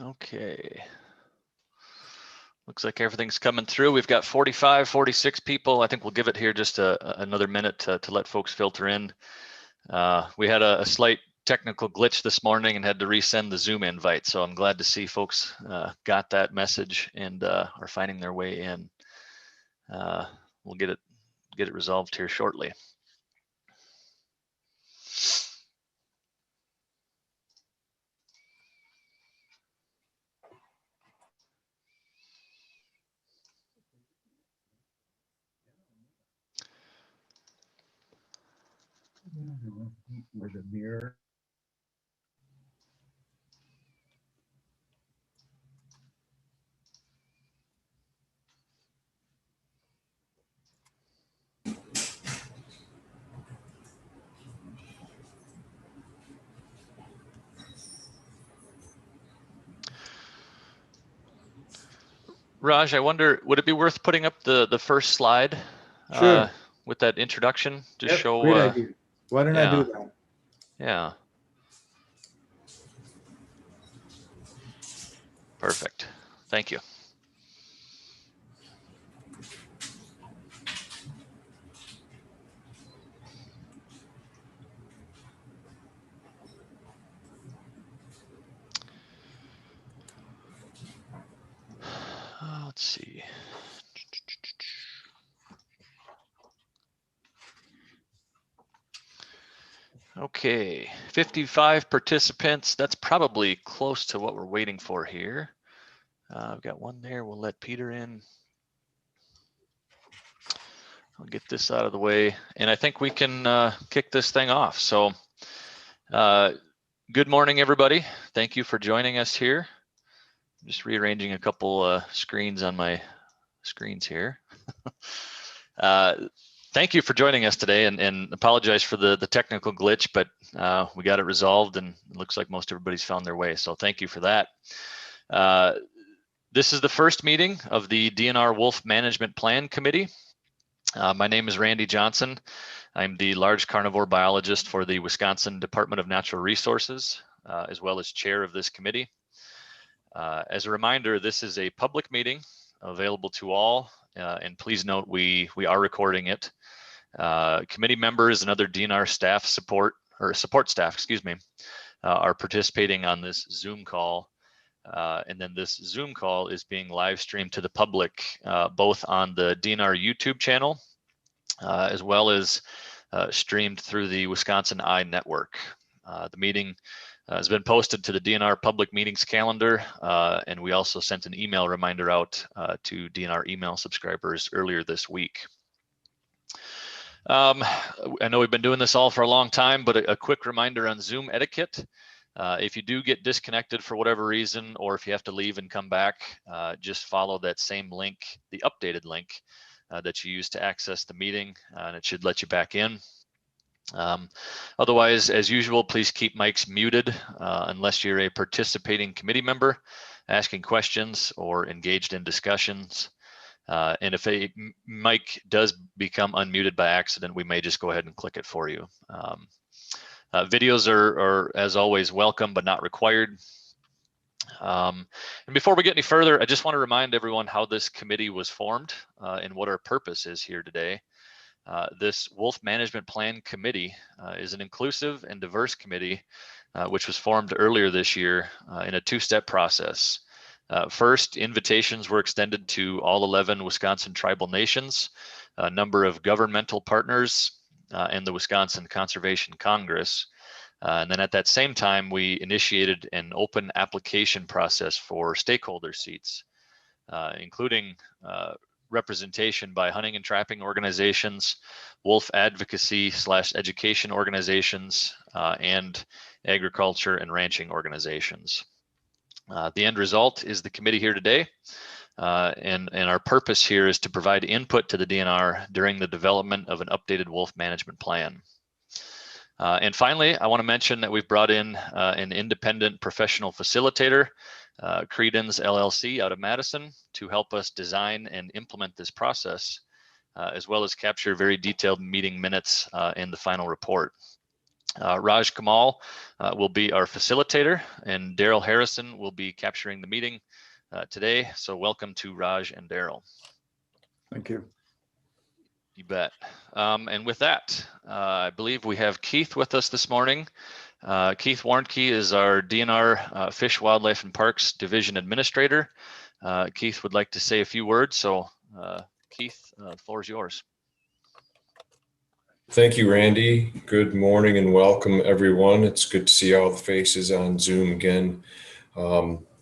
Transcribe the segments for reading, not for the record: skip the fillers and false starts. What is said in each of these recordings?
Okay. Looks like everything's coming through. We've got 45, 46 people. I think we'll give it here just another minute to let folks filter in. We had a slight technical glitch this morning and had to resend the Zoom invite. So I'm glad to see folks got that message and are finding their way in. We'll get it resolved here shortly. With a mirror. Raj, I wonder, would it be worth putting up the first slide Sure. with that introduction? Just Yep, show. great idea. Why don't I do that? Yeah. Perfect. Thank you. Let's see. Okay, 55 participants. That's probably close to what we're waiting for here. I've got one there. We'll let Peter in. I'll get this out of the way, and I think we can kick this thing off. So, good morning, everybody. Thank you for joining us here. I'm just rearranging a couple screens on my screens here. Thank you for joining us today, and apologize for the technical glitch, but we got it resolved, and it looks like most everybody's found their way. So thank you for that. This is the first meeting of the DNR Wolf Management Plan Committee. My name is Randy Johnson. I'm the large carnivore biologist for the Wisconsin Department of Natural Resources, as well as chair of this committee. As a reminder, this is a public meeting available to all, and please note we are recording it. Committee members and other DNR staff support staff, excuse me, are participating on this Zoom call. And then this Zoom call is being live streamed to the public, both on the DNR YouTube channel, as well as streamed through the Wisconsin Eye Network. The meeting has been posted to the DNR public meetings calendar, and we also sent an email reminder out to DNR email subscribers earlier this week. I know we've been doing this all for a long time, but a quick reminder on Zoom etiquette. If you do get disconnected for whatever reason, or if you have to leave and come back, just follow that same link, the updated link that you used to access the meeting, and it should let you back in. Otherwise, as usual, please keep mics muted unless you're a participating committee member asking questions or engaged in discussions. And if a mic does become unmuted by accident, we may just go ahead and click it for you. Videos are, as always, welcome but not required. And before we get any further, I just want to remind everyone how this committee was formed and what our purpose is here today. This Wolf Management Plan Committee is an inclusive and diverse committee which was formed earlier this year in a two-step process. First, invitations were extended to all 11 Wisconsin tribal nations, a number of governmental partners, and the Wisconsin Conservation Congress. And then at that same time, we initiated an open application process for stakeholder seats, including representation by hunting and trapping organizations, wolf advocacy / education organizations, and agriculture and ranching organizations. The end result is the committee here today, and our purpose here is to provide input to the DNR during the development of an updated wolf management plan. And finally, I want to mention that we've brought in an independent professional facilitator, Credence LLC out of Madison, to help us design and implement this process, as well as capture very detailed meeting minutes in the final report. Raj Kamal will be our facilitator, and Daryl Harrison will be capturing the meeting today. So welcome to Raj and Daryl. Thank you. You bet. And with that, I believe we have Keith with us this morning. Keith Warnke is our DNR Fish, Wildlife, and Parks Division Administrator. Keith would like to say a few words. So Keith, the floor is yours. Thank you, Randy. Good morning and welcome, everyone. It's good to see all the faces on Zoom again.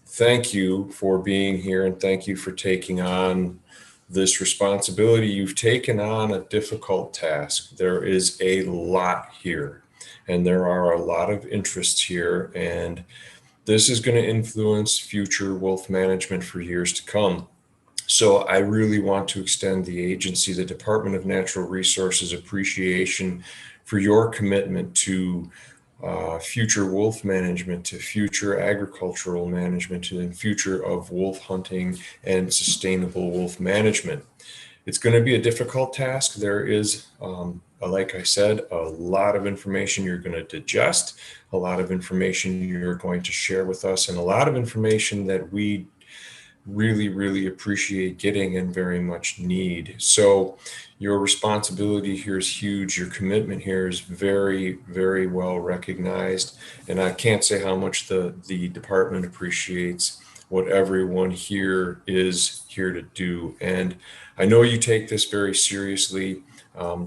Thank you for being here, and thank you for taking on this responsibility. You've taken on a difficult task. There is a lot here, and there are a lot of interests here, and this is going to influence future wolf management for years to come. So I really want to extend the agency, the Department of Natural Resources, appreciation for your commitment to future wolf management, to future agricultural management, to the future of wolf hunting and sustainable wolf management. It's going to be a difficult task. There is, like I said, a lot of information you're going to digest, a lot of information you're going to share with us, and a lot of information that we really appreciate getting and very much need. So your responsibility here is huge. Your commitment here is very well recognized. And I can't say how much the department appreciates what everyone here is here to do. And I know you take this very seriously.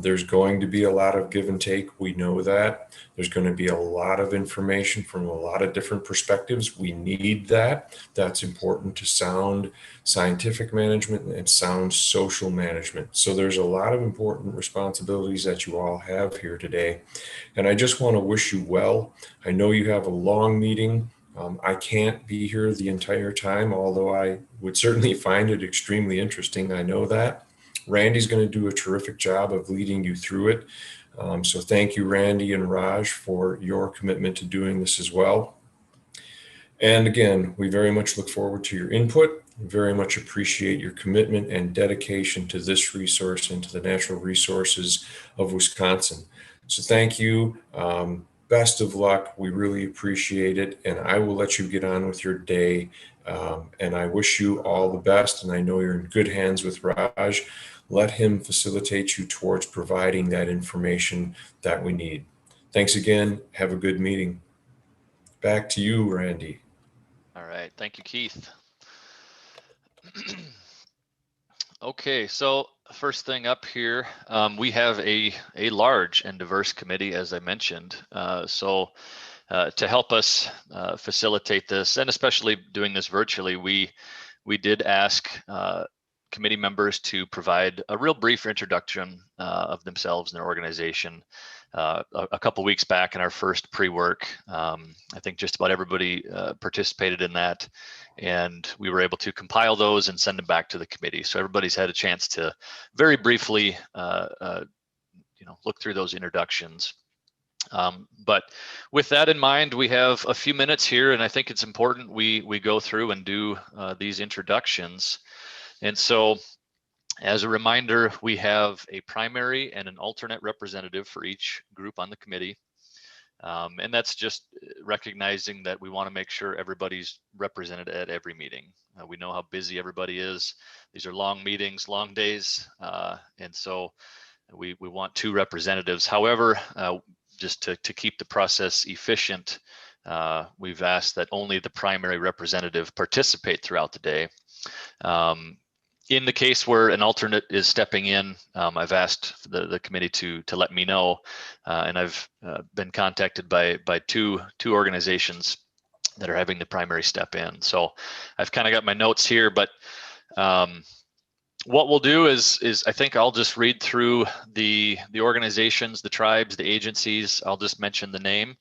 There's going to be a lot of give and take. We know that. There's going to be a lot of information from a lot of different perspectives. We need that. That's important to sound scientific management and sound social management. So there's a lot of important responsibilities that you all have here today. And I just want to wish you well. I know you have a long meeting. I can't be here the entire time, although I would certainly find it extremely interesting. I know that. Randy's going to do a terrific job of leading you through it. So thank you, Randy and Raj, for your commitment to doing this as well. And again, we very much look forward to your input. We very much appreciate your commitment and dedication to this resource and to the natural resources of Wisconsin. So thank you. Best of luck. We really appreciate it. And I will let you get on with your day. And I wish you all the best. And I know you're in good hands with Raj. Let him facilitate you towards providing that information that we need. Thanks again. Have a good meeting. Back to you, Randy. All right. Thank you, Keith. Okay, so first thing up here, we have a large and diverse committee, as I mentioned. So to help us facilitate this, and especially doing this virtually, we did ask committee members to provide a real brief introduction of themselves and their organization. A couple weeks back in our first pre-work, I think just about everybody participated in that, and we were able to compile those and send them back to the committee. So everybody's had a chance to very briefly, look through those introductions. But with that in mind, we have a few minutes here, and I think it's important we go through and do these introductions. And so, as a reminder, we have a primary and an alternate representative for each group on the committee. And that's just recognizing that we want to make sure everybody's represented at every meeting. We know how busy everybody is. These are long meetings, long days. And so we want 2 representatives. However, just to keep the process efficient, we've asked that only the primary representative participate throughout the day. In the case where an alternate is stepping in, I've asked the committee to let me know, and I've been contacted by two organizations that are having the primary step in. So I've kind of got my notes here, but what we'll do is I think I'll just read through the organizations, the tribes, the agencies. I'll just mention the name,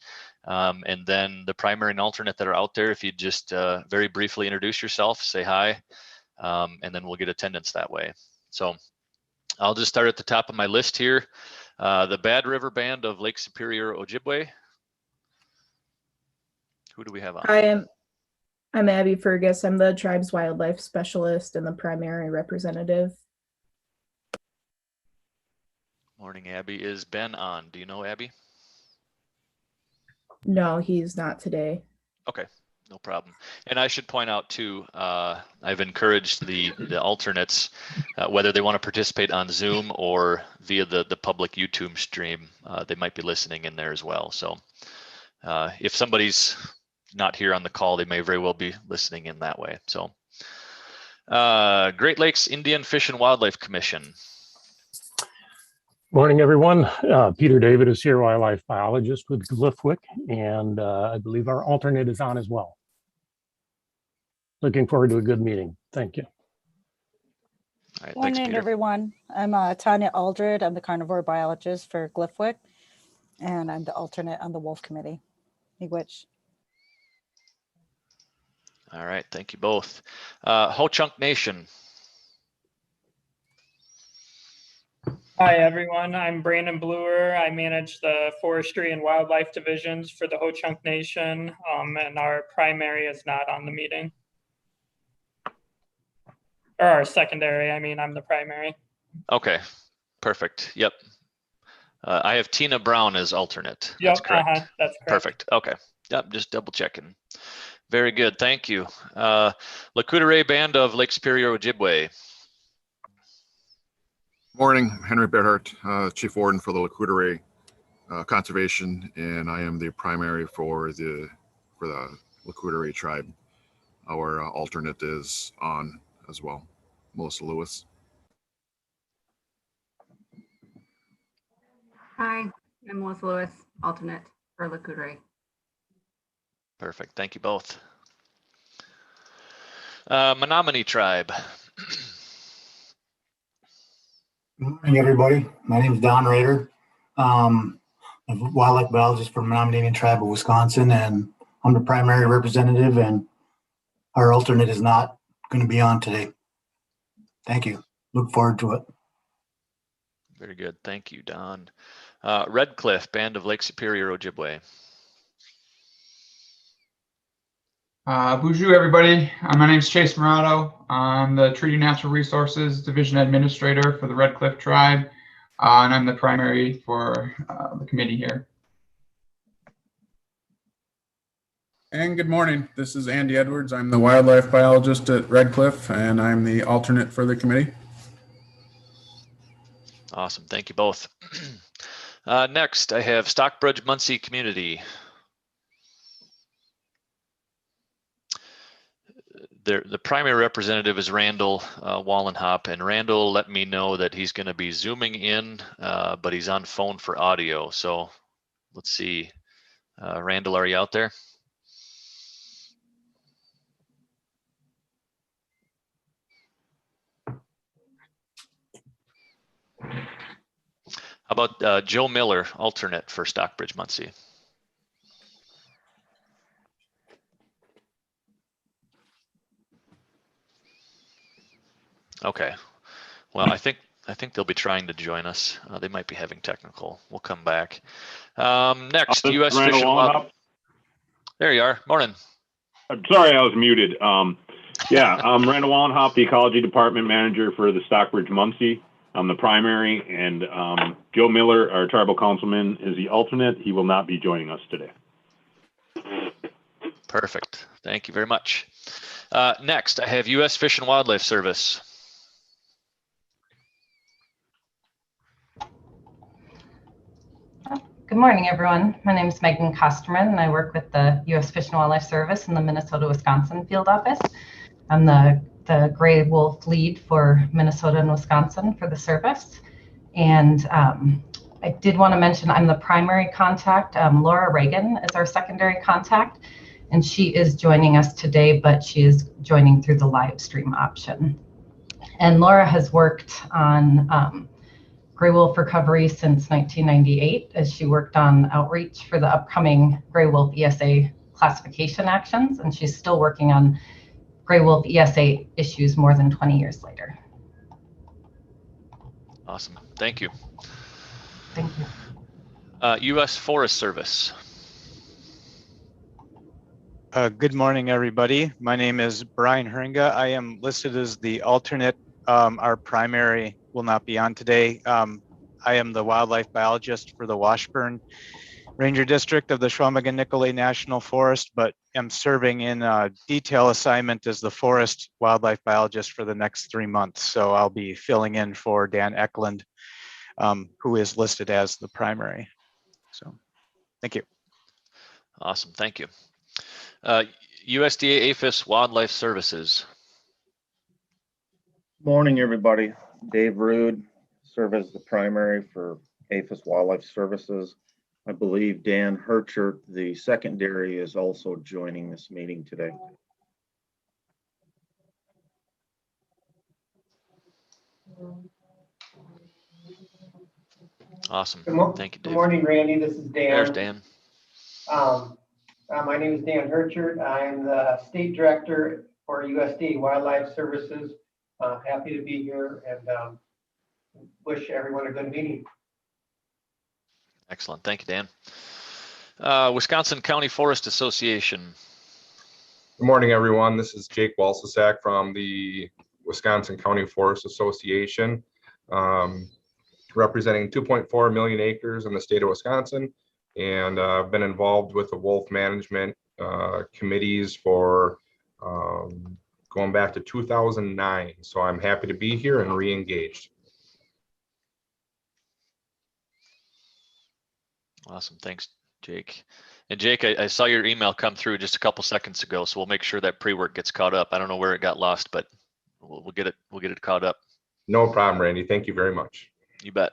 and then the primary and alternate that are out there. If you just very briefly introduce yourself, say hi. And then we'll get attendance that way. So I'll just start at the top of my list here. The Bad River Band of Lake Superior, Ojibwe. Who do we have on? Hi, I'm Abby Fergus. I'm the tribe's wildlife specialist and the primary representative. Morning, Abby. Is Ben on? Do you know Abby? No, he's not today. Okay, no problem. And I should point out too, I've encouraged the alternates, whether they want to participate on Zoom or via the public YouTube stream, they might be listening in there as well. So if somebody's not here on the call, they may very well be listening in that way. So Great Lakes Indian Fish and Wildlife Commission. Morning, everyone. Peter David is here, wildlife biologist with Gliffwick, and I believe our alternate is on as well. Looking forward to a good meeting. Thank you. All right, thanks, Morning, Peter. everyone. I'm Tanya Aldred. I'm the carnivore biologist for Gliffwick, and I'm the alternate on the wolf committee. Miigwech. All right, thank you both. Ho-Chunk Nation. Hi, everyone. I'm Brandon Bluer. I manage the forestry and wildlife divisions for the Ho-Chunk Nation, and our primary is not on the meeting. Or our secondary, I mean, I'm the primary. Okay, perfect. Yep. I have Tina Brown as alternate. Yep, That's correct. that's correct. Perfect. Okay. Yep, just double checking. Very good. Thank you. Lakota Band of Lake Superior, Ojibwe. Morning, Henry Berhart, Chief Warden for the Lakota Conservation, and I am the primary for the Lakota tribe. Our alternate is on as well, Melissa Lewis. Hi, I'm Melissa Lewis, alternate for Lakota. Perfect. Thank you both. Menominee Tribe. Good morning, everybody. My name is Don Rader. I'm a wildlife biologist for Menominee Tribe of Wisconsin, and I'm the primary representative, and our alternate is not going to be on today. Thank you. Look forward to it. Very good. Thank you, Don. Red Cliff Band of Lake Superior, Ojibwe. Bonjour, everybody. My name is Chase Murado. I'm the Treaty Natural Resources Division Administrator for the Red Cliff Tribe, and I'm the primary for the committee here. And good morning. This is Andy Edwards. I'm the wildlife biologist at Red Cliff, and I'm the alternate for the committee. Awesome. Thank you both. Next, I have Stockbridge-Muncie Community. The primary representative is Randall Wallenhop, and Randall let me know that he's going to be Zooming in, but he's on phone for audio. So let's see. Randall, are you out there? How about Joe Miller, alternate for Stockbridge-Muncie? Okay. Well, I think they'll be trying to join us. They might be having technical. We'll come back. Next, U.S. Fish and Wildlife. There you are. Morning. I'm sorry, I was muted. Yeah, I'm Randall Wallenhop, the Ecology Department Manager for the Stockbridge-Muncie. I'm the primary, and Joe Miller, our tribal councilman, is the alternate. He will not be joining us today. Perfect. Thank you very much. Next, I have U.S. Fish and Wildlife Service. Good morning, everyone. My name is Megan Kosterman, and I work with the U.S. Fish and Wildlife Service in the Minnesota-Wisconsin field office. I'm the gray wolf lead for Minnesota and Wisconsin for the service. And I did want to mention I'm the primary contact. Laura Reagan is our secondary contact, and she is joining us today, but she is joining through the live stream option. And Laura has worked on gray wolf recovery since 1998, as she worked on outreach for the upcoming gray wolf ESA classification actions, and she's still working on gray wolf ESA issues more than 20 years later. Awesome. Thank you. Thank you. U.S. Forest Service. Good morning, everybody. My name is Brian Heringa. I am listed as the alternate. Our primary will not be on today. I am the wildlife biologist for the Washburn Ranger District of the Chequamegon-Nicolet National Forest, but am serving in a detail assignment as the forest wildlife biologist for the next 3 months. So I'll be filling in for Dan Eklund, who is listed as the primary. So thank you. Awesome, thank you. USDA APHIS Wildlife Services. Morning, everybody. Dave Rude, serve as the primary for APHIS Wildlife Services. I believe Dan Herchert, the secondary, is also joining this meeting today. Awesome. Thank you, Dave. Good morning, Randy. This is Dan. There's Dan. My name is Dan Herchert. I'm the state director for USDA Wildlife Services. Happy to be here and wish everyone a good meeting. Excellent. Thank you, Dan. Wisconsin County Forest Association. Good morning, everyone. This is Jake Walsasak from the Wisconsin County Forest Association, representing 2.4 million acres in the state of Wisconsin. And I've been involved with the wolf management committees for going back to 2009. So I'm happy to be here and re-engaged. Awesome. Thanks, Jake. And Jake, I saw your email come through just a couple seconds ago, so we'll make sure that pre-work gets caught up. I don't know where it got lost, but we'll get it caught up. No problem, Randy. Thank you very much. You bet.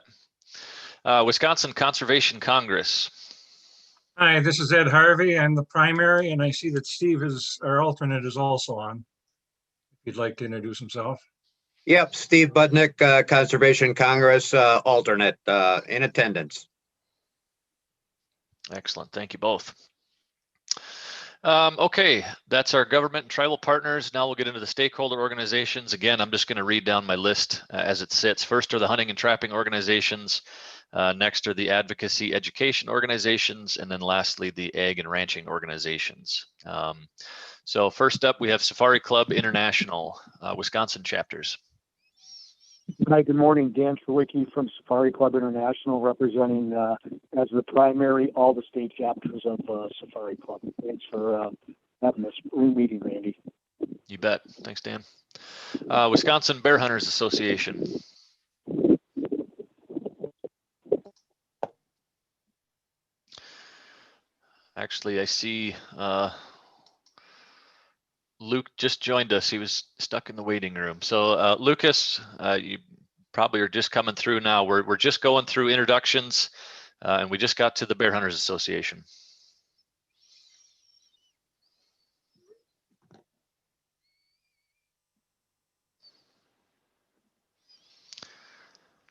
Wisconsin Conservation Congress. Hi, this is Ed Harvey. I'm the primary, and I see that Steve is our alternate is also on. If you'd like to introduce himself. Yep, Steve Budnick, Conservation Congress alternate in attendance. Excellent. Thank you both. Okay, that's our government and tribal partners. Now we'll get into the stakeholder organizations. Again, I'm just going to read down my list as it sits. First are the hunting and trapping organizations. Next are the advocacy education organizations. And then lastly, the ag and ranching organizations. So first up, we have Safari Club International, Wisconsin chapters. Hi, good morning. Dan Trewicki from Safari Club International, representing as the primary all the state chapters of Safari Club. Thanks for having this meeting, Randy. You bet. Thanks, Dan. Wisconsin Bear Hunters Association. Actually, I see Luke just joined us. He was stuck in the waiting room. So Lucas, you probably are just coming through now. We're just going through introductions and we just got to the Bear Hunters Association.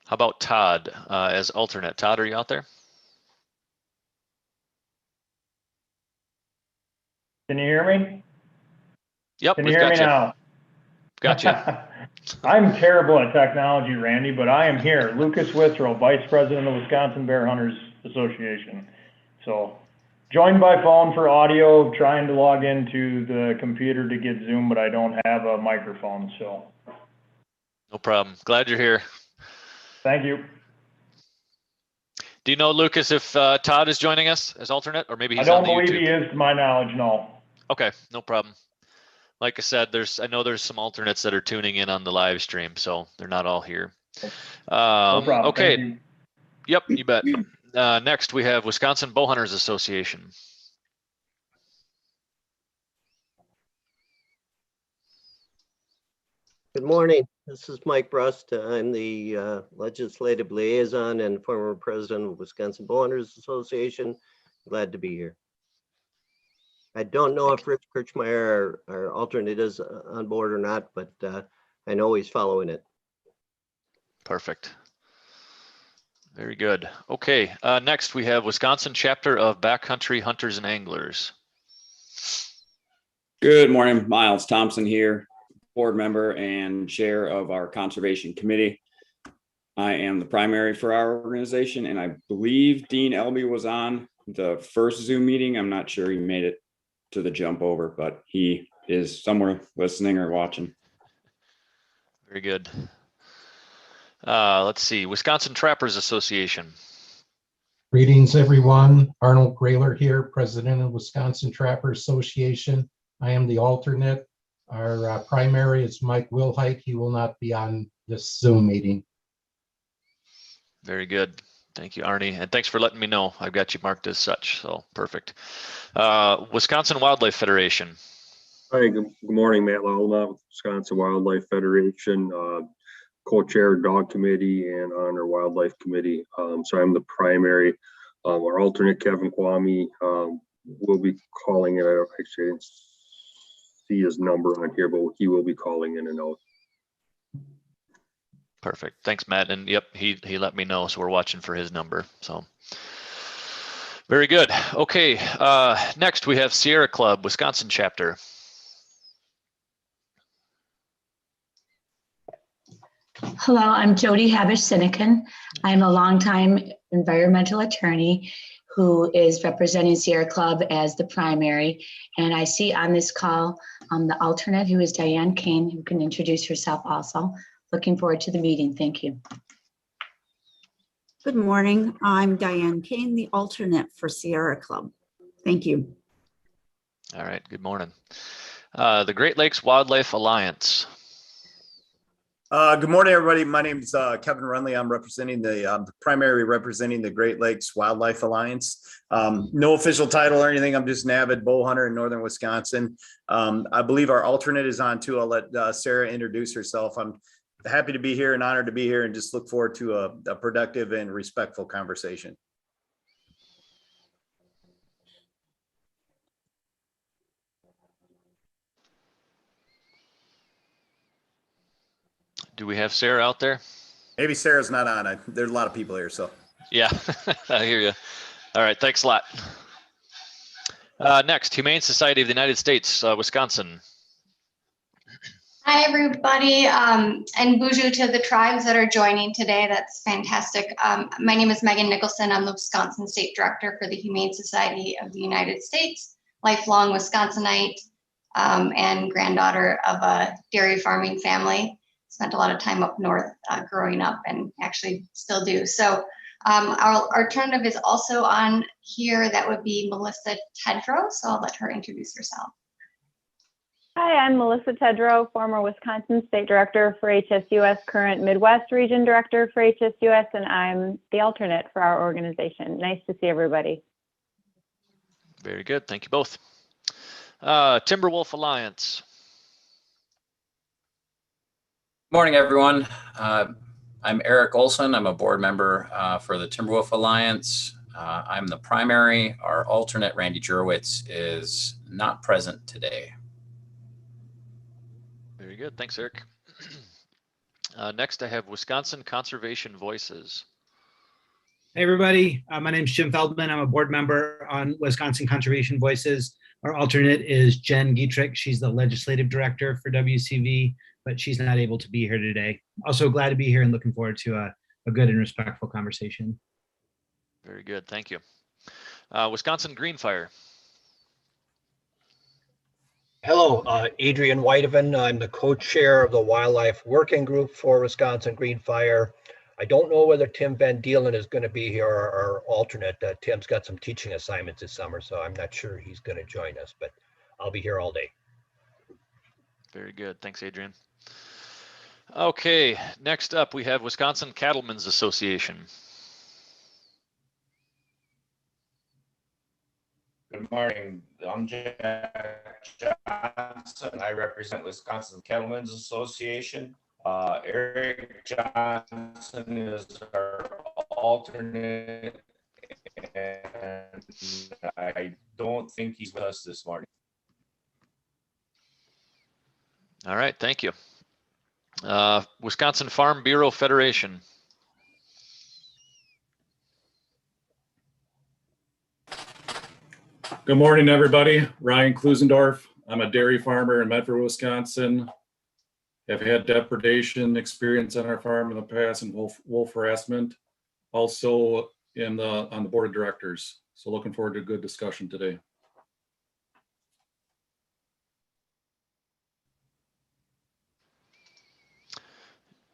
How about Todd as alternate? Todd, are you out there? Can you hear me? Yep. Can you hear me now? Gotcha. I'm terrible at technology, Randy, but I am here. Lucas Withrow, Vice President of the Wisconsin Bear Hunters Association. So joined by phone for audio, trying to log into the computer to get Zoom, but I don't have a microphone, so. No problem. Glad you're here. Thank you. Do you know, Lucas, if Todd is joining us as alternate, or maybe he's I on don't the believe YouTube? he is, to my knowledge, no. Okay, no problem. Like I said, I know there's some alternates that are tuning in on the live stream, so they're not all here. No problem. Okay. Thank you. Yep, you bet. Next, we have Wisconsin Bowhunters Association. Good morning. This is Mike Brust. I'm the legislative liaison and former president of Wisconsin Bowhunters Association. Glad to be here. I don't know if Rich Kirchmeyer, our alternate, is on board or not, but I know he's following it. Perfect. Very good. Okay, next we have Wisconsin chapter of Backcountry Hunters and Anglers. Good morning, Miles Thompson here, board member and chair of our conservation committee. I am the primary for our organization, and I believe Dean Elby was on the first Zoom meeting. I'm not sure he made it to the jump over, but he is somewhere listening or watching. Very good. Let's see, Wisconsin Trappers Association. Greetings, everyone. Arnold Grayler here, President of Wisconsin Trapper Association. I am the alternate. Our primary is Mike Wilhite. He will not be on this Zoom meeting. Very good. Thank you, Arnie. And thanks for letting me know. I've got you marked as such, so perfect. Wisconsin Wildlife Federation. Hi, good morning, Matt Lalma with Wisconsin Wildlife Federation, co-chair Dog Committee and Honor Wildlife Committee. So I'm the primary. Our alternate, Kevin Kwame, will be calling it. Actually, I didn't see his number on here, but he will be calling in and out. Perfect. Thanks, Matt. And yep, he let me know, so we're watching for his number. So very good. Okay. Next we have Sierra Club, Wisconsin chapter. Hello, I'm Jody Habish-Sinekin. I'm a longtime environmental attorney who is representing Sierra Club as the primary. And I see on this call the alternate, who is Diane Kane, who can introduce herself also. Looking forward to the meeting. Thank you. Good morning. I'm Diane Kane, the alternate for Sierra Club. Thank you. All right. Good morning. The Great Lakes Wildlife Alliance. Good morning, everybody. My name is Kevin Runley. I'm representing the primary representing the Great Lakes Wildlife Alliance. No official title or anything. I'm just an avid bow hunter in northern Wisconsin. I believe our alternate is on too. I'll let Sarah introduce herself. I'm happy to be here and honored to be here and just look forward to a productive and respectful conversation. Do we have Sarah out there? Maybe Sarah's not on. There's a lot of people here, so. Yeah, I hear you. All right, thanks a lot. Next, Humane Society of the United States, Wisconsin. Hi, everybody, and bonjour to the tribes that are joining today. That's fantastic. My name is Megan Nicholson. I'm the Wisconsin State Director for the Humane Society of the United States, lifelong Wisconsinite, and granddaughter of a dairy farming family. Spent a lot of time up north growing up and actually still do. So our alternative is also on here. That would be Melissa Tedrow. So I'll let her introduce herself. Hi, I'm Melissa Tedrow, former Wisconsin State Director for HSUS, current Midwest Region Director for HSUS, and I'm the alternate for our organization. Nice to see everybody. Very good. Thank you both. Timberwolf Alliance. Morning, everyone. I'm Eric Olson. I'm a board member for the Timberwolf Alliance. I'm the primary. Our alternate, Randy Jurwitz, is not present today. Very good. Thanks, Eric. Next, I have Wisconsin Conservation Voices. Hey, everybody. My name is Jim Feldman. I'm a board member on Wisconsin Conservation Voices. Our alternate is Jen Gietrich. She's the legislative director for WCV, but she's not able to be here today. Also glad to be here and looking forward to a good and respectful conversation. Very good. Thank you. Wisconsin Green Fire. Hello, Adrian Whitevan. I'm the co-chair of the Wildlife Working Group for Wisconsin Green Fire. I don't know whether Tim Van Deelen is going to be here, our alternate. Tim's got some teaching assignments this summer, so I'm not sure he's going to join us, but I'll be here all day. Very good. Thanks, Adrian. Okay, next up we have Wisconsin Cattlemen's Association. Good morning. I'm Jack Johnson. I represent Wisconsin Cattlemen's Association. Eric Johnson is our alternate, and I don't think he's with us this morning. All right, thank you. Wisconsin Farm Bureau Federation. Good morning, everybody. Ryan Klusendorf. I'm a dairy farmer in Medford, Wisconsin. Have had depredation experience on our farm in the past and wolf harassment. Also on the board of directors. So looking forward to a good discussion today.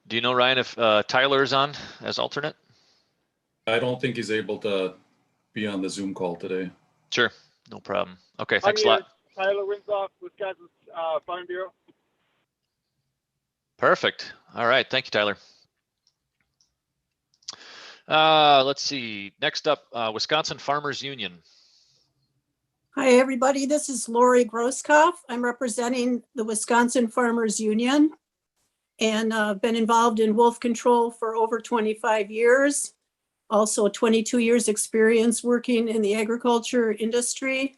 Do you know, Ryan, if Tyler is on as alternate? I don't think he's able to be on the Zoom call today. Sure, no problem. Okay, thanks a lot. Tyler Winsoff, Wisconsin Farm Bureau. Perfect. All right, thank you, Tyler. Let's see. Next up, Wisconsin Farmers Union. Hi, everybody. This is Lori Grosskopf. I'm representing the Wisconsin Farmers Union and been involved in wolf control for over 25 years. Also 22 years experience working in the agriculture industry.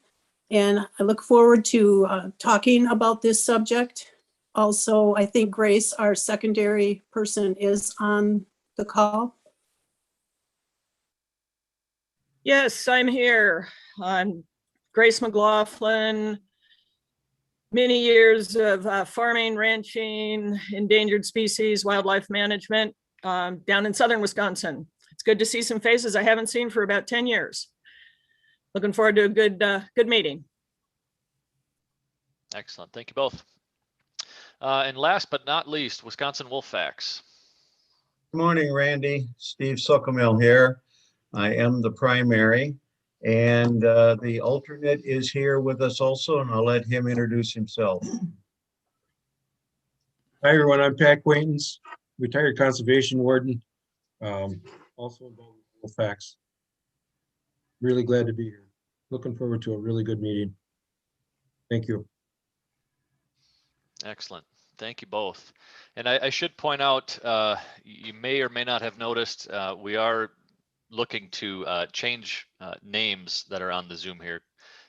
And I look forward to talking about this subject. Also, I think Grace, our secondary person, is on the call. Yes, I'm here. I'm Grace McLaughlin. Many years of farming, ranching, endangered species, wildlife management down in southern Wisconsin. It's good to see some faces I haven't seen for about 10 years. Looking forward to a good meeting. Excellent. Thank you both. And last but not least, Wisconsin Wolf Facts. Good morning, Randy. Steve Suckamil here. I am the primary, and the alternate is here with us also, and I'll let him introduce himself. Hi, everyone. I'm Pat Quaintance, retired conservation warden, also involved with Wolf Facts. Really glad to be here. Looking forward to a really good meeting. Thank you. Excellent. Thank you both. And I should point out, you may or may not have noticed, we are looking to change names that are on the Zoom here.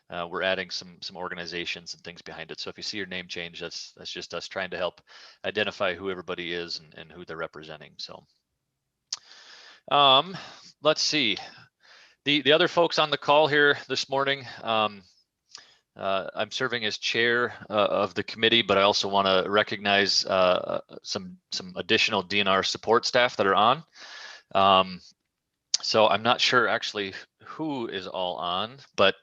We're adding some organizations and things behind it. So if you see your name change, that's just us trying to help identify who everybody is and who they're representing. So let's see. The other folks on the call here this morning, I'm serving as chair of the committee, but I also want to recognize some additional DNR support staff that are on. So I'm not sure actually who is all on, but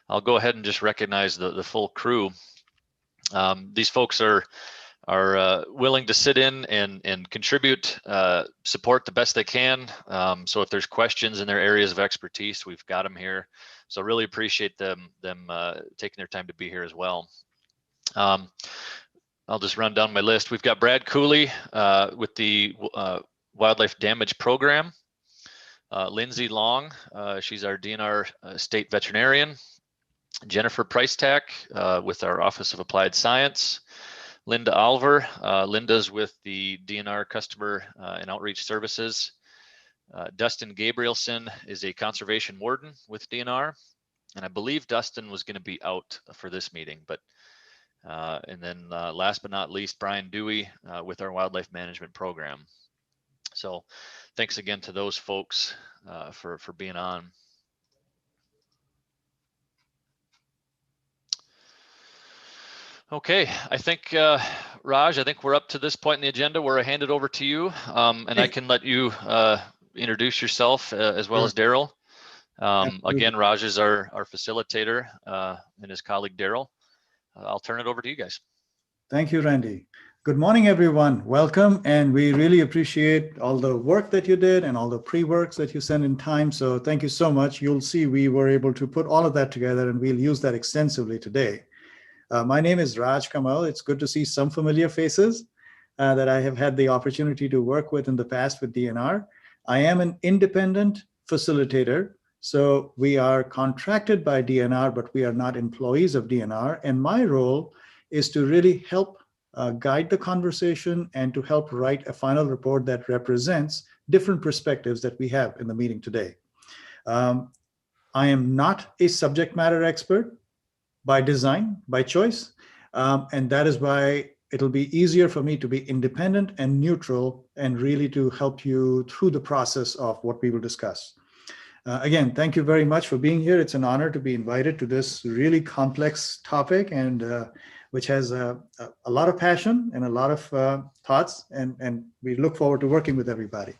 I'll go ahead and just recognize the full crew. These folks are willing to sit in and contribute, support the best they can. So if there's questions in their areas of expertise, we've got them here. So really appreciate them taking their time to be here as well. I'll just run down my list. We've got Brad Cooley with the Wildlife Damage Program. Lindsay Long, she's our DNR state veterinarian. Jennifer Pricetack with our Office of Applied Science. Linda Oliver, Linda's with the DNR Customer and Outreach Services. Dustin Gabrielson is a conservation warden with DNR. And I believe Dustin was going to be out for this meeting, but and then last but not least, Brian Dewey with our Wildlife Management Program. So thanks again to those folks for being on. Okay, I think, Raj, I think we're up to this point in the agenda where I hand it over to you, and I can let you introduce yourself as well as Daryl. Again, Raj is our facilitator and his colleague Daryl. I'll turn it over to you guys. Thank you, Randy. Good morning, everyone. Welcome, and we really appreciate all the work that you did and all the pre-works that you sent in time. So thank you so much. You'll see we were able to put all of that together, and we'll use that extensively today. My name is Raj Kamal. It's good to see some familiar faces that I have had the opportunity to work with in the past with DNR. I am an independent facilitator. So we are contracted by DNR, but we are not employees of DNR. And my role is to really help guide the conversation and to help write a final report that represents different perspectives that we have in the meeting today. I am not a subject matter expert by design, by choice. And that is why it'll be easier for me to be independent and neutral and really to help you through the process of what we will discuss. Again, thank you very much for being here. It's an honor to be invited to this really complex topic and which has a lot of passion and a lot of thoughts, and we look forward to working with everybody.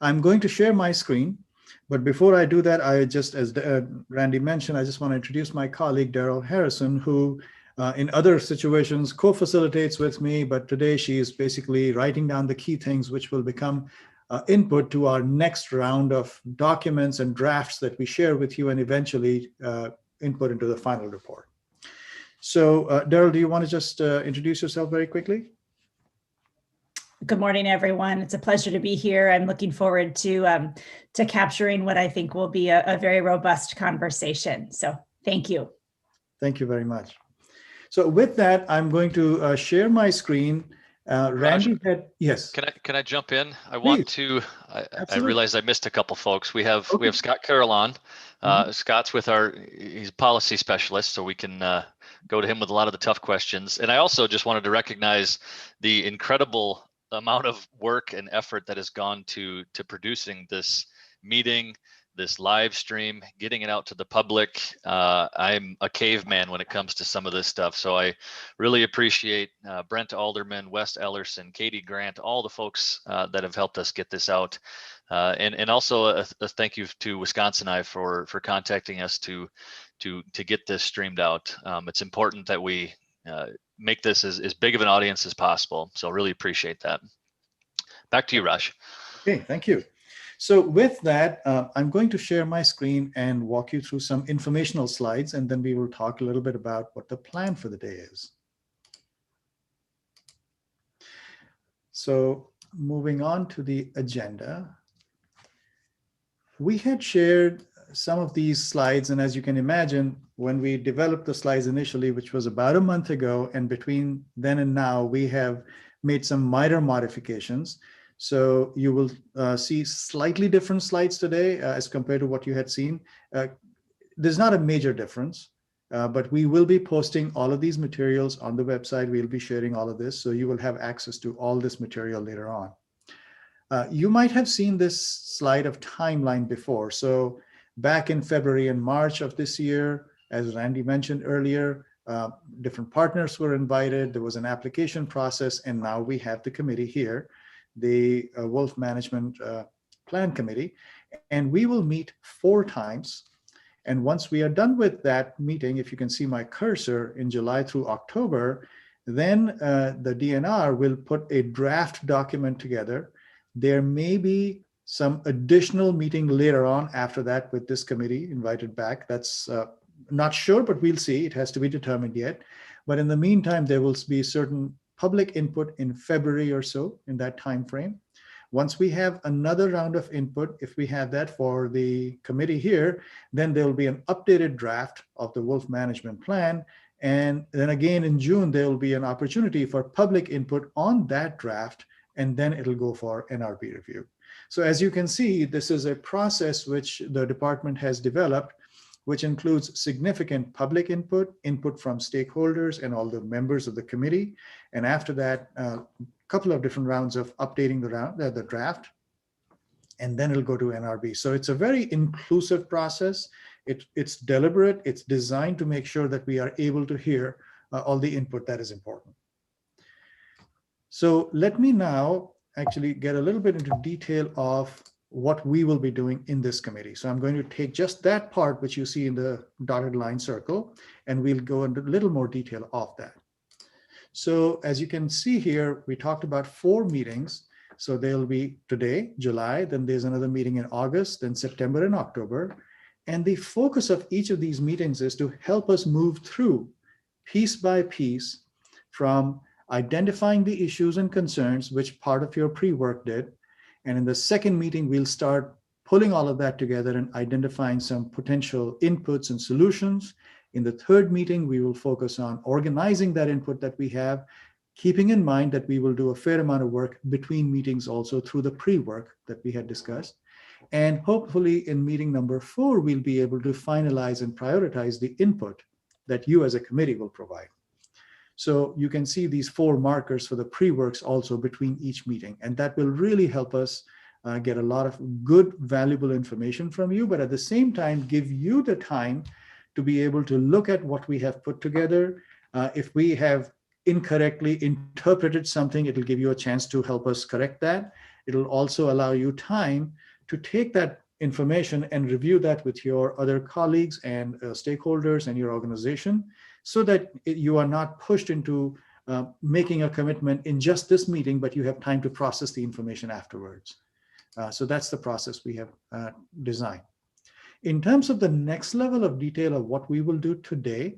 I'm going to share my screen, but before I do that, I just, as Randy mentioned, I just want to introduce my colleague, Daryl Harrison, who in other situations co-facilitates with me, but today she is basically writing down the key things which will become input to our next round of documents and drafts that we share with you and eventually input into the final report. So Daryl, do you want to just introduce yourself very quickly? Good morning, everyone. It's a pleasure to be here. I'm looking forward to capturing what I think will be a very robust conversation. So thank you. Thank you very much. So with that, I'm going to share my screen. Randy had, yes. Can I jump in? I want to. I realized I missed a couple folks. We have Scott Carroll on. Scott's with he's a policy specialist, so we can go to him with a lot of the tough questions. And I also just wanted to recognize the incredible amount of work and effort that has gone to producing this meeting, this live stream, getting it out to the public. I'm a caveman when it comes to some of this stuff. So I really appreciate Brent Alderman, Wes Ellerson, Katie Grant, all the folks that have helped us get this out. And also a thank you to Wisconsin for contacting us to get this streamed out. It's important that we make this as big of an audience as possible. So really appreciate that. Back to you, Raj. Okay, thank you. So with that, I'm going to share my screen and walk you through some informational slides, and then we will talk a little bit about what the plan for the day is. So moving on to the agenda, we had shared some of these slides, and as you can imagine, when we developed the slides initially, which was about a month ago, and between then and now, we have made some minor modifications. So you will see slightly different slides today as compared to what you had seen. There's not a major difference, but we will be posting all of these materials on the website. We'll be sharing all of this, so you will have access to all this material later on. You might have seen this slide of timeline before. So back in February and March of this year, as Randy mentioned earlier, different partners were invited. There was an application process, and now we have the committee here, the Wolf Management Plan Committee, and we will meet 4 times. And once we are done with that meeting, if you can see my cursor, in July through October, then the DNR will put a draft document together. There may be some additional meeting later on after that with this committee invited back. That's not sure, but we'll see. It has to be determined yet. But in the meantime, there will be certain public input in February or so in that time frame. Once we have another round of input, if we have that for the committee here, then there will be an updated draft of the Wolf Management Plan. And then again in June, there will be an opportunity for public input on that draft, and then it'll go for NRB review. So as you can see, this is a process which the department has developed, which includes significant public input, input from stakeholders and all the members of the committee. And after that, a couple of different rounds of updating the draft, and then it'll go to NRB. So it's a very inclusive process. It's deliberate. It's designed to make sure that we are able to hear all the input that is important. So let me now actually get a little bit into detail of what we will be doing in this committee. So I'm going to take just that part which you see in the dotted line circle, and we'll go into a little more detail of that. So as you can see here, we talked about 4 meetings. So they'll be today, July, then there's another meeting in August, then September and October. And the focus of each of these meetings is to help us move through piece by piece from identifying the issues and concerns, which part of your pre-work did. And in the second meeting, we'll start pulling all of that together and identifying some potential inputs and solutions. In the third meeting, we will focus on organizing that input that we have, keeping in mind that we will do a fair amount of work between meetings also through the pre-work that we had discussed. And hopefully in meeting number 4, we'll be able to finalize and prioritize the input that you as a committee will provide. So you can see these 4 markers for the pre-works also between each meeting, and that will really help us get a lot of good, valuable information from you, but at the same time, give you the time to be able to look at what we have put together. If we have incorrectly interpreted something, it'll give you a chance to help us correct that. It'll also allow you time to take that information and review that with your other colleagues and stakeholders and your organization, so that you are not pushed into making a commitment in just this meeting, but you have time to process the information afterwards. So that's the process we have designed. In terms of the next level of detail of what we will do today,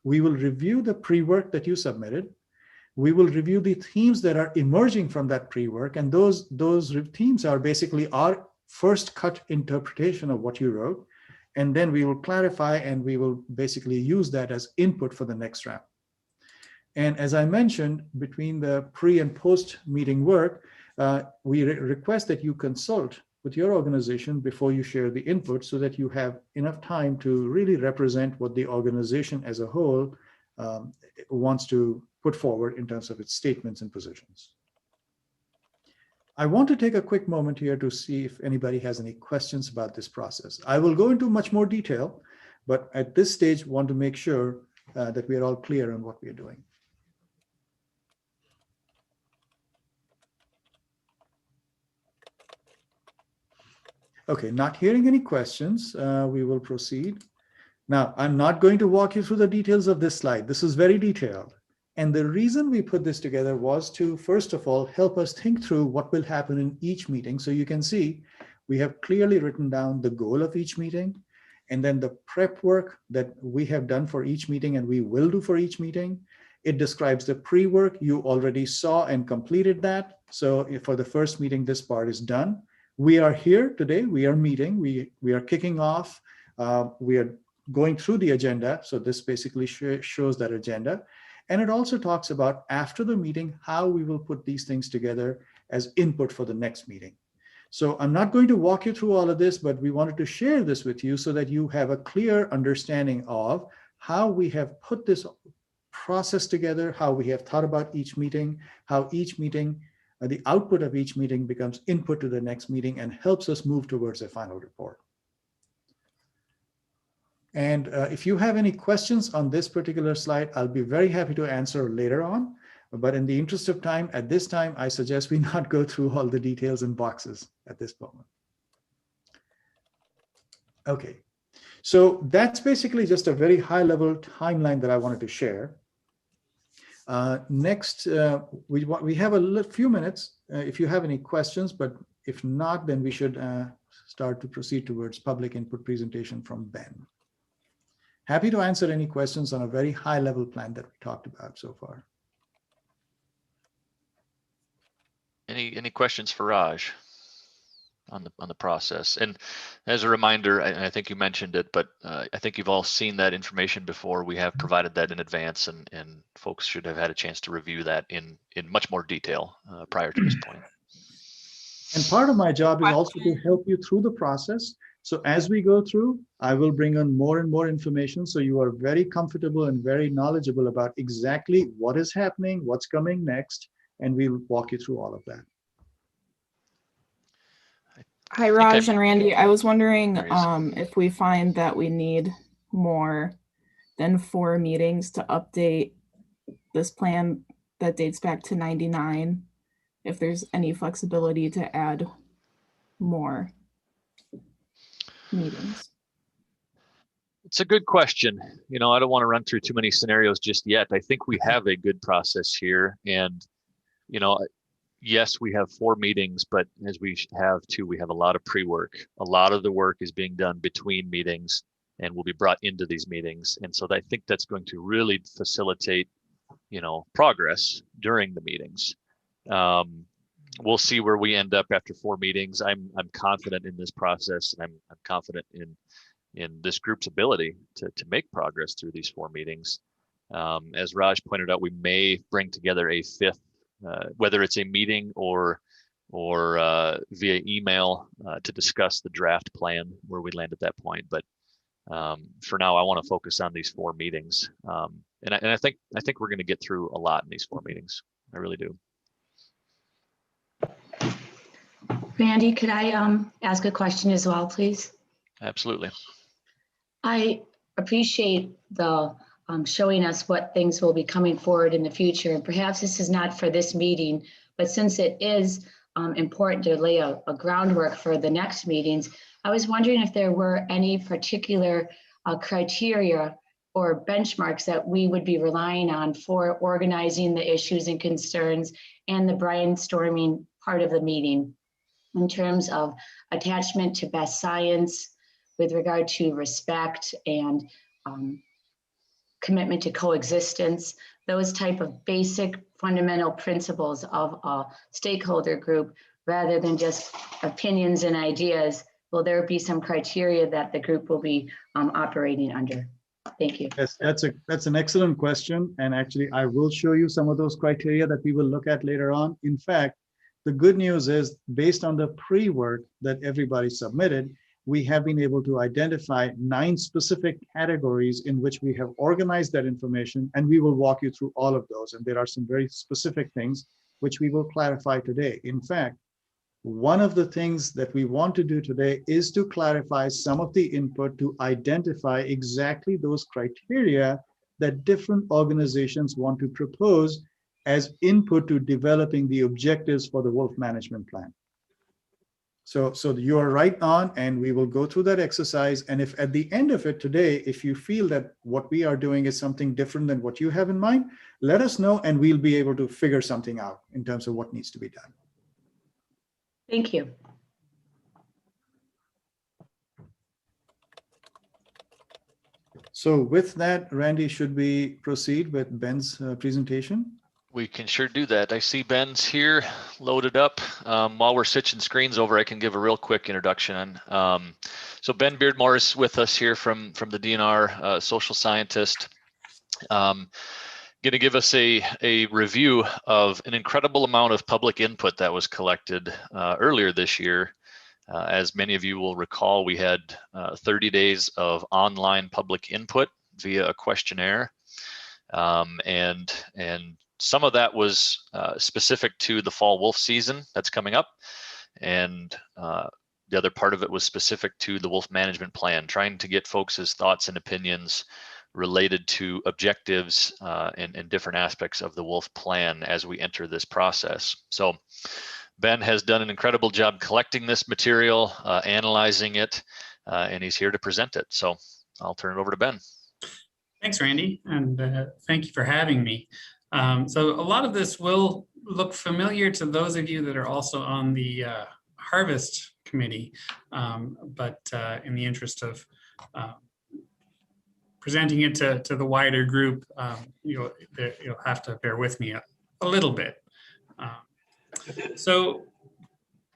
we will review the pre-work that you submitted. We will review the themes that are emerging from that pre-work, and those themes are basically our first cut interpretation of what you wrote, and then we will clarify and we will basically use that as input for the next round. And as I mentioned, between the pre and post meeting work, we request that you consult with your organization before you share the input so that you have enough time to really represent what the organization as a whole wants to put forward in terms of its statements and positions. I want to take a quick moment here to see if anybody has any questions about this process. I will go into much more detail, but at this stage, want to make sure that we are all clear on what we are doing. Okay, not hearing any questions, we will proceed. Now, I'm not going to walk you through the details of this slide. This is very detailed. And the reason we put this together was to, first of all, help us think through what will happen in each meeting. So you can see we have clearly written down the goal of each meeting, and then the prep work that we have done for each meeting and we will do for each meeting. It describes the pre-work. You already saw and completed that. So for the first meeting, this part is done. We are here today. We are meeting. We are kicking off. We are going through the agenda. So this basically shows that agenda. And it also talks about after the meeting, how we will put these things together as input for the next meeting. So I'm not going to walk you through all of this, but we wanted to share this with you so that you have a clear understanding of how we have put this process together, how we have thought about each meeting, how each meeting, the output of each meeting becomes input to the next meeting and helps us move towards a final report. And if you have any questions on this particular slide, I'll be very happy to answer later on. But in the interest of time, at this time, I suggest we not go through all the details and boxes at this moment. Okay, so that's basically just a very high level timeline that I wanted to share. Next, we have a few minutes if you have any questions, but if not, then we should start to proceed towards public input presentation from Ben. Happy to answer any questions on a very high level plan that we talked about so far. Any questions for Raj on the process? And as a reminder, I think you mentioned it, but I think you've all seen that information before. We have provided that in advance, and folks should have had a chance to review that in much more detail prior to this point. And part of my job is also to help you through the process. So as we go through, I will bring on more and more information so you are very comfortable and very knowledgeable about exactly what is happening, what's coming next, and we'll walk you through all of that. Hi, Raj and Randy. I was wondering if we find that we need more than 4 meetings to update this plan that dates back to '99, if there's any flexibility to add more meetings. It's a good question. You know, I don't want to run through too many scenarios just yet. I think we have a good process here, and you know, yes, we have 4 meetings, but as we have 2, we have a lot of pre-work. A lot of the work is being done between meetings and will be brought into these meetings. And so I think that's going to really facilitate, you know, progress during the meetings. We'll see where we end up after 4 meetings. I'm confident in this process, and I'm confident in this group's ability to make progress through these 4 meetings. As Raj pointed out, we may bring together a 5th, whether it's a meeting or via email to discuss the draft plan where we land at that point. But for now, I want to focus on these 4 meetings, and I think we're going to get through a lot in these 4 meetings. I really do. Randy, could I ask a question as well, please? Absolutely. I appreciate the showing us what things will be coming forward in the future. And perhaps this is not for this meeting, but since it is important to lay a groundwork for the next meetings, I was wondering if there were any particular criteria or benchmarks that we would be relying on for organizing the issues and concerns and the brainstorming part of the meeting. in terms of attachment to best science with regard to respect and commitment to coexistence, those type of basic fundamental principles of a stakeholder group, rather than just opinions and ideas. Will there be some criteria that the group will be operating under? Thank you. Yes, that's an excellent question. And actually, I will show you some of those criteria that we will look at later on. In fact, the good news is, based on the pre-work that everybody submitted, we have been able to identify 9 specific categories in which we have organized that information, and we will walk you through all of those. And there are some very specific things which we will clarify today. In fact, one of the things that we want to do today is to clarify some of the input to identify exactly those criteria that different organizations want to propose as input to developing the objectives for the wolf management plan. So you are right on, and we will go through that exercise. And if at the end of it today, if you feel that what we are doing is something different than what you have in mind, let us know, and we'll be able to figure something out in terms of what needs to be done. Thank you. So with that, Randy, should we proceed with Ben's presentation? We can sure do that. I see Ben's here loaded up. While we're switching screens over, I can give a real quick introduction. So Ben Beardmore is with us here from the DNR, social scientist. Going to give us a review of an incredible amount of public input that was collected earlier this year. As many of you will recall, we had 30 days of online public input via a questionnaire. And some of that was specific to the fall wolf season that's coming up. And the other part of it was specific to the wolf management plan, trying to get folks' thoughts and opinions related to objectives and different aspects of the wolf plan as we enter this process. So Ben has done an incredible job collecting this material, analyzing it, and he's here to present it. So I'll turn it over to Ben. Thanks, Randy, and thank you for having me. So a lot of this will look familiar to those of you that are also on the Harvest Committee, but in the interest of presenting it to the wider group, you'll have to bear with me a little bit. So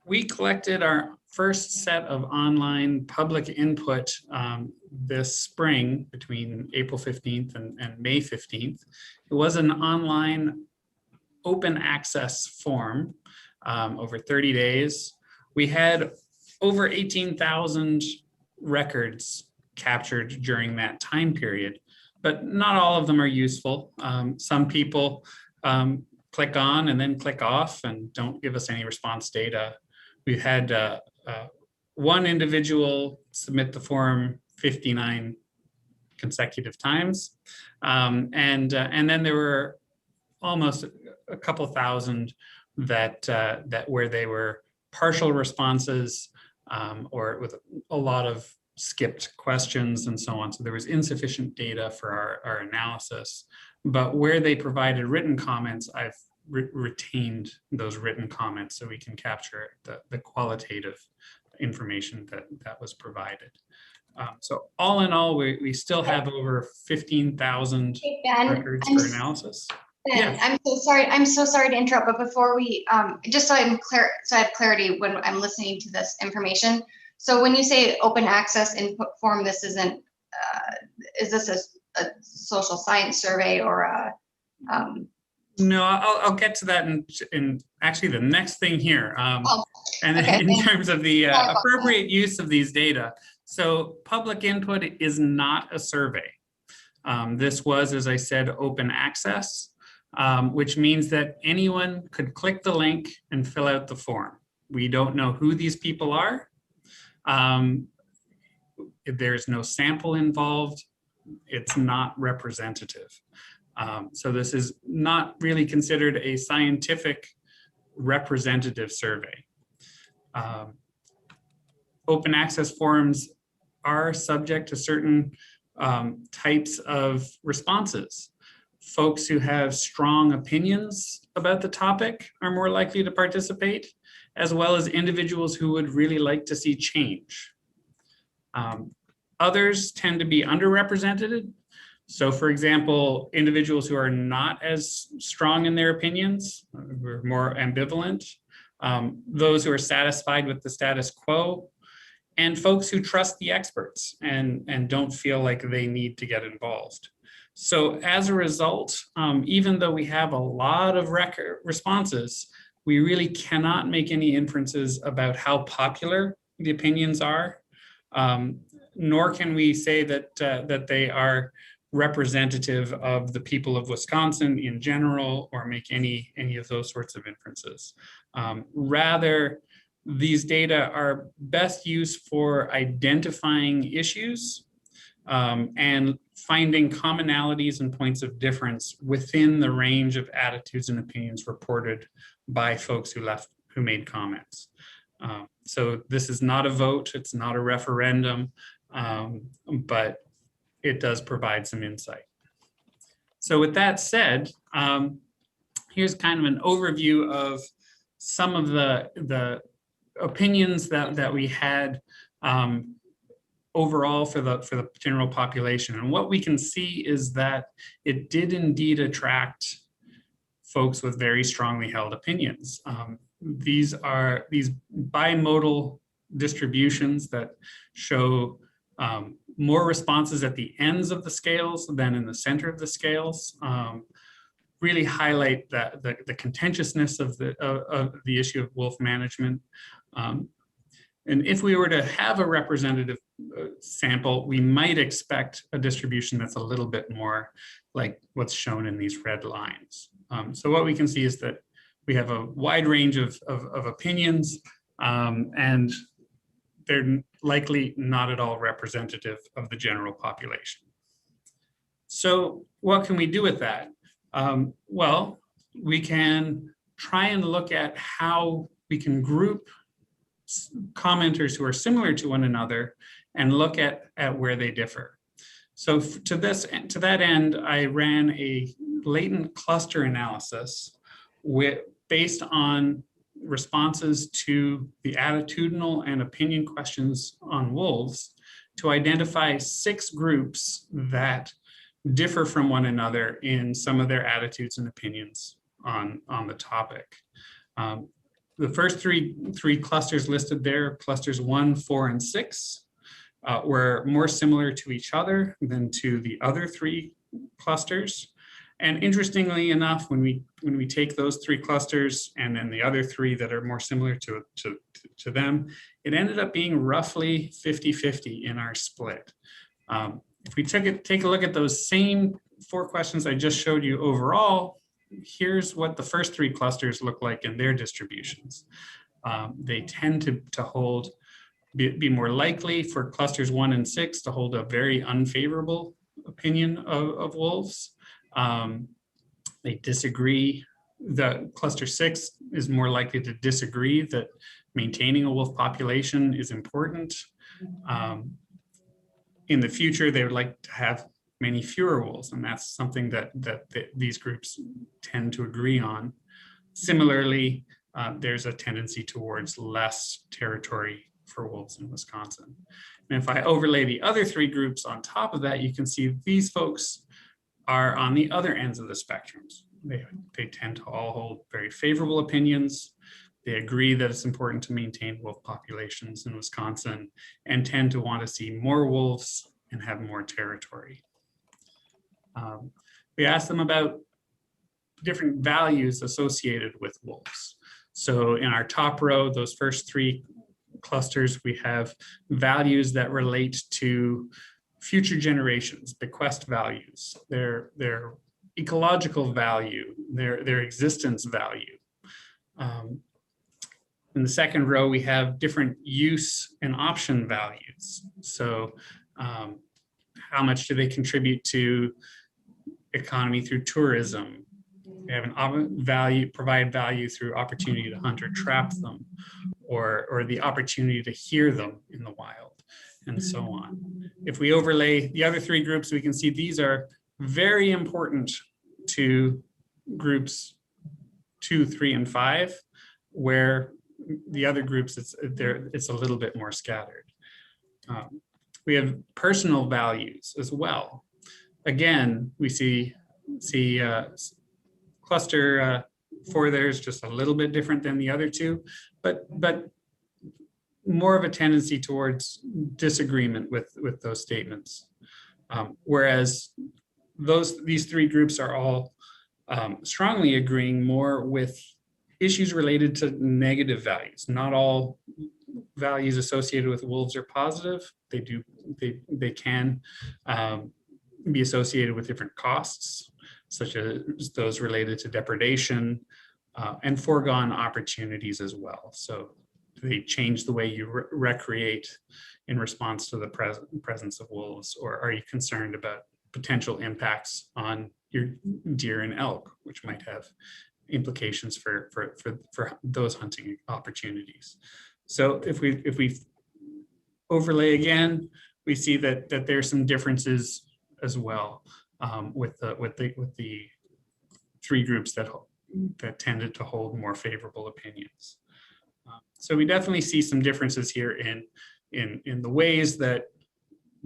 we collected our first set of online public input this spring between April 15th and May 15th. It was an online open access form over 30 days. We had over 18,000 records captured during that time period, but not all of them are useful. Some people click on and then click off and don't give us any response data. We've had one individual submit the form 59 consecutive times. And then there were almost a couple thousand that where they were partial responses or with a lot of skipped questions and so on. So there was insufficient data for our analysis. But where they provided written comments, I've retained those written comments so we can capture the qualitative information that was provided. So all in all, we still have over 15,000 records for analysis. Ben, Yeah. I'm so sorry to interrupt, but before we, just so I'm clear, so I have clarity when I'm listening to this information. So when you say open access input form, this isn't, is this a social science survey or a, No, I'll get to that in actually the next thing here. And okay. in terms of the appropriate use of these data. So public input is not a survey. This was, as I said, open access, which means that anyone could click the link and fill out the form. We don't know who these people are. There's no sample involved. It's not representative. So this is not really considered a scientific representative survey. Open access forums are subject to certain types of responses. folks who have strong opinions about the topic are more likely to participate, as well as individuals who would really like to see change. Others tend to be underrepresented. So for example, individuals who are not as strong in their opinions, who are more ambivalent, those who are satisfied with the status quo, and folks who trust the experts and don't feel like they need to get involved. So as a result, even though we have a lot of responses, we really cannot make any inferences about how popular the opinions are, nor can we say that, that they are representative of the people of Wisconsin in general, or make any of those sorts of inferences. Rather, these data are best used for identifying issues and finding commonalities and points of difference within the range of attitudes and opinions reported by folks who made comments. So this is not a vote, it's not a referendum, but it does provide some insight. So with that said, here's kind of an overview of some of the opinions that we had overall for the general population. And what we can see is that it did indeed attract folks with very strongly held opinions. These are these bimodal distributions that show more responses at the ends of the scales than in the center of the scales. Really highlight the contentiousness of the issue of wolf management. And if we were to have a representative sample, we might expect a distribution that's a little bit more like what's shown in these red lines. So what we can see is that we have a wide range of opinions, and they're likely not at all representative of the general population. So what can we do with that? Well, we can try and look at how we can group commenters who are similar to one another and look at where they differ. So to that end, I ran a latent cluster analysis based on responses to the attitudinal and opinion questions on wolves to identify 6 groups that differ from one another in some of their attitudes and opinions on the topic. The first three clusters listed there, clusters 1, 4, and 6, were more similar to each other than to the other 3 clusters. And interestingly enough, when we take those 3 clusters and then the other 3 that are more similar to them, it ended up being roughly 50-50 in our split. If we take a look at those same 4 questions I just showed you overall, here's what the first 3 clusters look like in their distributions. They tend to be more likely for clusters 1 and 6 to hold a very unfavorable opinion of wolves. They disagree. The cluster 6 is more likely to disagree that maintaining a wolf population is important. In the future, they would like to have many fewer wolves, and that's something that these groups tend to agree on. Similarly, there's a tendency towards less territory for wolves in Wisconsin. And if I overlay the other 3 groups on top of that, you can see these folks are on the other ends of the spectrums. They tend to all hold very favorable opinions. They agree that it's important to maintain wolf populations in Wisconsin and tend to want to see more wolves and have more territory. We asked them about different values associated with wolves. So in our top row, those first 3 clusters, we have values that relate to future generations, bequest values, their ecological value, their existence value. In the second row, we have different use and option values. So how much do they contribute to economy through tourism? They have provide value through opportunity to hunt or trap them, or the opportunity to hear them in the wild, and so on. If we overlay the other 3 groups, we can see these are very important to groups 2, 3, and 5, where the other groups, it's a little bit more scattered. We have personal values as well. Again, we see cluster 4 there is just a little bit different than the other two, but more of a tendency towards disagreement with those statements. Whereas these 3 groups are all strongly agreeing more with issues related to negative values. Not all values associated with wolves are positive. They can be associated with different costs, such as those related to depredation and foregone opportunities as well. So they change the way you recreate in response to the presence of wolves, or are you concerned about potential impacts on your deer and elk, which might have implications for those hunting opportunities. So if we overlay again, we see that there's some differences as well with the 3 groups that tended to hold more favorable opinions. So we definitely see some differences here in the ways that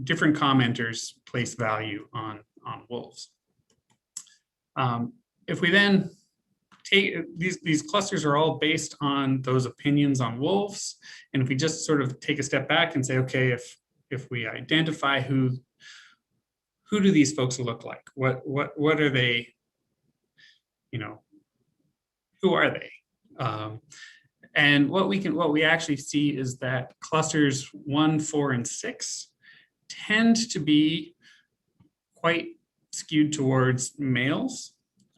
different commenters place value on wolves. If we then take these clusters are all based on those opinions on wolves, and if we just sort of take a step back and say, okay, if we identify who do these folks look like, what are they, who are they? And what we actually see is that clusters 1, 4, and 6 tend to be quite skewed towards males.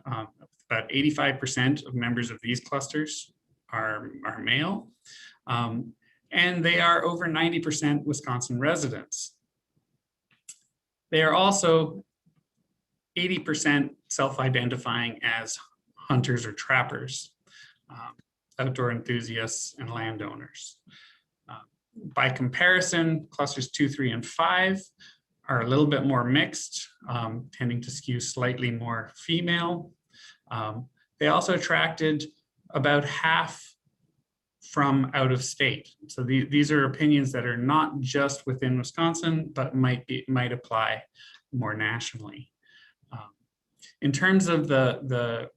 About 85% of members of these clusters are male, and they are over 90% Wisconsin residents. They are also 80% self-identifying as hunters or trappers, outdoor enthusiasts, and landowners. By comparison, clusters 2, 3, and 5 are a little bit more mixed, tending to skew slightly more female. They also attracted about half from out of state. So these are opinions that are not just within Wisconsin, but might apply more nationally. In terms of the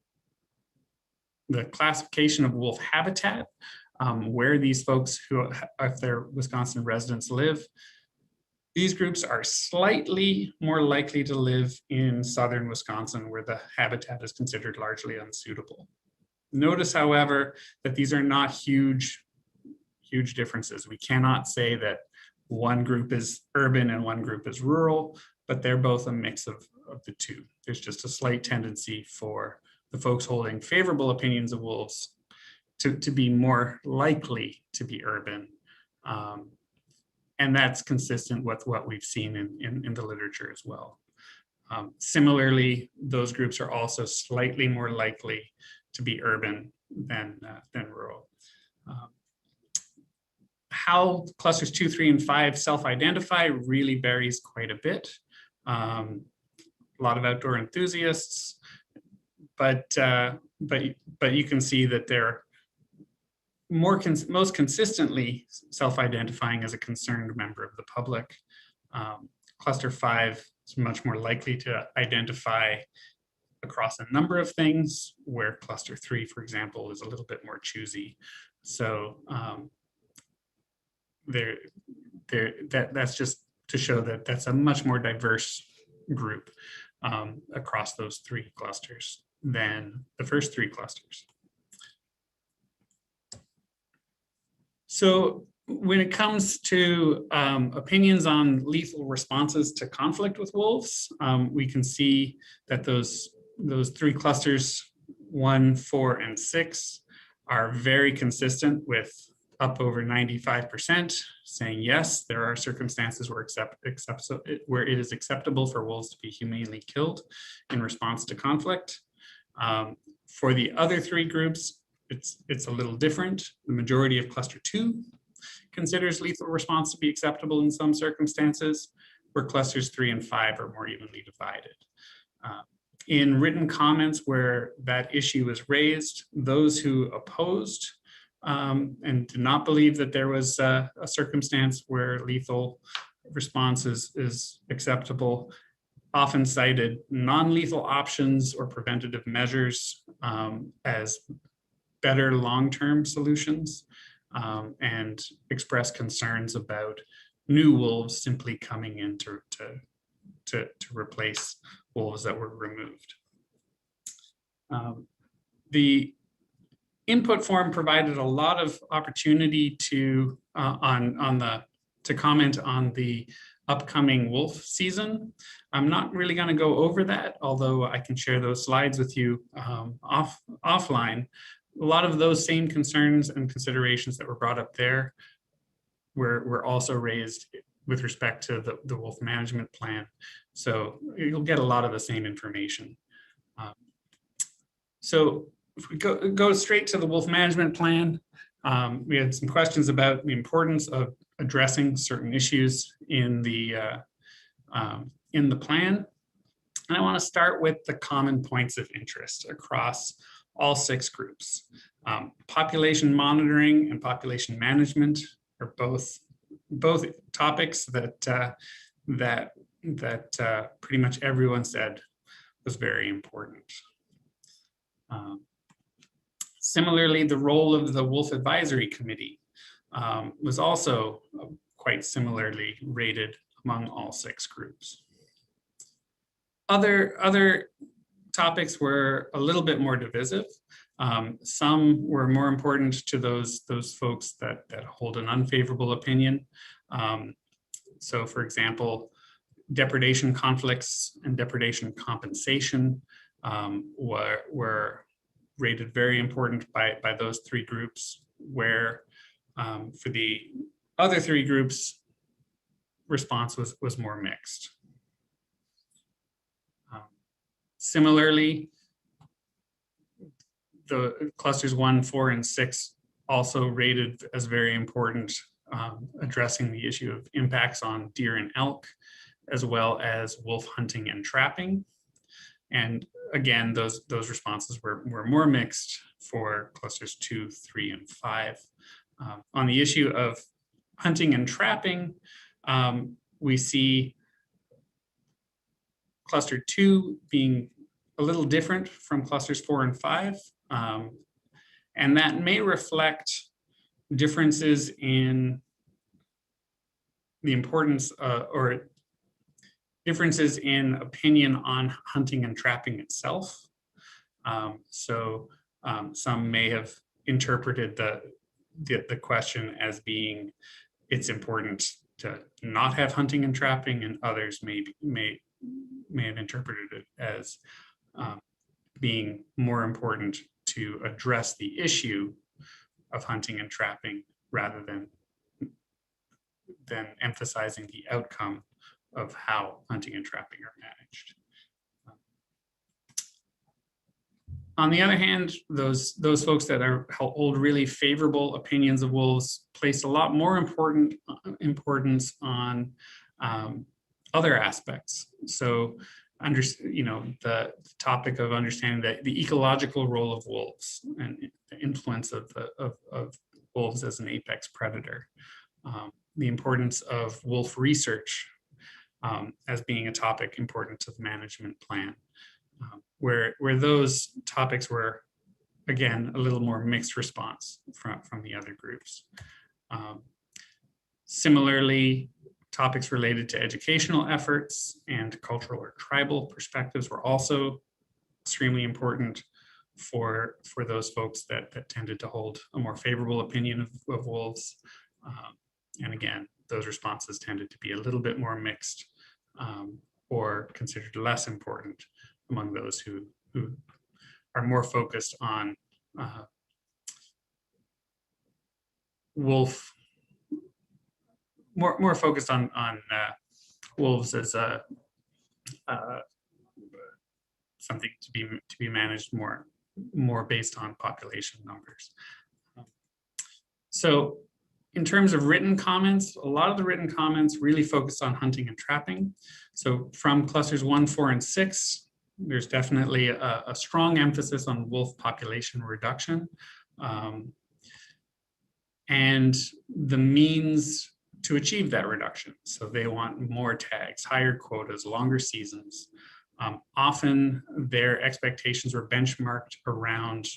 classification of wolf habitat, where these folks who, if they're Wisconsin residents, live, these groups are slightly more likely to live in southern Wisconsin, where the habitat is considered largely unsuitable. Notice, however, that these are not huge differences. We cannot say that one group is urban and one group is rural, but they're both a mix of the two. There's just a slight tendency for the folks holding favorable opinions of wolves to be more likely to be urban. And that's consistent with what we've seen in the literature as well. Similarly, those groups are also slightly more likely to be urban than rural. How clusters 2, 3, and 5 self-identify really varies quite a bit. A lot of outdoor enthusiasts, but you can see that they're most consistently self-identifying as a concerned member of the public. Cluster 5 is much more likely to identify across a number of things, where cluster 3, for example, is a little bit more choosy. So that's just to show that that's a much more diverse group across those 3 clusters than the first 3 clusters. So when it comes to opinions on lethal responses to conflict with wolves, we can see that those 3 clusters, 1, 4, and 6, are very consistent, with up over 95% saying yes, there are circumstances where it is acceptable for wolves to be humanely killed in response to conflict. For the other 3 groups, it's a little different. The majority of cluster 2 considers lethal response to be acceptable in some circumstances, where clusters 3 and 5 are more evenly divided. In written comments where that issue was raised, those who opposed and did not believe that there was a circumstance where lethal response is acceptable often cited non-lethal options or preventative measures as better long-term solutions, and express concerns about new wolves simply coming in to replace wolves that were removed. The input form provided a lot of opportunity to comment on the upcoming wolf season. I'm not really going to go over that, although I can share those slides with you offline. A lot of those same concerns and considerations that were brought up there were also raised with respect to the wolf management plan. So you'll get a lot of the same information. So if we go straight to the wolf management plan, we had some questions about the importance of addressing certain issues in the plan. And I want to start with the common points of interest across all 6 groups. Population monitoring and population management are both topics that pretty much everyone said was very important. Similarly, the role of the Wolf Advisory Committee was also quite similarly rated among all 6 groups. Other topics were a little bit more divisive. Some were more important to those folks that hold an unfavorable opinion. So for example, depredation conflicts and depredation compensation were rated very important by those 3 groups, where for the other 3 groups, response was more mixed. Similarly, the clusters 1, 4, and 6 also rated as very important, addressing the issue of impacts on deer and elk, as well as wolf hunting and trapping. And again, those responses were more mixed for clusters 2, 3, and 5. On the issue of hunting and trapping, we see cluster 2 being a little different from clusters 4 and 5. And that may reflect differences in the importance or differences in opinion on hunting and trapping itself. Some may have interpreted the question as being it's important to not have hunting and trapping, and others may have interpreted it as being more important to address the issue of hunting and trapping rather than emphasizing the outcome of how hunting and trapping are managed. On the other hand, those folks that hold really favorable opinions of wolves place a lot more importance on other aspects. So, the topic of understanding the ecological role of wolves and the influence of wolves as an apex predator, the importance of wolf research as being a topic important to the management plan. Where those topics were, again, a little more mixed response from the other groups. Similarly, topics related to educational efforts and cultural or tribal perspectives were also extremely important for those folks that tended to hold a more favorable opinion of wolves. And again, those responses tended to be a little bit more mixed or considered less important among those who are more focused on wolves as something to be managed more based on population numbers. So in terms of written comments, a lot of the written comments really focused on hunting and trapping. So from clusters 1, 4, and 6, there's definitely a strong emphasis on wolf population reduction, and the means to achieve that reduction. So they want more tags, higher quotas, longer seasons. Often their expectations were benchmarked around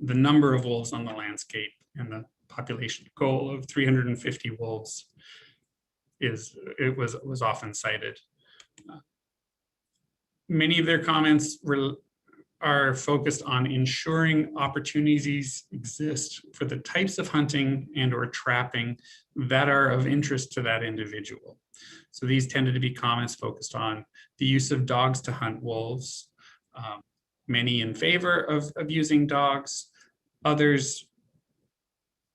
the number of wolves on the landscape, and the population goal of 350 wolves was often cited. Many of their comments are focused on ensuring opportunities exist for the types of hunting and or trapping that are of interest to that individual. So these tended to be comments focused on the use of dogs to hunt wolves, many in favor of using dogs, others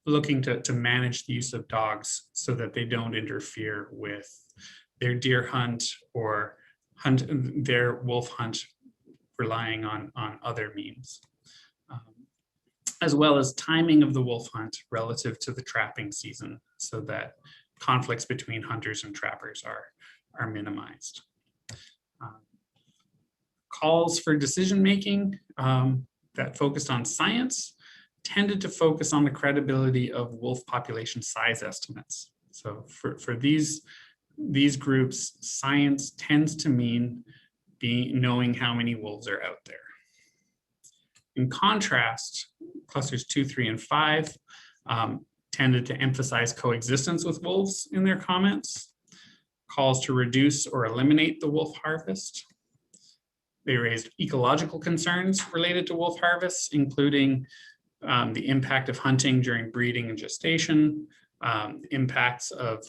looking to manage the use of dogs so that they don't interfere with their deer hunt or their wolf hunt, relying on other means, as well as timing of the wolf hunt relative to the trapping season, so that conflicts between hunters and trappers are minimized. Calls for decision-making that focused on science tended to focus on the credibility of wolf population size estimates. So for these groups, science tends to mean knowing how many wolves are out there. In contrast, clusters 2, 3, and 5 tended to emphasize coexistence with wolves in their comments, calls to reduce or eliminate the wolf harvest. They raised ecological concerns related to wolf harvests, including the impact of hunting during breeding and gestation, impacts of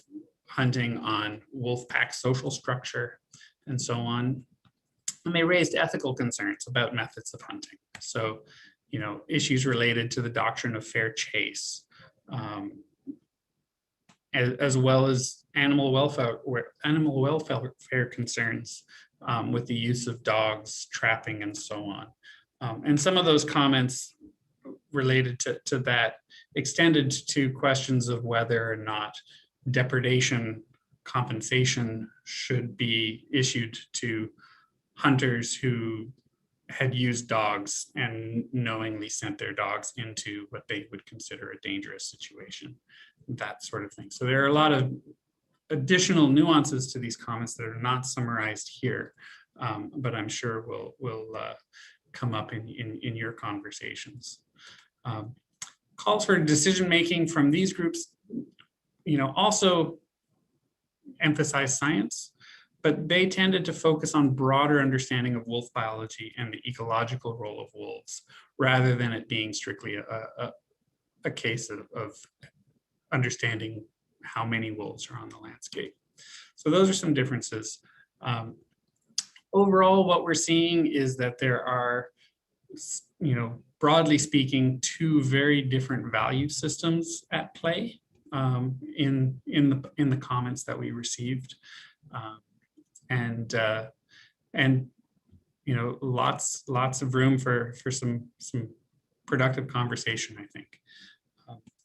hunting on wolf pack social structure, and so on. And they raised ethical concerns about methods of hunting. So, issues related to the doctrine of fair chase, as well as animal welfare concerns with the use of dogs, trapping, and so on. And some of those comments related to that extended to questions of whether or not depredation compensation should be issued to hunters who had used dogs and knowingly sent their dogs into what they would consider a dangerous situation, that sort of thing. So there are a lot of additional nuances to these comments that are not summarized here, but I'm sure will come up in your conversations. Calls for decision-making from these groups, also emphasize science, but they tended to focus on broader understanding of wolf biology and the ecological role of wolves, rather than it being strictly a case of understanding how many wolves are on the landscape. So those are some differences. Overall, what we're seeing is that there are, broadly speaking, two very different value systems at play in the comments that we received. And lots of room for some productive conversation, I think.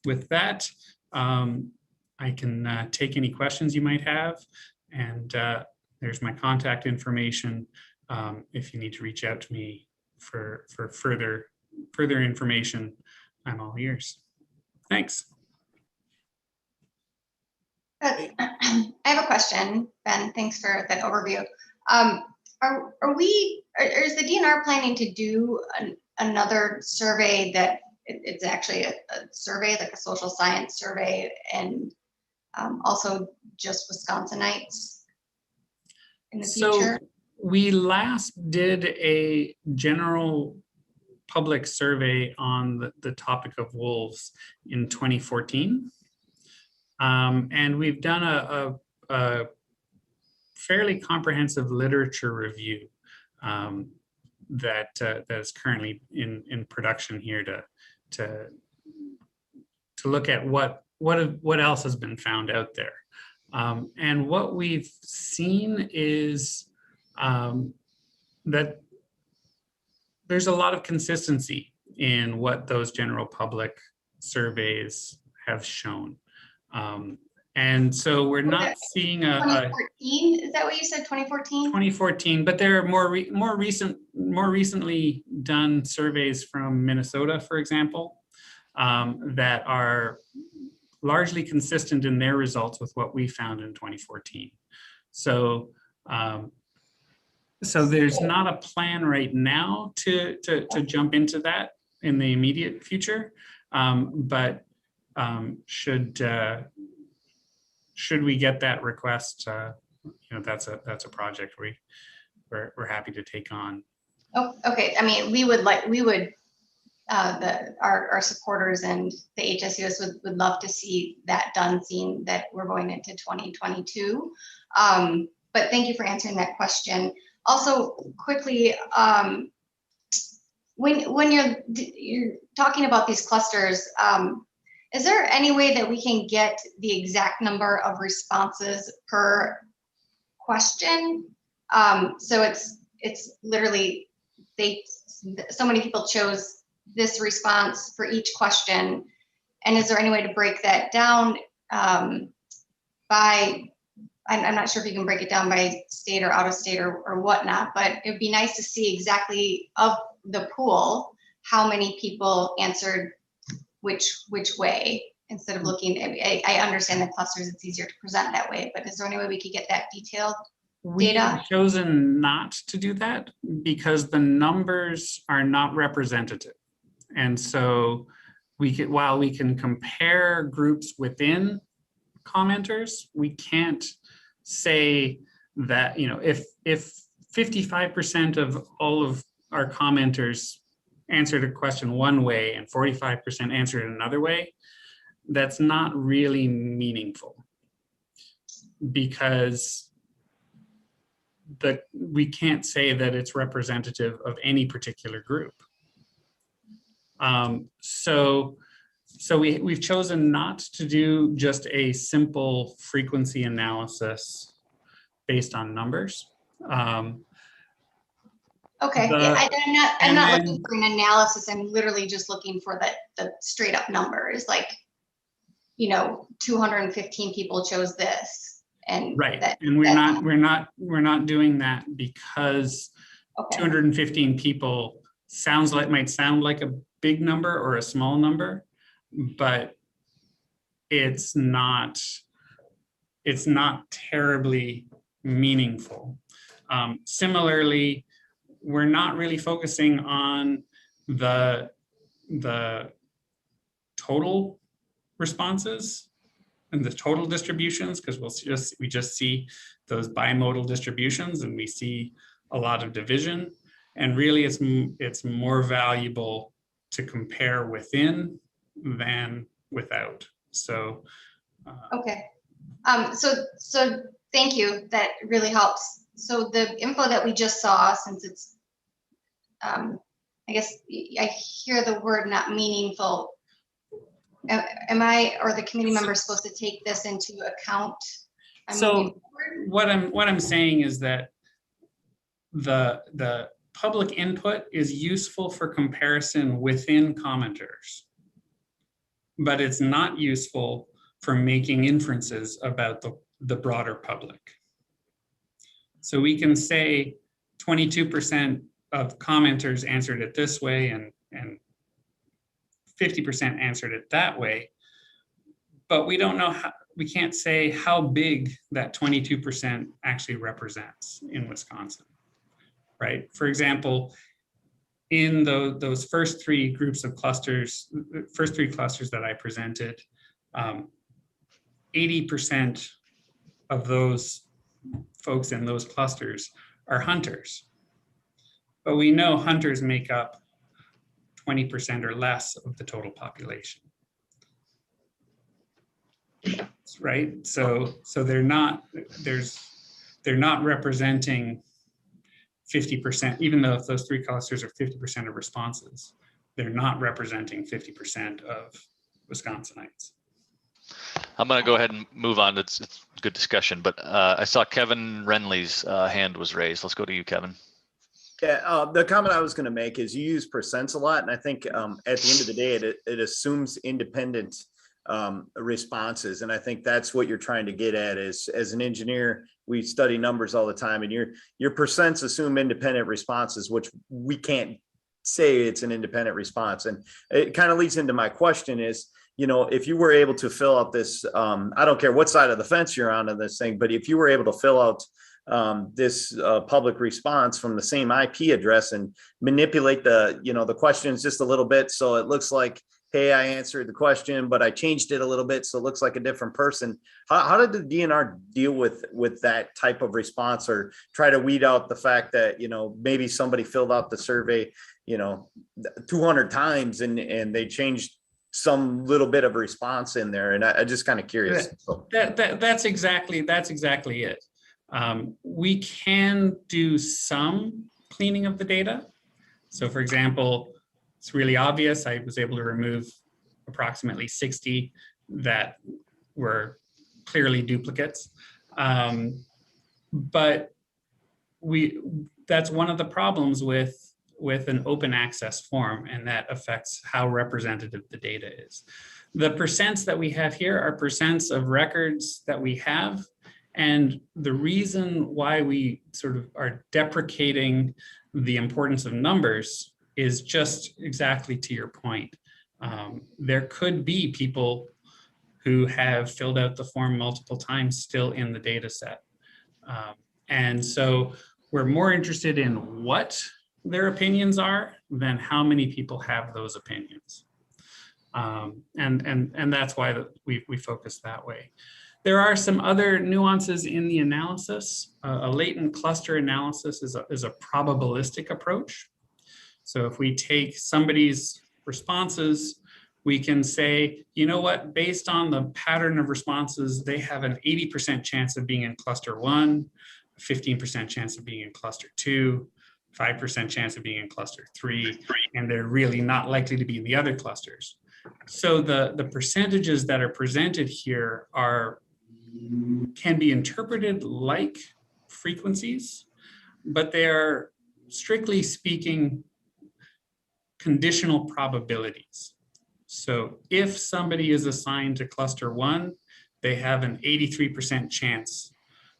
With that, I can take any questions you might have, and there's my contact information if you need to reach out to me for further information. I'm all ears. Thanks. I have a question, Ben. Thanks for that overview. Is the DNR planning to do another survey that it's actually a survey, like a social science survey, and also just Wisconsinites in the future? So we last did a general public survey on the topic of wolves in 2014. And we've done a fairly comprehensive literature review that is currently in production here to look at what else has been found out there. And what we've seen is that there's a lot of consistency in what those general public surveys have shown. And so we're not seeing a 2014, is that what you said, 2014? 2014, but there are more recently done surveys from Minnesota, for example, that are largely consistent in their results with what we found in 2014. So, so there's not a plan right now to jump into that in the immediate future, but should we get that request, that's a project we're happy to take on. Oh, okay. I mean, our supporters and the HSUS would love to see that done, seeing that we're going into 2022. But thank you for answering that question. Also, quickly, when you're talking about these clusters, is there any way that we can get the exact number of responses per question? So it's literally so many people chose this response for each question, and is there any way to break that down by? I'm not sure if you can break it down by state or out of state or whatnot, but it'd be nice to see exactly of the pool how many people answered which way, instead of looking. I understand the clusters, it's easier to present that way, but is there any way we could get that detailed We data? have chosen not to do that because the numbers are not representative. And so while we can compare groups within commenters, we can't say that, if 55% of all of our commenters answered a question one way and 45% answered it another way, that's not really meaningful, because we can't say that it's representative of any particular group. So we've chosen not to do just a simple frequency analysis based on numbers. Okay, I'm not looking for an analysis. I'm literally just looking for the straight up numbers, like, 215 people chose this, and right. And we're not doing that because 215 people might sound like a big number or a small number, but it's not terribly meaningful. Similarly, we're not really focusing on the total responses and the total distributions, because we just see those bimodal distributions and we see a lot of division. And really, it's more valuable to compare within than without. So. Okay. So thank you. That really helps. So the info that we just saw, since it's, I guess I hear the word not meaningful. Am I or the committee member supposed to take this into account? So what I'm saying is that the public input is useful for comparison within commenters, but it's not useful for making inferences about the broader public. So we can say 22% of commenters answered it this way and 50% answered it that way, but we don't know we can't say how big that 22% actually represents in Wisconsin, right? For example, in those first three groups of clusters, first three clusters that I presented, 80% of those folks in those clusters are hunters. But we know hunters make up 20% or less of the total population. Right? So they're not representing 50%, even though if those three clusters are 50% of responses, they're not representing 50% of Wisconsinites. I'm going to go ahead and move on. It's good discussion, but I saw Kevin Renly's hand was raised. Let's go to you, Kevin. Yeah, the comment I was going to make is you use percents a lot, and I think at the end of the day, it assumes independent responses. And I think that's what you're trying to get at is, as an engineer, we study numbers all the time, and your percents assume independent responses, which we can't say it's an independent response. And it kind of leads into my question is, you know, if you were able to fill out this, I don't care what side of the fence you're on this thing, but if you were able to fill out this public response from the same IP address and manipulate the, you know, the questions just a little bit, so it looks like, hey, I answered the question, but I changed it a little bit, so it looks like a different person. How did the DNR deal with that type of response, or try to weed out the fact that, you know, maybe somebody filled out the survey, you know, 200 times and they changed some little bit of response in there? And I just kind of curious. That's exactly it. We can do some cleaning of the data. So for example, it's really obvious. I was able to remove approximately 60 that were clearly duplicates. But that's one of the problems with an open access form, and that affects how representative the data is. The percents that we have here are percents of records that we have. And the reason why we sort of are deprecating the importance of numbers is just exactly to your point. There could be people who have filled out the form multiple times still in the data set. And so we're more interested in what their opinions are than how many people have those opinions. And that's why we focus that way. There are some other nuances in the analysis. A latent cluster analysis is a probabilistic approach. So if we take somebody's responses, we can say, you know what, based on the pattern of responses, they have an 80% chance of being in cluster 1, 15% chance of being in cluster 2, 5% chance of being in cluster 3, and they're really not likely to be in the other clusters. So the percentages that are presented here can be interpreted like frequencies, but they are, strictly speaking, conditional probabilities. So if somebody is assigned to cluster 1, they have an 83% chance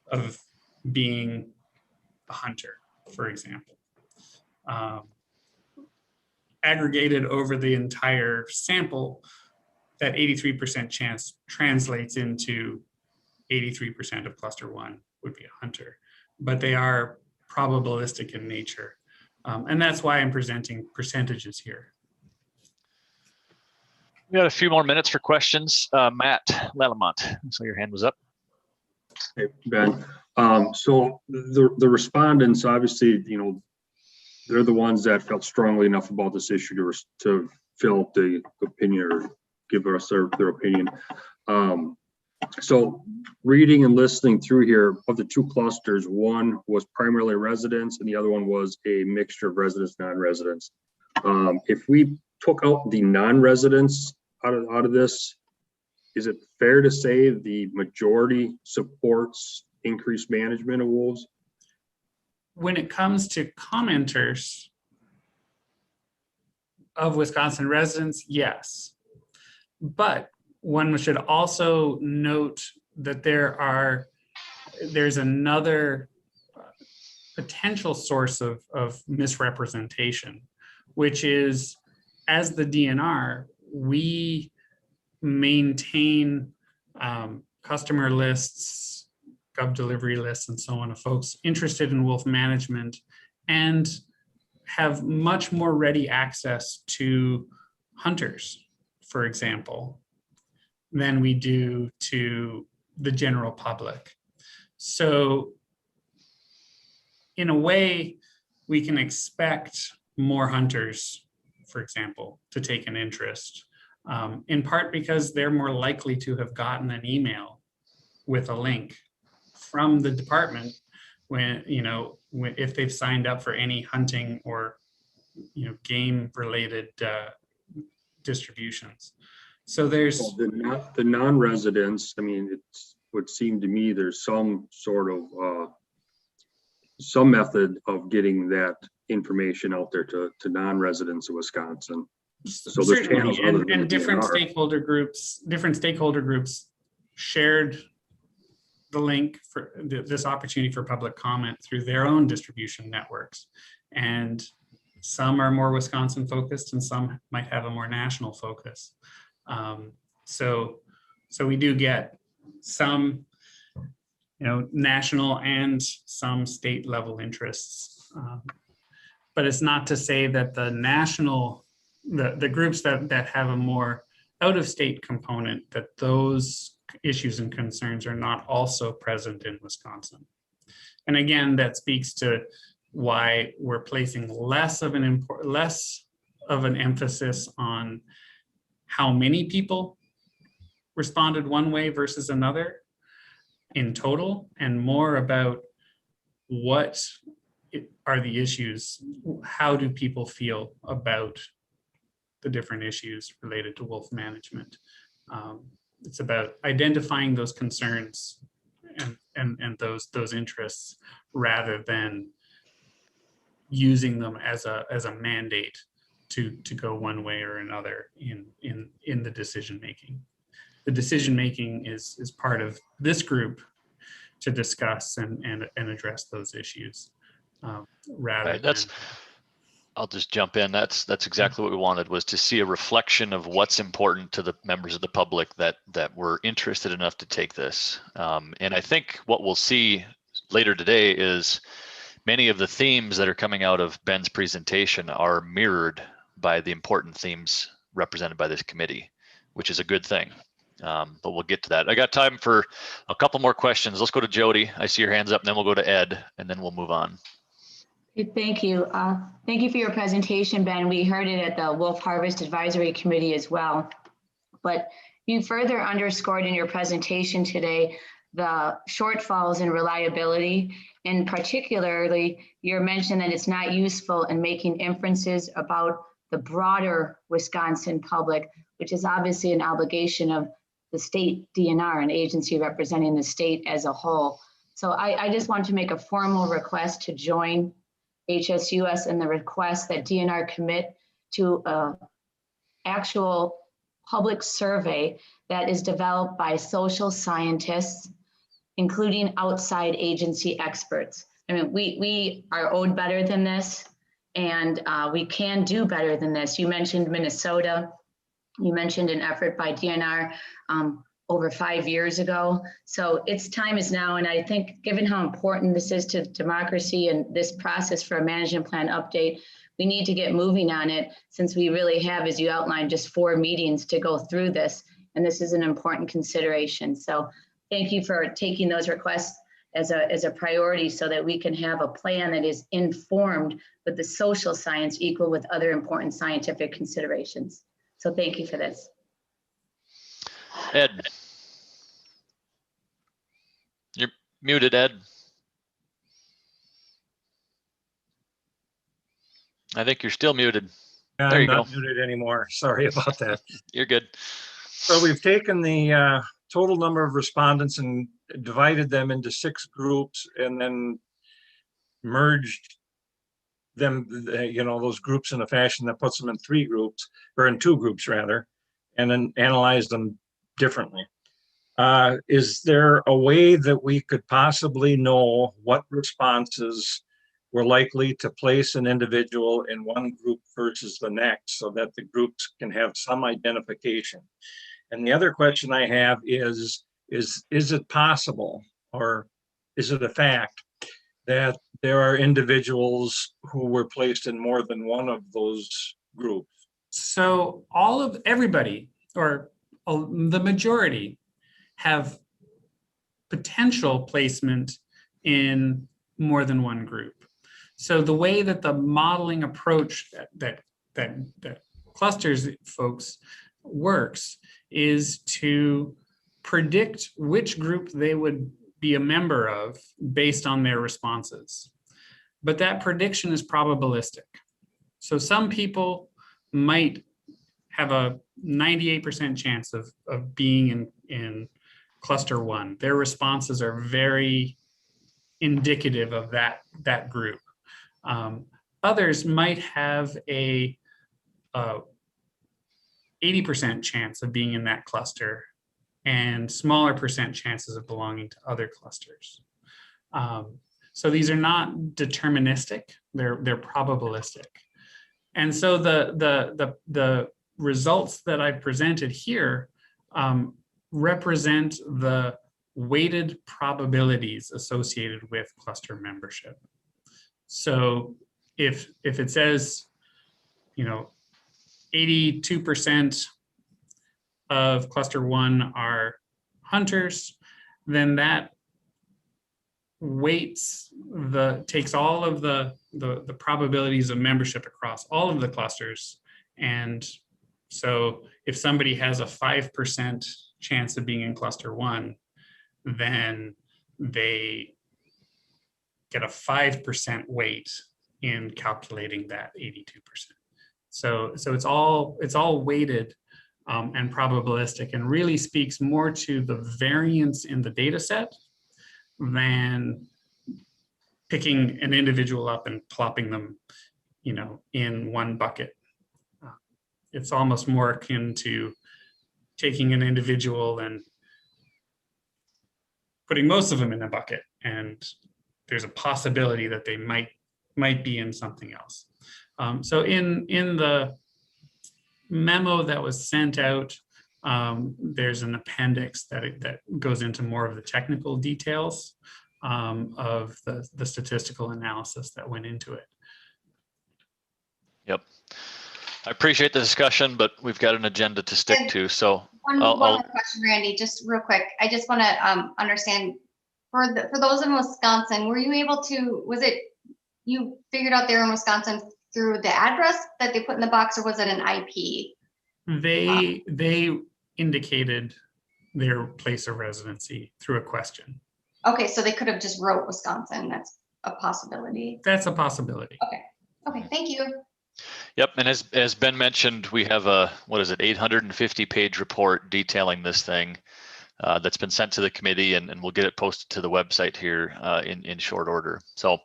of being a hunter, for example. Aggregated over the entire sample, that 83% chance translates into 83% of cluster 1 would be a hunter, but they are probabilistic in nature. And that's why I'm presenting percentages here. We got a few more minutes for questions. Matt Lelamont, so your hand was up. Hey, Ben. So the respondents, obviously, you know, they're the ones that felt strongly enough about this issue to fill out the opinion or give us their opinion. So reading and listening through here, of the two clusters, one was primarily residents and the other one was a mixture of residents, non-residents. If we took out the non-residents out of this, is it fair to say the majority supports increased management of wolves? When it comes to commenters of Wisconsin residents, yes. But one should also note that there's another potential source of misrepresentation, which is, as the DNR, we maintain customer lists, gov delivery lists, and so on of folks interested in wolf management, and have much more ready access to hunters, for example, than we do to the general public. So in a way, we can expect more hunters, for example, to take an interest, in part because they're more likely to have gotten an email with a link from the department if they've signed up for any hunting or game related distributions. So there's the non-residents. I mean, it would seem to me there's some sort of some method of getting that information out there to non-residents of Wisconsin. So the Certainly, channels other than and the different DNR. stakeholder groups shared the link for this opportunity for public comment through their own distribution networks. And some are more Wisconsin focused and some might have a more national focus. So we do get some, national and some state level interests. But it's not to say that the national, the groups that have a more out of state component, that those issues and concerns are not also present in Wisconsin. And again, that speaks to why we're placing less of an emphasis on how many people responded one way versus another in total, and more about what are the issues, how do people feel about the different issues related to wolf management. It's about identifying those concerns and those interests rather than using them as a mandate to go one way or another in the decision making. The decision making is part of this group to discuss and address those issues rather than. I'll just jump in. That's exactly what we wanted, was to see a reflection of what's important to the members of the public that were interested enough to take this. And I think what we'll see later today is many of the themes that are coming out of Ben's presentation are mirrored by the important themes represented by this committee, which is a good thing. But we'll get to that. I got time for a couple more questions. Let's go to Jody. I see your hands up, and then we'll go to Ed, and then we'll move on. Thank you. Thank you for your presentation, Ben. We heard it at the Wolf Harvest Advisory Committee as well. But you further underscored in your presentation today the shortfalls in reliability, and particularly your mention that it's not useful in making inferences about the broader Wisconsin public, which is obviously an obligation of the state DNR, an agency representing the state as a whole. So I just want to make a formal request to join HSUS in the request that DNR commit to an actual public survey that is developed by social scientists, including outside agency experts. I mean, we are owed better than this, and we can do better than this. You mentioned Minnesota. You mentioned an effort by DNR over 5 years ago. So its time is now. And I think given how important this is to democracy and this process for a management plan update, we need to get moving on it, since we really have, as you outlined, just 4 meetings to go through this. And this is an important consideration. So thank you for taking those requests as a priority so that we can have a plan that is informed with the social science equal with other important scientific considerations. So thank you for this. Ed. You're muted, Ed. I think you're still muted. There you go. I'm not muted anymore. Sorry about that. You're good. So we've taken the total number of respondents and divided them into 6 groups, and then merged them, those groups in a fashion that puts them in 3 groups, or in 2 groups rather, and then analyzed them differently. Is there a way that we could possibly know what responses were likely to place an individual in one group versus the next, so that the groups can have some identification? And the other question I have is it possible, or is it a fact, that there are individuals who were placed in more than one of those groups? So everybody, or the majority, have potential placement in more than one group. So the way that the modeling approach that clusters folks works is to predict which group they would be a member of based on their responses. But that prediction is probabilistic. So some people might have a 98% chance of being in cluster 1. Their responses are very indicative of that group. Others might have a 80% chance of being in that cluster and smaller percent chances of belonging to other clusters. So these are not deterministic, they're probabilistic. And so the results that I presented here represent the weighted probabilities associated with cluster membership. So if it says, 82% of cluster 1 are hunters, then that takes all of the probabilities of membership across all of the clusters. And so if somebody has a 5% chance of being in cluster 1, then they get a 5% weight in calculating that 82%. So it's all weighted and probabilistic, and really speaks more to the variance in the data set than picking an individual up and plopping them, in one bucket. It's almost more akin to taking an individual and putting most of them in a bucket, and there's a possibility that they might be in something else. So in the memo that was sent out, there's an appendix that goes into more of the technical details of the statistical analysis that went into it. Yep. I appreciate the discussion, but we've got an agenda to stick to. So one more question, Randy, just real quick. I just want to understand, for those in Wisconsin, were you able to, was it you figured out they're in Wisconsin through the address that they put in the box, or was it an IP? They indicated their place of residency through a question. Okay, so they could have just wrote Wisconsin. That's a possibility. That's a possibility. Okay, thank you. Yep, and as Ben mentioned, we have a 850-page report detailing this thing that's been sent to the committee, and we'll get it posted to the website here in short order. So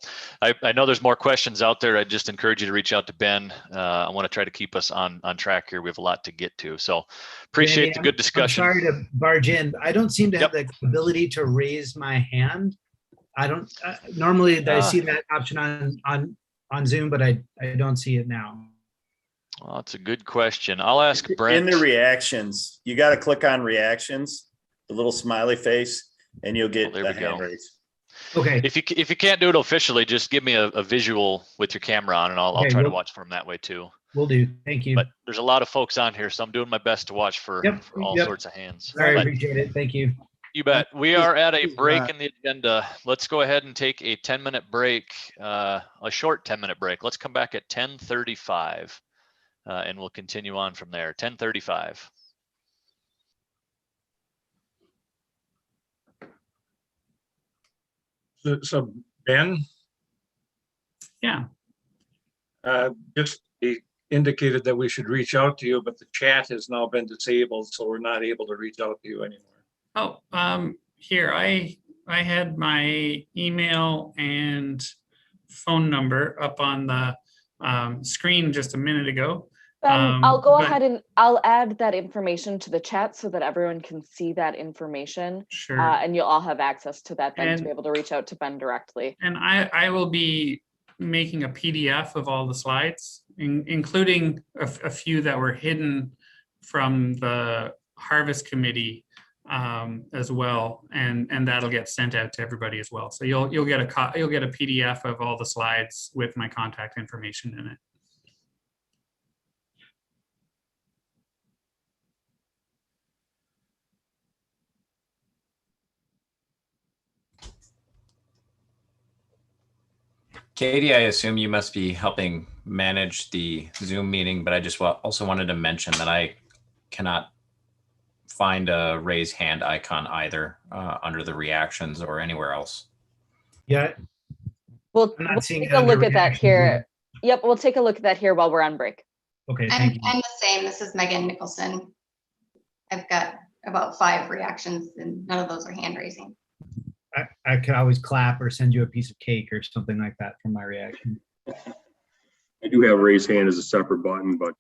I know there's more questions out there. I just encourage you to reach out to Ben. I want to try to keep us on track here. We have a lot to get to. So appreciate the good discussion. I'm sorry to barge in. I don't seem to have the ability to raise my hand. I don't normally I see that option on Zoom, but I don't see it now. Well, that's a good question. I'll ask Brent. In the reactions, you got to click on reactions, the little smiley face, and you'll get the hand raised. Okay. If you can't do it officially, just give me a visual with your camera on, and I'll try to watch from that way too. Will do. Thank you. But there's a lot of folks on here, so I'm doing my best to watch for all sorts of hands. I appreciate it. Thank you. You bet. We are at a break in the agenda. Let's go ahead and take a 10-minute break, a short 10-minute break. Let's come back at 10:35, and we'll continue on from there. 10:35. So Ben? Yeah. Just he indicated that we should reach out to you, but the chat has now been disabled, so we're not able to reach out to you anymore. Oh, here, I had my email and phone number up on the screen just a minute ago. I'll go ahead and I'll add that information to the chat so that everyone can see that information. Sure. And you'll all have access to that then to be able to reach out to Ben directly. And I will be making a PDF of all the slides, including a few that were hidden from the Harvest Committee as well, and that'll get sent out to everybody as well. So you'll get a PDF of all the slides with my contact information in it. Katie, I assume you must be helping manage the Zoom meeting, but I just also wanted to mention that I cannot find a raise hand icon either under the reactions or anywhere else. Yeah. We'll take a look at that here. Yep, we'll take a look at that here while we're on break. Okay, I'm the same. This is Megan Nicholson. I've got about 5 reactions, and none of those are hand raising. I could always clap or send you a piece of cake or something like that for my reaction. I do have raise hand as a separate button, but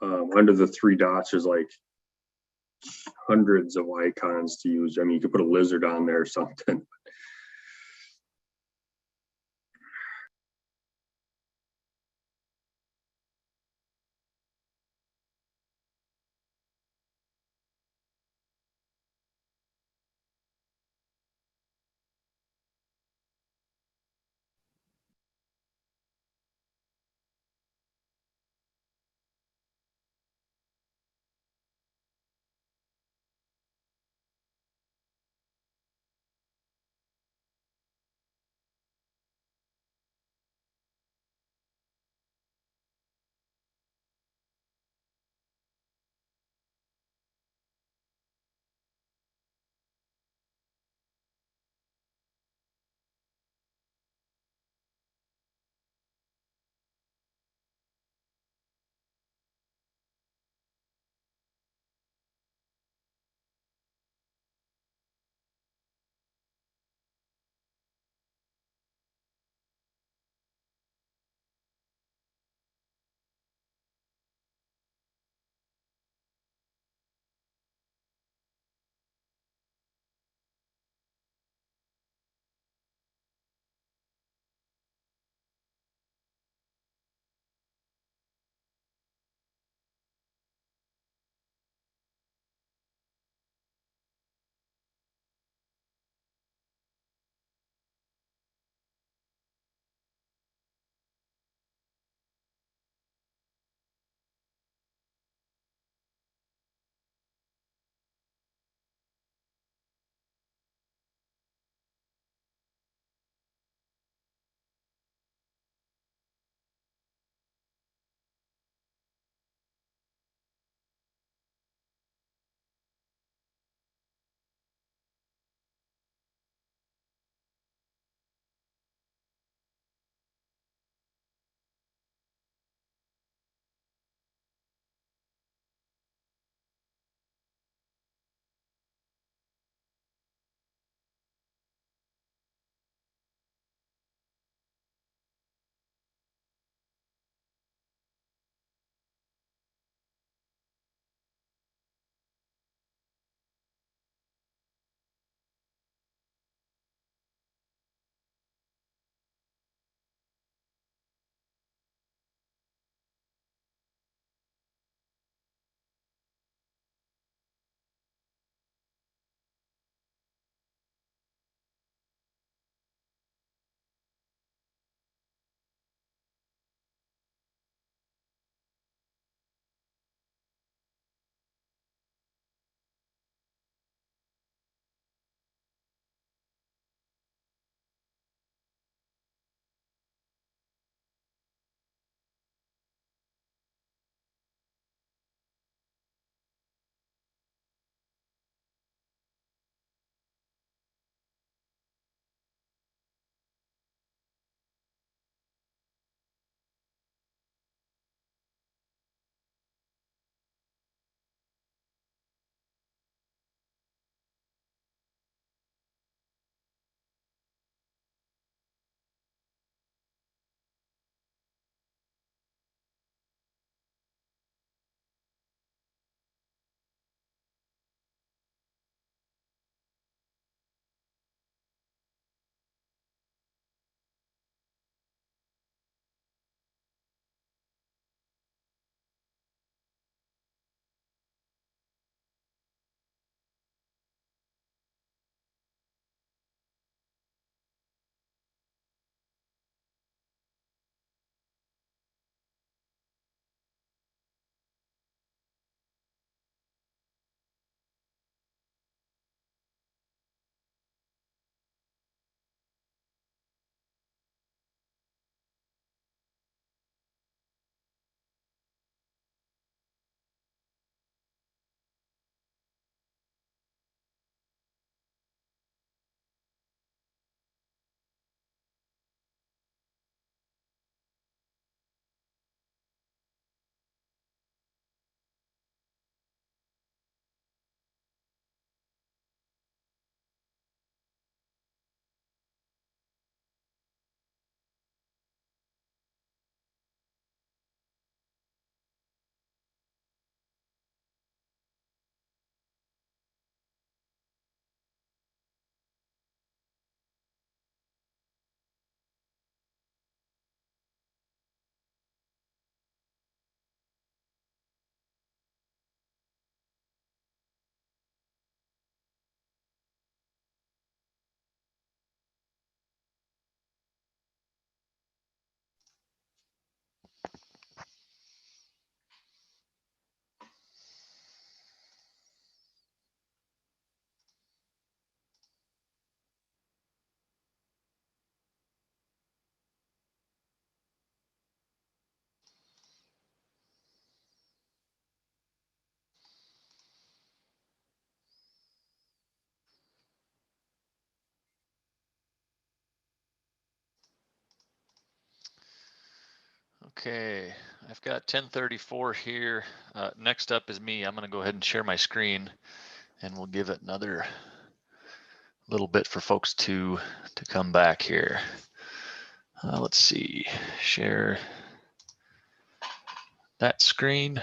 Under the three dots, there's like hundreds of icons to use. I mean, you could put a lizard on there or something. Okay, I've got 10:34 here. Next up is me. I'm going to go ahead and share my screen, and we'll give it another little bit for folks to come back here. Let's see, share that screen.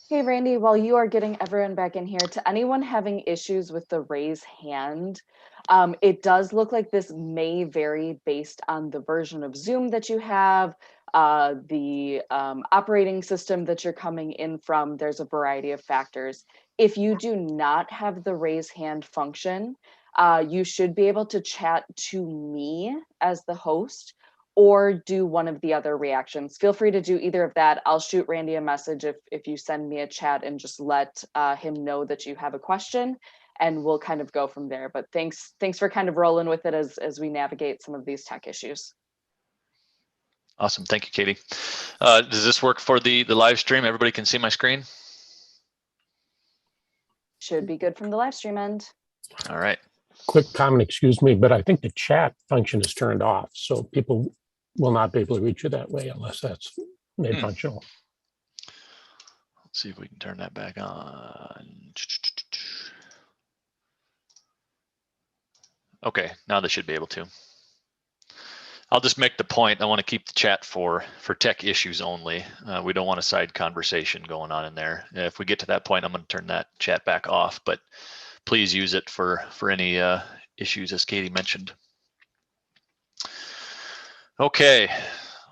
Hey, Randy, while you are getting everyone back in here, to anyone having issues with the raise hand, it does look like this may vary based on the version of Zoom that you have, the operating system that you're coming in from. There's a variety of factors. If you do not have the raise hand function, you should be able to chat to me as the host, or do one of the other reactions. Feel free to do either of that. I'll shoot Randy a message if you send me a chat and just let him know that you have a question, and we'll kind of go from there. But thanks for kind of rolling with it as we navigate some of these tech issues. Awesome, thank you, Katie. Does this work for the live stream? Everybody can see my screen? Should be good from the live stream end. All right. Quick comment, excuse me, but I think the chat function is turned off, so people will not be able to reach you that way unless that's made functional. Let's see if we can turn that back on. Okay, now they should be able to. I'll just make the point, I want to keep the chat for tech issues only. We don't want a side conversation going on in there. If we get to that point, I'm going to turn that chat back off, but please use it for any issues, as Katie mentioned. Okay,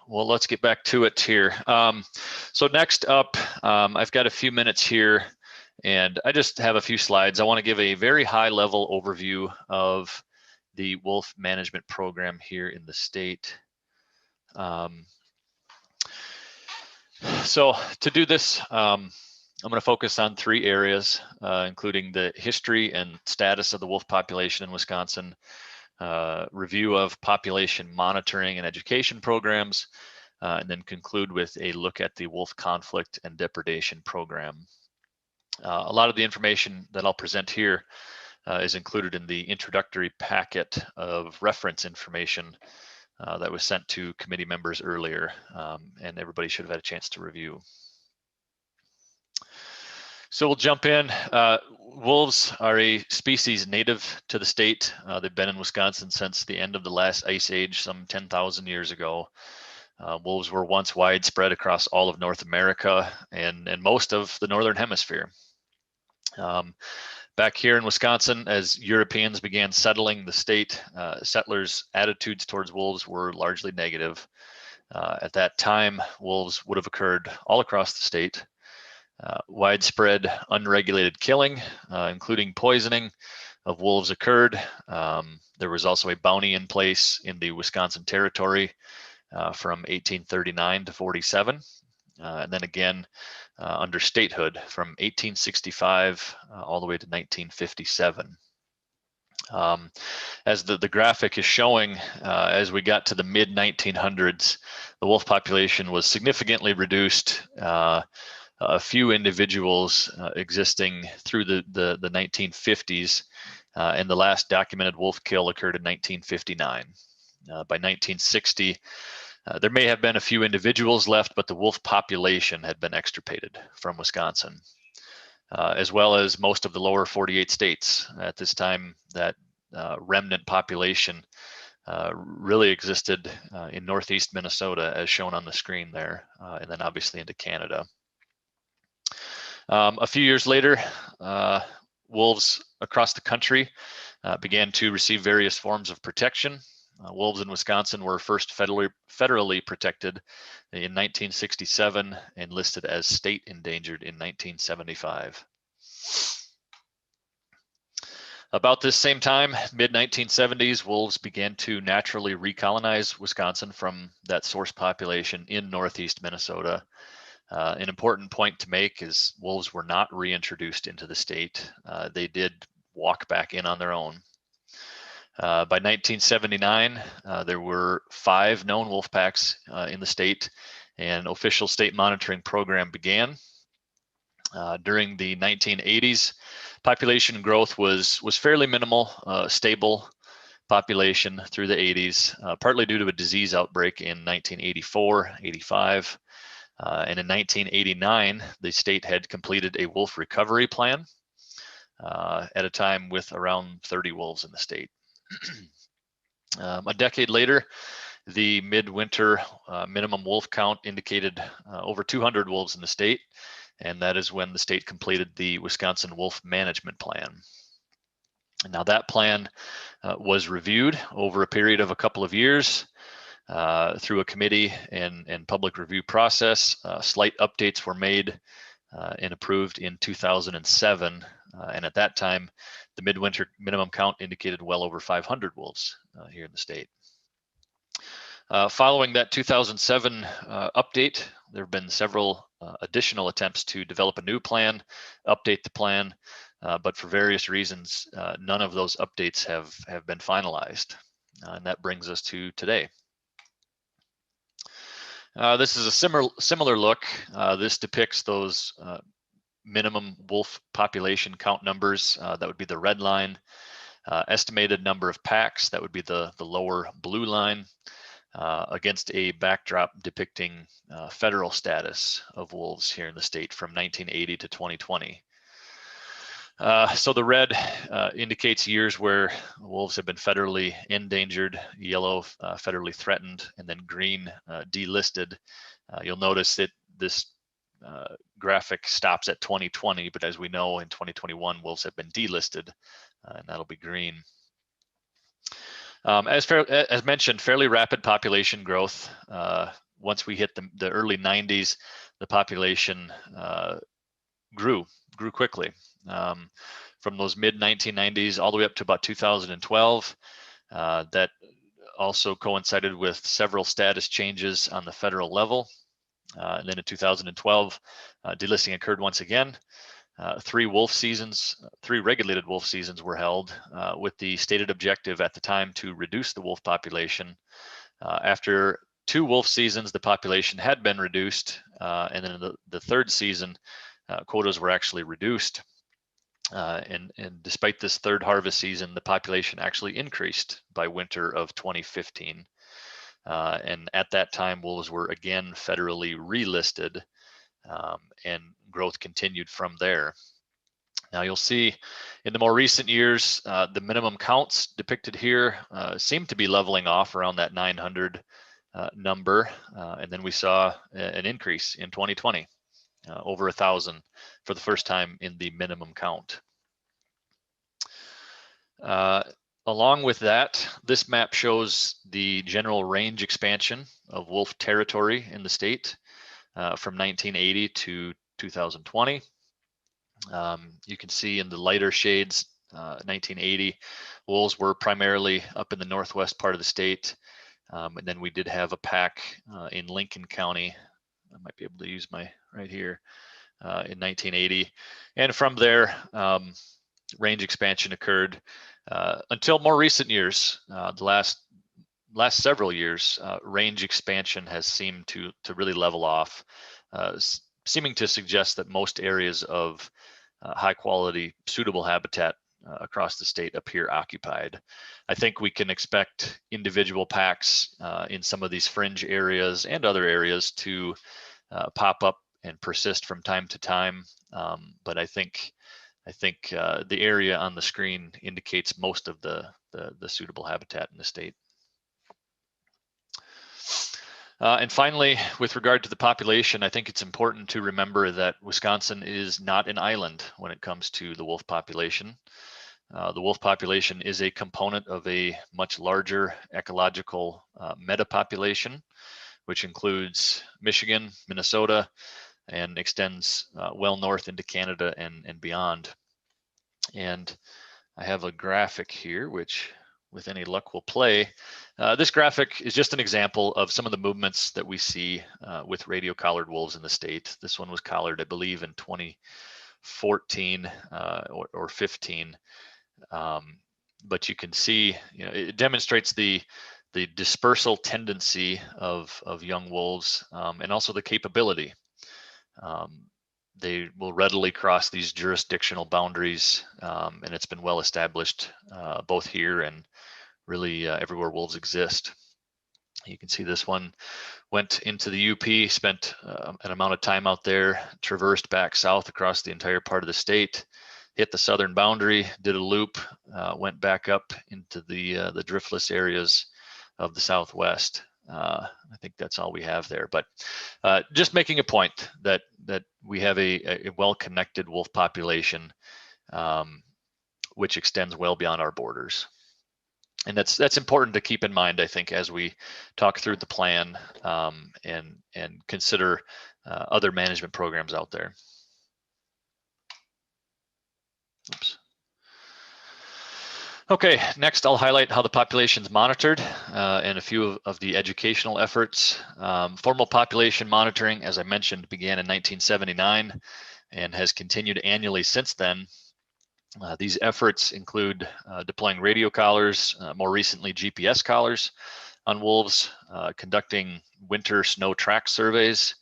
well, let's get back to it here. So next up, I've got a few minutes here, and I just have a few slides. I want to give a very high-level overview of the wolf management program here in the state. So to do this, I'm going to focus on 3 areas, including the history and status of the wolf population in Wisconsin, review of population monitoring and education programs, and then conclude with a look at the wolf conflict and depredation program. A lot of the information that I'll present here is included in the introductory packet of reference information that was sent to committee members earlier, and everybody should have had a chance to review. So we'll jump in. Wolves are a species native to the state. They've been in Wisconsin since the end of the last ice age, some 10,000 years ago. Wolves were once widespread across all of North America and most of the Northern Hemisphere. Back here in Wisconsin, as Europeans began settling the state, settlers' attitudes towards wolves were largely negative. At that time, wolves would have occurred all across the state. Widespread unregulated killing, including poisoning of wolves, occurred. There was also a bounty in place in the Wisconsin Territory from 1839 to 47, and then again under statehood from 1865 all the way to 1957. As the graphic is showing, as we got to the mid-1900s, the wolf population was significantly reduced. A few individuals existing through the 1950s, and the last documented wolf kill occurred in 1959. By 1960, there may have been a few individuals left, but the wolf population had been extirpated from Wisconsin, as well as most of the lower 48 states. At this time, that remnant population really existed in northeast Minnesota, as shown on the screen there, and then obviously into Canada. A few years later, wolves across the country began to receive various forms of protection. Wolves in Wisconsin were first federally protected in 1967 and listed as state endangered in 1975. About this same time, mid-1970s, wolves began to naturally recolonize Wisconsin from that source population in northeast Minnesota. An important point to make is wolves were not reintroduced into the state. They did walk back in on their own. By 1979, there were 5 known wolf packs in the state, and official state monitoring program began. During the 1980s, population growth was fairly minimal, stable. population through the 80s, partly due to a disease outbreak in 1984, 85. And in 1989, the state had completed a wolf recovery plan at a time with around 30 wolves in the state. A decade later, the midwinter minimum wolf count indicated over 200 wolves in the state, and that is when the state completed the Wisconsin Wolf Management Plan. Now that plan was reviewed over a period of a couple of years through a committee and public review process. Slight updates were made and approved in 2007, and at that time, the midwinter minimum count indicated well over 500 wolves here in the state. Following that 2007 update, there have been several additional attempts to develop a new plan, update the plan, but for various reasons, none of those updates have been finalized. And that brings us to today. This is a similar look. This depicts those minimum wolf population count numbers. That would be the red line. Estimated number of packs, that would be the lower blue line, against a backdrop depicting federal status of wolves here in the state from 1980 to 2020. So the red indicates years where wolves have been federally endangered, yellow federally threatened, and then green delisted. You'll notice that this graphic stops at 2020, but as we know, in 2021, wolves have been delisted, and that'll be green. As mentioned, fairly rapid population growth. Once we hit the early 90s, the population grew quickly. From those mid 1990s all the way up to about 2012. That also coincided with several status changes on the federal level. And then in 2012, delisting occurred once again. 3 regulated wolf seasons were held with the stated objective at the time to reduce the wolf population. After 2 wolf seasons, the population had been reduced, and then the third season, quotas were actually reduced. And despite this third harvest season, the population actually increased by winter of 2015. And at that time, wolves were again federally relisted, and growth continued from there. Now you'll see in the more recent years, the minimum counts depicted here seem to be leveling off around that 900 number. And then we saw an increase in 2020. Over 1,000 for the first time in the minimum count. Along with that, this map shows the general range expansion of wolf territory in the state from 1980 to 2020. You can see in the lighter shades, 1980, wolves were primarily up in the northwest part of the state. And then we did have a pack in Lincoln County. I might be able to use my right here in 1980. And from there, range expansion occurred until more recent years. The last several years, range expansion has seemed to really level off, seeming to suggest that most areas of high quality, suitable habitat across the state appear occupied. I think we can expect individual packs in some of these fringe areas and other areas to pop up and persist from time to time. But I think the area on the screen indicates most of the suitable habitat in the state. And finally, with regard to the population, I think it's important to remember that Wisconsin is not an island when it comes to the wolf population. The wolf population is a component of a much larger ecological metapopulation, which includes Michigan, Minnesota, and extends well north into Canada and beyond. And I have a graphic here, which with any luck will play. This graphic is just an example of some of the movements that we see with radio collared wolves in the state. This one was collared, I believe, in 2014 or 15. But you can see, it demonstrates the dispersal tendency of young wolves and also the capability. They will readily cross these jurisdictional boundaries, and it's been well established both here and really everywhere wolves exist. You can see this one went into the UP, spent an amount of time out there, traversed back south across the entire part of the state, hit the southern boundary, did a loop, went back up into the driftless areas of the Southwest. I think that's all we have there, but just making a point that we have a well-connected wolf population, which extends well beyond our borders. And that's important to keep in mind, I think, as we talk through the plan and consider other management programs out there. Oops. Okay, next I'll highlight how the population is monitored and a few of the educational efforts. Formal population monitoring, as I mentioned, began in 1979 and has continued annually since then. These efforts include deploying radio collars, more recently GPS collars on wolves, conducting winter snow track surveys,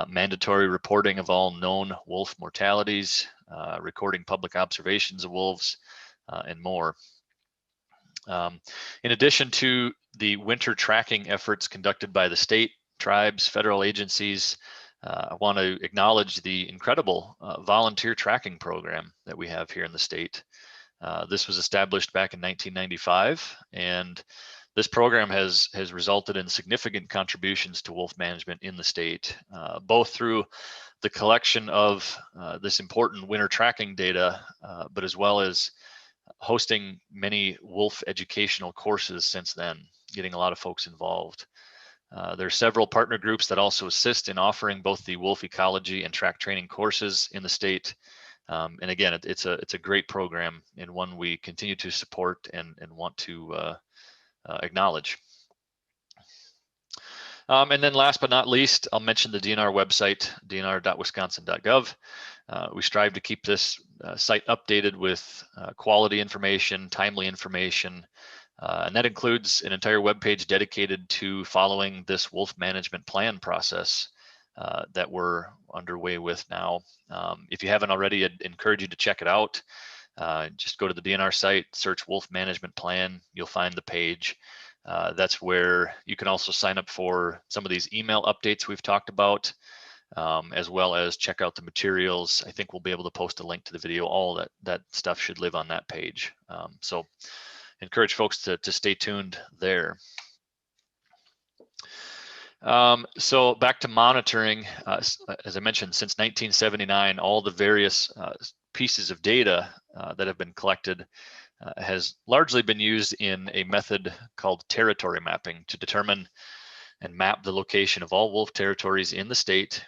mandatory reporting of all known wolf mortalities, recording public observations of wolves, and more. In addition to the winter tracking efforts conducted by the state, tribes, federal agencies, I want to acknowledge the incredible volunteer tracking program that we have here in the state. This was established back in 1995, and this program has resulted in significant contributions to wolf management in the state, both through the collection of this important winter tracking data, but as well as hosting many wolf educational courses since then, getting a lot of folks involved. There are several partner groups that also assist in offering both the wolf ecology and track training courses in the state. And again, it's a great program and one we continue to support and want to acknowledge. And then last but not least, I'll mention the DNR website, dnr.wisconsin.gov. We strive to keep this site updated with quality information, timely information, and that includes an entire webpage dedicated to following this wolf management plan process that we're underway with now. If you haven't already, I'd encourage you to check it out. Just go to the DNR site, search wolf management plan, you'll find the page. That's where you can also sign up for some of these email updates we've talked about, as well as check out the materials. I think we'll be able to post a link to the video. All that stuff should live on that page. So encourage folks to stay tuned there. So back to monitoring, as I mentioned, since 1979, all the various pieces of data that have been collected has largely been used in a method called territory mapping to determine and map the location of all wolf territories in the state,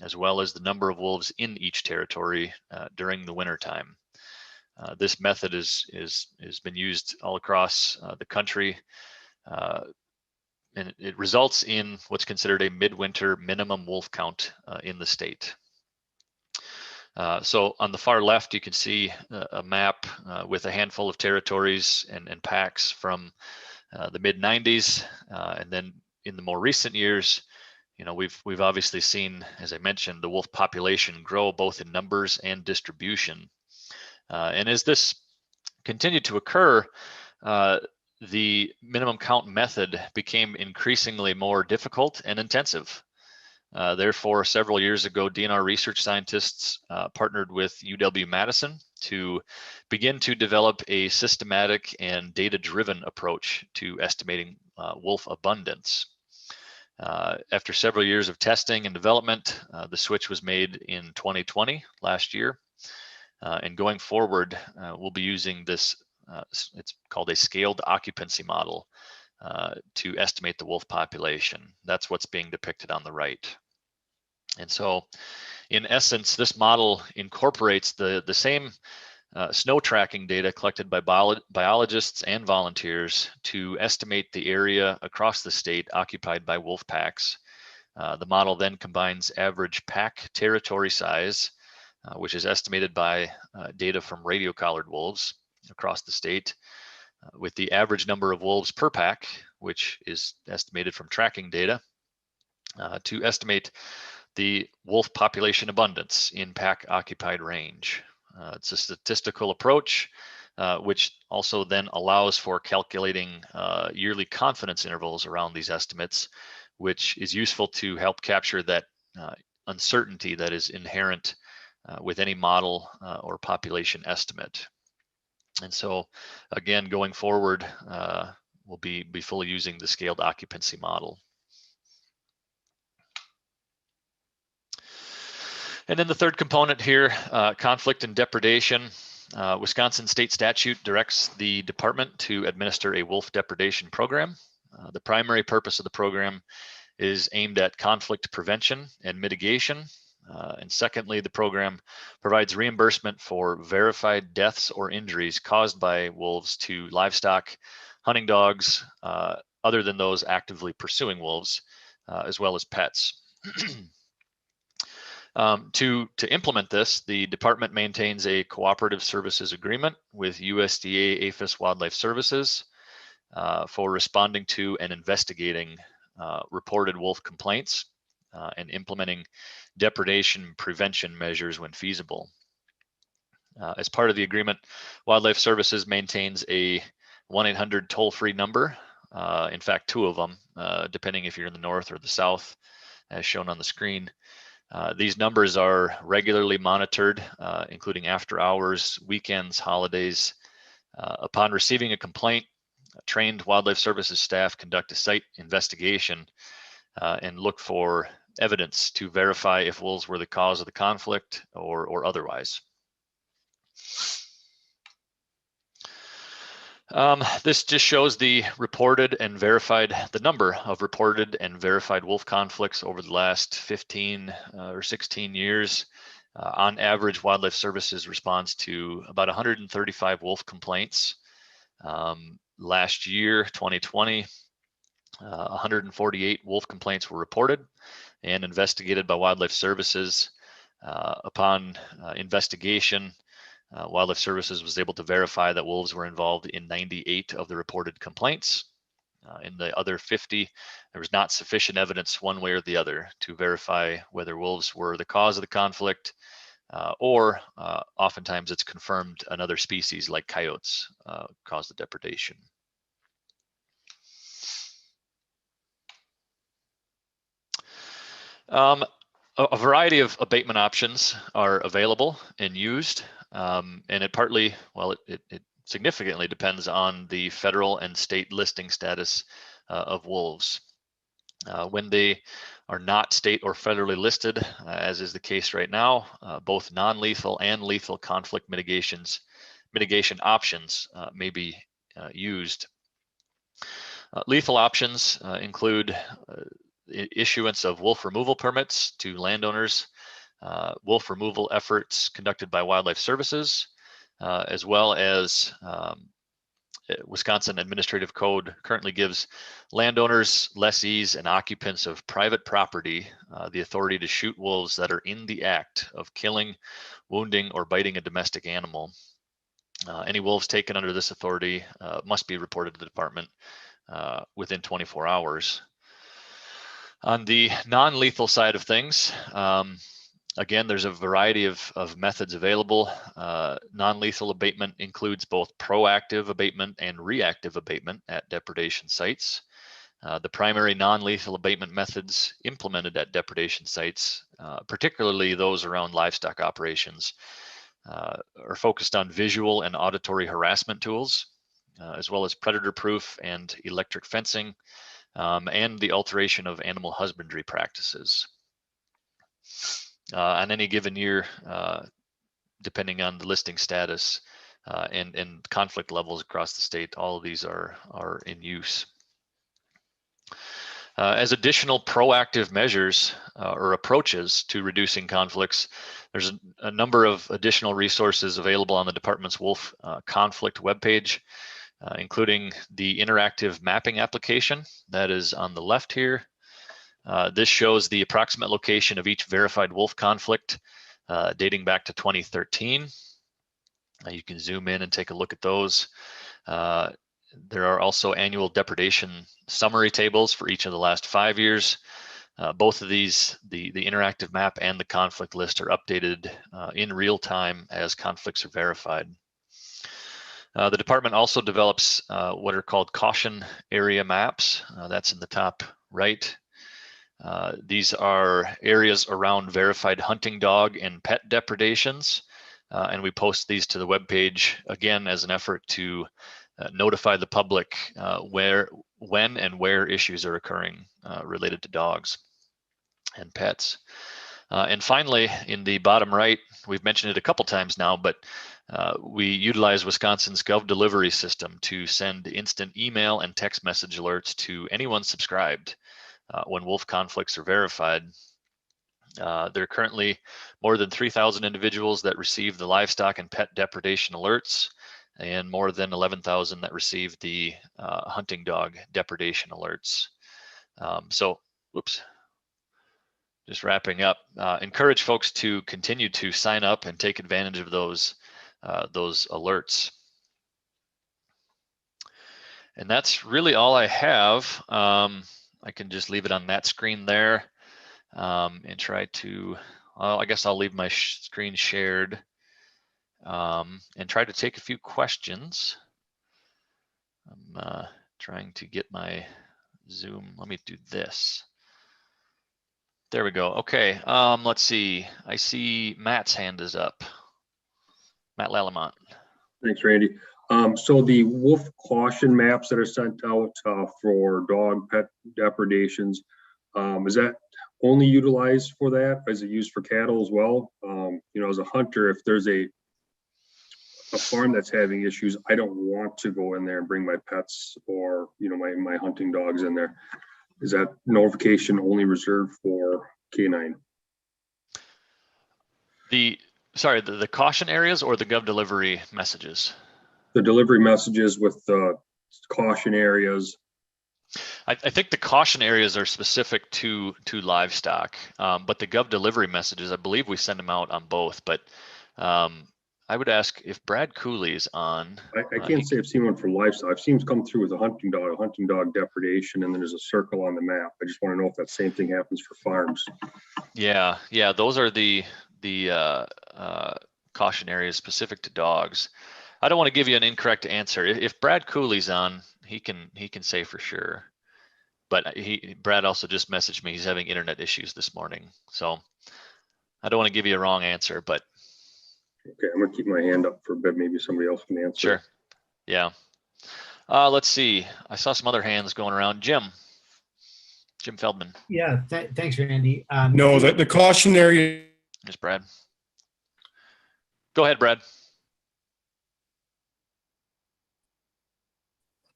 as well as the number of wolves in each territory during the winter time. This method has been used all across the country, and it results in what's considered a midwinter minimum wolf count in the state. So on the far left, you can see a map with a handful of territories and packs from the mid-90s, and then in the more recent years, you know, we've obviously seen, as I mentioned, the wolf population grow both in numbers and distribution. And as this continued to occur, the minimum count method became increasingly more difficult and intensive. Therefore, several years ago, DNR research scientists partnered with UW-Madison to begin to develop a systematic and data-driven approach to estimating wolf abundance. After several years of testing and development, the switch was made in 2020, last year. And going forward, we'll be using this, it's called a scaled occupancy model to estimate the wolf population. That's what's being depicted on the right. And so, in essence, this model incorporates the same snow tracking data collected by biologists and volunteers to estimate the area across the state occupied by wolf packs. The model then combines average pack territory size, which is estimated by data from radio collared wolves across the state, with the average number of wolves per pack, which is estimated from tracking data, to estimate the wolf population abundance in pack occupied range. It's a statistical approach which also then allows for calculating yearly confidence intervals around these estimates, which is useful to help capture that uncertainty that is inherent with any model or population estimate. And so again, going forward, we'll be fully using the scaled occupancy model. And then the third component here, conflict and depredation. Wisconsin state statute directs the department to administer a wolf depredation program. The primary purpose of the program is aimed at conflict prevention and mitigation. And secondly, the program provides reimbursement for verified deaths or injuries caused by wolves to livestock, hunting dogs, other than those actively pursuing wolves, as well as pets. To implement this, the department maintains a cooperative services agreement with USDA APHIS Wildlife Services for responding to and investigating reported wolf complaints and implementing depredation prevention measures when feasible. As part of the agreement, Wildlife Services maintains a 1-800 toll-free number. In fact, 2 of them, depending if you're in the north or the south, as shown on the screen. These numbers are regularly monitored, including after hours, weekends, holidays. Upon receiving a complaint, trained Wildlife Services staff conduct a site investigation and look for evidence to verify if wolves were the cause of the conflict or otherwise. This just shows the number of reported and verified wolf conflicts over the last 15 or 16 years. On average, Wildlife Services responds to about 135 wolf complaints. Last year, 2020, 148 wolf complaints were reported and investigated by Wildlife Services. Upon investigation, Wildlife Services was able to verify that wolves were involved in 98 of the reported complaints. In the other 50, there was not sufficient evidence one way or the other to verify whether wolves were the cause of the conflict, or oftentimes it's confirmed another species like coyotes caused the depredation. A variety of abatement options are available and used, and it significantly depends on the federal and state listing status of wolves. When they are not state or federally listed, as is the case right now, both non-lethal and lethal conflict mitigation options may be used. Lethal options include issuance of wolf removal permits to landowners, wolf removal efforts conducted by Wildlife Services, as well as Wisconsin Administrative Code currently gives landowners, lessees, and occupants of private property the authority to shoot wolves that are in the act of killing, wounding, or biting a domestic animal. Any wolves taken under this authority must be reported to the department within 24 hours. On the non-lethal side of things, again, there's a variety of methods available. Non-lethal abatement includes both proactive abatement and reactive abatement at depredation sites. The primary non-lethal abatement methods implemented at depredation sites, particularly those around livestock operations, are focused on visual and auditory harassment tools, as well as predator-proof and electric fencing, and the alteration of animal husbandry practices. On any given year, depending on the listing status and conflict levels across the state, all of these are in use. As additional proactive measures or approaches to reducing conflicts, there's a number of additional resources available on the department's wolf conflict webpage, including the interactive mapping application that is on the left here. This shows the approximate location of each verified wolf conflict dating back to 2013. You can zoom in and take a look at those. There are also annual depredation summary tables for each of the last 5 years. Both of these, the interactive map and the conflict list, are updated in real time as conflicts are verified. The department also develops what are called caution area maps. That's in the top right. These are areas around verified hunting dog and pet depredations. And we post these to the webpage, again, as an effort to notify the public when and where issues are occurring related to dogs and pets. And finally, in the bottom right, we've mentioned it a couple times now, but we utilize Wisconsin's Gov delivery system to send instant email and text message alerts to anyone subscribed when wolf conflicts are verified. There are currently more than 3,000 individuals that receive the livestock and pet depredation alerts, and more than 11,000 that receive the hunting dog depredation alerts. Just wrapping up, encourage folks to continue to sign up and take advantage of those alerts. And that's really all I have. I can just leave it on that screen there and try to, I guess I'll leave my screen shared and try to take a few questions. I'm trying to get my Zoom. Let me do this. There we go. Okay, let's see. I see Matt's hand is up. Matt Lalamont. Thanks, Randy. So the wolf caution maps that are sent out for dog pet depredations, is that only utilized for that? Is it used for cattle as well? You know, as a hunter, if there's a farm that's having issues, I don't want to go in there and bring my pets or, you know, my hunting dogs in there. Is that notification only reserved for canine? The caution areas or the Gov delivery messages? The delivery messages with the caution areas. I think the caution areas are specific to livestock, but the Gov delivery messages, I believe we send them out on both. But I would ask if Brad Cooley's on. I can't say I've seen one for livestock. I've seen them come through with a hunting dog depredation, and then there's a circle on the map. I just want to know if that same thing happens for farms. Yeah, those are the caution areas specific to dogs. I don't want to give you an incorrect answer. If Brad Cooley's on, he can say for sure. But Brad also just messaged me. He's having internet issues this morning, so I don't want to give you a wrong answer. But okay, I'm gonna keep my hand up for a bit. Maybe somebody else can answer. Sure. Yeah. Let's see. I saw some other hands going around. Jim Feldman. Yeah. Thanks, Randy. No, the cautionary. There's Brad. Go ahead, Brad.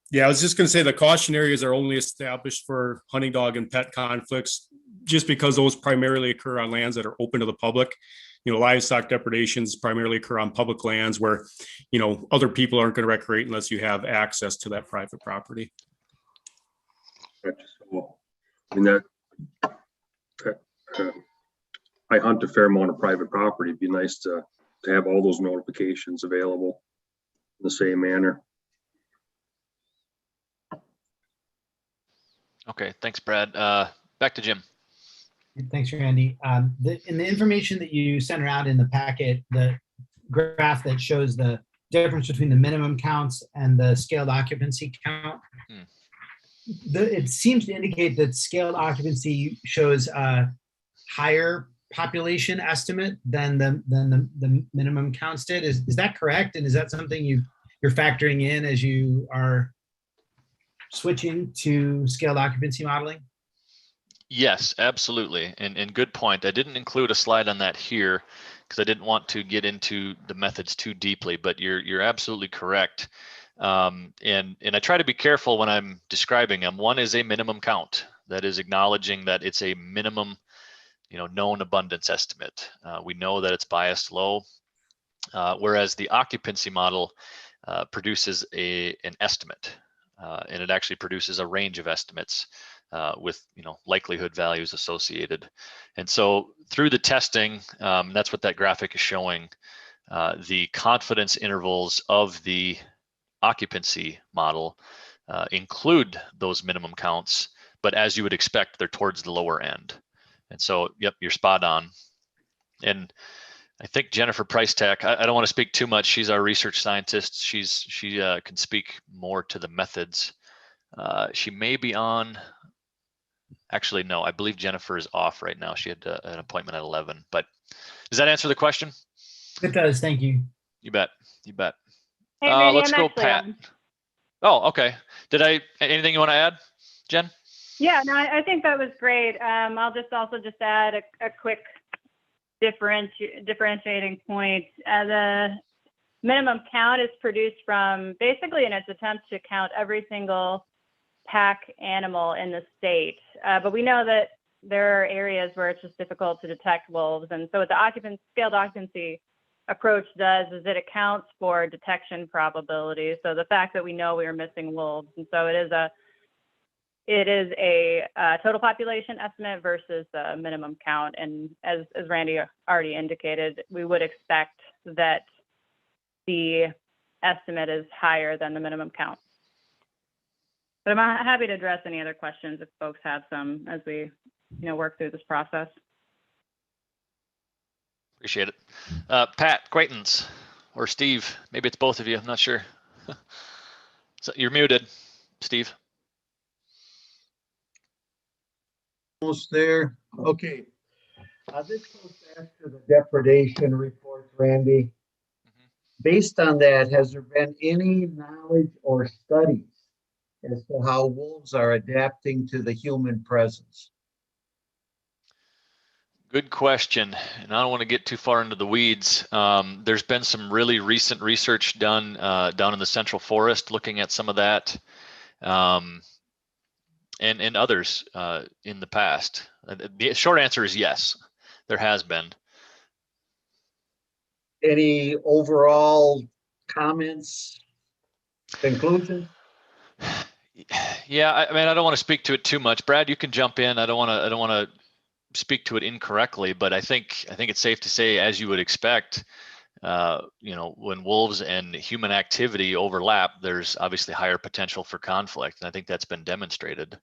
Yeah, I was just going to say the caution areas are only established for hunting dog and pet conflicts, just because those primarily occur on lands that are open to the public. You know, livestock depredations primarily occur on public lands where, you know, other people aren't going to recreate unless you have access to that private property. I mean, I hunt a fair amount of private property. It'd be nice to have all those notifications available in the same manner. Okay, thanks, Brad. Back to Jim. Thanks, Randy. In the information that you sent around in the packet, the graph that shows the difference between the minimum counts and the scaled occupancy count, it seems to indicate that scaled occupancy shows a higher population estimate than the minimum counts did. Is that correct? And is that something you're factoring in as you are switching to scaled occupancy modeling? Yes, absolutely. And good point. I didn't include a slide on that here because I didn't want to get into the methods too deeply, but you're absolutely correct. And I try to be careful when I'm describing them. One is a minimum count. That is acknowledging that it's a minimum, known abundance estimate. We know that it's biased low, whereas the occupancy model produces an estimate. And it actually produces a range of estimates with likelihood values associated. And so through the testing, that's what that graphic is showing. The confidence intervals of the occupancy model include those minimum counts, but as you would expect, they're towards the lower end. And so, yep, you're spot on. And I think Jennifer Price-Tack, I don't want to speak too much. She's our research scientist. She can speak more to the methods. She may be on. Actually, no, I believe Jennifer is off right now. She had an appointment at 11. But does that answer the question? It does. Thank you. You bet. You bet. Hey, Randy, Let's I'm go, actually Pat. on. Oh, okay. Anything you want to add, Jen? Yeah, no, I think that was great. I'll also add a quick differentiating point. The minimum count is produced from basically in its attempt to count every single pack animal in the state. But we know that there are areas where it's just difficult to detect wolves. And so what the scaled occupancy approach does is it accounts for detection probability. So the fact that we know we are missing wolves. And so it is a total population estimate versus the minimum count. And as Randy already indicated, we would expect that the estimate is higher than the minimum count. But I'm happy to address any other questions if folks have some as we work through this process. Appreciate it. Pat Quaintance or Steve, maybe it's both of you, I'm not sure. So you're muted, Steve. Almost there. Okay. This goes back to the depredation report, Randy. Based on that, has there been any knowledge or studies as to how wolves are adapting to the human presence? Good question. And I don't want to get too far into the weeds. There's been some really recent research done down in the Central Forest looking at some of that. And others in the past. The short answer is yes, there has been. Any overall comments, conclusions? Yeah, I mean, I don't want to speak to it too much. Brad, you can jump in. I don't want to speak to it incorrectly, but I think it's safe to say, as you would expect, when wolves and human activity overlap, there's obviously higher potential for conflict, and I think that's been demonstrated.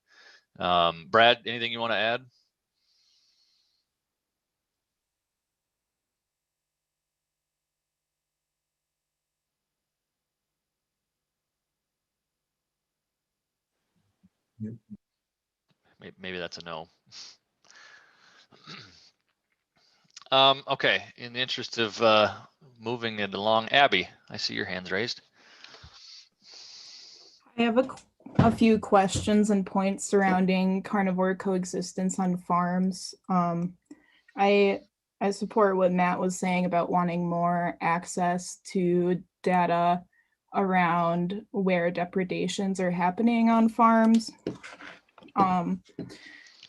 Brad, anything you want to add? Maybe that's a no. Okay, in the interest of moving it along, Abby, I see your hands raised. I have a few questions and points surrounding carnivore coexistence on farms. I support what Matt was saying about wanting more access to data around where depredations are happening on farms.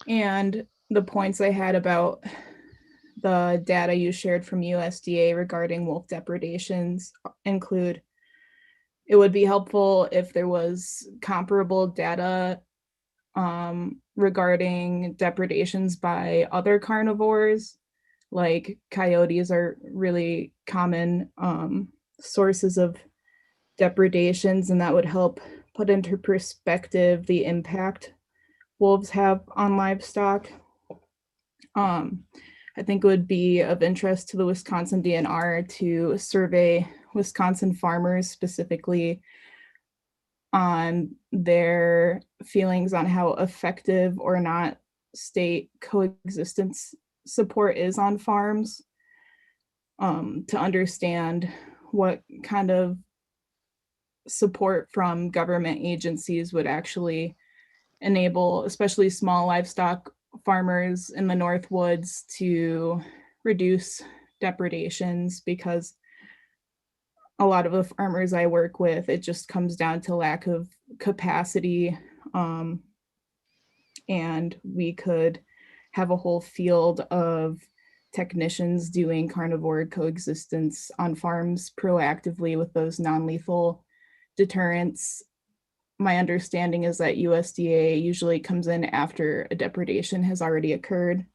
And the points I had about the data you shared from USDA regarding wolf depredations include, it would be helpful if there was comparable data regarding depredations by other carnivores, like coyotes are really common sources of depredations, and that would help put into perspective the impact wolves have on livestock. I think it would be of interest to the Wisconsin DNR to survey Wisconsin farmers specifically on their feelings on how effective or not state coexistence support is on farms, to understand what kind of support from government agencies would actually enable, especially small livestock farmers in the North Woods, to reduce depredations, because a lot of the farmers I work with, it just comes down to lack of capacity. And we could have a whole field of technicians doing carnivore coexistence on farms proactively with those non-lethal deterrents. My understanding is that USDA usually comes in after a depredation has already occurred.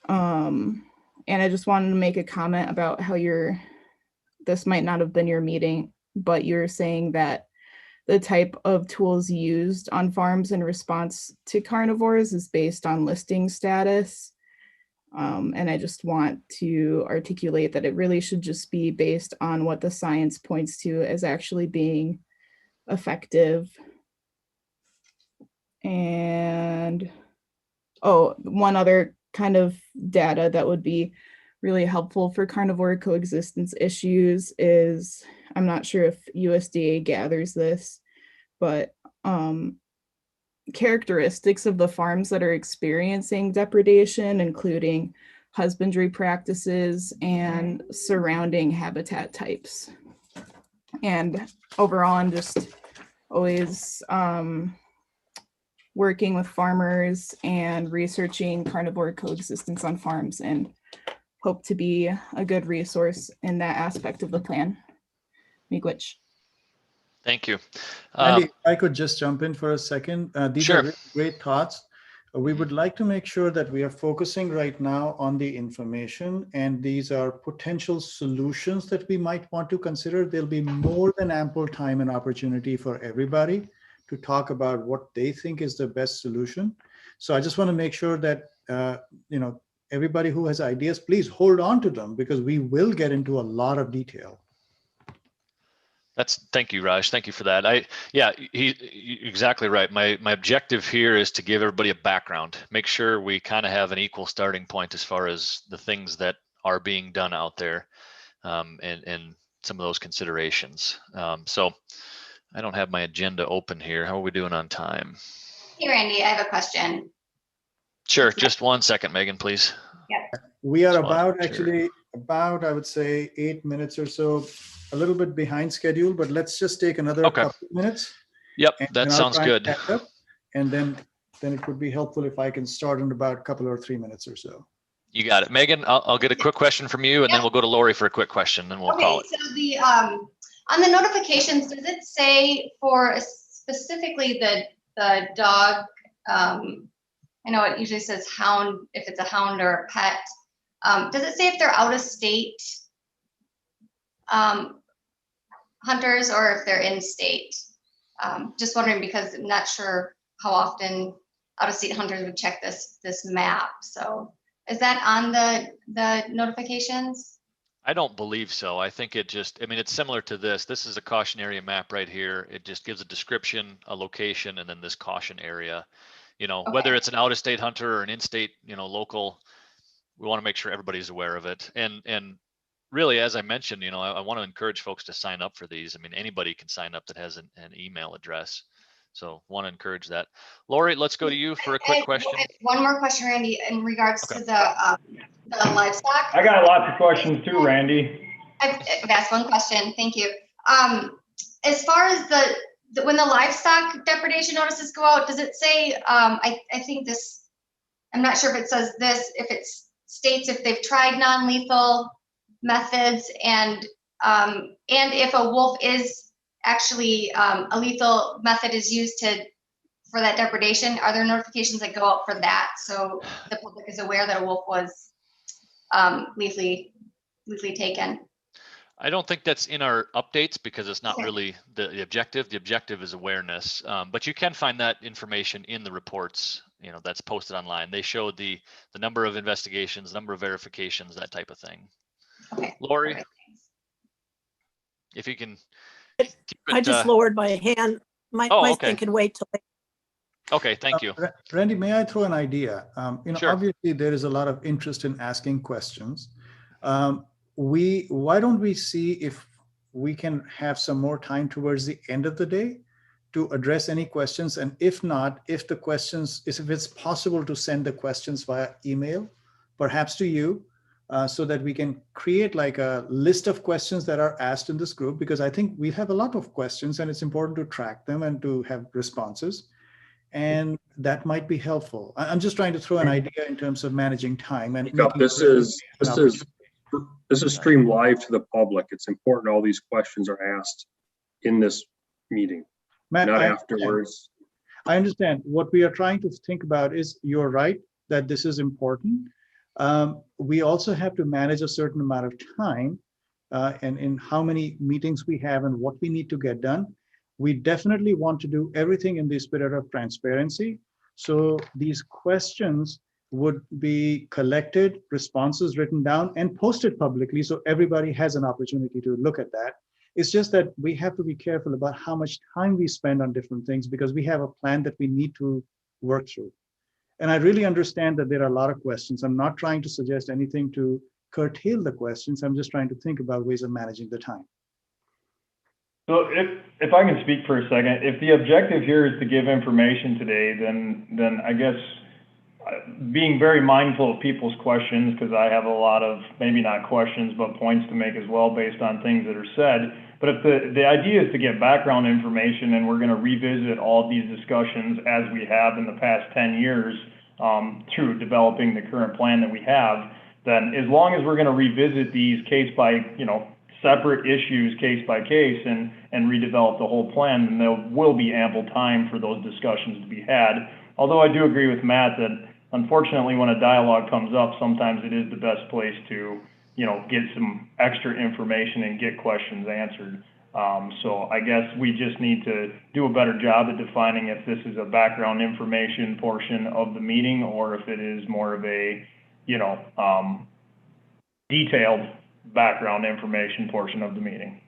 And I just wanted to make a comment about how this might not have been your meeting, but you're saying that the type of tools used on farms in response to carnivores is based on listing status. And I just want to articulate that it really should just be based on what the science points to as actually being effective. And one other kind of data that would be really helpful for carnivore coexistence issues is, I'm not sure if USDA gathers this, but characteristics of the farms that are experiencing depredation, including husbandry practices and surrounding habitat types. And overall, I'm just always working with farmers and researching carnivore coexistence on farms, and hope to be a good resource in that aspect of the plan. Miigwech. Thank you. Andy, if I could just jump in for a second. These Sure. are really great thoughts. We would like to make sure that we are focusing right now on the information, and these are potential solutions that we might want to consider. There'll be more than ample time and opportunity for everybody to talk about what they think is the best solution. So I just want to make sure that everybody who has ideas, please hold on to them, because we will get into a lot of detail. Thank you, Raj. Thank you for that. You're exactly right. My objective here is to give everybody a background, make sure we kind of have an equal starting point as far as the things that are being done out there, and some of those considerations. So I don't have my agenda open here. How are we doing on time? Hey, Randy, I have a question. Sure. Just 1 second, Megan, please. Yep. We are about, I would say 8 minutes or so, a little bit behind schedule, but let's just take another couple of minutes. Yep, and that I'll sounds try and good. catch up, and then it would be helpful if I can start in about a couple or 3 minutes or so. You got it. Megan, I'll get a quick question from you, and then we'll go to Lori for a quick question, and we'll call it. So the on the notifications, does it say for specifically the dog? I know it usually says hound if it's a hound or a pet. Does it say if they're out of state hunters or if they're in state? Just wondering, because I'm not sure how often out of state hunters would check this map. So is that on the notifications? I don't believe so. I think it's similar to this. This is a caution area map right here. It just gives a description, a location, and then this caution area. Whether it's an out-of-state hunter or an in-state, local, we want to make sure everybody's aware of it. And really, as I mentioned, I want to encourage folks to sign up for these. Anybody can sign up that has an email address. So want to encourage that. Lori, let's go to you for a quick question. One more question, Randy, in regards to the livestock. I got lots of questions too, Randy. I've asked one question. Thank you. As far as when the livestock depredation notices go out, does it say, I think this, I'm not sure if it says this, if it states if they've tried non-lethal methods, and if a wolf is actually a lethal method is used for that depredation, are there notifications that go out for that, so the public is aware that a wolf was lethally taken? I don't think that's in our updates, because it's not really the objective. The objective is awareness, but you can find that information in the reports, that's posted online. They show the number of investigations, number of verifications, that type of thing. Okay. Lori, if you can keep it, I just lowered my hand. My thing can wait till later. Okay, thank you. Randy, may I throw an idea? Sure. Obviously there is a lot of interest in asking questions. Why don't we see if we can have some more time towards the end of the day to address any questions, and if not, if it's possible to send the questions via email, perhaps to you, so that we can create like a list of questions that are asked in this group, because I think we have a lot of questions and it's important to track them and to have responses, and that might be helpful. I'm just trying to throw an idea in terms of managing time and This is streamed live to the public. It's important all these questions are asked in this meeting, Matt, not afterwards. I understand. What we are trying to think about is, you're right that this is important. We also have to manage a certain amount of time and in how many meetings we have and what we need to get done. We definitely want to do everything in the spirit of transparency. So these questions would be collected, responses written down and posted publicly so everybody has an opportunity to look at that. It's just that we have to be careful about how much time we spend on different things because we have a plan that we need to work through. And I really understand that there are a lot of questions. I'm not trying to suggest anything to curtail the questions. I'm just trying to think about ways of managing the time. So if I can speak for a second, if the objective here is to give information today, then I guess being very mindful of people's questions, because I have a lot of, maybe not questions, but points to make as well based on things that are said. But if the idea is to get background information and we're going to revisit all these discussions as we have in the past 10 years through developing the current plan that we have, then as long as we're going to revisit these case by, separate issues case by case and redevelop the whole plan, then there will be ample time for those discussions to be had. Although I do agree with Matt that unfortunately when a dialogue comes up, sometimes it is the best place to, get some extra information and get questions answered. So I guess we just need to do a better job at defining if this is a background information portion of the meeting or if it is more of a, detailed background information portion of the meeting.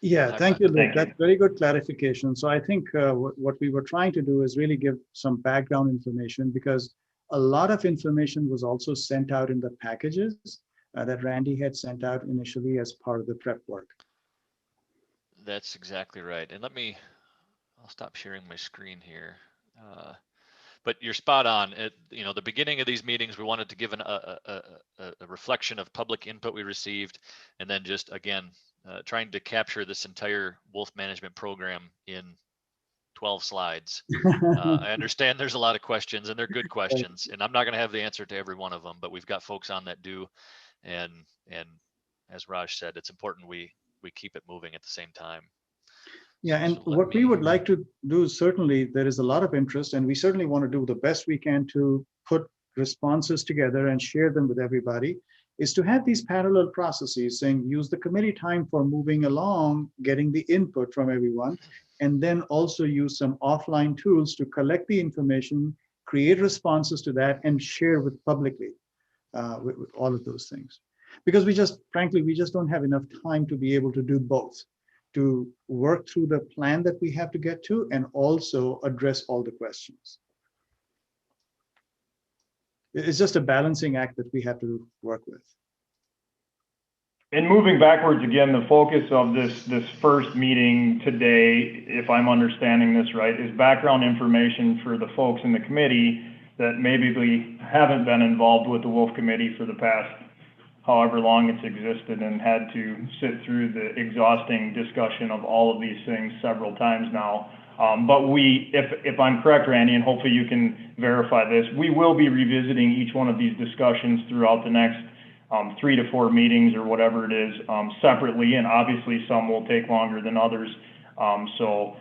Yeah, thank you, Luke. That's very good clarification. So I think what we were trying to do is really give some background information because a lot of information was also sent out in the packages that Randy had sent out initially as part of the prep work. That's exactly right. And I'll stop sharing my screen here. But you're spot on. At the beginning of these meetings, we wanted to give a reflection of public input we received, and then just again trying to capture this entire wolf management program in 12 slides. I understand there's a lot of questions, and they're good questions, and I'm not going to have the answer to every one of them, but we've got folks on that do, and as Raj said, it's important we keep it moving at the same time. Yeah, and what we would like to do is certainly there is a lot of interest, and we certainly want to do the best we can to put responses together and share them with everybody, is to have these parallel processes saying use the committee time for moving along, getting the input from everyone, and then also use some offline tools to collect the information, create responses to that, and share with publicly with all of those things. Because frankly, we just don't have enough time to be able to do both, to work through the plan that we have to get to and also address all the questions. It's just a balancing act that we have to work with. And moving backwards again, the focus of this first meeting today, if I'm understanding this right, is background information for the folks in the committee that maybe haven't been involved with the Wolf Committee for the past however long it's existed and had to sit through the exhausting discussion of all of these things several times now. But if I'm correct, Randy, and hopefully you can verify this, we will be revisiting each one of these discussions throughout the next 3 to 4 meetings or whatever it is separately, and obviously some will take longer than others. So,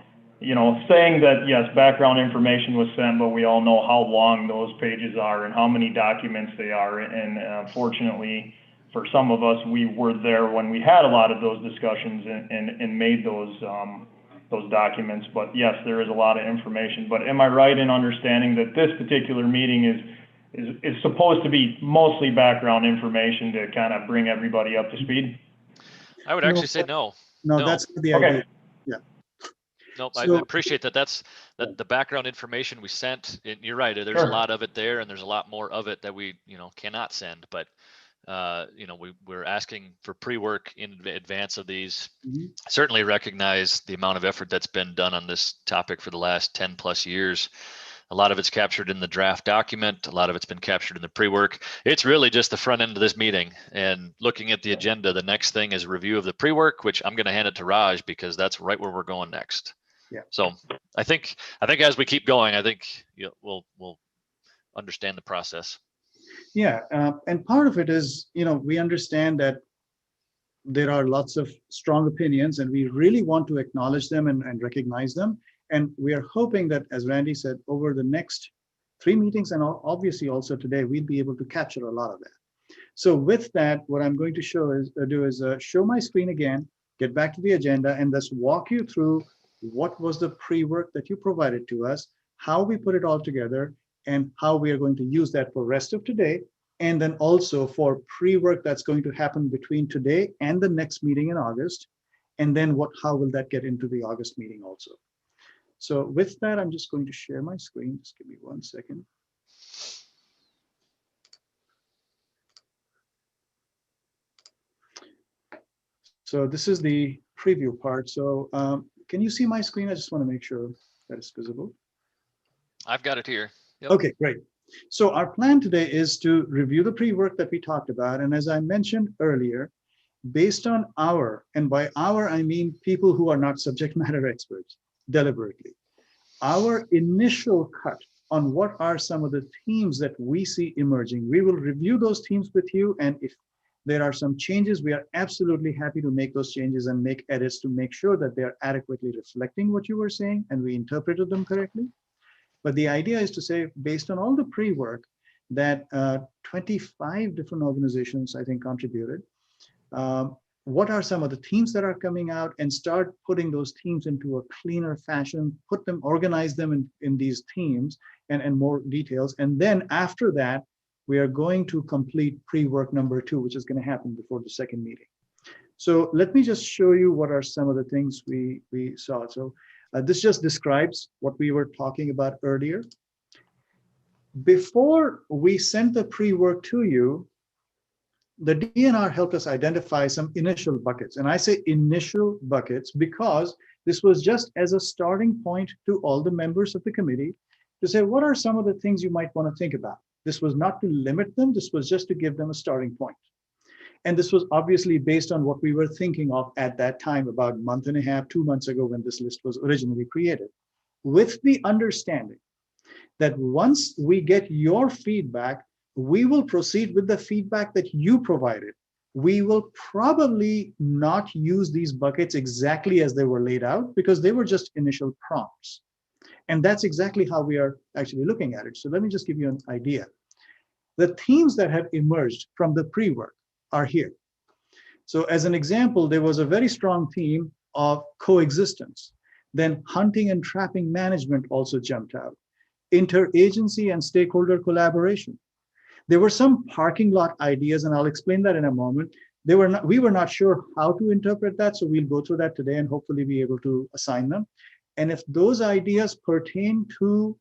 saying that, yes, background information was sent, but we all know how long those pages are and how many documents they are. And unfortunately, for some of us, we were there when we had a lot of those discussions and made those documents. But yes, there is a lot of information. But am I right in understanding that this particular meeting is supposed to be mostly background information to kind of bring everybody up to speed? I would actually say no. No, that's the idea. Yeah. No, I appreciate that. That's the background information we sent. And you're right. There's a lot of it there, and there's a lot more of it that we cannot send. But we're asking for pre-work in advance of these. Mm-hmm. Certainly recognize the amount of effort that's been done on this topic for the last 10 plus years. A lot of it's captured in the draft document. A lot of it's been captured in the pre-work. It's really just the front end of this meeting. And looking at the agenda, the next thing is a review of the pre-work, which I'm going to hand it to Raj because that's right where we're going next. Yeah. So I think as we keep going, I think we'll understand the process. Yeah, and part of it is, we understand that there are lots of strong opinions and we really want to acknowledge them and recognize them. And we are hoping that, as Randy said, over the next 3 meetings and obviously also today, we'll be able to capture a lot of that. So with that, what I'm going to do is show my screen again, get back to the agenda, and just walk you through what was the pre-work that you provided to us, how we put it all together, and how we are going to use that for rest of today, and then also for pre-work that's going to happen between today and the next meeting in August. And then how will that get into the August meeting also? So with that, I'm just going to share my screen. Just give me 1 second. So this is the preview part. So can you see my screen? I just want to make sure that it's visible. I've got it here. Yep. Okay, great. So our plan today is to review the pre-work that we talked about. And as I mentioned earlier, based on and by our, I mean people who are not subject matter experts, deliberately, our initial cut on what are some of the themes that we see emerging. We will review those themes with you. And if there are some changes, we are absolutely happy to make those changes and make edits to make sure that they are adequately reflecting what you were saying and we interpreted them correctly. But the idea is to say, based on all the pre-work that 25 different organizations, I think, contributed, what are some of the themes that are coming out, and start putting those themes into a cleaner fashion, organize them in these themes and more details. And then after that, we are going to complete pre-work number 2, which is going to happen before the second meeting. So let me just show you what are some of the things we saw. So this just describes what we were talking about earlier. Before we sent the pre-work to you, the DNR helped us identify some initial buckets. And I say initial buckets because this was just as a starting point to all the members of the committee to say, what are some of the things you might want to think about? This was not to limit them. This was just to give them a starting point. And this was obviously based on what we were thinking of at that time, about a month and a half, 2 months ago, when this list was originally created, with the understanding that once we get your feedback, we will proceed with the feedback that you provided. We will probably not use these buckets exactly as they were laid out because they were just initial prompts. And that's exactly how we are actually looking at it. So let me just give you an idea. The themes that have emerged from the pre-work are here. So as an example, there was a very strong theme of coexistence. Then hunting and trapping management also jumped out. Interagency and stakeholder collaboration. There were some parking lot ideas, and I'll explain that in a moment. We were not sure how to interpret that, so we'll go through that today and hopefully be able to assign them. And if those ideas pertain to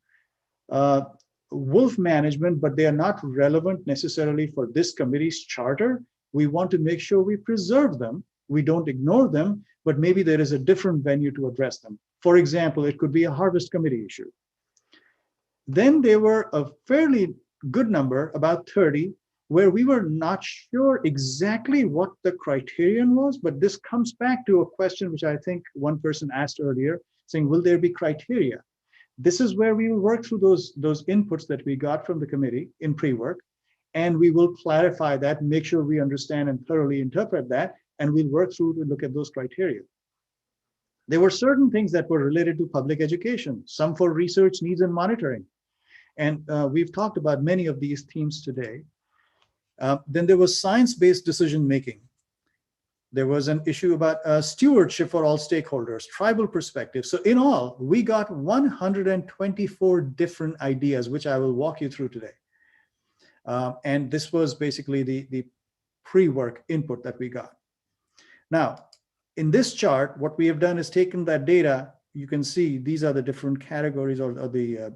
wolf management, but they are not relevant necessarily for this committee's charter, we want to make sure we preserve them. We don't ignore them, but maybe there is a different venue to address them. For example, it could be a harvest committee issue. Then there were a fairly good number, about 30, where we were not sure exactly what the criterion was, but this comes back to a question which I think one person asked earlier, saying, will there be criteria? This is where we will work through those inputs that we got from the committee in pre-work, and we will clarify that, make sure we understand and thoroughly interpret that, and we'll work through to look at those criteria. There were certain things that were related to public education, some for research needs and monitoring. And we've talked about many of these themes today. Then there was science-based decision-making. There was an issue about stewardship for all stakeholders, tribal perspective. So in all, we got 124 different ideas, which I will walk you through today. And this was basically the pre-work input that we got. Now, in this chart, what we have done is taken that data. You can see these are the different categories or the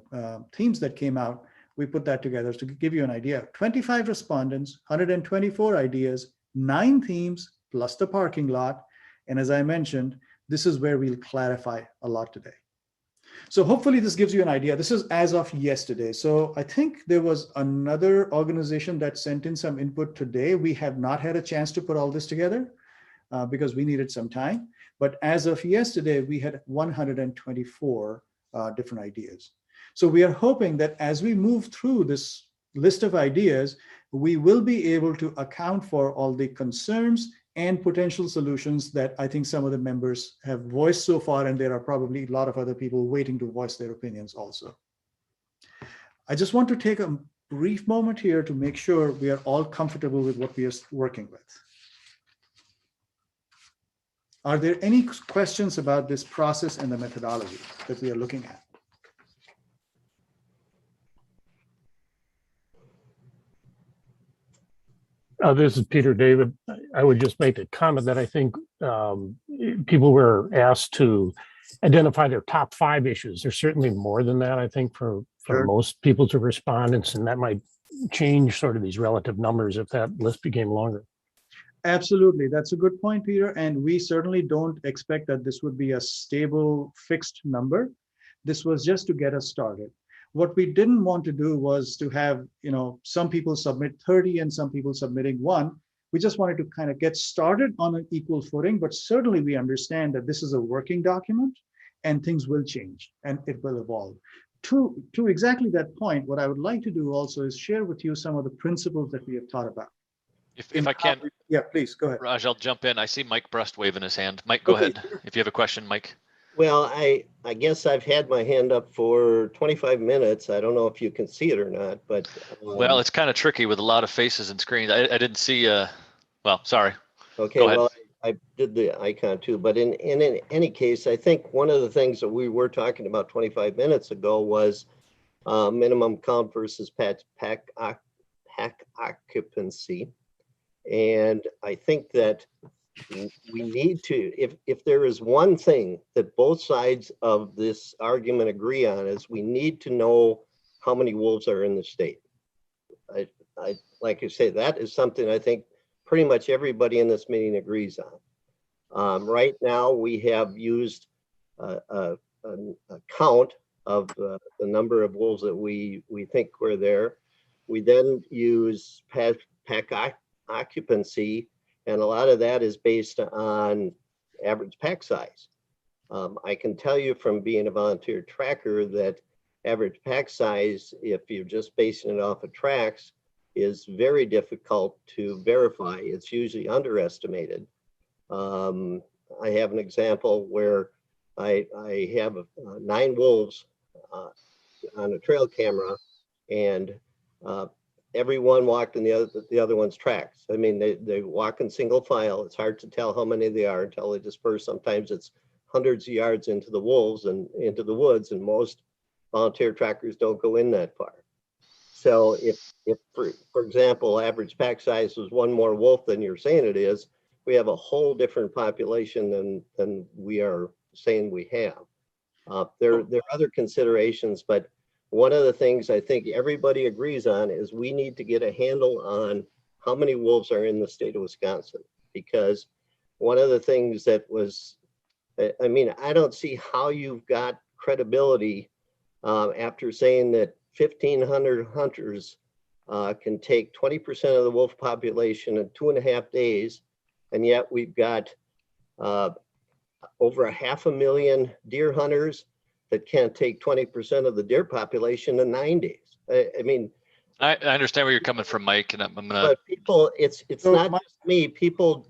themes that came out. We put that together to give you an idea. 25 respondents, 124 ideas, 9 themes, plus the parking lot. And as I mentioned, this is where we'll clarify a lot today. So hopefully this gives you an idea. This is as of yesterday. So I think there was another organization that sent in some input today. We have not had a chance to put all this together because we needed some time. But as of yesterday, we had 124 different ideas. So we are hoping that as we move through this list of ideas, we will be able to account for all the concerns and potential solutions that I think some of the members have voiced so far, and there are probably a lot of other people waiting to voice their opinions also. I just want to take a brief moment here to make sure we are all comfortable with what we are working with. Are there any questions about this process and the methodology that we are looking at? This is Peter David. I would just make a comment that I think people were asked to identify their top 5 issues. There's certainly more than that, I think, for most people to respondents, and that might change sort of these relative numbers if that list became longer. Absolutely. That's a good point, Peter. And we certainly don't expect that this would be a stable, fixed number. This was just to get us started. What we didn't want to do was to have, some people submit 30 and some people submitting 1. We just wanted to kind of get started on an equal footing, but certainly we understand that this is a working document and things will change and it will evolve. To exactly that point, what I would like to do also is share with you some of the principles that we have thought about. If I can, yeah, please go ahead. Raj, I'll jump in. I see Mike Brust waving his hand. Mike, go ahead. If you have a question, Mike. Well, I guess I've had my hand up for 25 minutes. I don't know if you can see it or not, but. Well, it's kind of tricky with a lot of faces and screens. I didn't see, well, sorry. Okay, well, I did the icon too, but in any case, I think one of the things that we were talking about 25 minutes ago was minimum count versus pack occupancy. And I think that we need to, if there is one thing that both sides of this argument agree on, is we need to know how many wolves are in the state. I like I say, that is something I think pretty much everybody in this meeting agrees on. Right now, we have used a count of the number of wolves that we think were there. We then use pack occupancy, and a lot of that is based on average pack size. I can tell you from being a volunteer tracker that average pack size, if you're just basing it off of tracks, is very difficult to verify. It's usually underestimated. I have an example where I have 9 wolves on a trail camera, and everyone walked in the other one's tracks. I mean, they walk in single file. It's hard to tell how many they are until they disperse. Sometimes it's hundreds of yards into the wolves and into the woods, and most volunteer trackers don't go in that far. So if for example, average pack size was 1 more wolf than you're saying it is, we have a whole different population than we are saying we have. There are other considerations, but one of the things I think everybody agrees on is we need to get a handle on how many wolves are in the state of Wisconsin. Because one of the things that was, I mean, I don't see how you've got credibility after saying that 1,500 hunters can take 20% of the wolf population in 2.5 days, and yet we've got over 500,000 deer hunters that can't take 20% of the deer population in 9 days. I mean, I understand where you're coming from, Mike, and I'm gonna. But people, it's not just me. People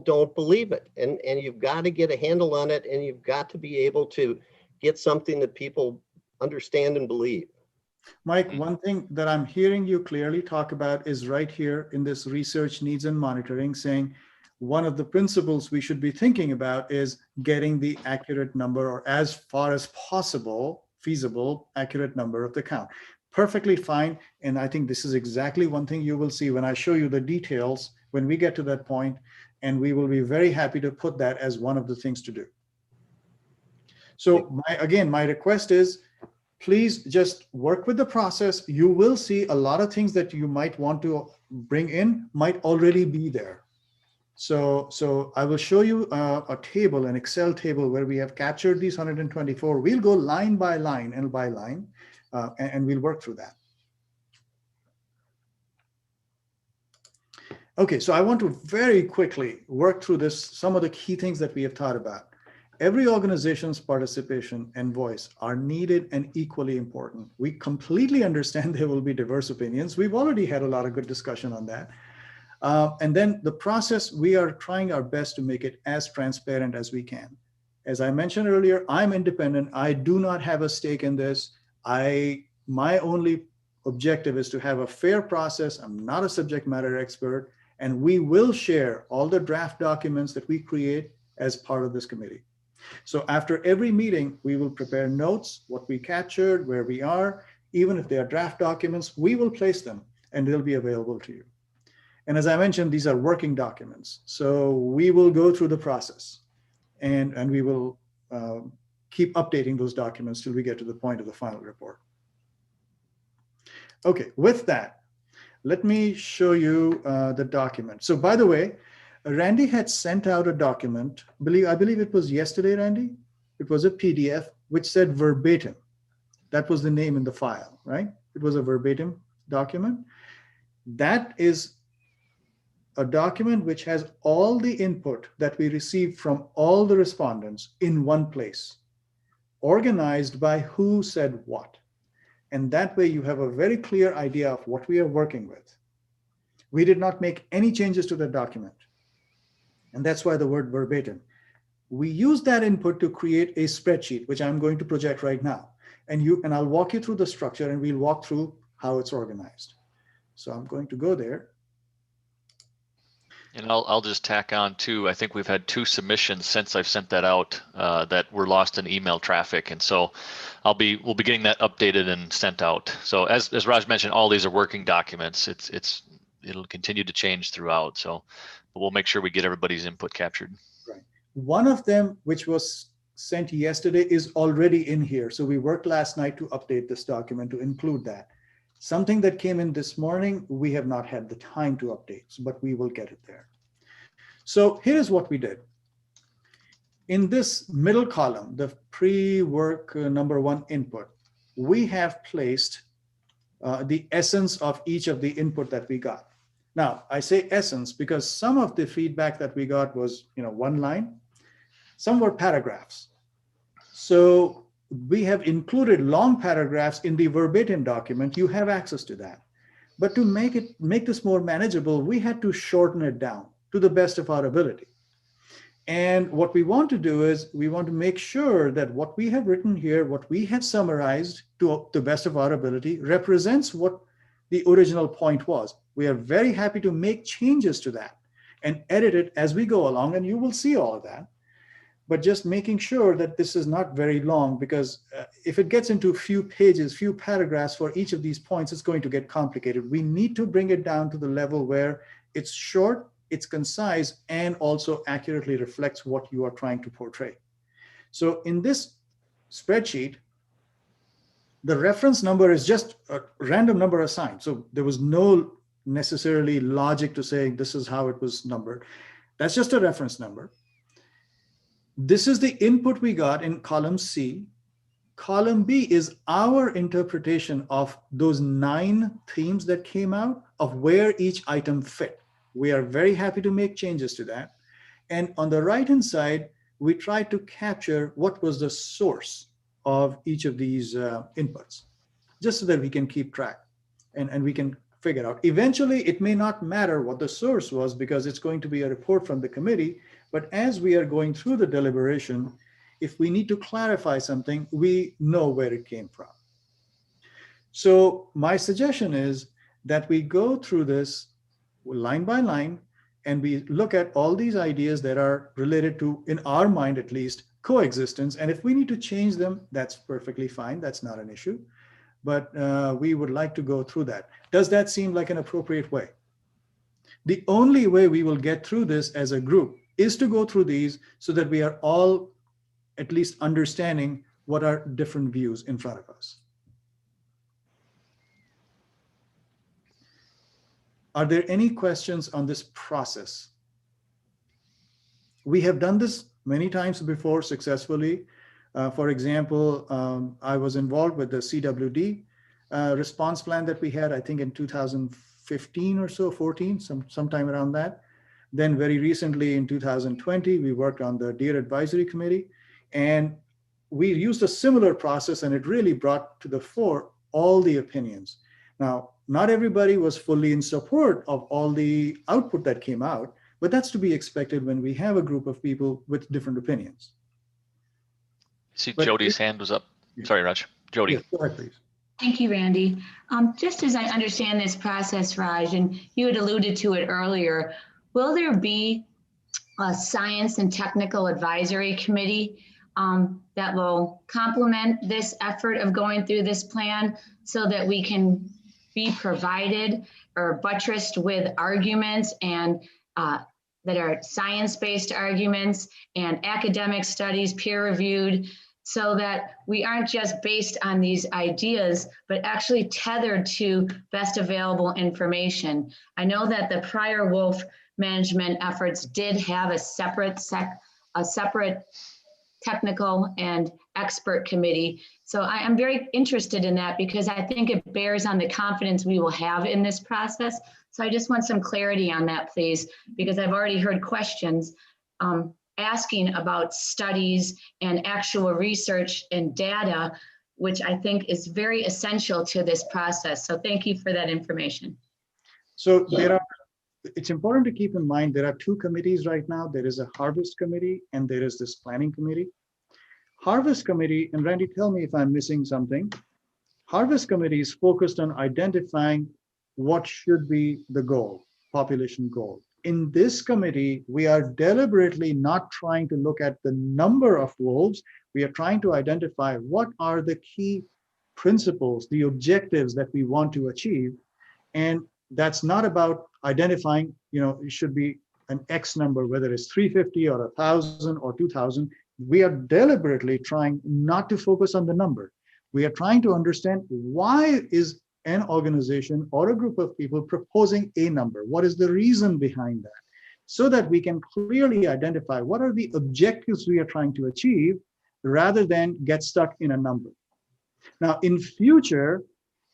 don't believe it, and you've got to get a handle on it, and you've got to be able to get something that people understand and believe. Mike, one thing that I'm hearing you clearly talk about is right here in this research needs and monitoring, saying one of the principles we should be thinking about is getting the accurate number, or as far as possible, feasible, accurate number of the count. Perfectly fine. And I think this is exactly one thing you will see when I show you the details when we get to that point, and we will be very happy to put that as one of the things to do. So my request is, please just work with the process. You will see a lot of things that you might want to bring in might already be there. So I will show you a table, an Excel table, where we have captured these 124. We'll go line by line and by line, and we'll work through that. Okay, so I want to very quickly work through this, some of the key things that we have thought about. Every organization's participation and voice are needed and equally important. We completely understand there will be diverse opinions. We've already had a lot of good discussion on that. And then the process, we are trying our best to make it as transparent as we can. As I mentioned earlier, I'm independent. I do not have a stake in this. My only objective is to have a fair process. I'm not a subject matter expert, and we will share all the draft documents that we create as part of this committee. So after every meeting, we will prepare notes, what we captured, where we are. Even if they are draft documents, we will place them and they'll be available to you. And as I mentioned, these are working documents. So we will go through the process and we will keep updating those documents till we get to the point of the final report. Okay, with that, let me show you the document. So by the way, Randy had sent out a document, I believe it was yesterday, Randy? It was a PDF which said verbatim. That was the name in the file, right? It was a verbatim document. That is a document which has all the input that we received from all the respondents in one place, organized by who said what. And that way you have a very clear idea of what we are working with. We did not make any changes to the document. And that's why the word verbatim. We use that input to create a spreadsheet, which I'm going to project right now. And I'll walk you through the structure and we'll walk through how it's organized. So I'm going to go there. And I'll just tack on too. I think we've had 2 submissions since I've sent that out that were lost in email traffic, and so we'll be getting that updated and sent out. So as Raj mentioned, all these are working documents. It'll continue to change throughout. So, but we'll make sure we get everybody's input captured. Right. One of them, which was sent yesterday, is already in here. So we worked last night to update this document to include that. Something that came in this morning, we have not had the time to update, but we will get it there. So here's what we did. In this middle column, the pre-work number 1 input, we have placed the essence of each of the input that we got. Now, I say essence because some of the feedback that we got was, 1 line, some were paragraphs. So we have included long paragraphs in the verbatim document. You have access to that. But to make this more manageable, we had to shorten it down to the best of our ability. And what we want to do is we want to make sure that what we have written here, what we have summarized to the best of our ability, represents what the original point was. We are very happy to make changes to that and edit it as we go along, and you will see all of that. But just making sure that this is not very long, because if it gets into a few pages, few paragraphs for each of these points, it's going to get complicated. We need to bring it down to the level where it's short, it's concise, and also accurately reflects what you are trying to portray. So in this spreadsheet, the reference number is just a random number assigned. So there was no necessarily logic to saying this is how it was numbered. That's just a reference number. This is the input we got in column C. Column B is our interpretation of those 9 themes that came out, of where each item fit. We are very happy to make changes to that. And on the right-hand side, we try to capture what was the source of each of these inputs, just so that we can keep track and we can figure out. Eventually, it may not matter what the source was because it's going to be a report from the committee. But as we are going through the deliberation, if we need to clarify something, we know where it came from. So my suggestion is that we go through this line by line, and we look at all these ideas that are related to, in our mind at least, coexistence. And if we need to change them, that's perfectly fine. That's not an issue. But we would like to go through that. Does that seem like an appropriate way? The only way we will get through this as a group is to go through these so that we are all at least understanding what are different views in front of us. Are there any questions on this process? We have done this many times before successfully. For example, I was involved with the CWD response plan that we had, I think in 2015 or so, 14, sometime around that. Then very recently in 2020, we worked on the Deer Advisory Committee, and we used a similar process, and it really brought to the fore all the opinions. Now, not everybody was fully in support of all the output that came out, but that's to be expected when we have a group of people with different opinions. See, Jody's hand was up. Sorry, Raj. Jody. Yes, go ahead, please. Thank you, Randy. Just as I understand this process, Raj, and you had alluded to it earlier, will there be a science and technical advisory committee that will complement this effort of going through this plan so that we can be provided or buttressed with arguments and that are science-based arguments and academic studies, peer-reviewed, so that we aren't just based on these ideas, but actually tethered to best available information. I know that the prior wolf management efforts did have a separate technical and expert committee. So I am very interested in that because I think it bears on the confidence we will have in this process. So I just want some clarity on that, please, because I've already heard questions asking about studies and actual research and data, which I think is very essential to this process. So thank you for that information. So it's important to keep in mind, there are two committees right now. There is a harvest committee and there is this planning committee. Harvest committee, and Randy, tell me if I'm missing something. Harvest committee is focused on identifying what should be the goal, population goal. In this committee, we are deliberately not trying to look at the number of wolves. We are trying to identify what are the key principles, the objectives that we want to achieve. And that's not about identifying, it should be an X number, whether it's 350 or 1,000 or 2,000. We are deliberately trying not to focus on the number. We are trying to understand why is an organization or a group of people proposing a number? What is the reason behind that? So that we can clearly identify what are the objectives we are trying to achieve rather than get stuck in a number. Now, in future,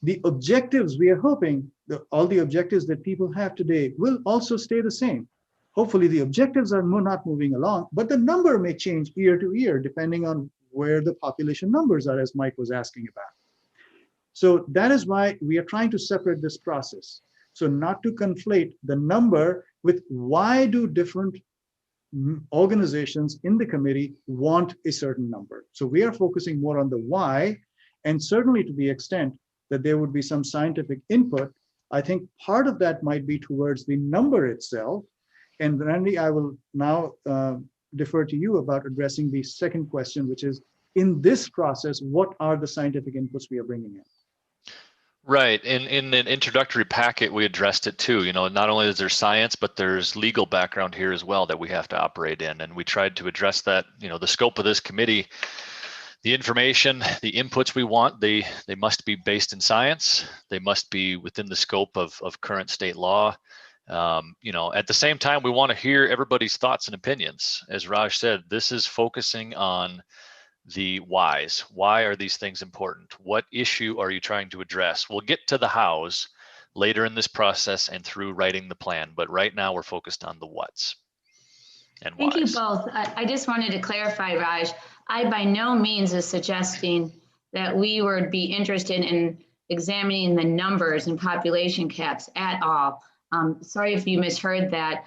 the objectives we are hoping, all the objectives that people have today will also stay the same. Hopefully the objectives are not moving along, but the number may change year to year depending on where the population numbers are, as Mike was asking about. So that is why we are trying to separate this process. So not to conflate the number with why do different organizations in the committee want a certain number. So we are focusing more on the why, and certainly to the extent that there would be some scientific input, I think part of that might be towards the number itself. And Randy, I will now defer to you about addressing the second question, which is, in this process, what are the scientific inputs we are bringing in? Right. In an introductory packet, we addressed it too. Not only is there science, but there's legal background here as well that we have to operate in. And we tried to address that, the scope of this committee, the information, the inputs we want, they must be based in science. They must be within the scope of current state law. At the same time, we want to hear everybody's thoughts and opinions. As Raj said, this is focusing on the whys. Why are these things important? What issue are you trying to address? We'll get to the hows later in this process and through writing the plan, but right now we're focused on the whats and whys. Thank you both. I just wanted to clarify, Raj, I by no means is suggesting that we would be interested in examining the numbers and population caps at all. Sorry if you misheard that.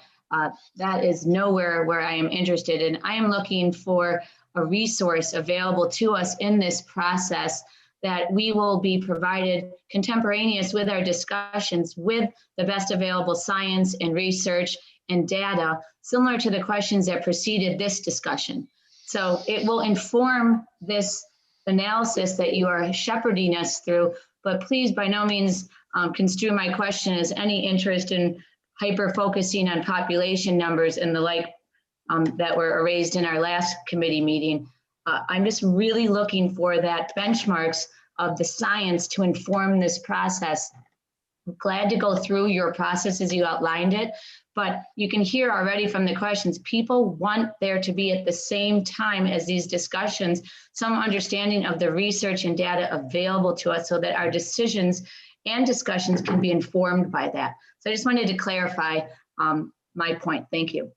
That is nowhere where I am interested in. I am looking for a resource available to us in this process that we will be provided contemporaneous with our discussions with the best available science and research and data, similar to the questions that preceded this discussion. So it will inform this analysis that you are shepherding us through, but please by no means construe my question as any interest in hyper-focusing on population numbers and the like that were raised in our last committee meeting. I'm just really looking for that benchmarks of the science to inform this process. I'm glad to go through your process as you outlined it, but you can hear already from the questions, people want there to be at the same time as these discussions, some understanding of the research and data available to us so that our decisions and discussions can be informed by that. So I just wanted to clarify my point. Thank you.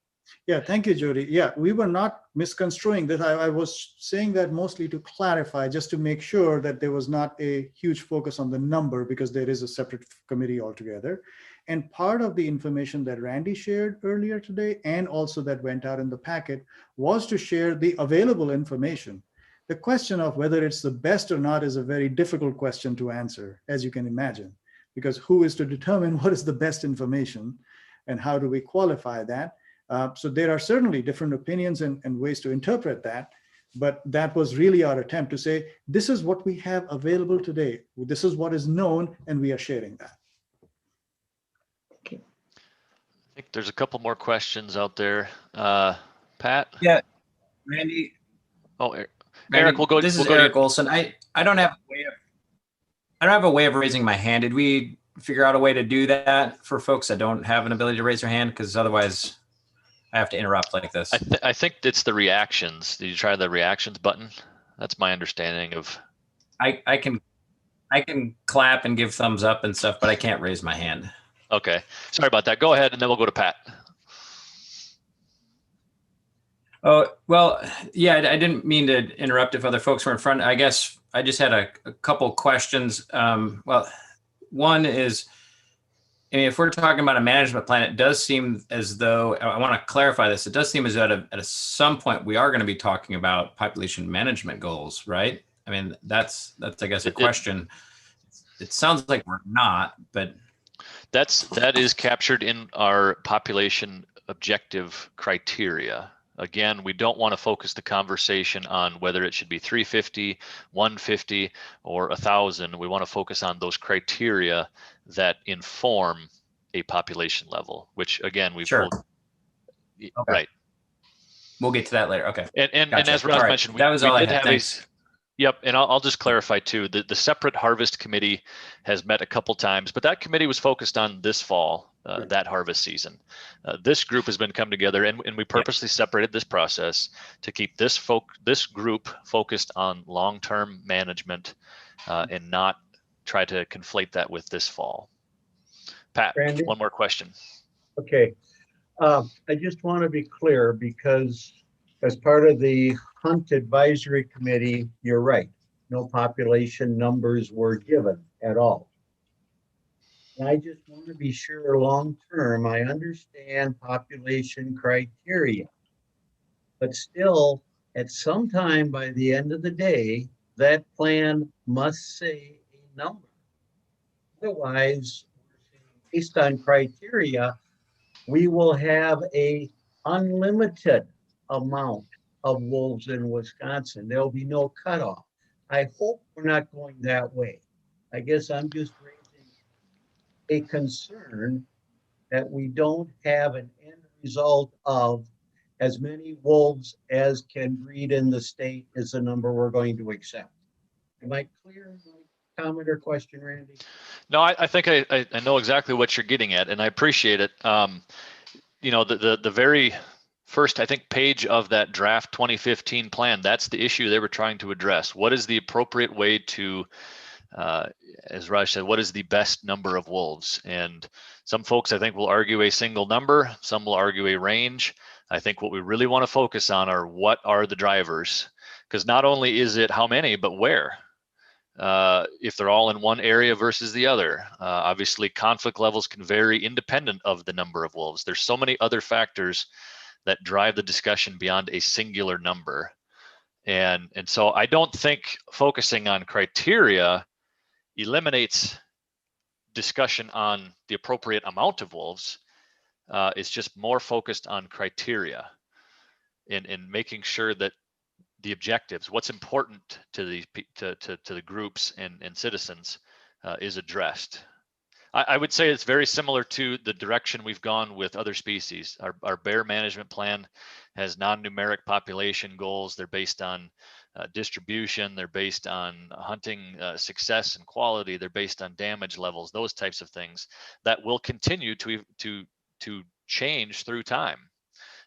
Yeah, thank you, Jody. Yeah, we were not misconstruing this. I was saying that mostly to clarify, just to make sure that there was not a huge focus on the number, because there is a separate committee altogether. And part of the information that Randy shared earlier today, and also that went out in the packet, was to share the available information. The question of whether it's the best or not is a very difficult question to answer, as you can imagine, because who is to determine what is the best information and how do we qualify that? So there are certainly different opinions and ways to interpret that. But that was really our attempt to say, this is what we have available today. This is what is known, and we are sharing that. I think there's a couple more questions out there. Pat? Yeah, Randy. Oh, Randy, Eric, we'll go. This is we'll go Eric to, Olson. I don't have a way of raising my hand. Did we figure out a way to do that for folks that don't have an ability to raise their hand? Because otherwise, I have to interrupt like this. I think it's the reactions. Did you try the reactions button? That's my understanding of. I can clap and give thumbs up and stuff, but I can't raise my hand. Okay, sorry about that. Go ahead, and then we'll go to Pat. Oh, well, yeah, I didn't mean to interrupt if other folks were in front. I guess I just had a couple questions. Well, one is, I mean, if we're talking about a management plan, it does seem as though, I want to clarify this, it does seem as though at some point we are going to be talking about population management goals, right? I mean, that's I guess, a question. It sounds like we're not, but. That is captured in our population objective criteria. Again, we don't want to focus the conversation on whether it should be 350, 150, or 1,000. We want to focus on those criteria that inform a population level, which again, we've sure. Okay. Right. We'll get to that later. Okay. And Gotcha. as Raj mentioned, that was all I had. Thanks. Yep, and I'll just clarify too, the separate harvest committee has met a couple times, but that committee was focused on this fall, that harvest season. This group has been come together, and we purposely separated this process to keep this group focused on long-term management and not try to conflate that with this fall. Pat, Randy? One more question. Okay, I just want to be clear, because as part of the Hunt Advisory Committee, you're right, no population numbers were given at all. And I just want to be sure long-term, I understand population criteria, but still, at some time by the end of the day, that plan must say a number. Otherwise, based on criteria, we will have a unlimited amount of wolves in Wisconsin. There'll be no cutoff. I hope we're not going that way. I guess I'm just raising a concern that we don't have an end result of as many wolves as can breed in the state is the number we're going to accept. Am I clear in my comment or question, Randy? No, I think I know exactly what you're getting at, and I appreciate it. You know, the very first, I think, page of that draft 2015 plan, that's the issue they were trying to address. What is the appropriate way to, as Raj said, what is the best number of wolves? And some folks, I think, will argue a single number. Some will argue a range. I think what we really want to focus on are what are the drivers, because not only is it how many, but where. If they're all in one area versus the other. Obviously, conflict levels can vary independent of the number of wolves. There's so many other factors that drive the discussion beyond a singular number. And so I don't think focusing on criteria eliminates discussion on the appropriate amount of wolves. It's just more focused on criteria and making sure that the objectives, what's important to the groups and citizens is addressed. I would say it's very similar to the direction we've gone with other species. Our bear management plan has non-numeric population goals. They're based on distribution. They're based on hunting success and quality. They're based on damage levels, those types of things that will continue to change through time.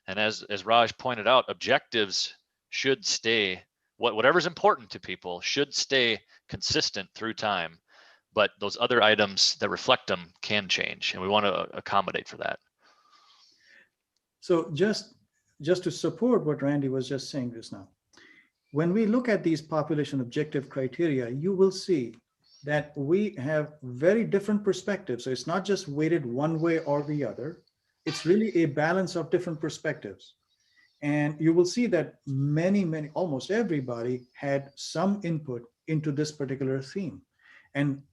And as Raj pointed out, objectives should stay, whatever's important to people should stay consistent through time, but those other items that reflect them can change, and we want to accommodate for that. So just to support what Randy was just saying just now, when we look at these population objective criteria, you will see that we have very different perspectives. So it's not just weighted one way or the other. It's really a balance of different perspectives. And you will see that almost everybody had some input into this particular theme. And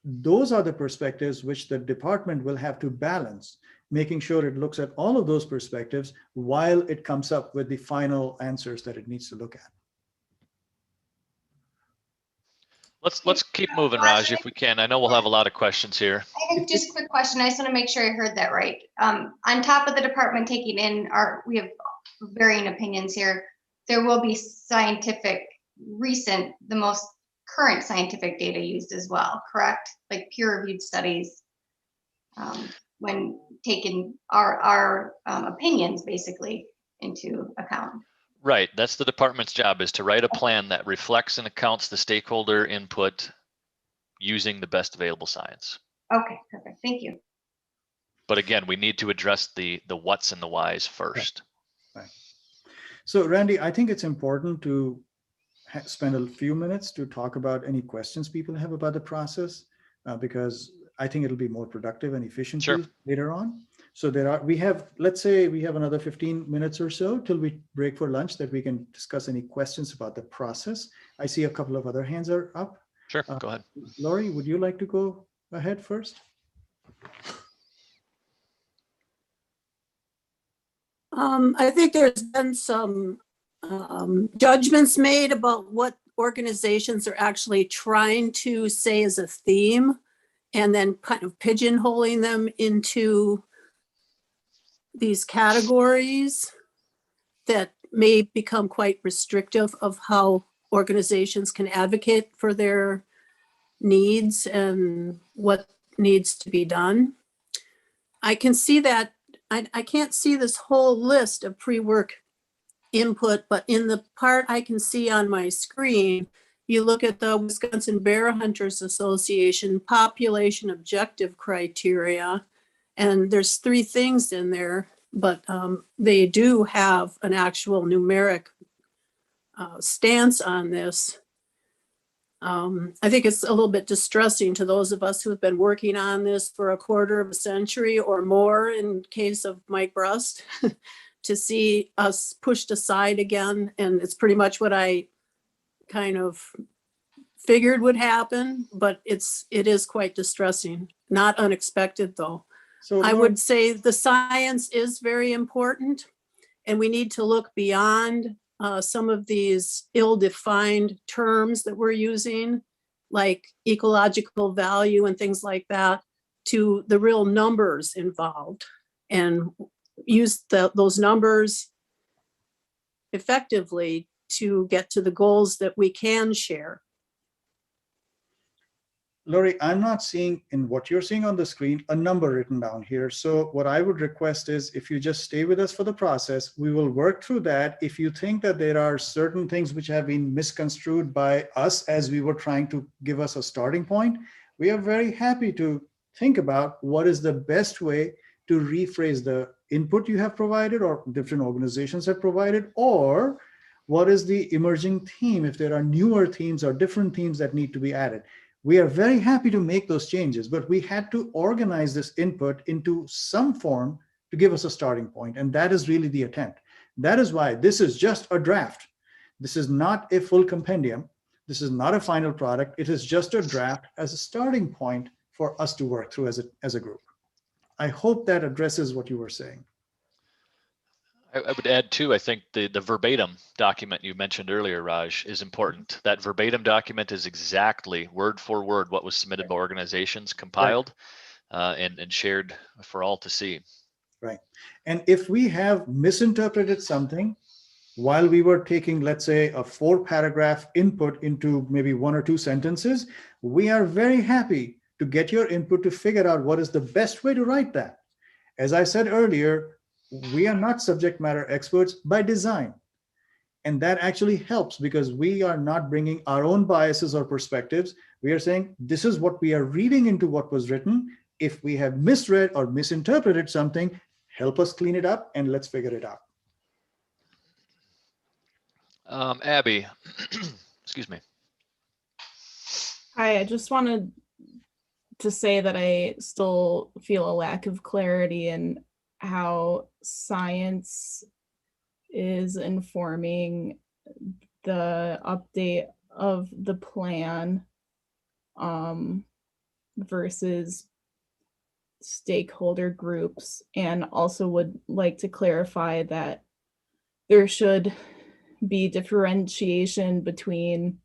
those are the perspectives which the department will have to balance, making sure it looks at all of those perspectives while it comes up with the final answers that it needs to look at. Let's keep moving, Raj, if we can. I know we'll have a lot of questions here. I have just a quick question. I just want to make sure I heard that right. On top of the department taking in we have varying opinions here. There will be the most current scientific data used as well, correct? Like peer-reviewed studies, when taking our opinions basically into account. Right. That's the department's job, is to write a plan that reflects and accounts the stakeholder input using the best available science. Okay, perfect. Thank you. But again, we need to address the what's and the whys first. Right. So Randy, I think it's important to spend a few minutes to talk about any questions people have about the process, because I think it'll be more productive and efficient later on. So let's say we have another 15 minutes or so till we break for lunch that we can discuss any questions about the process. I see a couple of other hands are up. Sure, go ahead. Lori, would you like to go ahead first? I think there's been some judgments made about what organizations are actually trying to say as a theme, and then kind of pigeonholing them into these categories that may become quite restrictive of how organizations can advocate for their needs and what needs to be done. I can see that. I can't see this whole list of pre-work input, but in the part I can see on my screen, you look at the Wisconsin Bear Hunters Association population objective criteria, and there's 3 things in there, but they do have an actual numeric stance on this. I think it's a little bit distressing to those of us who have been working on this for a quarter of a century or more, in case of Mike Brust, to see us pushed aside again. And it's pretty much what I kind of figured would happen, but it is quite distressing. Not unexpected though. So I would say the science is very important, and we need to look beyond some of these ill-defined terms that we're using, like ecological value and things like that, to the real numbers involved, and use those numbers effectively to get to the goals that we can share. Lori, I'm not seeing in what you're seeing on the screen a number written down here. So what I would request is, if you just stay with us for the process, we will work through that. If you think that there are certain things which have been misconstrued by us as we were trying to give us a starting point, we are very happy to think about what is the best way to rephrase the input you have provided or different organizations have provided, or what is the emerging theme if there are newer themes or different themes that need to be added. We are very happy to make those changes, but we had to organize this input into some form to give us a starting point. And that is really the attempt. That is why this is just a draft. This is not a full compendium. This is not a final product. It is just a draft as a starting point for us to work through as a group. I hope that addresses what you were saying. I would add too, I think the verbatim document you mentioned earlier, Raj, is important. That verbatim document is exactly word for word what was submitted by organizations, compiled, and shared for all to see. Right. And if we have misinterpreted something while we were taking, let's say, a 4-paragraph input into maybe 1 or 2 sentences, we are very happy to get your input to figure out what is the best way to write that. As I said earlier, we are not subject matter experts by design. And that actually helps, because we are not bringing our own biases or perspectives. We are saying, this is what we are reading into what was written. If we have misread or misinterpreted something, help us clean it up and let's figure it out. Abby, excuse me. Hi, I just wanted to say that I still feel a lack of clarity in how science is informing the update of the plan versus stakeholder groups, and also would like to clarify that there should be differentiation between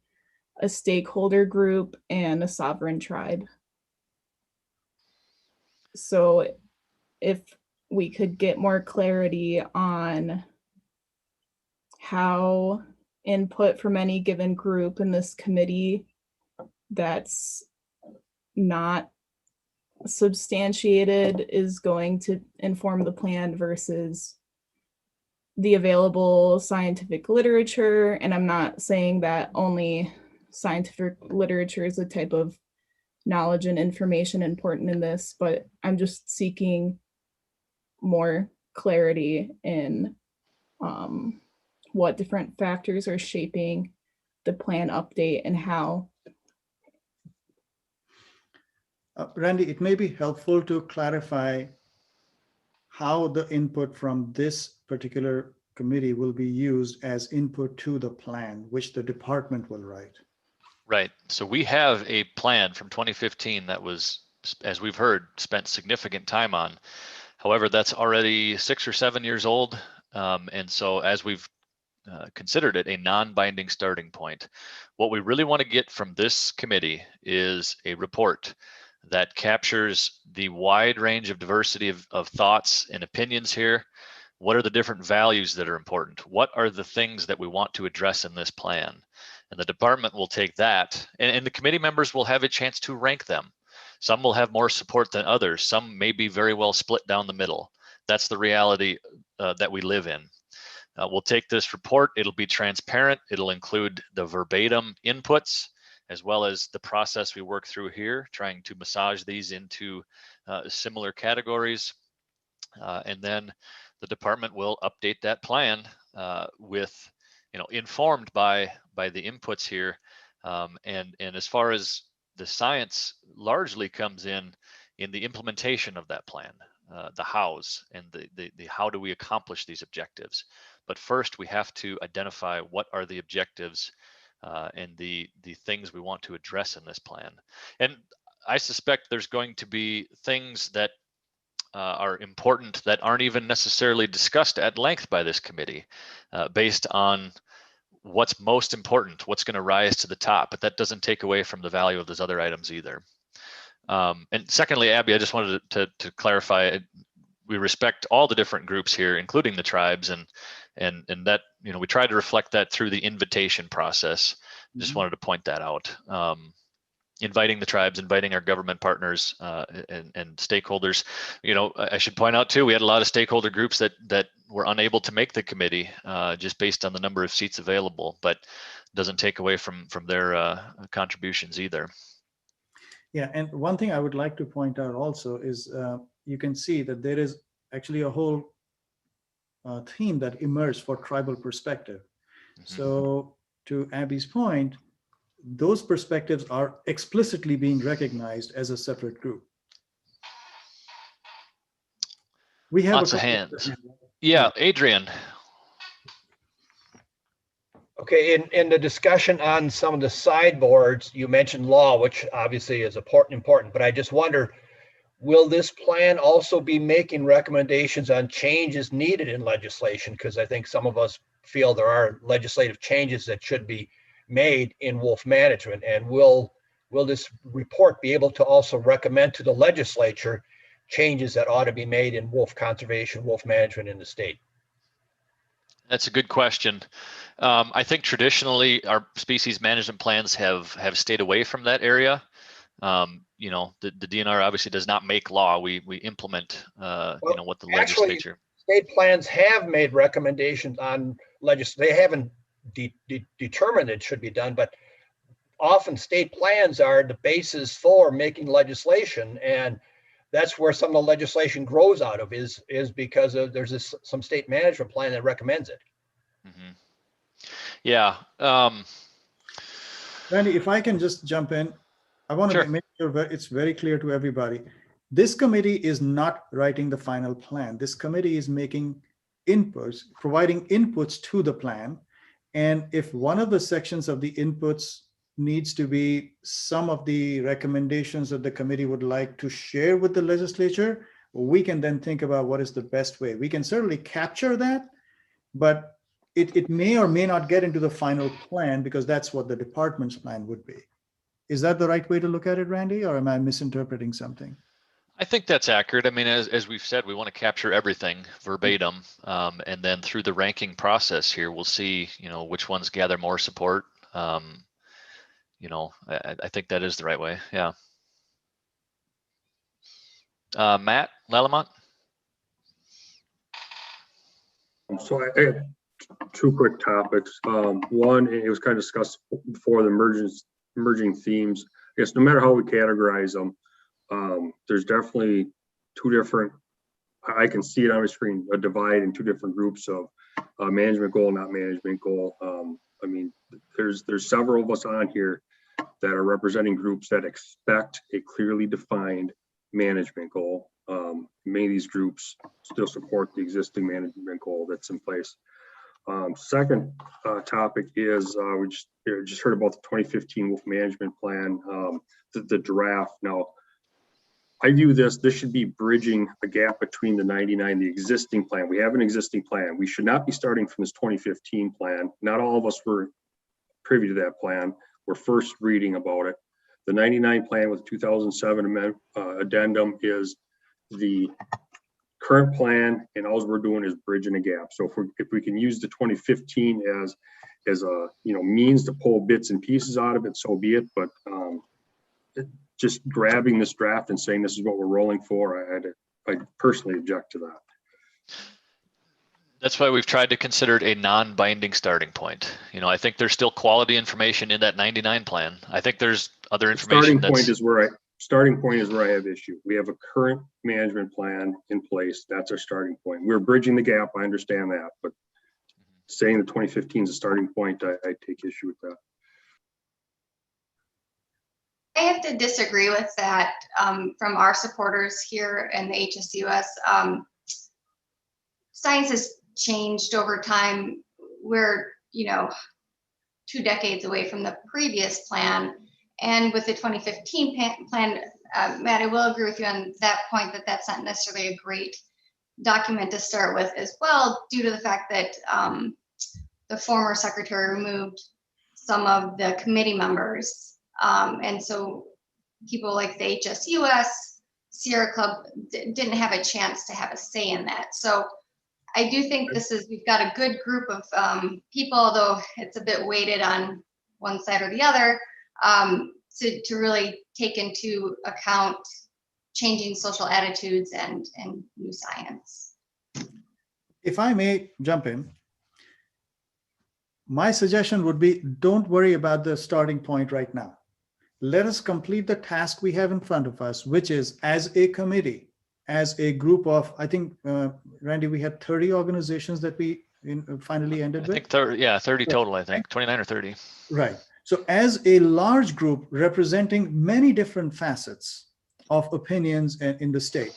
a stakeholder group, and a sovereign tribe. So if we could get more clarity on how input from any given group in this committee that's not substantiated is going to inform the plan versus the available scientific literature. And I'm not saying that only scientific literature is a type of knowledge and information important in this, but I'm just seeking more clarity in what different factors are shaping the plan update and how. Randy, it may be helpful to clarify how the input from this particular committee will be used as input to the plan, which the department will write. Right. So we have a plan from 2015 that was, as we've heard, spent significant time on. However, that's already 6 or 7 years old. And so as we've considered it a non-binding starting point, what we really want to get from this committee is a report that captures the wide range of diversity of thoughts and opinions here. What are the different values that are important? What are the things that we want to address in this plan? And the department will take that, and the committee members will have a chance to rank them. Some will have more support than others. Some may be very well split down the middle. That's the reality that we live in. We'll take this report. It'll be transparent. It'll include the verbatim inputs, as well as the process we work through here, trying to massage these into similar categories. And then the department will update that plan with, informed by the inputs here. And as far as the science largely comes in the implementation of that plan, the hows and the how do we accomplish these objectives. But first we have to identify what are the objectives and the things we want to address in this plan. And I suspect there's going to be things that are important that aren't even necessarily discussed at length by this committee based on what's most important, what's going to rise to the top, but that doesn't take away from the value of those other items either. And secondly, Abby, I just wanted to clarify, we respect all the different groups here, including the tribes, and that, we try to reflect that through the invitation process. Just wanted to point that out. Inviting the tribes, inviting our government partners and stakeholders. I should point out too, we had a lot of stakeholder groups that were unable to make the committee just based on the number of seats available, but doesn't take away from their contributions either. Yeah, and one thing I would like to point out also is you can see that there is actually a whole theme that emerged for tribal perspective. So to Abby's point, those perspectives are explicitly being recognized as a separate group. We have lots of hands. Yeah, Adrian. Okay, in the discussion on some of the sideboards, you mentioned law, which obviously is important, but I just wonder, will this plan also be making recommendations on changes needed in legislation? Because I think some of us feel there are legislative changes that should be made in wolf management, and will this report be able to also recommend to the legislature changes that ought to be made in wolf conservation, wolf management in the state? That's a good question. I think traditionally our species management plans have stayed away from that area. The DNR obviously does not make law. We implement what the legislature. State plans have made recommendations on legislation. They haven't determined it should be done, but often state plans are the basis for making legislation, and that's where some of the legislation grows out of is because there's some state management plan that recommends it. Mm-hmm. Yeah. Randy, if I can just jump in, I want to make sure that it's very clear to everybody. This committee is not writing the final plan. This committee is making inputs, providing inputs to the plan. And if one of the sections of the inputs needs to be some of the recommendations that the committee would like to share with the legislature, we can then think about what is the best way. We can certainly capture that, but it may or may not get into the final plan because that's what the department's plan would be. Is that the right way to look at it, Randy, or am I misinterpreting something? I think that's accurate. I mean, as we've said, we want to capture everything verbatim, and then through the ranking process here, we'll see, which ones gather more support. I think that is the right way. Yeah. Matt Lalamont. So I have two quick topics. One, it was kind of discussed before, the emerging themes. I guess no matter how we categorize them, there's definitely two different, I can see it on my screen, a divide in two different groups of management goal, not management goal. I mean, there's several of us on here that are representing groups that expect a clearly defined management goal. Many of these groups still support the existing management goal that's in place. Second topic is we just heard about the 2015 Wolf Management Plan, the draft. Now, I view this should be bridging a gap between the 99, the existing plan. We have an existing plan. We should not be starting from this 2015 plan. Not all of us were privy to that plan. We're first reading about it. The 99 plan with 2007 addendum is the current plan, and all we're doing is bridging a gap. So if we can use the 2015 as a means to pull bits and pieces out of it, so be it. But just grabbing this draft and saying this is what we're rolling for, I personally object to that. That's why we've tried to consider it a non-binding starting point. I think there's still quality information in that 99 plan. I think there's other information. Starting point is where I have issue. We have a current management plan in place. That's our starting point. We're bridging the gap. I understand that, but saying the 2015 is a starting point, I take issue with that. I have to disagree with that from our supporters here in the HSUS. Science has changed over time. We're, 2 decades away from the previous plan. And with the 2015 plan, Matt, I will agree with you on that point, that that's not necessarily a great document to start with as well, due to the fact that the former secretary removed some of the committee members. And so people like the HSUS, Sierra Club didn't have a chance to have a say in that. So I do think we've got a good group of people, although it's a bit weighted on one side or the other, to really take into account changing social attitudes and new science. If I may jump in, my suggestion would be, don't worry about the starting point right now. Let us complete the task we have in front of us, which is, as a committee, as a group of, I think, Randy, we had 30 organizations that we finally ended with. 30 total, I think, 29 or 30. Right. So as a large group representing many different facets of opinions in the state,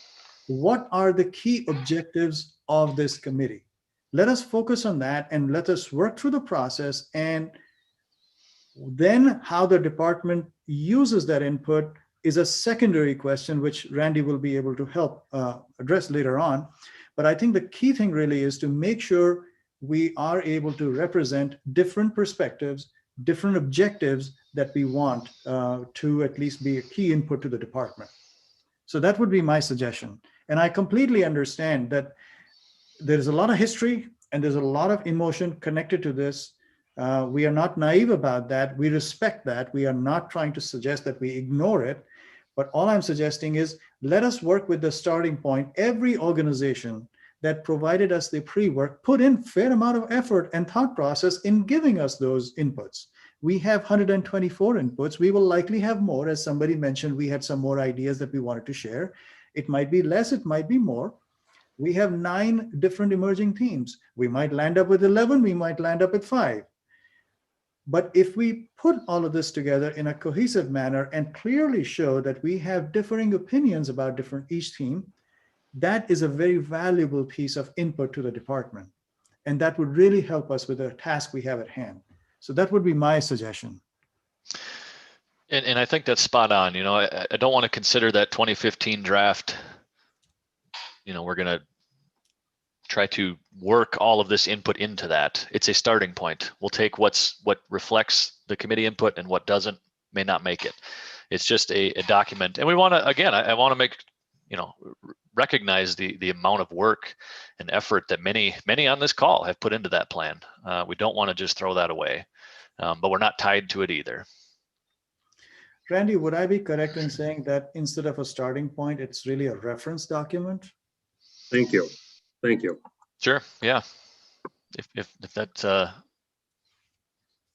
what are the key objectives of this committee? Let us focus on that and let us work through the process, and then how the department uses that input is a secondary question, which Randy will be able to help address later on. But I think the key thing really is to make sure we are able to represent different perspectives, different objectives that we want to at least be a key input to the department. So that would be my suggestion. And I completely understand that there's a lot of history and there's a lot of emotion connected to this. We are not naive about that. We respect that. We are not trying to suggest that we ignore it. But all I'm suggesting is, let us work with the starting point. Every organization that provided us the pre-work put in fair amount of effort and thought process in giving us those inputs. We have 124 inputs. We will likely have more. As somebody mentioned, we had some more ideas that we wanted to share. It might be less, it might be more. We have 9 different emerging themes. We might land up with 11, we might land up with 5. But if we put all of this together in a cohesive manner and clearly show that we have differing opinions about each theme, that is a very valuable piece of input to the department. And that would really help us with the task we have at hand. So that would be my suggestion. And I think that's spot on. I don't want to consider that 2015 draft, we're going to try to work all of this input into that. It's a starting point. We'll take what reflects the committee input and what doesn't may not make it. It's just a document. And we want to, again, I want to make, recognize the amount of work and effort that many on this call have put into that plan. We don't want to just throw that away, but we're not tied to it either. Randy, would I be correct in saying that instead of a starting point, it's really a reference document? Thank you. Thank you. Sure. Yeah. If that's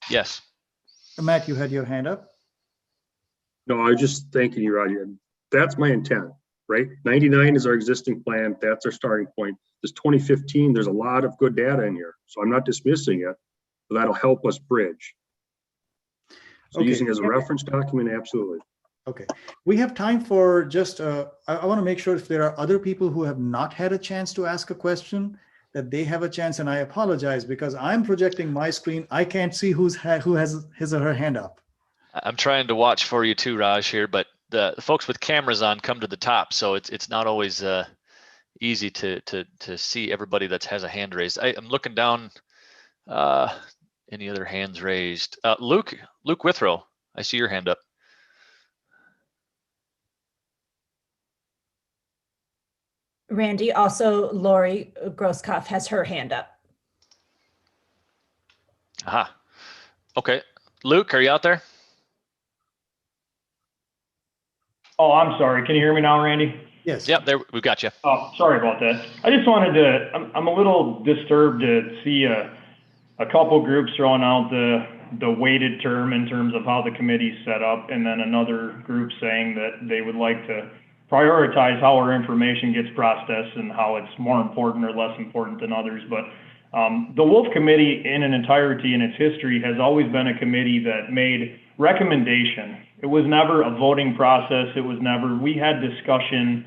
yes. Matt, you had your hand up. No, I was just thanking you, Roger. That's my intent, right? 99 is our existing plan. That's our starting point. This 2015, there's a lot of good data in here, so I'm not dismissing it, but that'll help us bridge. So using it as a reference document, absolutely. Okay, we have time for just, I want to make sure if there are other people who have not had a chance to ask a question, that they have a chance, and I apologize because I'm projecting my screen. I can't see who has his or her hand up. I'm trying to watch for you too, Raj, here, but the folks with cameras on come to the top, so it's not always easy to see everybody that has a hand raised. I'm looking down. Any other hands raised? Luke Withrow, I see your hand up. Randy, also Lori Grosskopf has her hand up. Aha. Okay. Luke, are you out there? Oh, I'm sorry. Can you hear me now, Randy? Yes. Yep, there, we've got you. Oh, sorry about that. I just wanted to, I'm a little disturbed to see a couple groups throwing out the weighted term in terms of how the committee's set up, and then another group saying that they would like to prioritize how our information gets processed and how it's more important or less important than others. But the Wolf Committee in an entirety in its history has always been a committee that made recommendation. It was never a voting process. It was never, we had discussion,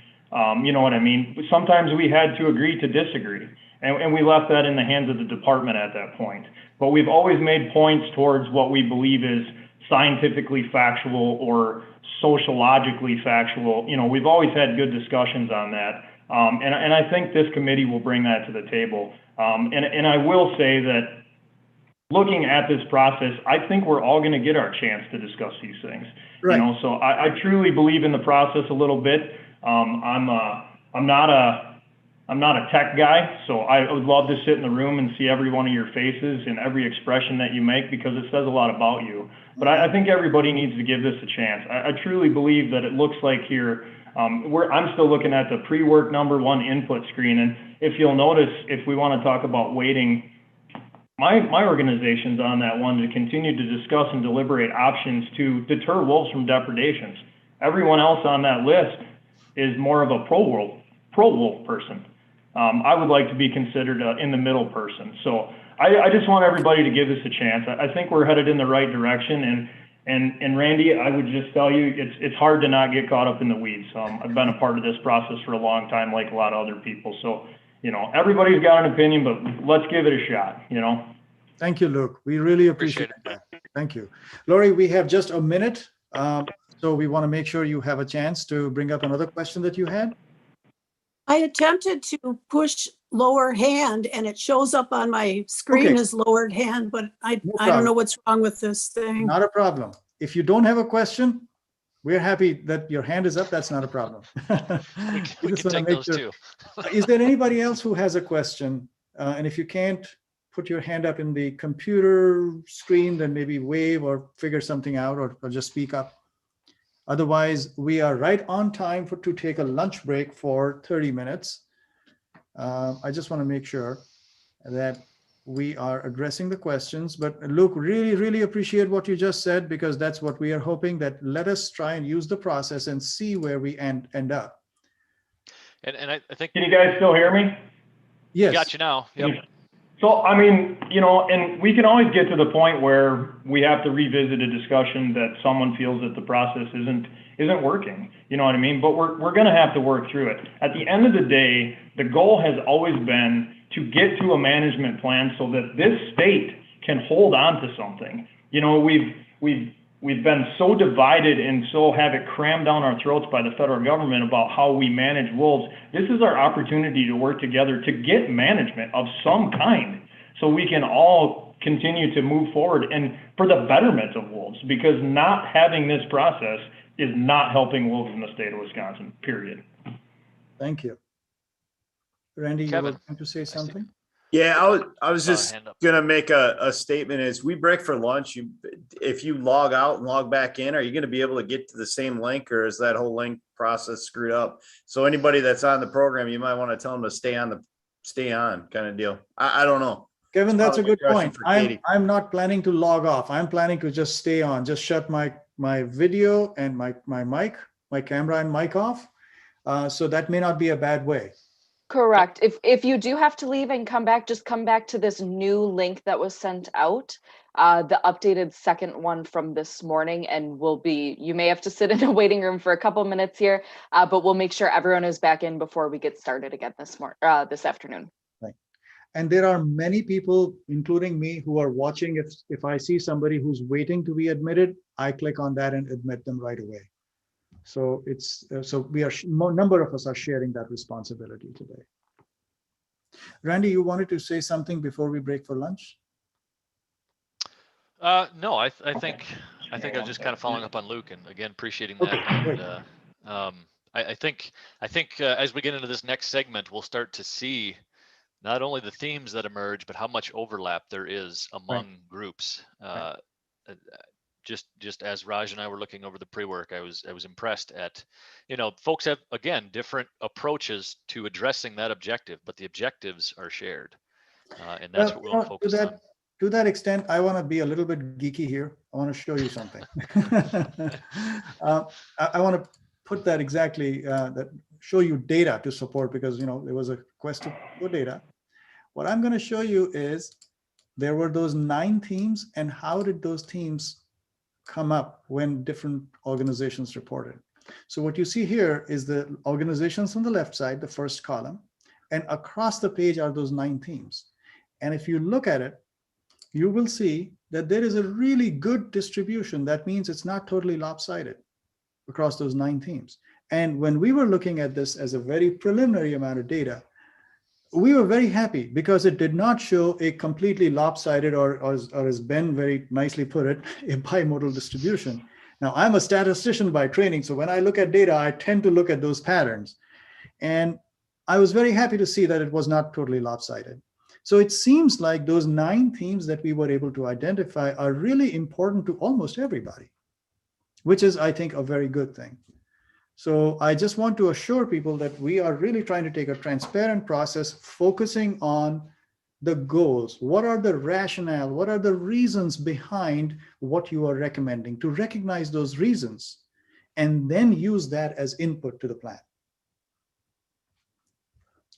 you know what I mean? Sometimes we had to agree to disagree, and we left that in the hands of the department at that point. But we've always made points towards what we believe is scientifically factual or sociologically factual. You know, we've always had good discussions on that. And I think this committee will bring that to the table. And I will say that looking at this process, I think we're all going to get our chance to discuss these things. Right. You know, so I truly believe in the process a little bit. I'm not a tech guy, so I would love to sit in the room and see every one of your faces and every expression that you make, because it says a lot about you. But I think everybody needs to give this a chance. I truly believe that it looks like here, I'm still looking at the pre-work #1 input screen. And if you'll notice, if we want to talk about weighting, my organization's on that one to continue to discuss and deliberate options to deter wolves from depredations. Everyone else on that list is more of a pro-wolf person. I would like to be considered in the middle person. So I just want everybody to give this a chance. I think we're headed in the right direction. And Randy, I would just tell you, it's hard to not get caught up in the weeds. I've been a part of this process for a long time, like a lot of other people. So, you know, everybody's got an opinion, but let's give it a shot, you know? Thank you, Luke. We really appreciate that. Thank you. Lori, we have just a minute. So we want to make sure you have a chance to bring up another question that you had. I attempted to push lower hand and it shows up on my screen as lowered hand, but I don't know what's wrong with this thing. Not a problem. If you don't have a question, we're happy that your hand is up. That's not a problem. we can take those too. Is there anybody else who has a question? And if you can't put your hand up in the computer screen, then maybe wave or figure something out, or just speak up. Otherwise, we are right on time to take a lunch break for 30 minutes. I just want to make sure that we are addressing the questions. But Luke, really appreciate what you just said, because that's what we are hoping, that let us try and use the process and see where we end up. And I think. Can you guys still hear me? Yes. Got you now. Yep. So, I mean, you know, and we can always get to the point where we have to revisit a discussion that someone feels that the process isn't working. You know what I mean? But we're going to have to work through it. At the end of the day, the goal has always been to get to a management plan so that this state can hold on to something. You know, we've we've been so divided and so have it crammed down our throats by the federal government about how we manage wolves. This is our opportunity to work together to get management of some kind so we can all continue to move forward and for the betterment of wolves, because not having this process is not helping wolves in the state of Wisconsin, period. Thank you. Randy, you were going to say something? Yeah, I was just gonna make a statement. As we break for lunch, if you log out and log back in, are you gonna be able to get to the same link, or is that whole link process screwed up? So anybody that's on the program, you might want to tell them to stay on kind of deal. I don't know. Kevin, that's a good point. For Katie. I'm not planning to log off. I'm planning to just stay on, just shut my video and my mic, my camera and mic off. So that may not be a bad way. Correct. If you do have to leave and come back, just come back to this new link that was sent out, the updated second one from this morning, and you may have to sit in a waiting room for a couple minutes here, but we'll make sure everyone is back in before we get started again this afternoon. Right. And there are many people, including me, who are watching. If I see somebody who's waiting to be admitted, I click on that and admit them right away. So we are number of us are sharing that responsibility today. Randy, you wanted to say something before we break for lunch? No, I think I was just kind of following up on Luke, and again appreciating that. Okay, and, I think as we get into this next segment, we'll start to see not only the themes that emerge, but how much overlap there is among groups. Just as Raj and I were looking over the pre-work, I was impressed at, folks have, again, different approaches to addressing that objective, but the objectives are shared. And that's what we'll focus on. To that extent, I want to be a little bit geeky here. I want to show you something. I want to put that exactly, show you data to support, because, there was a quest for data. What I'm going to show you is there were those 9 themes, and how did those themes come up when different organizations reported. So what you see here is the organizations on the left side, the first column, and across the page are those 9 themes. And if you look at it, you will see that there is a really good distribution. That means it's not totally lopsided across those 9 themes. And when we were looking at this as a very preliminary amount of data, we were very happy because it did not show a completely lopsided or as Ben very nicely put it, a bimodal distribution. Now, I'm a statistician by training, so when I look at data, I tend to look at those patterns. And I was very happy to see that it was not totally lopsided. So it seems like those 9 themes that we were able to identify are really important to almost everybody, which is, I think, a very good thing. So I just want to assure people that we are really trying to take a transparent process, focusing on the goals. What are the rationale? What are the reasons behind what you are recommending? To recognize those reasons and then use that as input to the plan.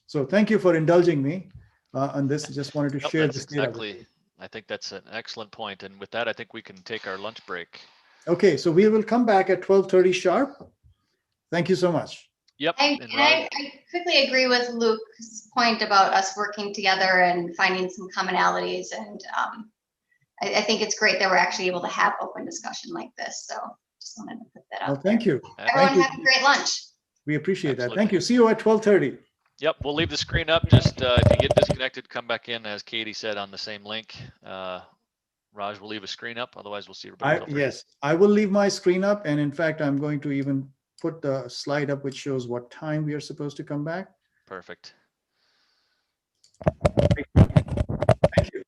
So thank you for indulging me on this. I just wanted to share this data. Exactly. I think that's an excellent point. And with that, I think we can take our lunch break. Okay, so we will come back at 12:30 sharp. Thank you so much. Yep. I quickly agree with Luke's point about us working together and finding some commonalities. And I think it's great that we're actually able to have open discussion like this. So just wanted to put that out. Well, thank you. Everyone have a great lunch. We appreciate that. Thank you. See you at 12:30. Yep, we'll leave the screen up. Just if you get disconnected, come back in, as Katie said, on the same link. Raj will leave a screen up. Otherwise, we'll see everybody. Yes, I will leave my screen up. And in fact, I'm going to even put the slide up which shows what time we are supposed to come back. Perfect. Thank you.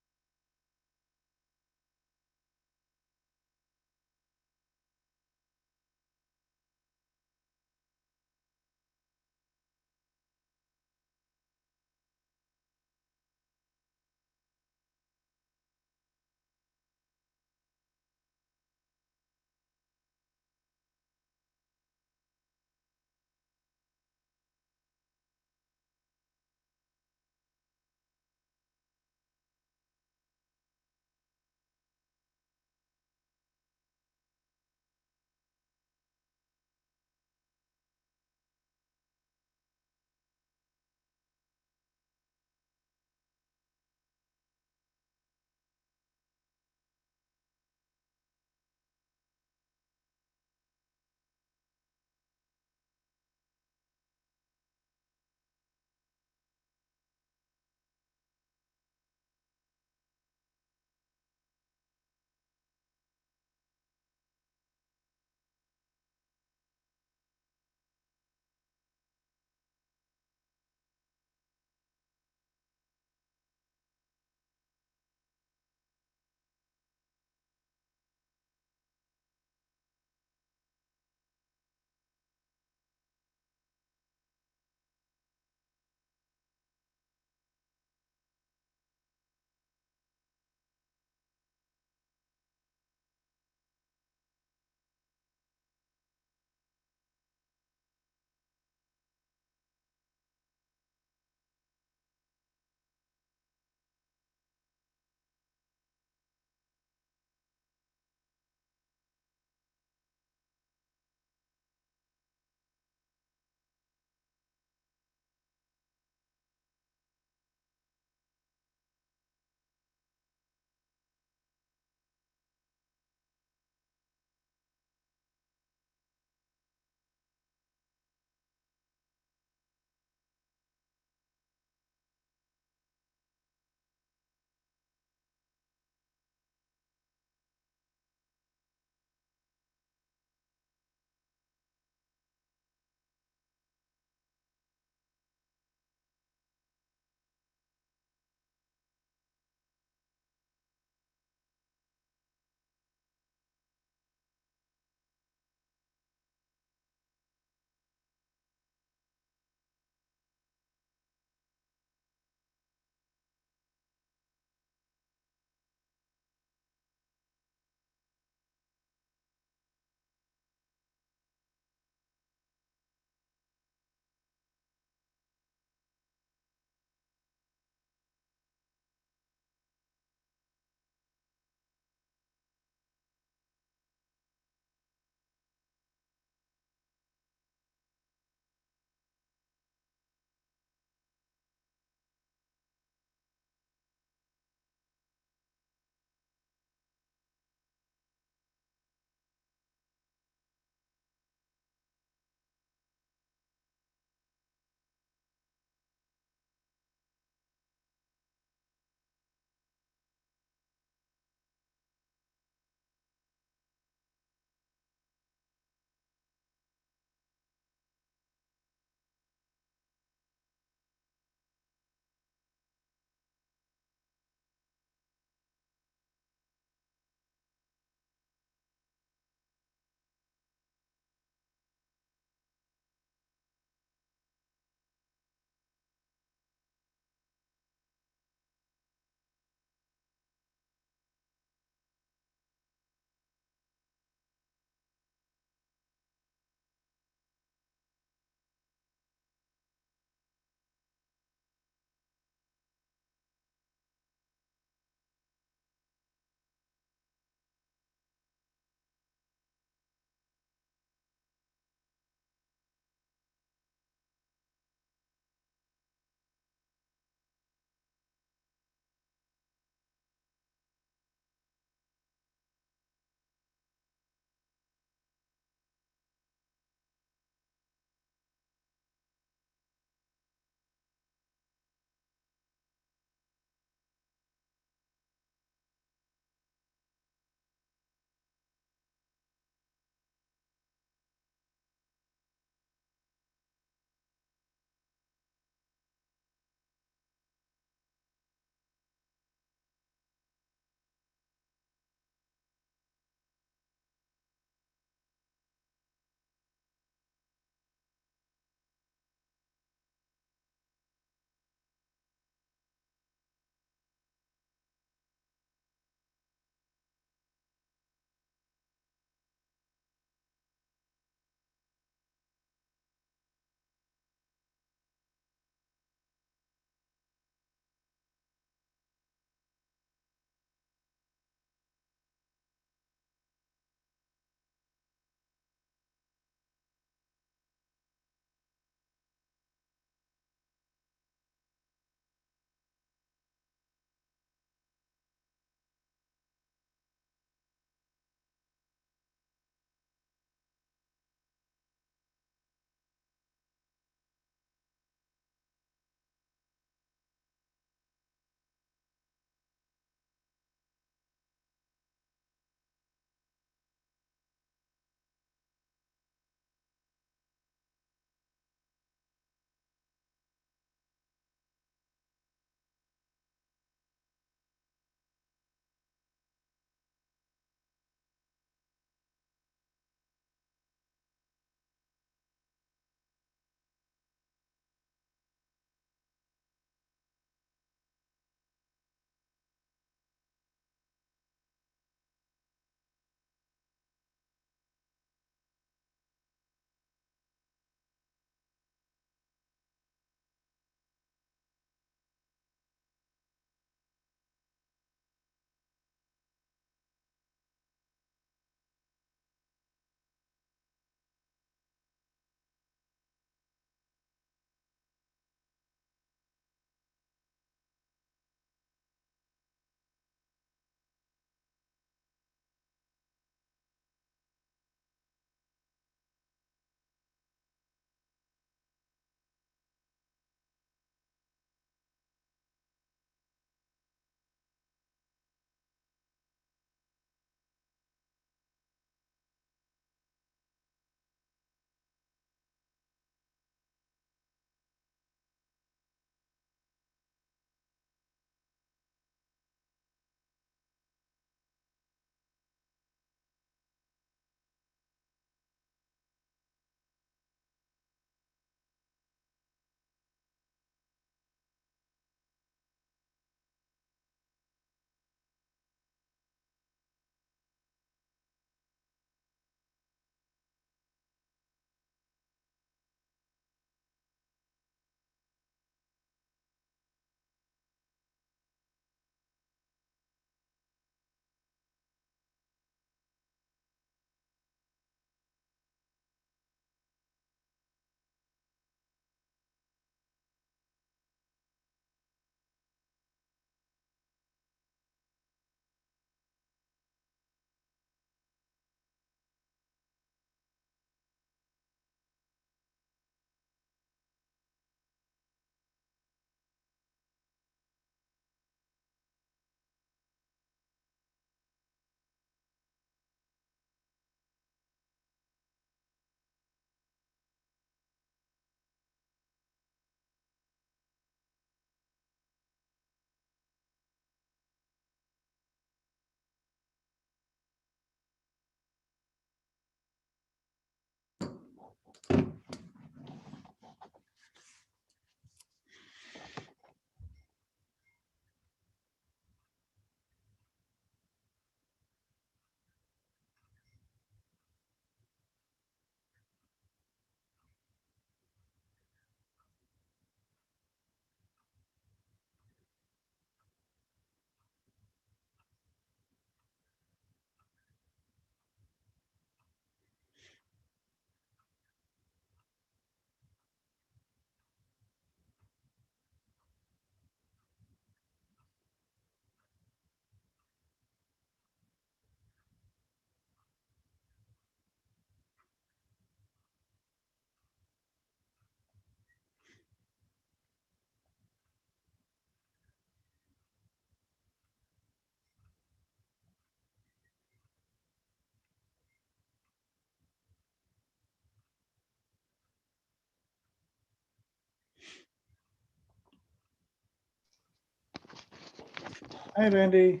Hi, Randy.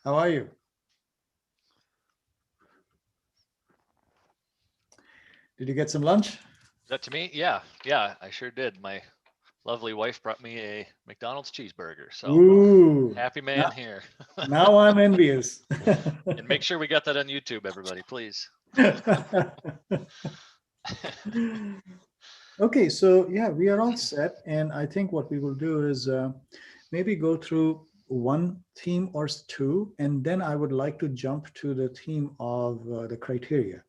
How are you? Did you get some lunch? Is that to me? Yeah, I sure did. My lovely wife brought me a McDonald's cheeseburger. So Ooh, happy man here. Now I'm envious. And make sure we got that on YouTube, everybody, please. Okay, so yeah, we are all set. And I think what we will do is maybe go through one theme or two, and then I would like to jump to the theme of the criteria,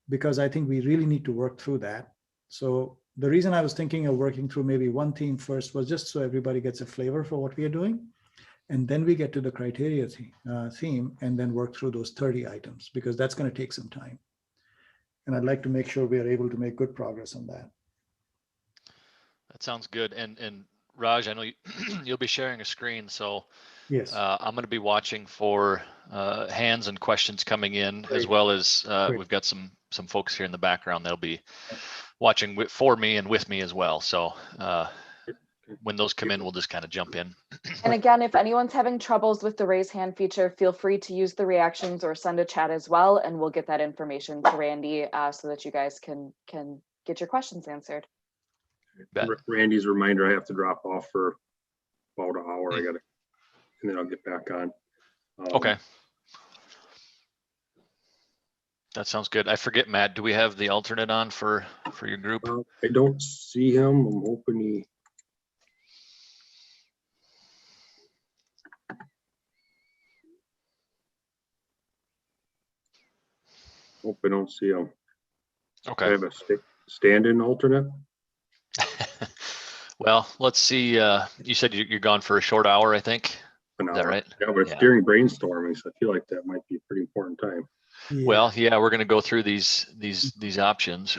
because I think we really need to work through that. So the reason I was thinking of working through maybe one theme first was just so everybody gets a flavor for what we are doing. And then we get to the criteria theme and then work through those 30 items, because that's going to take some time. And I'd like to make sure we are able to make good progress on that. That sounds good. And Raj, I know you'll be sharing a screen, so yes, I'm going to be watching for hands and questions coming in, as well as we've got some folks here in the background that'll be watching for me and with me as well. So when those come in, we'll just kind of jump in. And again, if anyone's having troubles with the raise hand feature, feel free to use the reactions or send a chat as well, and we'll get that information to Randy so that you guys can get your questions answered. Randy's reminder, I have to drop off for about an hour. I gotta, and then I'll get back on. Okay. That sounds good. I forget, Matt, do we have the alternate on for your group? I don't see him. I'm hoping he. Hope I don't see him. Okay. I have a stand-in alternate. Well, let's see. You said you're gone for a short hour, I think. Is that right? Yeah, but it's during brainstorming, so I feel like that might be a pretty important time. Yeah. Well, yeah, we're going to go through these options.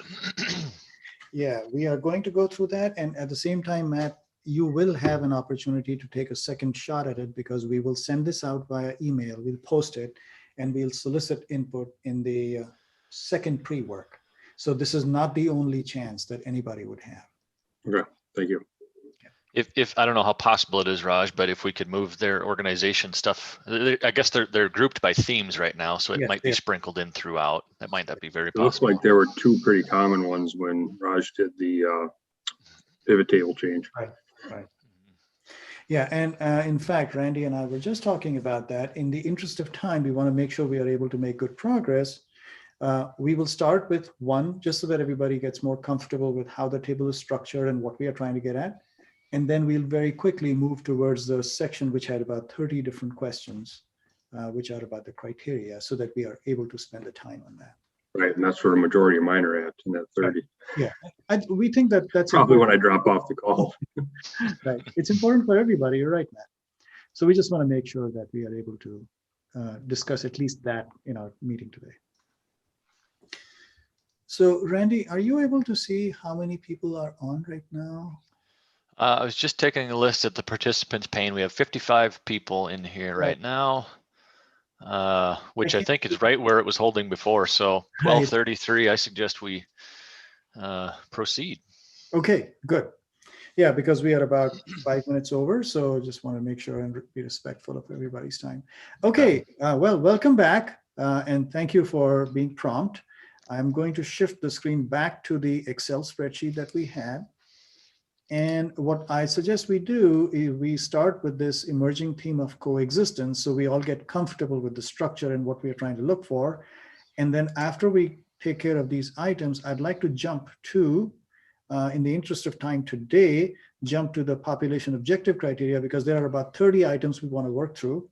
Yeah, we are going to go through that. And at the same time, Matt, you will have an opportunity to take a second shot at it, because we will send this out via email. We'll post it and we'll solicit input in the second pre-work. So this is not the only chance that anybody would have. Okay, thank you. If I don't know how possible it is, Raj, but if we could move their organization stuff, I guess they're grouped by themes right now, so it might be sprinkled in throughout. That might not be very possible. It looks like there were two pretty common ones when Raj did the pivot table change. Right. Yeah, and in fact, Randy and I were just talking about that. In the interest of time, we want to make sure we are able to make good progress. We will start with one, just so that everybody gets more comfortable with how the table is structured and what we are trying to get at. And then we'll very quickly move towards the section which had about 30 different questions, which are about the criteria, so that we are able to spend the time on that. Right, and that's where the majority of mine are at, in that 30. Yeah, we think that that's probably important. when I drop off the call. Right, it's important for everybody. You're right, Matt. So we just want to make sure that we are able to discuss at least that in our meeting today. So Randy, are you able to see how many people are on right now? I was just taking a list at the participants pane. We have 55 people in here right now, which I think is right where it was holding before. So 12:33, I suggest we proceed. Okay, good. Yeah, because we are about 5 minutes over. So just want to make sure and be respectful of everybody's time. Okay, well, welcome back. And thank you for being prompt. I'm going to shift the screen back to the Excel spreadsheet that we had. And what I suggest we do is we start with this emerging theme of coexistence, so we all get comfortable with the structure and what we are trying to look for. And then after we take care of these items, I'd like to jump to, in the interest of time today, jump to the population objective criteria, because there are about 30 items we want to work through.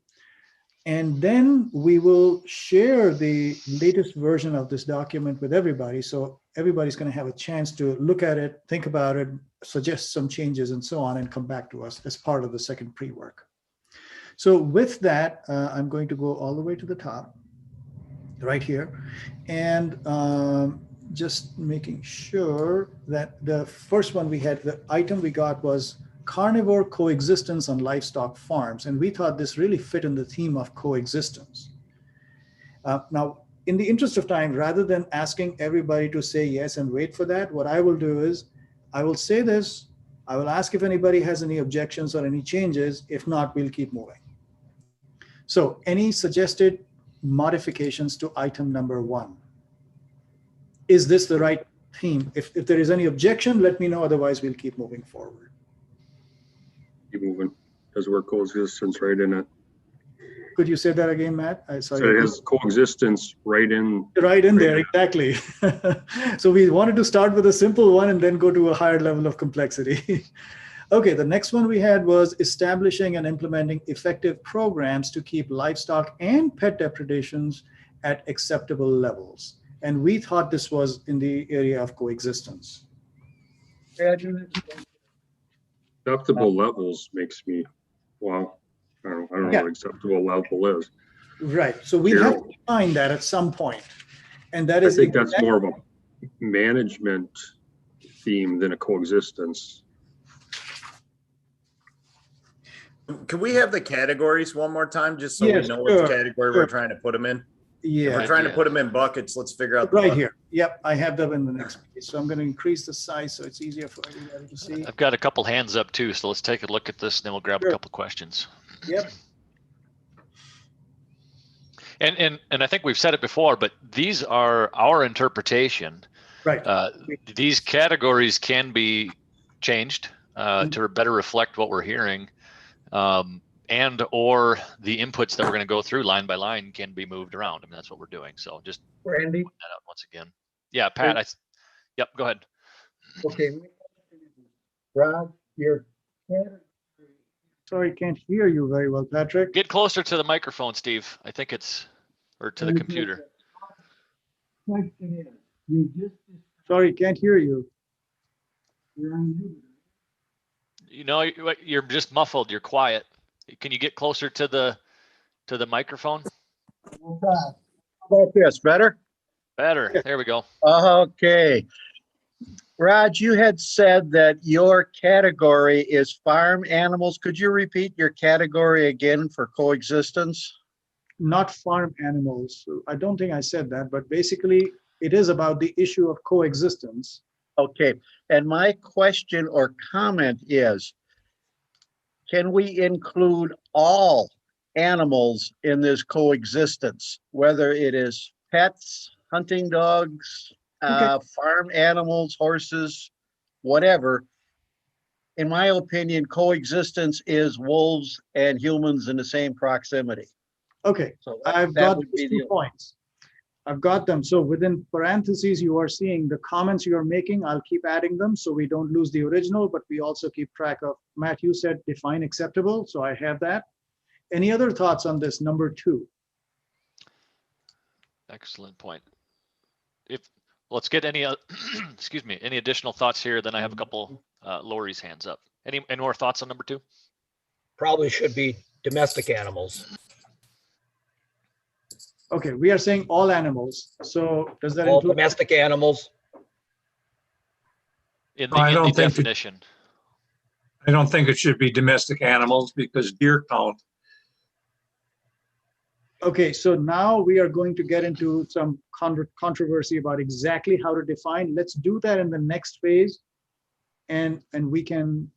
And then we will share the latest version of this document with everybody. So everybody's going to have a chance to look at it, think about it, suggest some changes and so on, and come back to us as part of the second pre-work. So with that, I'm going to go all the way to the top, right here. And just making sure that the first one we had, the item we got was carnivore coexistence on livestock farms. And we thought this really fit in the theme of coexistence. Now, in the interest of time, rather than asking everybody to say yes and wait for that, what I will do is I will say this, I will ask if anybody has any objections or any changes. If not, we'll keep moving. So any suggested modifications to item number 1? Is this the right theme? If there is any objection, let me know. Otherwise, we'll keep moving forward. Keep moving, because we're coexistence right in it. Could you say that again, Matt? I saw So it has coexistence right in. Right in there, exactly. So we wanted to start with a simple one and then go to a higher level of complexity. Okay, the next one we had was establishing and implementing effective programs to keep livestock and pet depredations at acceptable levels. And we thought this was in the area of coexistence. Acceptable levels makes me, wow, I don't know what acceptable level is. Right, so we have to find that at some point. And that is— I think that's more of a management theme than a coexistence. Can we have the categories one more time, just so we know which category we're trying to put them in? Yeah. If we're trying to put them in buckets, let's figure out. Right here. Yep, I have them in the next page. So I'm going to increase the size so it's easier for everybody to see. I've got a couple hands up too, so let's take a look at this, and then we'll grab a couple questions. Yep. And I think we've said it before, but these are our interpretation. Right. These categories can be changed to better reflect what we're hearing. And or the inputs that we're going to go through line by line can be moved around. I mean, that's what we're doing. So just Randy, point that out once again. Yeah, Pat. Yep. Go ahead. Okay, Raj, your category. Sorry, can't hear you very well, Patrick. Get closer to the microphone, Steve. I think it's, or to the computer. Question is, you just. Sorry, can't hear you. You know, you're just muffled. You're quiet. Can you get closer to the microphone? How about this? Better? Better. There we go. Okay. Raj, you had said that your category is farm animals. Could you repeat your category again for coexistence? Not farm animals. I don't think I said that, but basically it is about the issue of coexistence. Okay. And my question or comment is, can we include all animals in this coexistence, whether it is pets, hunting dogs, farm animals, horses, whatever? In my opinion, coexistence is wolves and humans in the same proximity. Okay, so I've got 2 points. I've got them. So within parentheses, you are seeing the comments you are making. I'll keep adding them so we don't lose the original, but we also keep track of, Matt, you said define acceptable. So I have that. Any other thoughts on this number 2? Excellent point. Let's get any, excuse me, any additional thoughts here? Then I have a couple, Lori's hands up. Any more thoughts on number 2? Probably should be domestic animals. Okay, we are saying all animals. So does that all include domestic animals? In the definition. I don't think it should be domestic animals because deer count. Okay, so now we are going to get into some controversy about exactly how to define. Let's do that in the next phase, and we can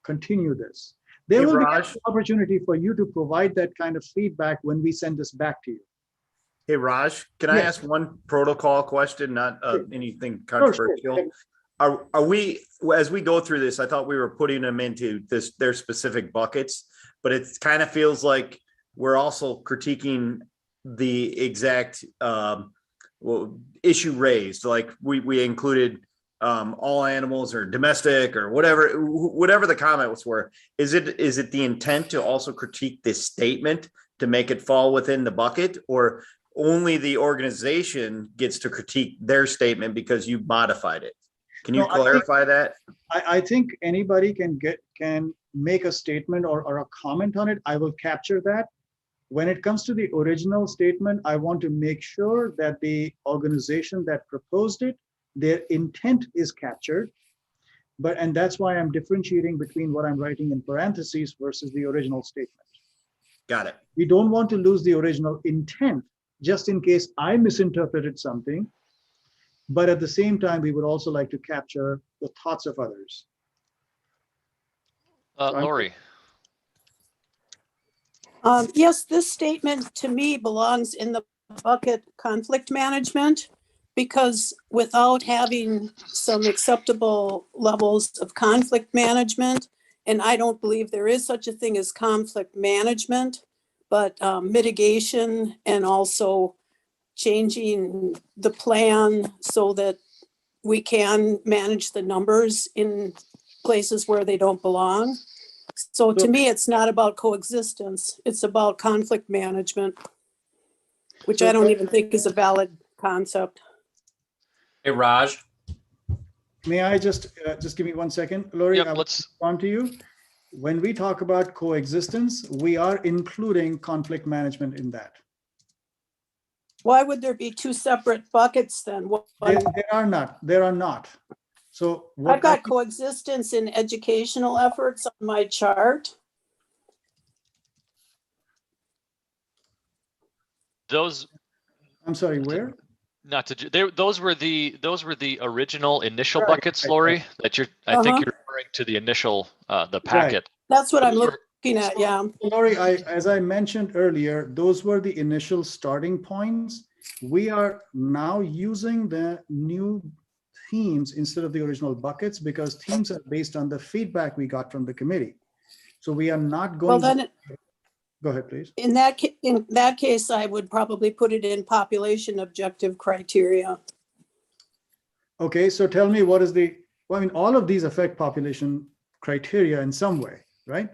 continue this. There will be an opportunity for you to provide that kind of feedback when we send this back to you. Hey, Raj, can I ask one protocol question, not anything controversial? Are we, as we go through this, I thought we were putting them into their specific buckets, but it kind of feels like we're also critiquing the exact issue raised. Like we included all animals or domestic or whatever the comments were. Is it the intent to also critique this statement to make it fall within the bucket, or only the organization gets to critique their statement because you modified it? Can you clarify that? I think anybody can make a statement or a comment on it. I will capture that. When it comes to the original statement, I want to make sure that the organization that proposed it, their intent is captured, and that's why I'm differentiating between what I'm writing in parentheses versus the original statement. Got it. We don't want to lose the original intent just in case I misinterpreted something, but at the same time, we would also like to capture the thoughts of others. Lori. Yes, this statement to me belongs in the bucket conflict management, because without having some acceptable levels of conflict management, and I don't believe there is such a thing as conflict management, but mitigation and also changing the plan so that we can manage the numbers in places where they don't belong. So to me, it's not about coexistence. It's about conflict management, which I don't even think is a valid concept. Hey, Raj. May I just give me 1 second, Lori? Yep, I will let's respond to you. When we talk about coexistence, we are including conflict management in that. Why would there be two separate buckets then? There are not. There are not. So I've got coexistence in educational efforts on my chart. Those. I'm sorry, where? Not to. Those were the original initial Right, buckets, right, Lori. right. That you're. I think you're referring to the initial the packet. That's what I'm looking at. Yeah. Lori, as I mentioned earlier, those were the initial starting points. We are now using the new themes instead of the original buckets because themes are based on the feedback we got from the committee. So we are not going. Well, then, go ahead, please. In that case, I would probably put it in population objective criteria. Okay, so tell me what is the, well, I mean, all of these affect population criteria in some way, right?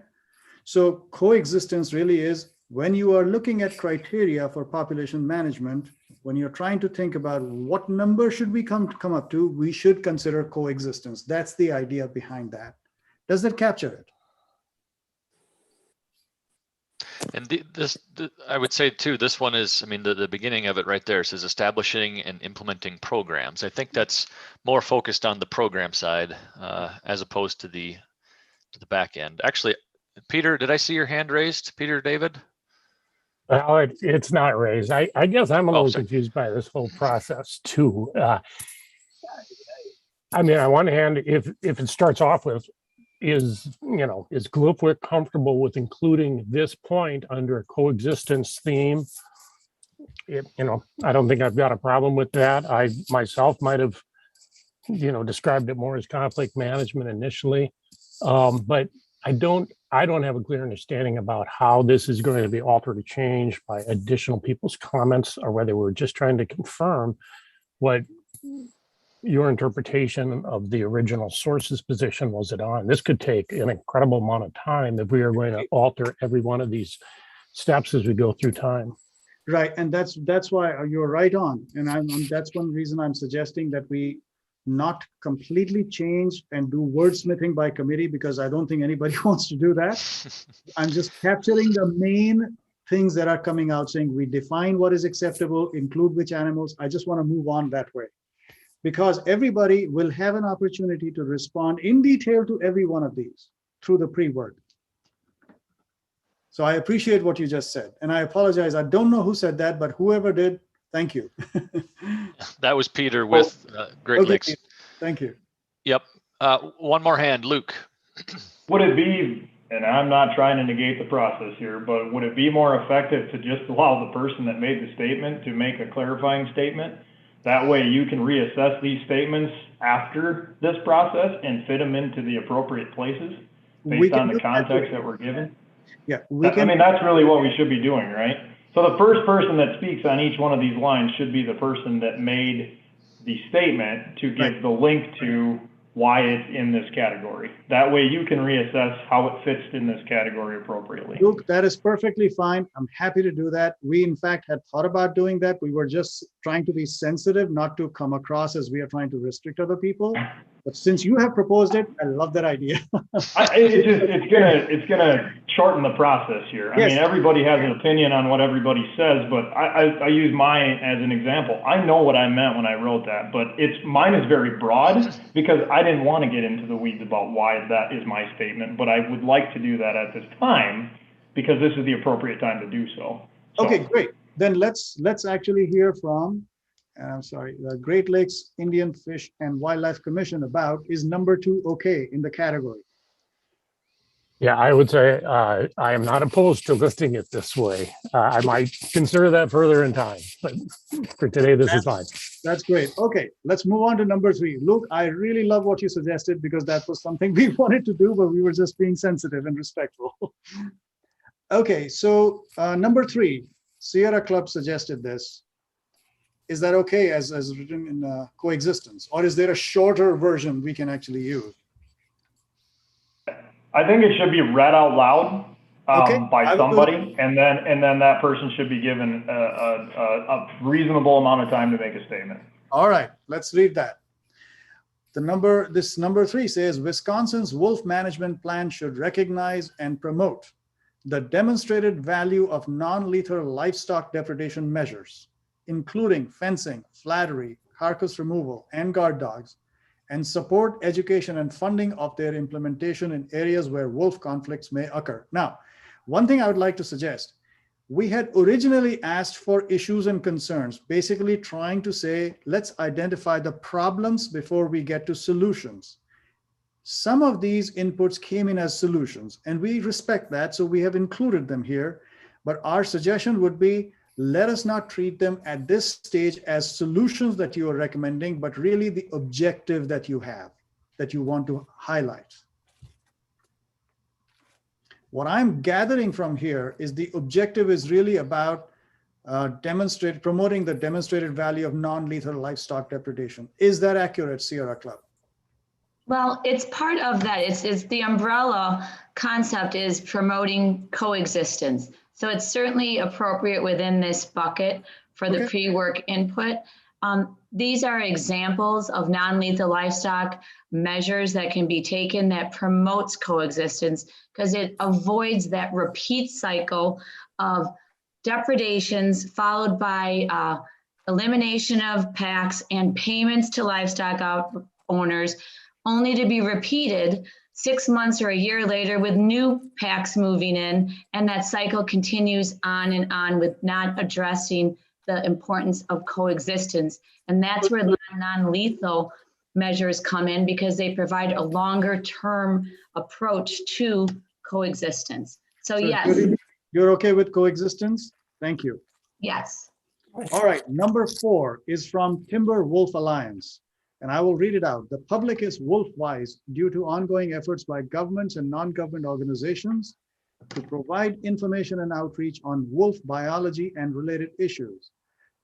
So coexistence really is when you are looking at criteria for population management, when you're trying to think about what number should we come up to, we should consider coexistence. That's the idea behind that. Does that capture it? And I would say too, this one is, I mean, the beginning of it right there says establishing and implementing programs. I think that's more focused on the program side as opposed to the back end. Actually, Peter, did I see your hand raised? Peter, David? Well, it's not raised. I guess I'm a little confused by this whole process too. I mean, on one hand, if it starts off with, is Glupwick comfortable with including this point under a coexistence theme? I don't think I've got a problem with that. I myself might have, described it more as conflict management initially, but I don't have a clear understanding about how this is going to be altered or changed by additional people's comments, or whether we're just trying to confirm what your interpretation of the original source's position was it on. This could take an incredible amount of time if we are going to alter every one of these steps as we go through time. Right, and that's why you're right on. And that's one reason I'm suggesting that we not completely change and do wordsmithing by committee, because I don't think anybody wants to do that. I'm just capturing the main things that are coming out, saying we define what is acceptable, include which animals. I just want to move on that way, because everybody will have an opportunity to respond in detail to every one of these through the pre-work. So I appreciate what you just said. And I apologize, I don't know who said that, but whoever did, thank you. That was Peter with Great Lakes. Peter. Thank you. Yep. One more hand, Luke. Would it be, and I'm not trying to negate the process here, but would it be more effective to just allow the person that made the statement to make a clarifying statement? That way you can reassess these statements after this process and fit them into the appropriate places based on the context that we're given. Yeah, I mean, that's really what we should be doing, right? So the first person that speaks on each one of these lines should be the person that made the statement to give the link to why it's in this category. That way you can reassess how it fits in this category appropriately. Luke, that is perfectly fine. I'm happy to do that. We, in fact, had thought about doing that. We were just trying to be sensitive, not to come across as we are trying to restrict other people. But since you have proposed it, I love that idea. It's gonna shorten the process here. I mean, everybody has an opinion on what everybody says, but I use mine as an example. I know what I meant when I wrote that, but mine is very broad because I didn't want to get into the weeds about why that is my statement, but I would like to do that at this time because this is the appropriate time to do so. Okay, great. Then let's actually hear from the Great Lakes Indian Fish and Wildlife Commission about, is number 2 okay in the category? Yeah, I would say I am not opposed to listing it this way. I might consider that further in time, but for today, this is fine. That's great. Okay, let's move on to number 3. Luke, I really love what you suggested because that was something we wanted to do, but we were just being sensitive and respectful. Okay, so number 3, Sierra Club suggested this. Is that okay as written in coexistence, or is there a shorter version we can actually use? I think it should be read out loud by somebody, and then that person should be given a reasonable amount of time to make a statement. All right, let's read that. This number 3 says, Wisconsin's wolf management plan should recognize and promote the demonstrated value of non-lethal livestock depredation measures, including fencing, flattery, carcass removal, and guard dogs, and support education and funding of their implementation in areas where wolf conflicts may occur. Now, one thing I would like to suggest, we had originally asked for issues and concerns, basically trying to say, let's identify the problems before we get to solutions. Some of these inputs came in as solutions, and we respect that, so we have included them here. But our suggestion would be, let us not treat them at this stage as solutions that you are recommending, but really the objective that you have, that you want to highlight. What I'm gathering from here is the objective is really about promoting the demonstrated value of non-lethal livestock depredation. Is that accurate, Sierra Club? Well, it's part of that. It's the umbrella concept is promoting coexistence. So it's certainly appropriate within this bucket for the pre-work input. These are examples of non-lethal livestock measures that can be taken that promotes coexistence because it avoids that repeat cycle of depredations followed by elimination of packs and payments to livestock owners only to be repeated 6 months or a year later with new packs moving in, and that cycle continues on and on with not addressing the importance of coexistence. And that's where the non-lethal measures come in because they provide a longer term approach to coexistence. So yes. You're okay with coexistence? Thank you. Yes. All right, number 4 is from Timber Wolf Alliance. And I will read it out. The public is wolf-wise due to ongoing efforts by governments and non-government organizations to provide information and outreach on wolf biology and related issues.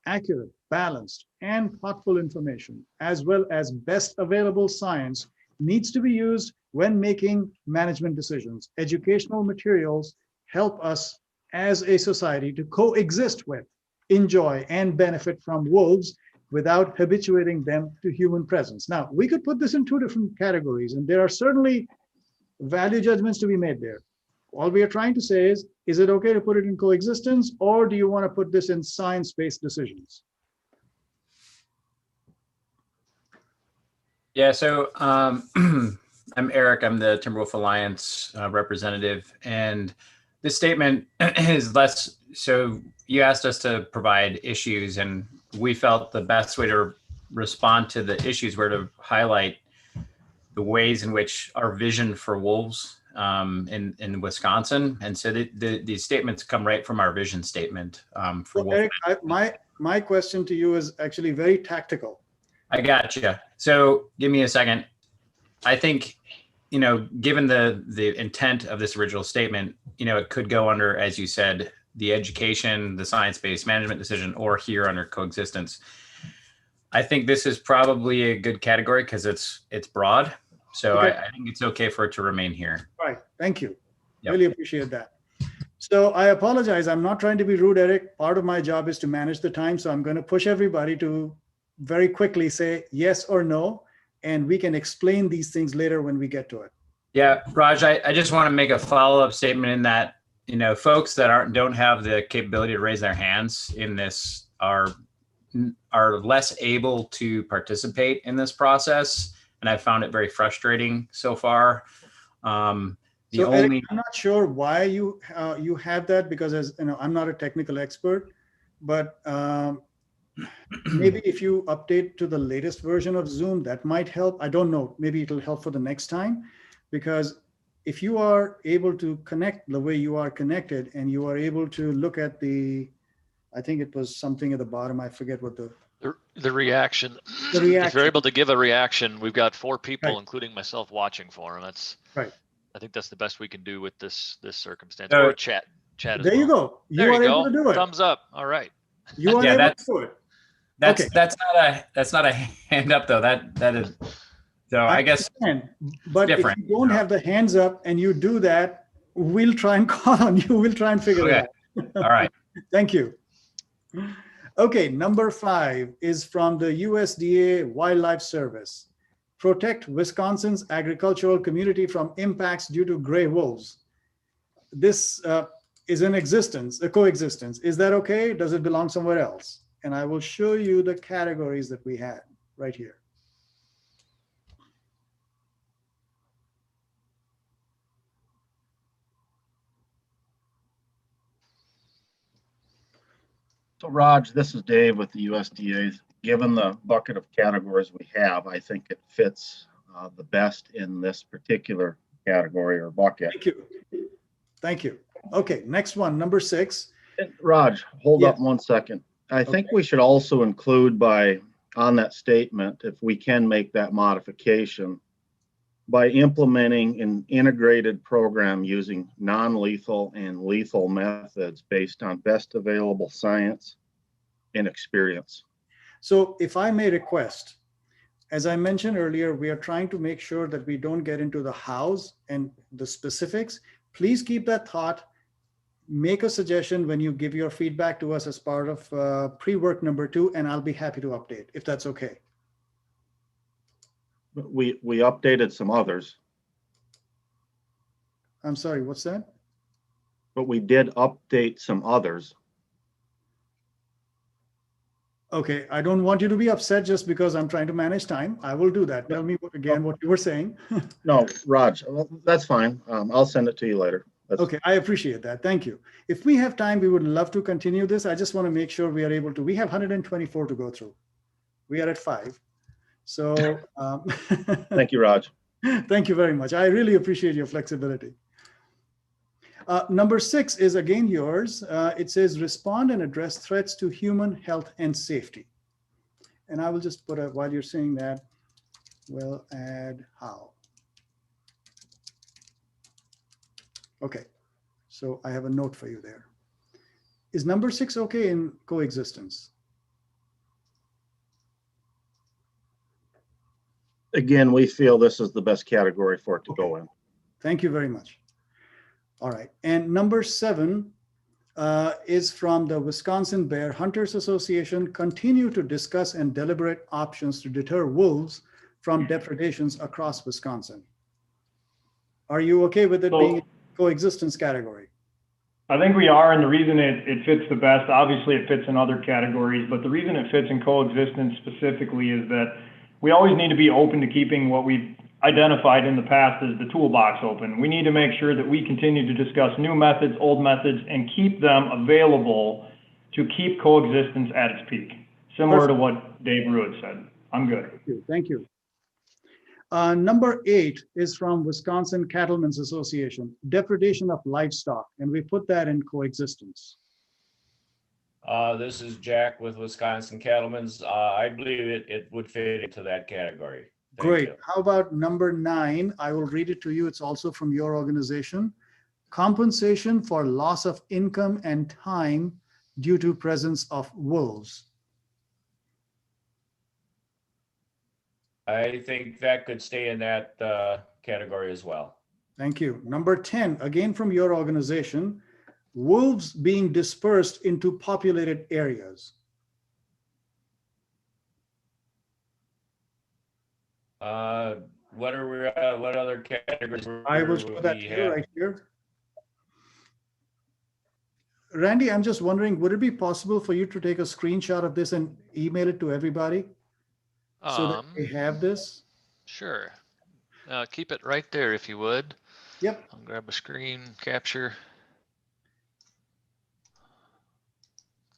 Accurate, balanced, and thoughtful information, as well as best available science, needs to be used when making management decisions. Educational materials help us as a society to coexist with, enjoy, and benefit from wolves without habituating them to human presence. Now, we could put this in 2 different categories, and there are certainly value judgments to be made there. All we are trying to say is it okay to put it in coexistence, or do you want to put this in science-based decisions? Yeah, so I'm Eric. I'm the Timberwolf Alliance representative, and this statement is less, so you asked us to provide issues, and we felt the best way to respond to the issues were to highlight the ways in which our vision for wolves in Wisconsin. And so these statements come right from our vision statement for wolf. Eric, my question to you is actually very tactical. I got you. So give me a second. I think, given the intent of this original statement, it could go under, as you said, the education, the science-based management decision, or here under coexistence. I think this is probably a good category because it's broad. So I think it's okay for it to remain here. All right, thank you. Yep. Really appreciate that. So I apologize. I'm not trying to be rude, Eric. Part of my job is to manage the time. So I'm going to push everybody to very quickly say yes or no, and we can explain these things later when we get to it. Yeah, Raj, I just want to make a follow-up statement in that, folks that don't have the capability to raise their hands in this are less able to participate in this process. And I found it very frustrating so far. Eric, I'm not sure why you have that, because as I'm not a technical expert, but maybe if you update to the latest version of Zoom, that might help. I don't know. Maybe it'll help for the next time, because if you are able to connect the way you are connected and you are able to look at the, I think it was something at the bottom, I forget what the reaction. The reaction. If you're able to give a reaction, we've got 4 people, right, including myself, watching for them. That's right. I think that's the best we can do with this circumstance. So- Or chat as There you well. go. You There are you able go. to do it. Thumbs up. All right. You are Yeah, able to do it. Okay. That's not a hand up though. That is, so I guess understand, but if different. you don't have the hands up and you do that, we'll try and call on you. We'll try and figure it out. All right. Thank you. Okay, number 5 is from the USDA Wildlife Service. Protect Wisconsin's agricultural community from impacts due to gray wolves. This is in existence, a coexistence. Is that okay? Does it belong somewhere else? And I will show you the categories that we had right here. So Raj, this is Dave with the USDA. Given the bucket of categories we have, I think it fits the best in this particular category or bucket. Thank you. Thank you. Okay, next one, number 6. Raj, hold Yes. up 1 second. I think we should also include on that statement, if we can make that modification, by implementing an integrated program using non-lethal and lethal methods based on best available science and experience. So if I may request, as I mentioned earlier, we are trying to make sure that we don't get into the hows and the specifics. Please keep that thought. Make a suggestion when you give your feedback to us as part of pre-work number 2, and I'll be happy to update if that's okay. We updated some others. I'm sorry, what's that? But we did update some others. Okay, I don't want you to be upset just because I'm trying to manage time. I will do that. Tell me again what you were saying. No, Raj, that's fine. I'll send it to you later. Okay, I appreciate that. Thank you. If we have time, we would love to continue this. I just want to make sure we are able to. We have 124 to go through. We are at 5. So thank you, Raj. Thank you very much. I really appreciate your flexibility. Number 6 is again yours. It says respond and address threats to human health and safety. And I will just put while you're saying that, we'll add how. Okay, so I have a note for you there. Is number 6 okay in coexistence? Again, we feel this is the best category for it to go in. Thank you very much. All right, and number 7 is from the Wisconsin Bear Hunters Association. Continue to discuss and deliberate options to deter wolves from depredations across Wisconsin. Are you okay with it being coexistence category? I think we are, and the reason it fits the best, obviously it fits in other categories, but the reason it fits in coexistence specifically is that we always need to be open to keeping what we've identified in the past as the toolbox open. We need to make sure that we continue to discuss new methods, old methods, and keep them available to keep coexistence at its peak, similar to what Dave Ruiz said. I'm good. Thank you. Number 8 is from Wisconsin Cattlemen's Association, depredation of livestock, and we put that in coexistence. This is Jack with Wisconsin Cattlemen's. I believe it would fit into that category. Thank Great. you. How about number 9? I will read it to you. It's also from your organization. Compensation for loss of income and time due to presence of wolves. I think that could stay in that category as well. Thank you. Number 10, again from your organization, wolves being dispersed into populated areas. What other categories? I will show that to you right here. Randy, I'm just wondering, would it be possible for you to take a screenshot of this and email it to everybody so that they have this? Sure. Keep it right there if you would. Yep. I'll grab a screen capture.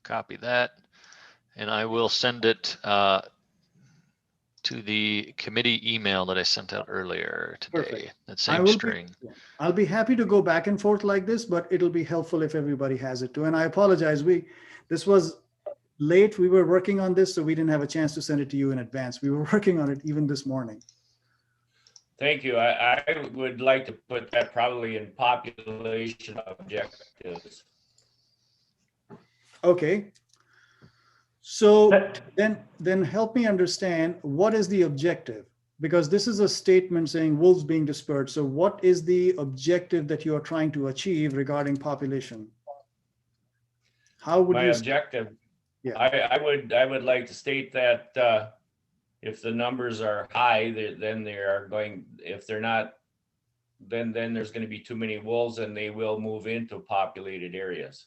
Copy that, and I will send it to to the committee email that I sent out earlier today. Perfect. That same string. I'll be happy to go back and forth like this, but it'll be helpful if everybody has it too. And I apologize. This was late. We were working on this, so we didn't have a chance to send it to you in advance. We were working on it even this morning. Thank you. I would like to put that probably in population objectives. Okay. So then help me understand, what is the objective? Because this is a statement saying wolves being dispersed. So what is the objective that you are trying to achieve regarding population? How would my you objective? Yeah. I would like to state that if the numbers are high, then they are going. If they're not, then there's going to be too many wolves, and they will move into populated areas.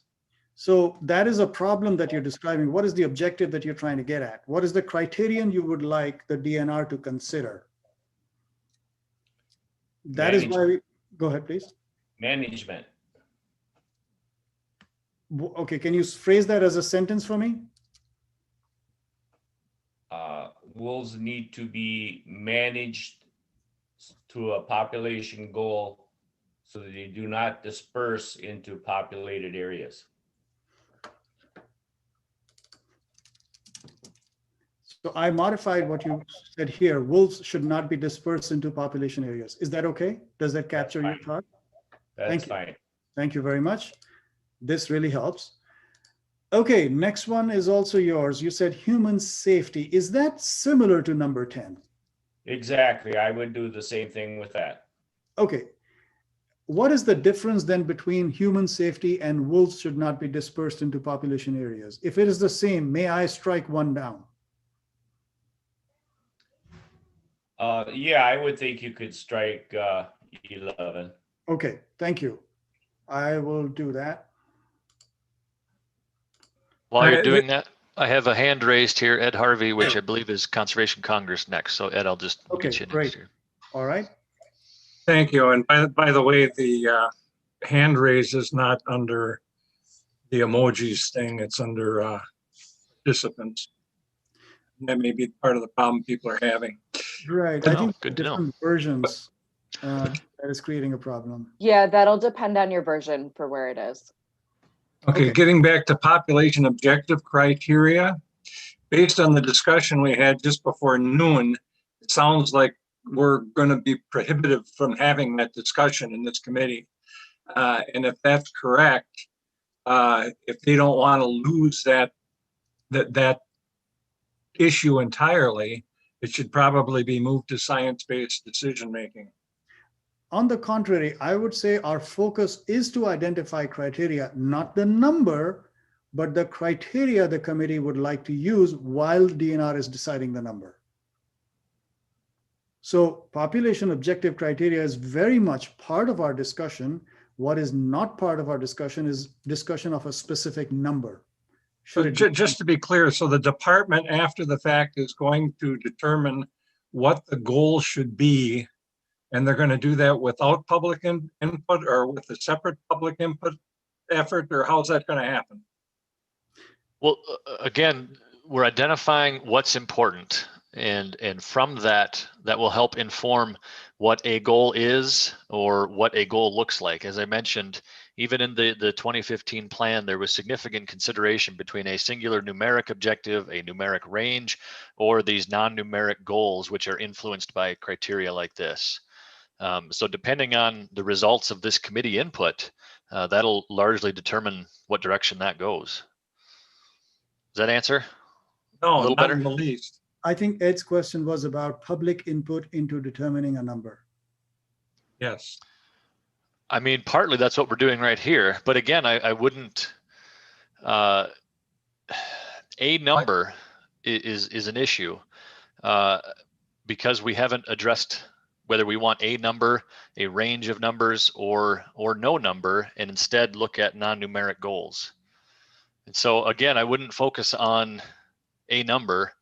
So that is a problem that you're describing. What is the objective that you're trying to get at? What is the criterion you would like the DNR to consider? That is why go ahead, please. Management. Okay, can you phrase that as a sentence for me? Wolves need to be managed to a population goal so that they do not disperse into populated areas. So I modified what you said here. Wolves should not be dispersed into population areas. Is that okay? Does that capture your thought? That's fine. Thank you very much. This really helps. Okay, next one is also yours. You said human safety. Is that similar to number 10? Exactly. I would do the same thing with that. Okay. What is the difference then between human safety and wolves should not be dispersed into population areas? If it is the same, may I strike one down? Yeah, I would think you could strike 11. Okay, thank you. I will do that. While you're doing that, I have a hand raised here, Ed Harvey, which I believe is Conservation Congress next. So Ed, I'll just get you next here. All right. Thank you. And by the way, the hand raise is not under the emojis thing. It's under participants. That may be part of the problem people are having. Right. I think different versions that is creating a problem. Yeah, that'll depend on your version for where it is. Okay, getting back to population objective criteria, based on the discussion we had just before noon, it sounds like we're going to be prohibited from having that discussion in this committee. And if that's correct, if they don't want to lose that issue entirely, it should probably be moved to science-based decision-making. On the contrary, I would say our focus is to identify criteria, not the number, but the criteria the committee would like to use while DNR is deciding the number. So population objective criteria is very much part of our discussion. What is not part of our discussion is discussion of a specific number. So just to be clear, so the department after the fact is going to determine what the goal should be, and they're going to do that without public input or with a separate public input effort, or how's that going to happen? Well, again, we're identifying what's important, and from that will help inform what a goal is or what a goal looks like. As I mentioned, even in the 2015 plan, there was significant consideration between a singular numeric objective, a numeric range, or these non-numeric goals, which are influenced by criteria like this. So depending on the results of this committee input, that'll largely determine what direction that goes. Does that answer? No, a little not better? in the least. I think Ed's question was about public input into determining a number. Yes. I mean, partly that's what we're doing right here. But again, I wouldn't, a number is an issue because we haven't addressed whether we want a number, a range of numbers, or no number, and instead look at non-numeric goals. And so again, I wouldn't focus on a number.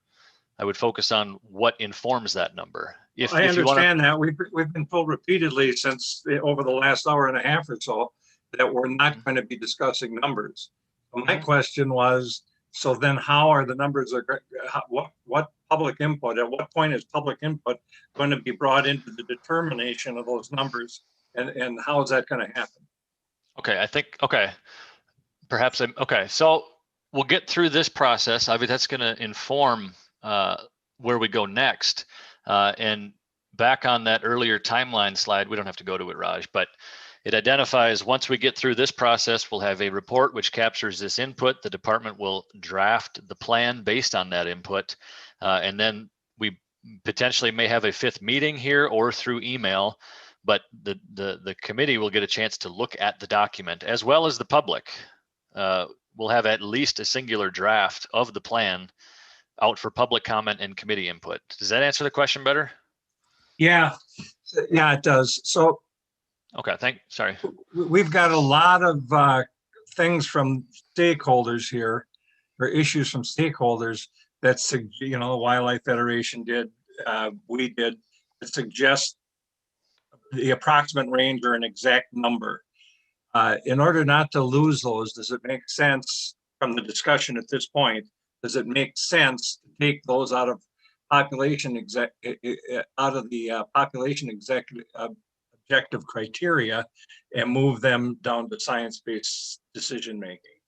I would focus on what informs that number. I understand that. We've been told repeatedly since over the last hour and a half or so that we're not going to be discussing numbers. So my question was, so then how are the numbers, what public input? At what point is public input going to be brought into the determination of those numbers? And how is that going to happen? Okay, I think, okay, perhaps okay. So we'll get through this process. I mean, that's going to inform where we go next. And back on that earlier timeline slide, we don't have to go to it, Raj, but it identifies once we get through this process, we'll have a report which captures this input. The department will draft the plan based on that input. And then we potentially may have a 5th meeting here or through email, but the committee will get a chance to look at the document as well as the public. We'll have at least a singular draft of the plan out for public comment and committee input. Does that answer the question better? Yeah, it does. So, okay, sorry. We've got a lot of things from stakeholders here, or issues from stakeholders that, the Wildlife Federation did, we did, that suggest the approximate range or an exact number. In order not to lose those, does it make sense from the discussion at this point? Does it make sense to take those out of population objective criteria and move them down to science-based decision making,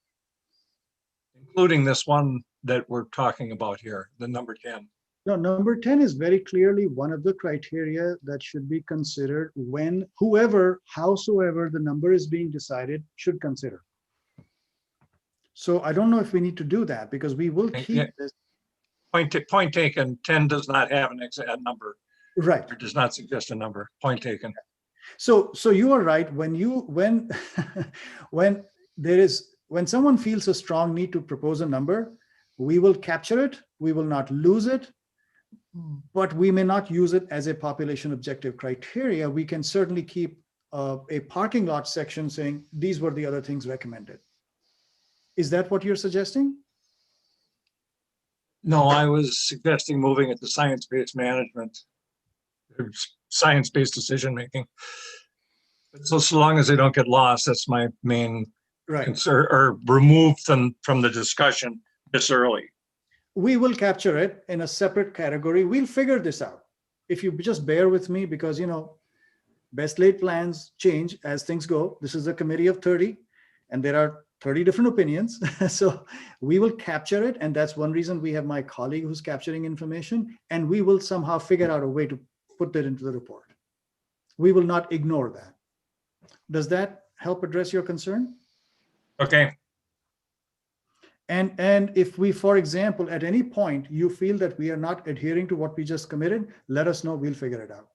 including this one that we're talking about here, the number 10? No, number 10 is very clearly one of the criteria that should be considered when howsoever the number is being decided should consider. So I don't know if we need to do that because we will keep this. Point taken. 10 does not have an exact number. Right. It does not suggest a number. Point taken. So you are right. When someone feels a strong need to propose a number, we will capture it. We will not lose it, but we may not use it as a population objective criteria. We can certainly keep a parking lot section saying these were the other things recommended. Is that what you're suggesting? No, I was suggesting moving it to science-based management, science-based decision-making. So long as they don't get lost, that's my main concern, or removed them from the discussion this early. We will capture it in a separate category. We'll figure this out. If you just bear with me, because, best laid plans change as things go. This is a committee of 30, and there are 30 different opinions. So we will capture it. And that's one reason we have my colleague who's capturing information, and we will somehow figure out a way to put that into the report. We will not ignore that. Does that help address your concern? Okay. And if we, for example, at any point you feel that we are not adhering to what we just committed, let us know, we'll figure it out.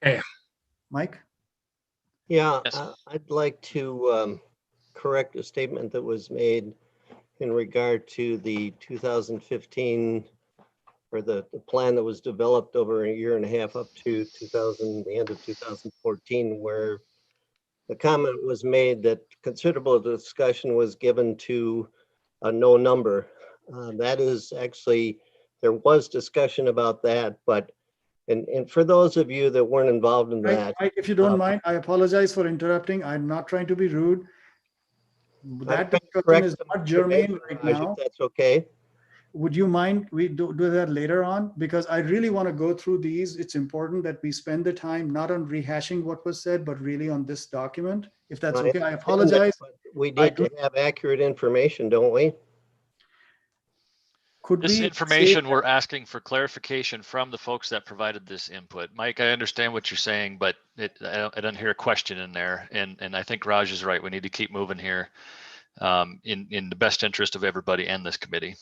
Okay. Mike? Yeah, I'd like to correct a statement that was made in regard to the 2015, or the plan that was developed over a year and a half up to the end of 2014, where the comment was made that considerable discussion was given to a no number. That is actually, there was discussion about that, but and for those of you that weren't involved in that. If you don't mind, I apologize for interrupting. I'm not trying to be rude. That discussion is not germane right now. If that's okay. Would you mind we do that later on? Because I really want to go through these. It's important that we spend the time not on rehashing what was said, but really on this document. If that's okay, I apologize. We need to have accurate information, don't we? This information, we're asking for clarification from the folks that provided this input. Mike, I understand what you're saying, but I don't hear a question in there. And I think Raj is right. We need to keep moving here in the best interest of everybody and this committee.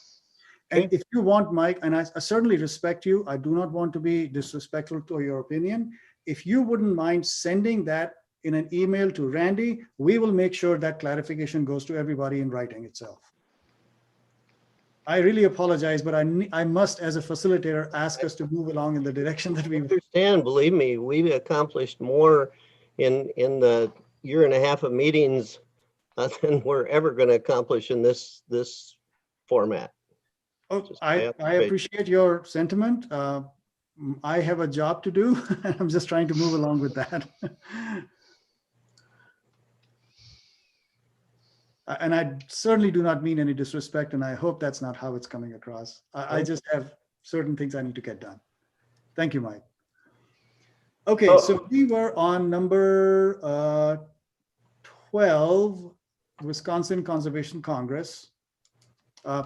And if you want, Mike, and I certainly respect you, I do not want to be disrespectful to your opinion. If you wouldn't mind sending that in an email to Randy, we will make sure that clarification goes to everybody in writing itself. I really apologize, but I must, as a facilitator, ask us to move along in the direction that we understand. Believe me, we've accomplished more in the year and a half of meetings than we're ever going to accomplish in this format. Oh, I appreciate your sentiment. I have a job to do. I'm just trying to move along with that. And I certainly do not mean any disrespect, and I hope that's not how it's coming across. I just have certain things I need to get done. Thank you, Mike. Okay, so we were on number 12, Wisconsin Conservation Congress,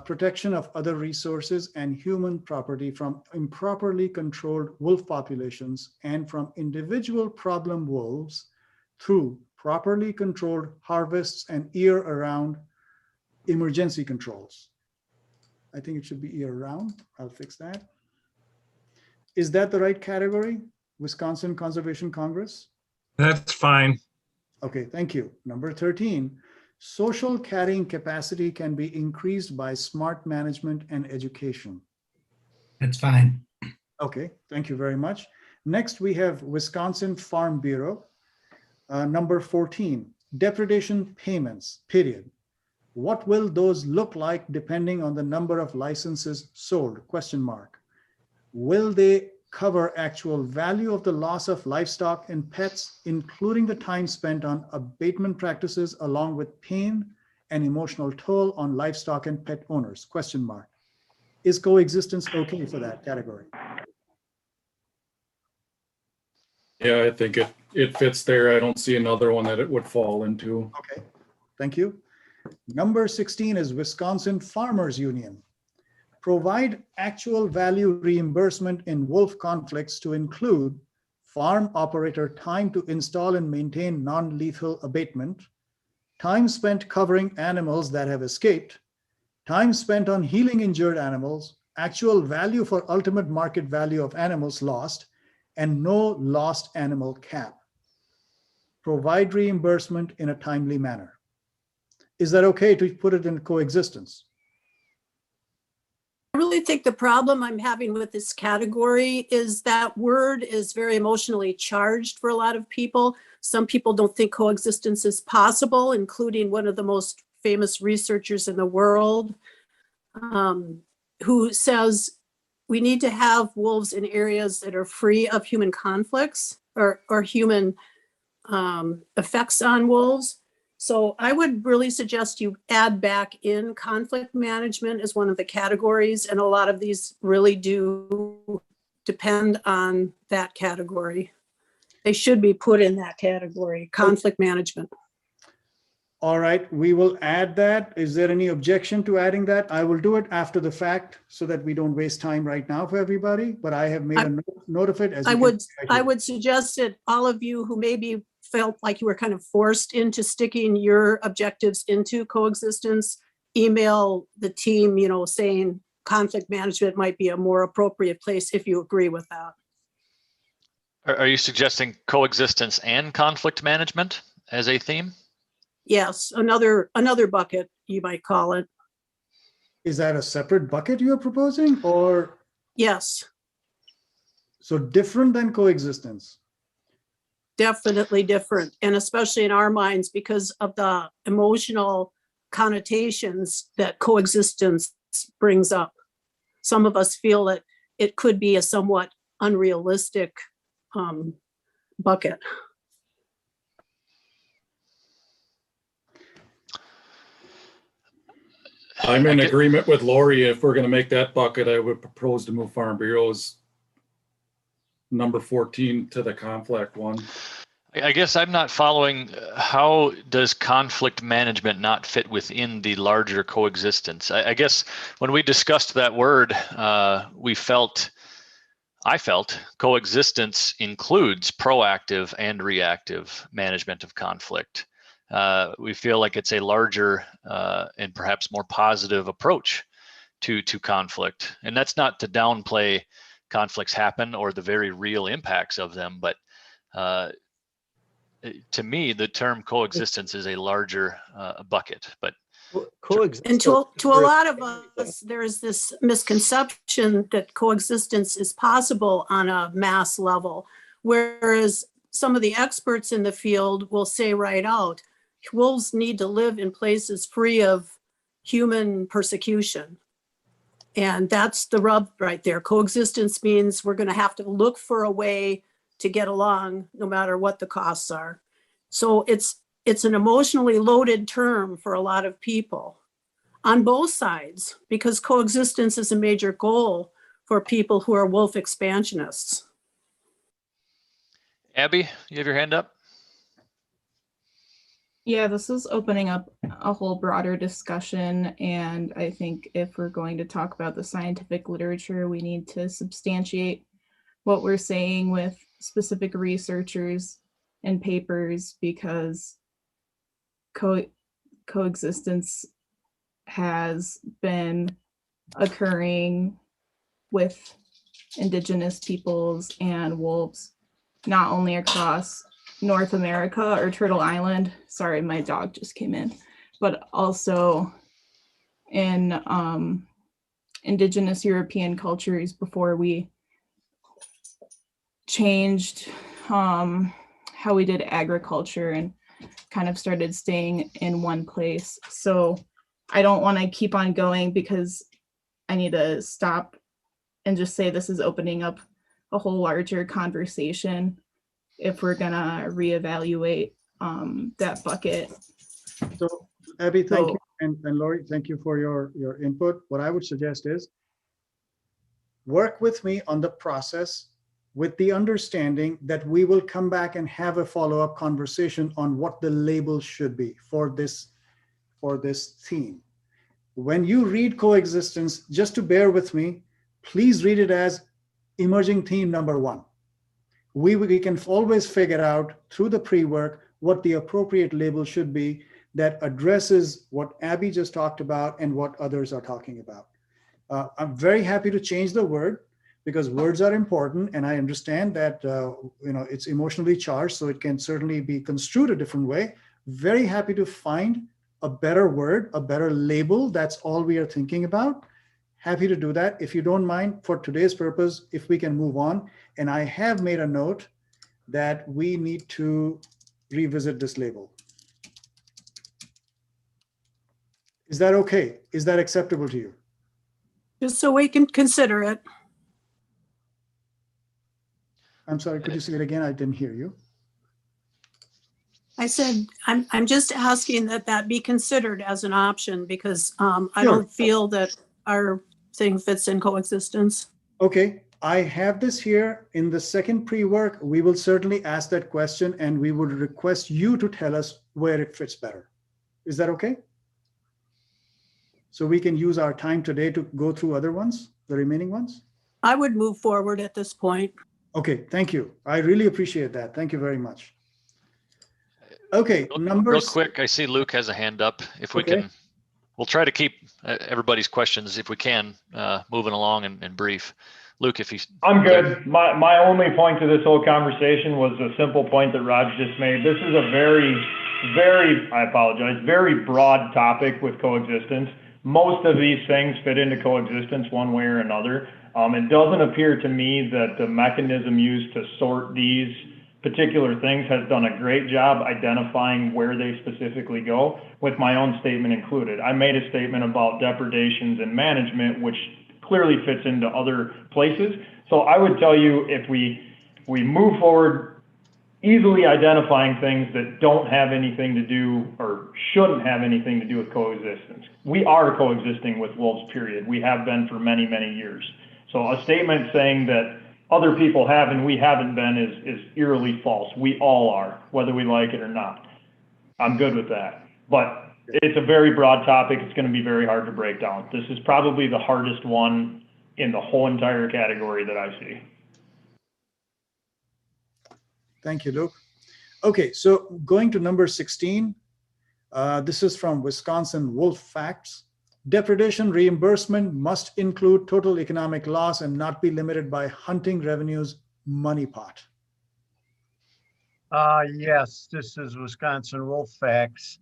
protection of other resources and human property from improperly controlled wolf populations and from individual problem wolves through properly controlled harvests and year-round emergency controls. I think it should be year-round. I'll fix that. Is that the right category? Wisconsin Conservation Congress? That's fine. Okay, thank you. Number 13, social carrying capacity can be increased by smart management and education. That's fine. Okay, thank you very much. Next, we have Wisconsin Farm Bureau. Number 14, depredation payments, period. What will those look like depending on the number of licenses sold, question mark. Will they cover actual value of the loss of livestock and pets, including the time spent on abatement practices, along with pain and emotional toll on livestock and pet owners, question mark. Is coexistence okay for that category? Yeah, I think it fits there. I don't see another one that it would fall into. Okay, thank you. Number 16 is Wisconsin Farmers Union. Provide actual value reimbursement in wolf conflicts to include farm operator time to install and maintain non-lethal abatement, time spent covering animals that have escaped, time spent on healing injured animals, actual value for ultimate market value of animals lost, and no lost animal cap. Provide reimbursement in a timely manner. Is that okay to put it in coexistence? I really think the problem I'm having with this category is that word is very emotionally charged for a lot of people. Some people don't think coexistence is possible, including one of the most famous researchers in the world, who says we need to have wolves in areas that are free of human conflicts or human effects on wolves. So I would really suggest you add back in conflict management as one of the categories, and a lot of these really do depend on that category. They should be put in that category, conflict management. All right, we will add that. Is there any objection to adding that? I will do it after the fact so that we don't waste time right now for everybody, but I have made a note of it. As I would suggest that all of you who maybe felt like you were kind of forced into sticking your objectives into coexistence, email the team, saying conflict management might be a more appropriate place if you agree with that. Are you suggesting coexistence and conflict management as a theme? Yes, another bucket, you might call it. Is that a separate bucket you're proposing, or? Yes. So different than coexistence? Definitely different, and especially in our minds because of the emotional connotations that coexistence brings up. Some of us feel that it could be a somewhat unrealistic bucket. I'm in agreement with Lori. If we're going to make that bucket, I would propose to move Farm Bureau's number 14 to the conflict one. I guess I'm not following. How does conflict management not fit within the larger coexistence? I guess when we discussed that word, I felt coexistence includes proactive and reactive management of conflict. We feel like it's a larger and perhaps more positive approach to conflict. And that's not to downplay conflicts happen or the very real impacts of them, but to me, the term coexistence is a larger bucket. But and to a lot of us, there is this misconception that coexistence is possible on a mass level, whereas some of the experts in the field will say right out, wolves need to live in places free of human persecution. And that's the rub right there. Coexistence means we're going to have to look for a way to get along no matter what the costs are. So it's it's an emotionally loaded term for a lot of people on both sides, because coexistence is a major goal for people who are wolf expansionists. Abby, you have your hand up? Yeah, this is opening up a whole broader discussion, and I think if we're going to talk about the scientific literature, we need to substantiate what we're saying with specific researchers and papers, because coexistence has been occurring with indigenous peoples and wolves, not only across North America or Turtle Island. Sorry, my dog just came in, but also in indigenous European cultures before we changed how we did agriculture and kind of started staying in one place. So I don't want to keep on going, because I need to stop and just say this is opening up a whole larger conversation if we're gonna reevaluate that bucket. So Abby, thank you. And Lori, thank you for your input. What I would suggest is work with me on the process with the understanding that we will come back and have a follow-up conversation on what the label should be for this theme. When you read coexistence, just to bear with me, please read it as emerging theme number 1. We can always figure out through the pre-work what the appropriate label should be that addresses what Abby just talked about and what others are talking about. I'm very happy to change the word, because words are important, and I understand that it's emotionally charged, so it can certainly be construed a different way. Very happy to find a better word, a better label. That's all we are thinking about. Happy to do that. If you don't mind, for today's purpose, if we can move on. And I have made a note that we need to revisit this label. Is that okay? Is that acceptable to you? Just so we can consider it. I'm sorry, could you say it again? I didn't hear you. I said, I'm just asking that be considered as an option, because I don't feel that our thing fits in coexistence. Okay, I have this here in the second pre-work. We will certainly ask that question, and we would request you to tell us where it fits better. Is that okay? So we can use our time today to go through other ones, the remaining ones? I would move forward at this point. Okay, thank you. I really appreciate that. Thank you very much. Okay, Real quick, I see Luke has a hand up. If we can, we'll try to keep everybody's questions, if we can, moving along and brief. Luke, if he's... I'm good. My only point to this whole conversation was a simple point that Raj just made. This is a very, I apologize, very broad topic with coexistence. Most of these things fit into coexistence one way or another. It doesn't appear to me that the mechanism used to sort these particular things has done a great job identifying where they specifically go, with my own statement included. I made a statement about depredations and management, which clearly fits into other places. So I would tell you, if we move forward easily identifying things that don't have anything to do or shouldn't have anything to do with coexistence. We are coexisting with wolves, period. We have been for many, many years. So a statement saying that other people have and we haven't been is eerily false. We all are, whether we like it or not. I'm good with that. But it's a very broad topic. It's going to be very hard to break down. This is probably the hardest one in the whole entire category that I see. Thank you, Luke. Okay, so going to number 16, this is from Wisconsin Wolf Facts. Depredation reimbursement must include total economic loss and not be limited by hunting revenues money pot. Yes, this is Wisconsin Wolf Facts.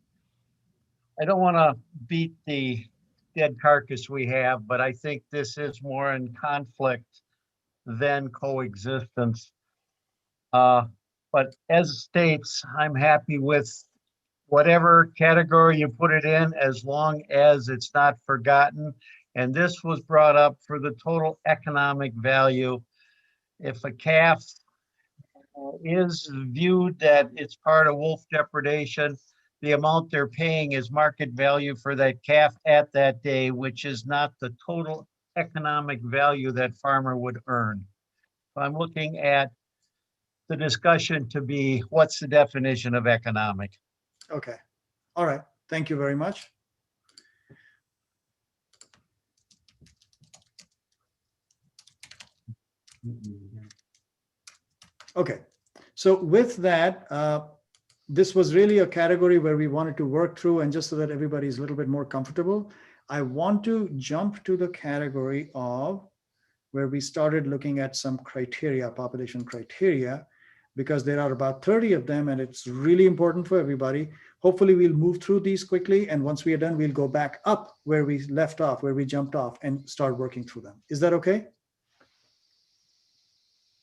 I don't want to beat the dead carcass we have, but I think this is more in conflict than coexistence. But as states, I'm happy with whatever category you put it in, as long as it's not forgotten. And this was brought up for the total economic value. If a calf is viewed that it's part of wolf depredation, the amount they're paying is market value for that calf at that day, which is not the total economic value that farmer would earn. I'm looking at the discussion to be, what's the definition of economic? Okay. All right. Thank you very much. Okay. So with that, this was really a category where we wanted to work through, and just so that everybody is a little bit more comfortable, I want to jump to the category of where we started looking at some criteria, population criteria, because there are about 30 of them, and it's really important for everybody. Hopefully we'll move through these quickly, and once we are done, we'll go back up where we left off, where we jumped off, and start working through them. Is that okay?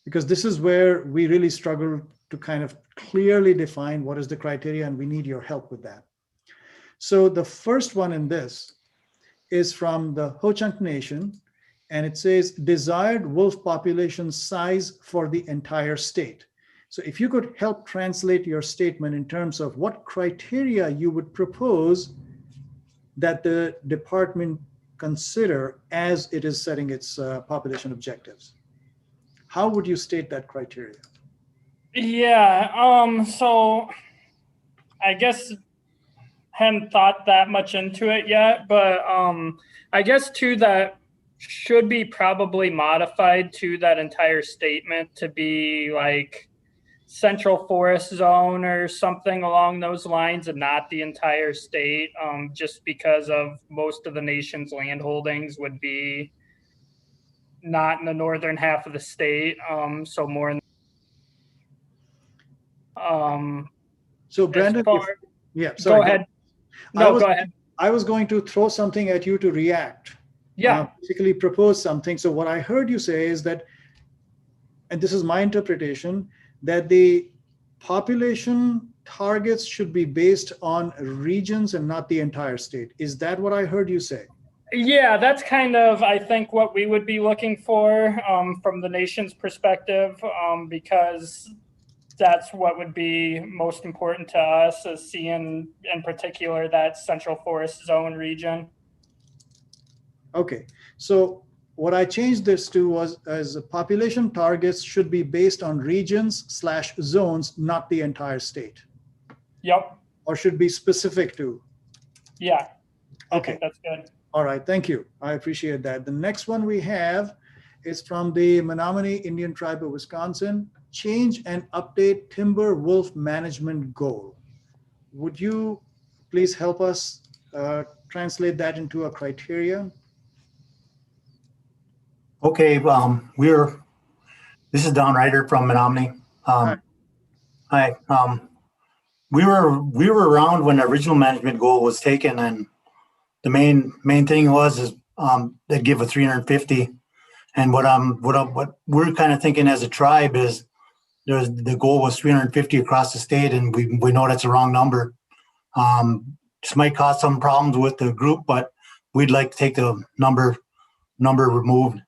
Because this is where we really struggle to kind of clearly define what is the criteria, and we need your help with that. So the first one in this is from the Ho-Chunk Nation, and it says desired wolf population size for the entire state. So if you could help translate your statement in terms of what criteria you would propose that the department consider as it is setting its population objectives. How would you state that criteria? Yeah, so I guess hadn't thought that much into it yet, but I guess too that should be probably modified to that entire statement to be like central forest zone or something along those lines, and not the entire state, just because of most of the nation's land holdings would be not in the northern half of the state, so more in so Brandon, yeah, sorry, go ahead. No, go ahead. I was going to throw something at you to react. Yeah. Basically propose something. So what I heard you say is that, and this is my interpretation, that the population targets should be based on regions and not the entire state. Is that what I heard you say? Yeah, that's kind of, I think, what we would be looking for from the nation's perspective, because that's what would be most important to us, is seeing in particular that central forest zone region. Okay, so what I changed this to was as population targets should be based on regions/zones, not the entire state. Yep. Or should be specific to. Yeah. Okay. I think that's good. All right, thank you. I appreciate that. The next one we have is from the Menominee Indian Tribe of Wisconsin. Change and update timber wolf management goal. Would you please help us translate that into a criteria? Okay, this is Don Ryder from Menominee. Hi. We were around when the original management goal was taken, and the main thing was they'd give a 350. And what we're kind of thinking as a tribe is the goal was 350 across the state, and we know that's a wrong number. This might cause some problems with the group, but we'd like to take the number removed,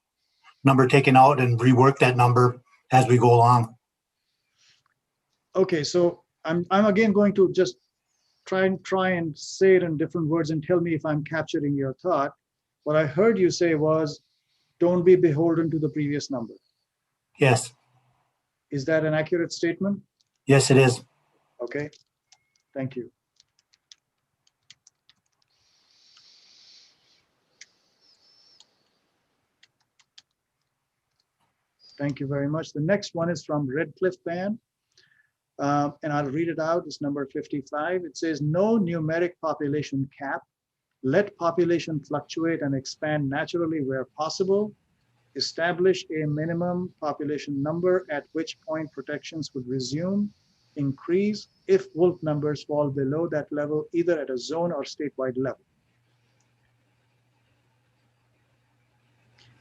number taken out, and rework that number as we go along. Okay, so I'm again going to just try and say it in different words and tell me if I'm capturing your thought. What I heard you say was, don't be beholden to the previous number. Yes. Is that an accurate statement? Yes, it is. Okay, thank you. Thank you very much. The next one is from Red Cliff Band, and I'll read it out. It's number 55. It says, no numeric population cap. Let population fluctuate and expand naturally where possible. Establish a minimum population number at which point protections would resume. Increase if wolf numbers fall below that level, either at a zone or statewide level.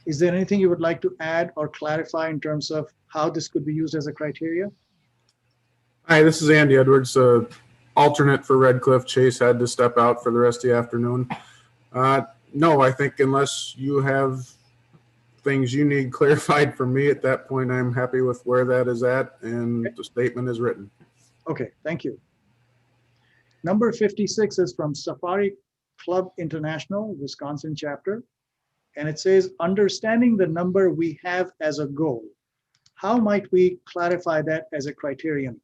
Is there anything you would like to add or clarify in terms of how this could be used as a criteria? Hi, this is Andy Edwards, alternate for Red Cliff. Chase had to step out for the rest of the afternoon. No, I think unless you have things you need clarified from me at that point, I'm happy with where that is at and the statement is written. Okay, thank you. Number 56 is from Safari Club International, Wisconsin chapter. And it says, understanding the number we have as a goal. How might we clarify that as a criterion?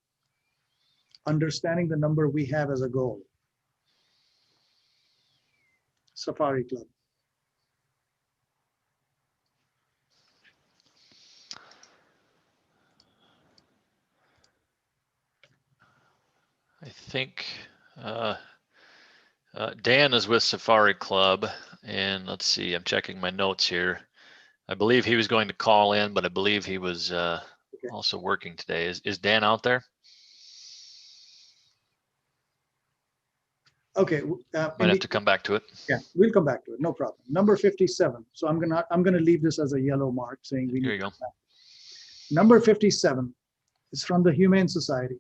Understanding the number we have as a goal. Safari Club. I think Dan is with Safari Club, and let's see, I'm checking my notes here. I believe he was going to call in, but I believe he was also working today. Is Dan out there? Okay. Might have to come back to it. Yeah, we'll come back to it. No problem. Number 57. So I'm gonna leave this as a yellow mark saying we need. Here you go. Number 57 is from the Humane Society.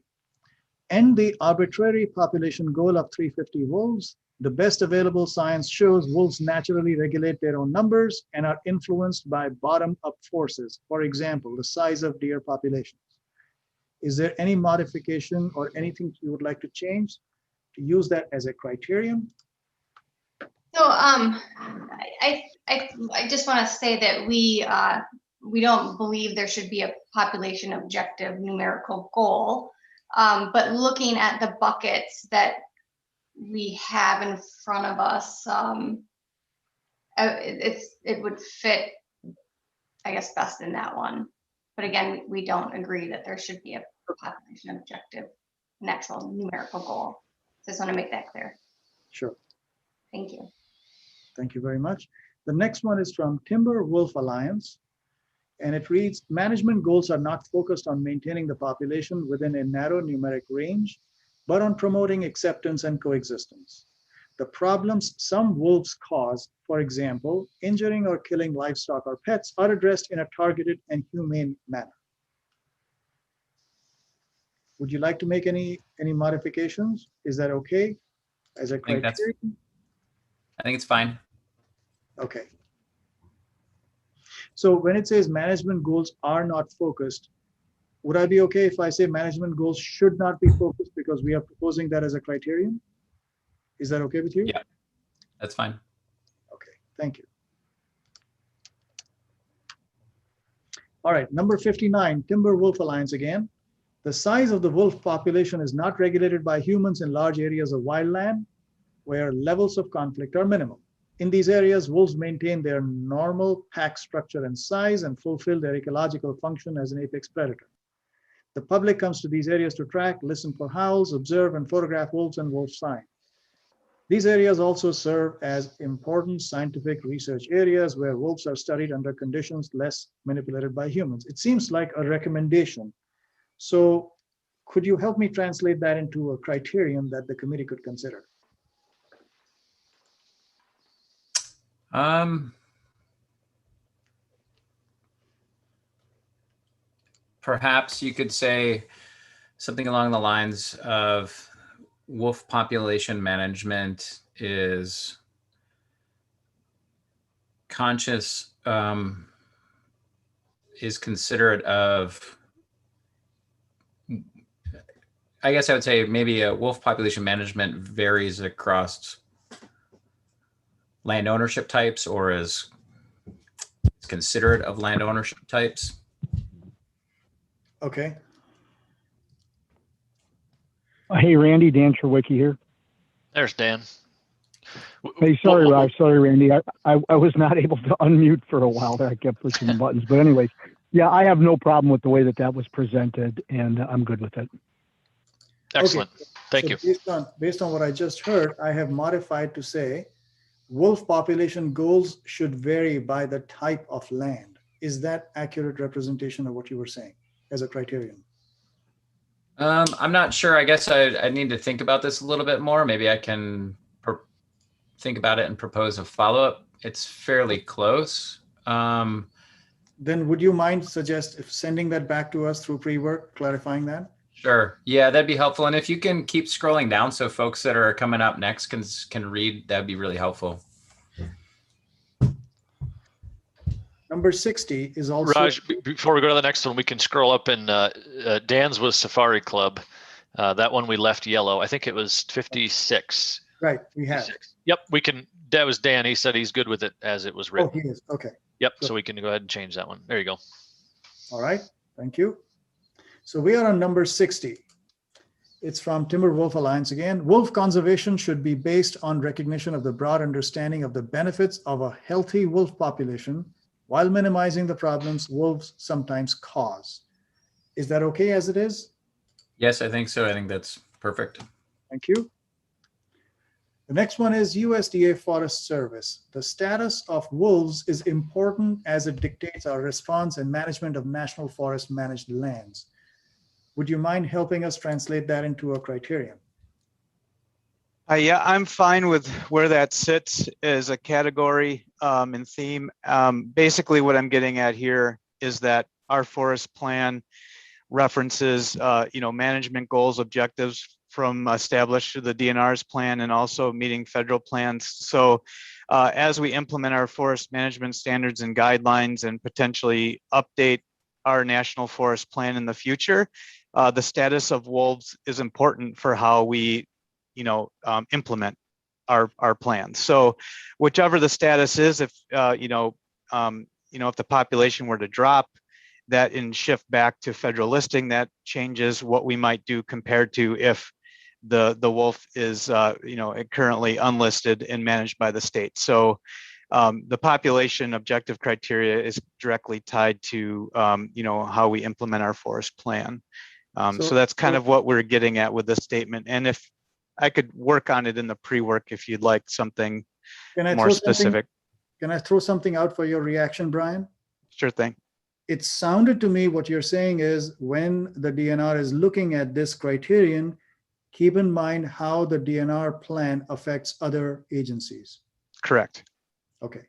End the arbitrary population goal of 350 wolves. The best available science shows wolves naturally regulate their own numbers and are influenced by bottom-up forces. For example, the size of deer populations. Is there any modification or anything you would like to change to use that as a criterion? So I just want to say that we don't believe there should be a population objective numerical goal, but looking at the buckets that we have in front of us, it would fit, I guess, best in that one. But again, we don't agree that there should be a population objective, an actual numerical goal. So I just want to make that clear. Sure. Thank you. Thank you very much. The next one is from Timber Wolf Alliance, and it reads, management goals are not focused on maintaining the population within a narrow numeric range, but on promoting acceptance and coexistence. The problems some wolves cause, for example, injuring or killing livestock or pets, are addressed in a targeted and humane manner. Would you like to make any modifications? Is that okay as a criterion? I think it's fine. Okay. So when it says management goals are not focused, would I be okay if I say management goals should not be focused because we are proposing that as a criterion? Is that okay with you? Yeah, that's fine. Okay, thank you. All right, number 59, Timber Wolf Alliance again. The size of the wolf population is not regulated by humans in large areas of wildland where levels of conflict are minimal. In these areas, wolves maintain their normal pack structure and size and fulfill their ecological function as an apex predator. The public comes to these areas to track, listen for howls, observe and photograph wolves and wolf signs. These areas also serve as important scientific research areas where wolves are studied under conditions less manipulated by humans. It seems like a recommendation. So could you help me translate that into a criterion that the committee could consider? Perhaps you could say something along the lines of wolf population management is conscious, is considerate of, I guess I would say maybe a wolf population management varies across land ownership types or is considerate of land ownership types. Okay. Hey, Randy, Dan Cherwicki here. There's Dan. Hey, sorry, Raj. Sorry, Randy. I was not able to unmute for a while there. I kept pushing the buttons. But anyways, yeah, I have no problem with the way that was presented, and I'm good with it. Excellent. Okay. Thank you. Based on what I just heard, I have modified to say wolf population goals should vary by the type of land. Is that accurate representation of what you were saying as a criterion? I'm not sure. I guess I need to think about this a little bit more. Maybe I can think about it and propose a follow-up. It's fairly close. Then would you mind sending that back to us through pre-work, clarifying that? Sure. Yeah, that'd be helpful. And if you can keep scrolling down so folks that are coming up next can read, that'd be really helpful. Number 60 is also— Raj, before we go to the next one, we can scroll up and Dan's with Safari Club. That one we left yellow. I think it was 56. Right, we have. Yep, we can. That was Dan. He said he's good with it as it was written. Oh, he is. Okay. Yep. So we can go ahead and change that one. There you go. All right. Thank you. So we are on number 60. It's from Timber Wolf Alliance again. Wolf conservation should be based on recognition of the broad understanding of the benefits of a healthy wolf population while minimizing the problems wolves sometimes cause. Is that okay as it is? Yes, I think so. I think that's perfect. Thank you. The next one is USDA Forest Service. The status of wolves is important as it dictates our response and management of national forest managed lands. Would you mind helping us translate that into a criterion? Yeah, I'm fine with where that sits as a category and theme. Basically, what I'm getting at here is that our forest plan references, management goals, objectives from established to the DNR's plan and also meeting federal plans. So as we implement our forest management standards and guidelines and potentially update our national forest plan in the future, the status of wolves is important for how we, implement our plans. So whichever the status is, if, if the population were to drop, that and shift back to federal listing, that changes what we might do compared to if the wolf is currently unlisted and managed by the state. So the population objective criteria is directly tied to how we implement our forest plan. So that's kind of what we're getting at with this statement. And if I could work on it in the pre-work if you'd like something more specific. Can I throw something out for your reaction, Brian? Sure thing. It sounded to me what you're saying is when the DNR is looking at this criterion, keep in mind how the DNR plan affects other agencies. Correct. Okay.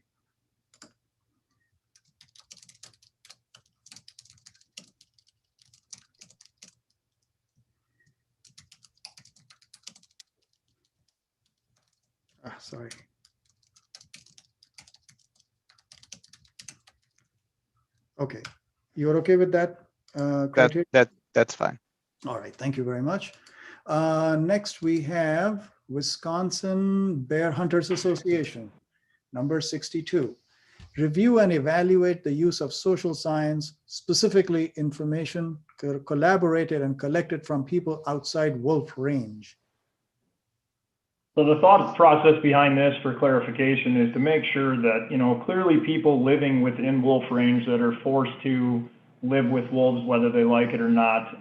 Sorry. Okay, you're okay with that? That's fine. All right, thank you very much. Next, we have Wisconsin Bear Hunters Association, number 62. Review and evaluate the use of social science, specifically information collaborated and collected from people outside wolf range. So the thought process behind this, for clarification, is to make sure that, clearly people living within wolf range that are forced to live with wolves, whether they like it or not,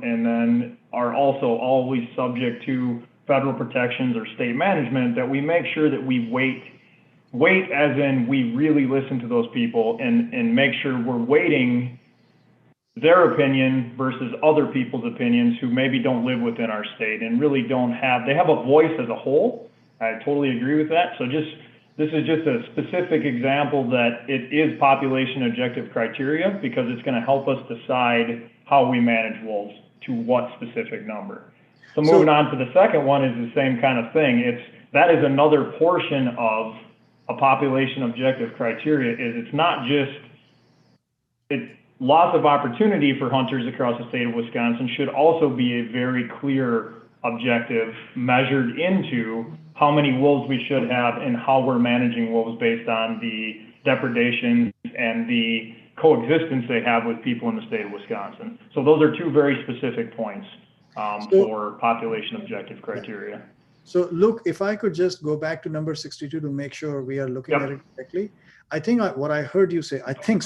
and then are also always subject to federal protections or state management, that we make sure that we wait as in we really listen to those people and make sure we're weighting their opinion versus other people's opinions who maybe don't live within our state and really they have a voice as a whole. I totally agree with that. So this is just a specific example that it is population objective criteria because it's going to help us decide how we manage wolves to what specific number. So moving on to the second one is the same kind of thing. That is another portion of a population objective criteria. It's not just loss of opportunity for hunters across the state of Wisconsin should also be a very clear objective measured into how many wolves we should have and how we're managing wolves based on the depredation and the coexistence they have with people in the state of Wisconsin. So those are two very specific points for population objective criteria. So Luke, if I could just go back to number 62 to make sure we are looking at it correctly. I think what I heard you say, I think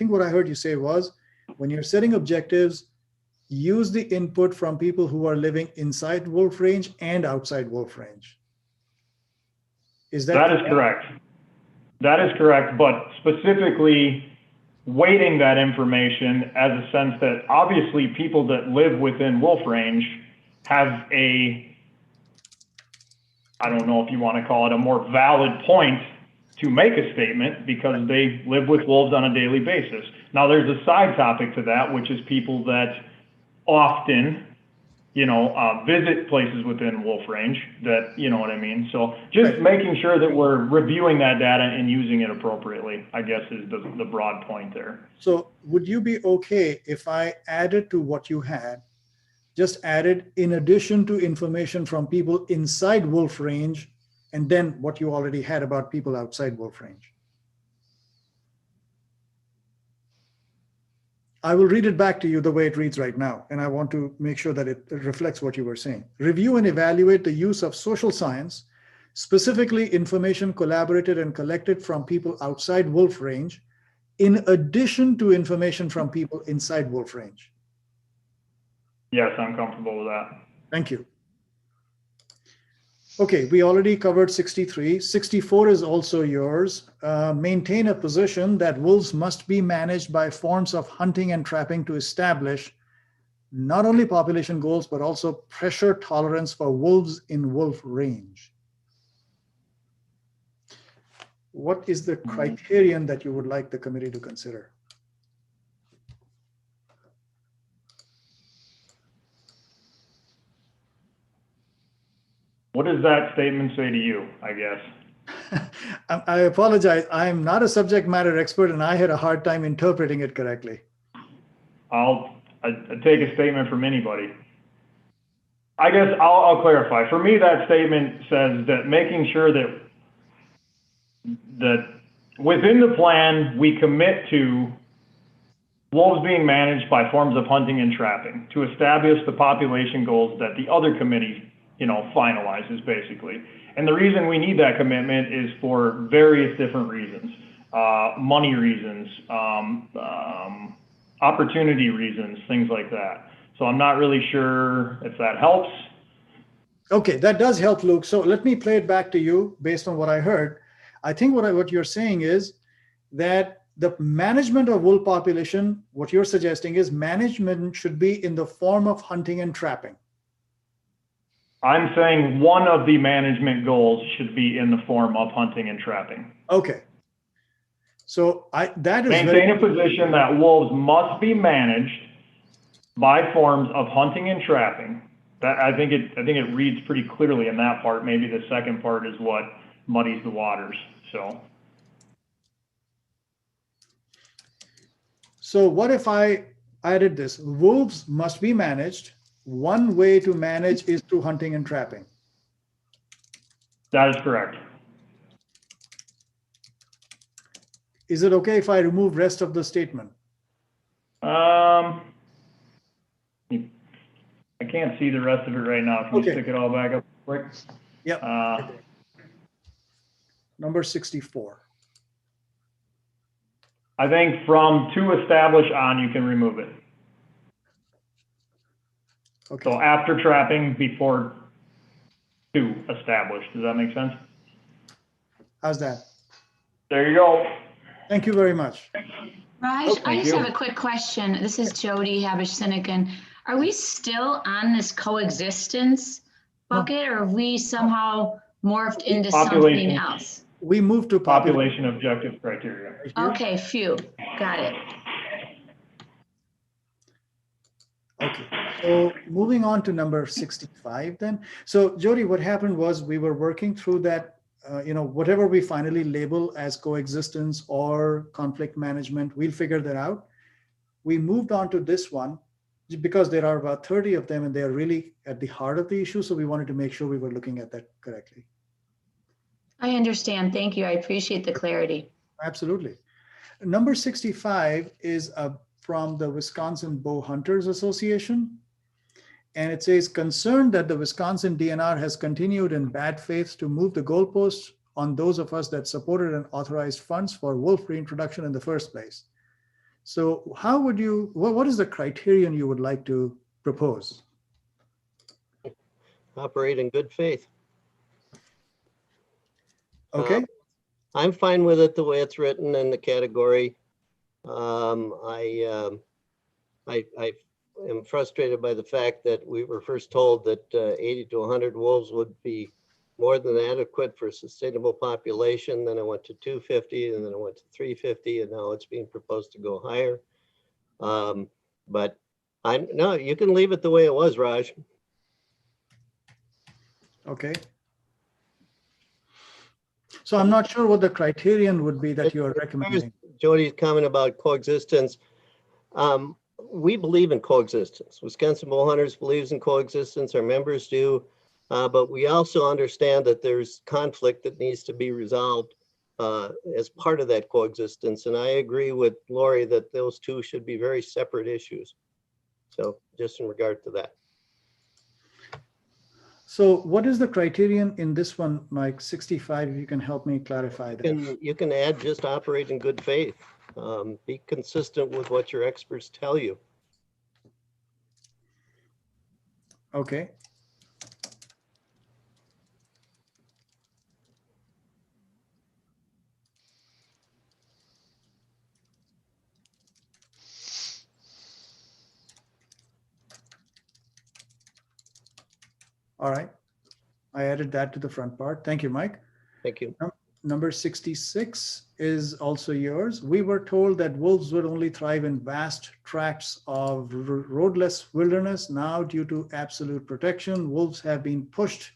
what I heard you say was when you're setting objectives, use the input from people who are living inside wolf range and outside wolf range. That is correct. That is correct, but specifically weighting that information as a sense that obviously people that live within wolf range have I don't know if you want to call it a more valid point to make a statement because they live with wolves on a daily basis. Now there's a side topic to that, which is people that often, visit places within wolf range that, you know what I mean? So just making sure that we're reviewing that data and using it appropriately, I guess is the broad point there. So would you be okay if I added to what you had just added in addition to information from people inside wolf range, and then what you already had about people outside wolf range. I will read it back to you the way it reads right now, and I want to make sure that it reflects what you were saying. Review and evaluate the use of social science, specifically information collaborated and collected from people outside wolf range, in addition to information from people inside wolf range. Yes, I'm comfortable with that. Thank you. Okay, we already covered 63. 64 is also yours. Maintain a position that wolves must be managed by forms of hunting and trapping to establish not only population goals, but also pressure tolerance for wolves in wolf range. What is the criterion that you would like the committee to consider? What does that statement say to you, I guess? I apologize. I'm not a subject matter expert and I had a hard time interpreting it correctly. I'll take a statement from anybody. I guess I'll clarify. For me, that statement says that making sure that within the plan, we commit to wolves being managed by forms of hunting and trapping to establish the population goals that the other committee, finalizes basically. And the reason we need that commitment is for various different reasons, money reasons, opportunity reasons, things like that. So I'm not really sure if that helps. Okay, that does help, Luke. So let me play it back to you based on what I heard. I think what you're saying is that the management of wolf population, what you're suggesting is management should be in the form of hunting and trapping. I'm saying one of the management goals should be in the form of hunting and trapping. Okay. So that is maintain a position that wolves must be managed by forms of hunting and trapping. That I think it reads pretty clearly in that part. Maybe the second part is what muddies the waters. So what if I added this? Wolves must be managed. One way to manage is through hunting and trapping. That is correct. Is it okay if I remove rest of the statement? I can't see the rest of it right now. Can you stick it all back up quick? Yep. Number 64. I think from to establish on, you can remove it. Okay. So after trapping, before to establish. Does that make sense? How's that? There you go. Thank you very much. Raj, I just have a quick question. This is Jody Habish-Sinnigan. Are we still on this coexistence bucket, or have we somehow morphed into something else? We moved to population objective criteria. Okay, phew, got it. Okay, so moving on to number 65 then. So Jody, what happened was we were working through that, whatever we finally label as coexistence or conflict management, we'll figure that out. We moved on to this one because there are about 30 of them and they're really at the heart of the issue. So we wanted to make sure we were looking at that correctly. I understand. Thank you. I appreciate the clarity. Absolutely. Number 65 is from the Wisconsin Bow Hunters Association. And it says, concerned that the Wisconsin DNR has continued in bad faith to move the goalposts on those of us that supported and authorized funds for wolf reintroduction in the first place. So how would you, what is the criterion you would like to propose? Operate in good faith. Okay. I'm fine with it the way it's written in the category. I am frustrated by the fact that we were first told that 80 to 100 wolves would be more than adequate for a sustainable population. Then I went to 250 and then I went to 350 and now it's being proposed to go higher. But no, you can leave it the way it was, Raj. Okay. So I'm not sure what the criterion would be that you are recommending. Jody's comment about coexistence. we believe in coexistence. Wisconsin Bow Hunters believes in coexistence, our members do, but we also understand that there's conflict that needs to be resolved as part of that coexistence. And I agree with Lori that those two should be very separate issues. So just in regard to that. So what is the criterion in this one, Mike, 65, if you can help me clarify that? You can add just operate in good faith. Be consistent with what your experts tell you. Okay. All right. I added that to the front part. Thank you, Mike. Thank you. Number 66 is also yours. We were told that wolves would only thrive in vast tracts of roadless wilderness. Now, due to absolute protection, wolves have been pushed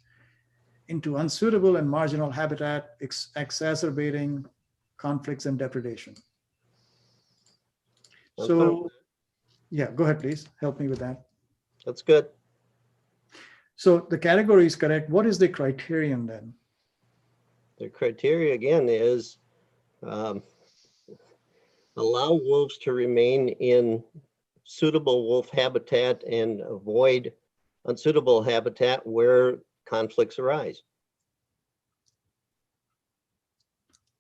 into unsuitable and marginal habitat, exacerbating conflicts and depredation. So, yeah, go ahead, please. Help me with that. That's good. So the category is correct. What is the criterion then? The criteria again is allow wolves to remain in suitable wolf habitat and avoid unsuitable habitat where conflicts arise.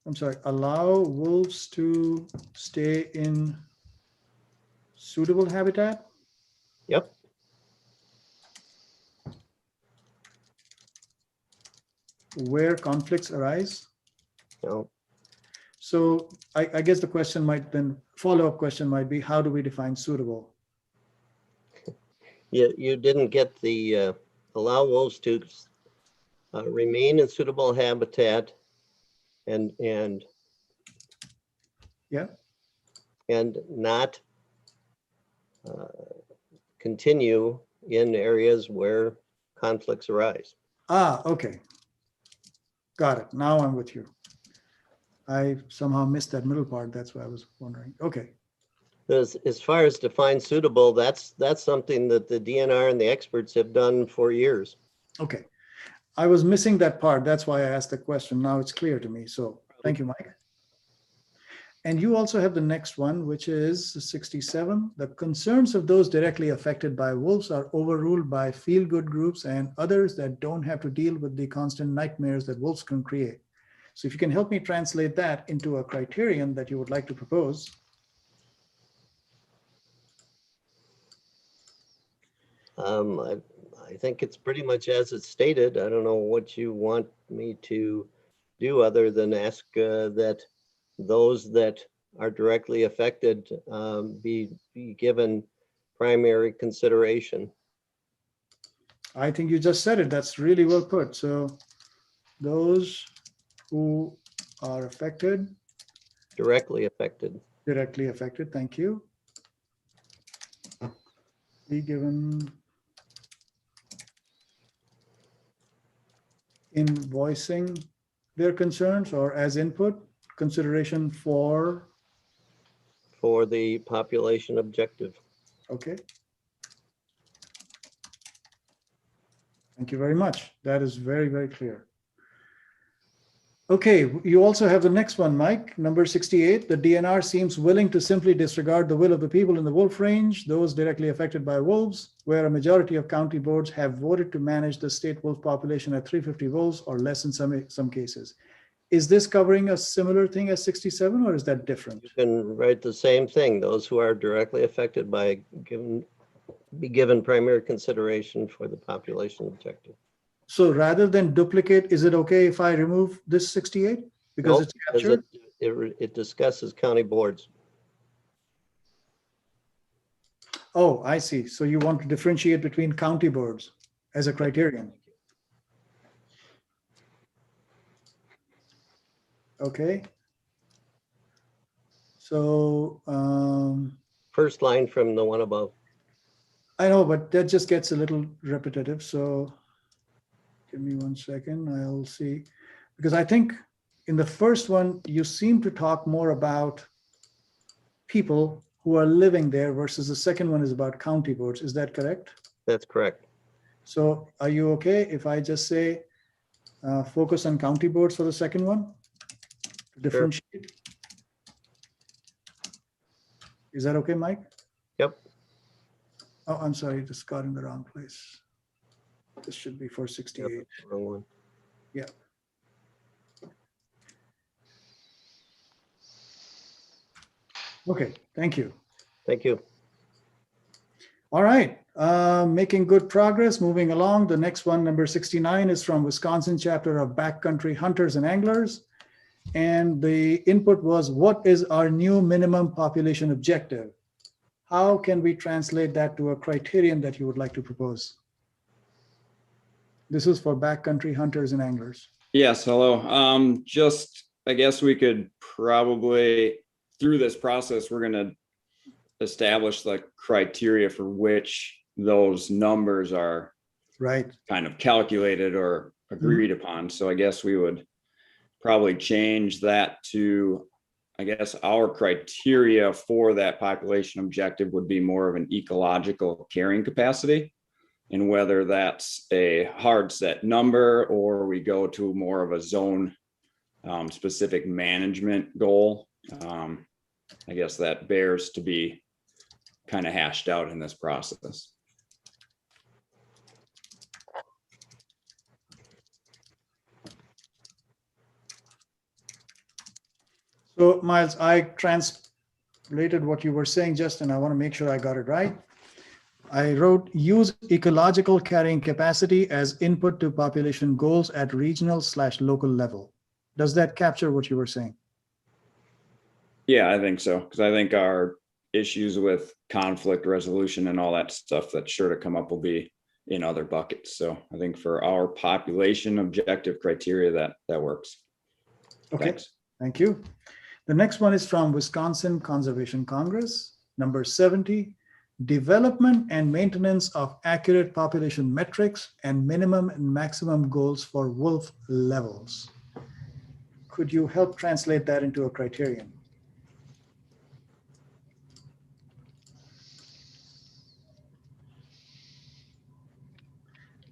I'm sorry, allow wolves to stay in suitable habitat? Yep. Where conflicts arise? No. So I guess the question might then, follow-up question might be, how do we define suitable? You didn't get the allow wolves to remain in suitable habitat and yeah, and not continue in areas where conflicts arise. Ah, okay. Got it. Now I'm with you. I somehow missed that middle part. That's why I was wondering. Okay. As far as define suitable, that's something that the DNR and the experts have done for years. Okay. I was missing that part. That's why I asked the question. Now it's clear to me. So thank you, Mike. And you also have the next one, which is 67. The concerns of those directly affected by wolves are overruled by feel-good groups and others that don't have to deal with the constant nightmares that wolves can create. So if you can help me translate that into a criterion that you would like to propose. I think it's pretty much as it's stated. I don't know what you want me to do other than ask that those that are directly affected be given primary consideration. I think you just said it. That's really well put. So those who are affected. Directly affected. Directly affected. Thank you. Be given in voicing their concerns or as input, consideration for the population objective. Okay. Thank you very much. That is very, very clear. Okay, you also have the next one, Mike, number 68. The DNR seems willing to simply disregard the will of the people in the wolf range, those directly affected by wolves, where a majority of county boards have voted to manage the state wolf population at 350 wolves or less in some cases. Is this covering a similar thing as 67 or is that different? You can write the same thing. Those who are directly affected by be given primary consideration for the population objective. So rather than duplicate, is it okay if I remove this 68 because Nope, it's captured? It discusses county boards. Oh, I see. So you want to differentiate between county boards as a criterion. Okay. So first line from the one above. I know, but that just gets a little repetitive. So give me 1 second. I'll see, because I think in the first one, you seem to talk more about people who who are living there versus the second one is about county boards. Is that correct? That's correct. So are you okay if I just say focus on county boards for the second one to differentiate? Is that okay, Mike? Yep. Oh, I'm sorry, just got in the wrong place. This should be 468. Yep, wrong one. Yeah. Okay, thank you. Thank you. All right, making good progress, moving along. The next one, number 69, is from Wisconsin chapter of Backcountry Hunters and Anglers. And the input was, what is our new minimum population objective? How can we translate that to a criterion that you would like to propose? This is for Backcountry Hunters and Anglers. Yes, hello. Just, I guess we could probably, through this process, we're going to establish the criteria for which those numbers are kind of calculated or agreed upon. So I guess we would probably change that to, I guess our criteria for that population objective would be more of an ecological carrying capacity. And whether that's a hard set number or we go to more of a zone specific management goal, I guess that bears to be kind of hashed out in this process. So Miles, I translated what you were saying, Justin. I want to make sure I got it right. I wrote, use ecological carrying capacity as input to population goals at regional/local level. Does that capture what you were saying? Yeah, I think so. Because I think our issues with conflict resolution and all that stuff that's sure to come up will be in other buckets. So I think for our population objective criteria, that works. Okay, Thanks. Thank you. The next one is from Wisconsin Conservation Congress, number 70, development and maintenance of accurate population metrics and minimum and maximum goals for wolf levels. Could you help translate that into a criterion?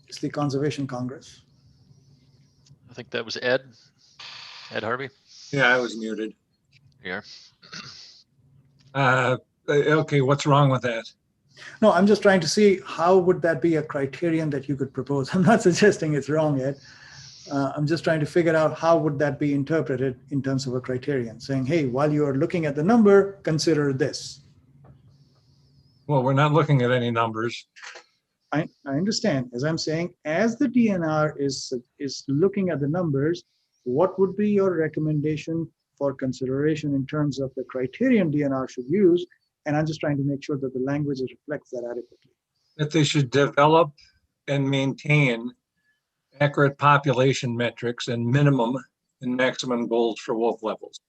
It's the Conservation Congress. I think that was Ed Harvey. Yeah, I was muted. Here. Okay, what's wrong with that? No, I'm just trying to see how would that be a criterion that you could propose. I'm not suggesting it's wrong, Ed. I'm just trying to figure out how would that be interpreted in terms of a criterion, saying, hey, while you're looking at the number, consider this. Well, we're not looking at any numbers. I understand. As I'm saying, as the DNR is looking at the numbers, what would be your recommendation for consideration in terms of the criterion DNR should use? And I'm just trying to make sure that the language reflects that adequately. That they should develop and maintain accurate population metrics and minimum and maximum goals for wolf levels.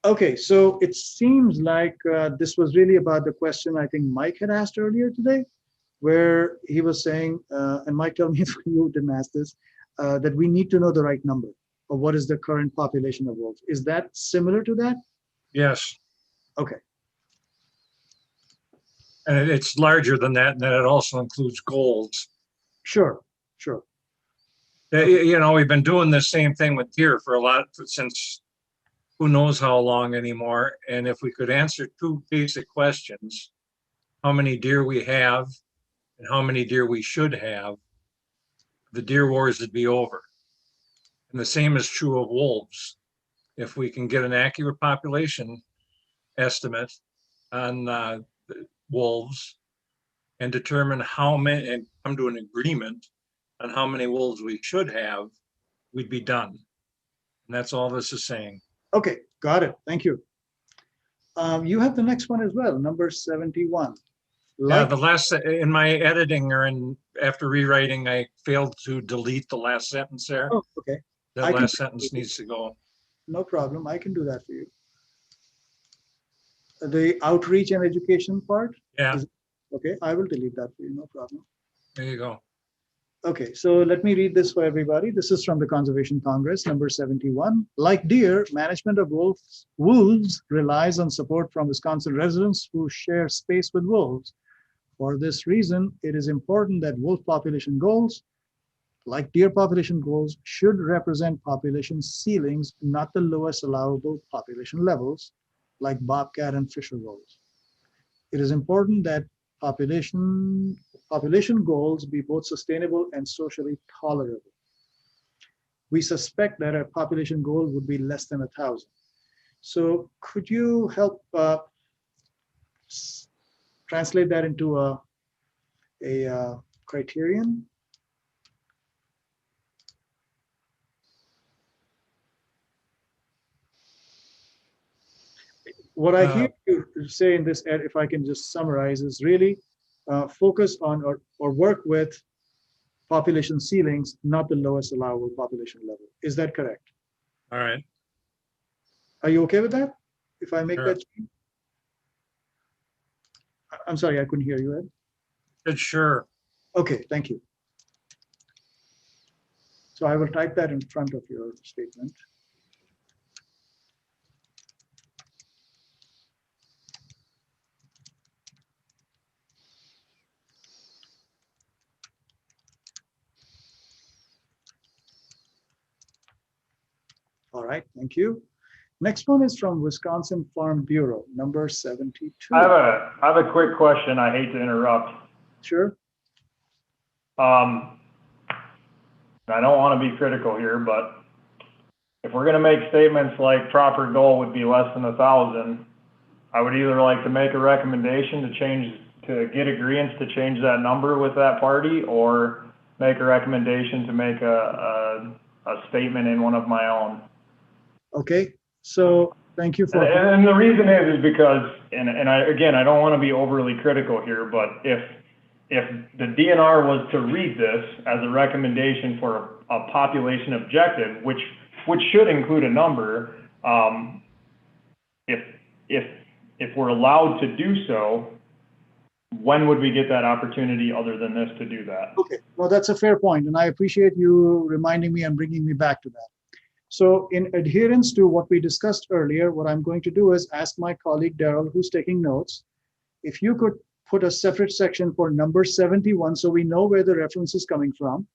Okay, so it seems like this was really about the question I think Mike had asked earlier today, where he was saying, and Mike, tell me if you didn't ask this, that we need to know the right number of what is the current population of wolves. Is that similar to that? Yes. Okay. And it's larger than that, and then it also includes goals. Sure, sure. You know, we've been doing this same thing with deer for since who knows how long anymore. And if we could answer two basic questions, how many deer we have and how many deer we should have, the deer wars would be over. And the same is true of wolves. If we can get an accurate population estimate on wolves and determine how many, and come to an agreement on how many wolves we should have, we'd be done. And that's all this is saying. Okay, got it. Thank you. You have the next one as well, number 71. Yeah, the last, in my editing or after rewriting, I failed to delete the last sentence there. Oh, okay. That last sentence needs to go. No problem. I can do that for you. The outreach and education part? Yeah. Okay, I will delete that for you. No problem. There you go. Okay, so let me read this for everybody. This is from the Conservation Congress, number 71. Like deer, management of wolves relies on support from Wisconsin residents who share space with wolves. For this reason, it is important that wolf population goals, like deer population goals, should represent population ceilings, not the lowest allowable population levels, like bobcat and fisher goals. It is important that population goals be both sustainable and socially tolerable. We suspect that a population goal would be less than 1,000. So could you help translate that into a criterion? What I hear you say in this, Ed, if I can just summarize, is really focus on or work with population ceilings, not the lowest allowable population level. Is that correct? All right. Are you okay with that? If I make Sure. that change? I'm sorry, I couldn't hear you, Ed. Good, sure. Okay, thank you. So I will type that in front of your statement. All right, thank you. Next one is from Wisconsin Farm Bureau, number 72. I have a quick question. I hate to interrupt. Sure. I don't want to be critical here, but if we're going to make statements like proper goal would be less than 1,000, I would either like to make a recommendation to get agreeance to change that number with that party, or make a recommendation to make a statement in one of my own. Okay, so thank you for. And the reason is because, and I don't want to be overly critical here, but if the DNR was to read this as a recommendation for a population objective, which should include a number, if we're allowed to do so, when would we get that opportunity other than this to do that? Okay, well, that's a fair point, and I appreciate you reminding me and bringing me back to that. So in adherence to what we discussed earlier, what I'm going to do is ask my colleague Daryl, who's taking notes, if you could put a separate section for number 71 so we know where the reference is coming from.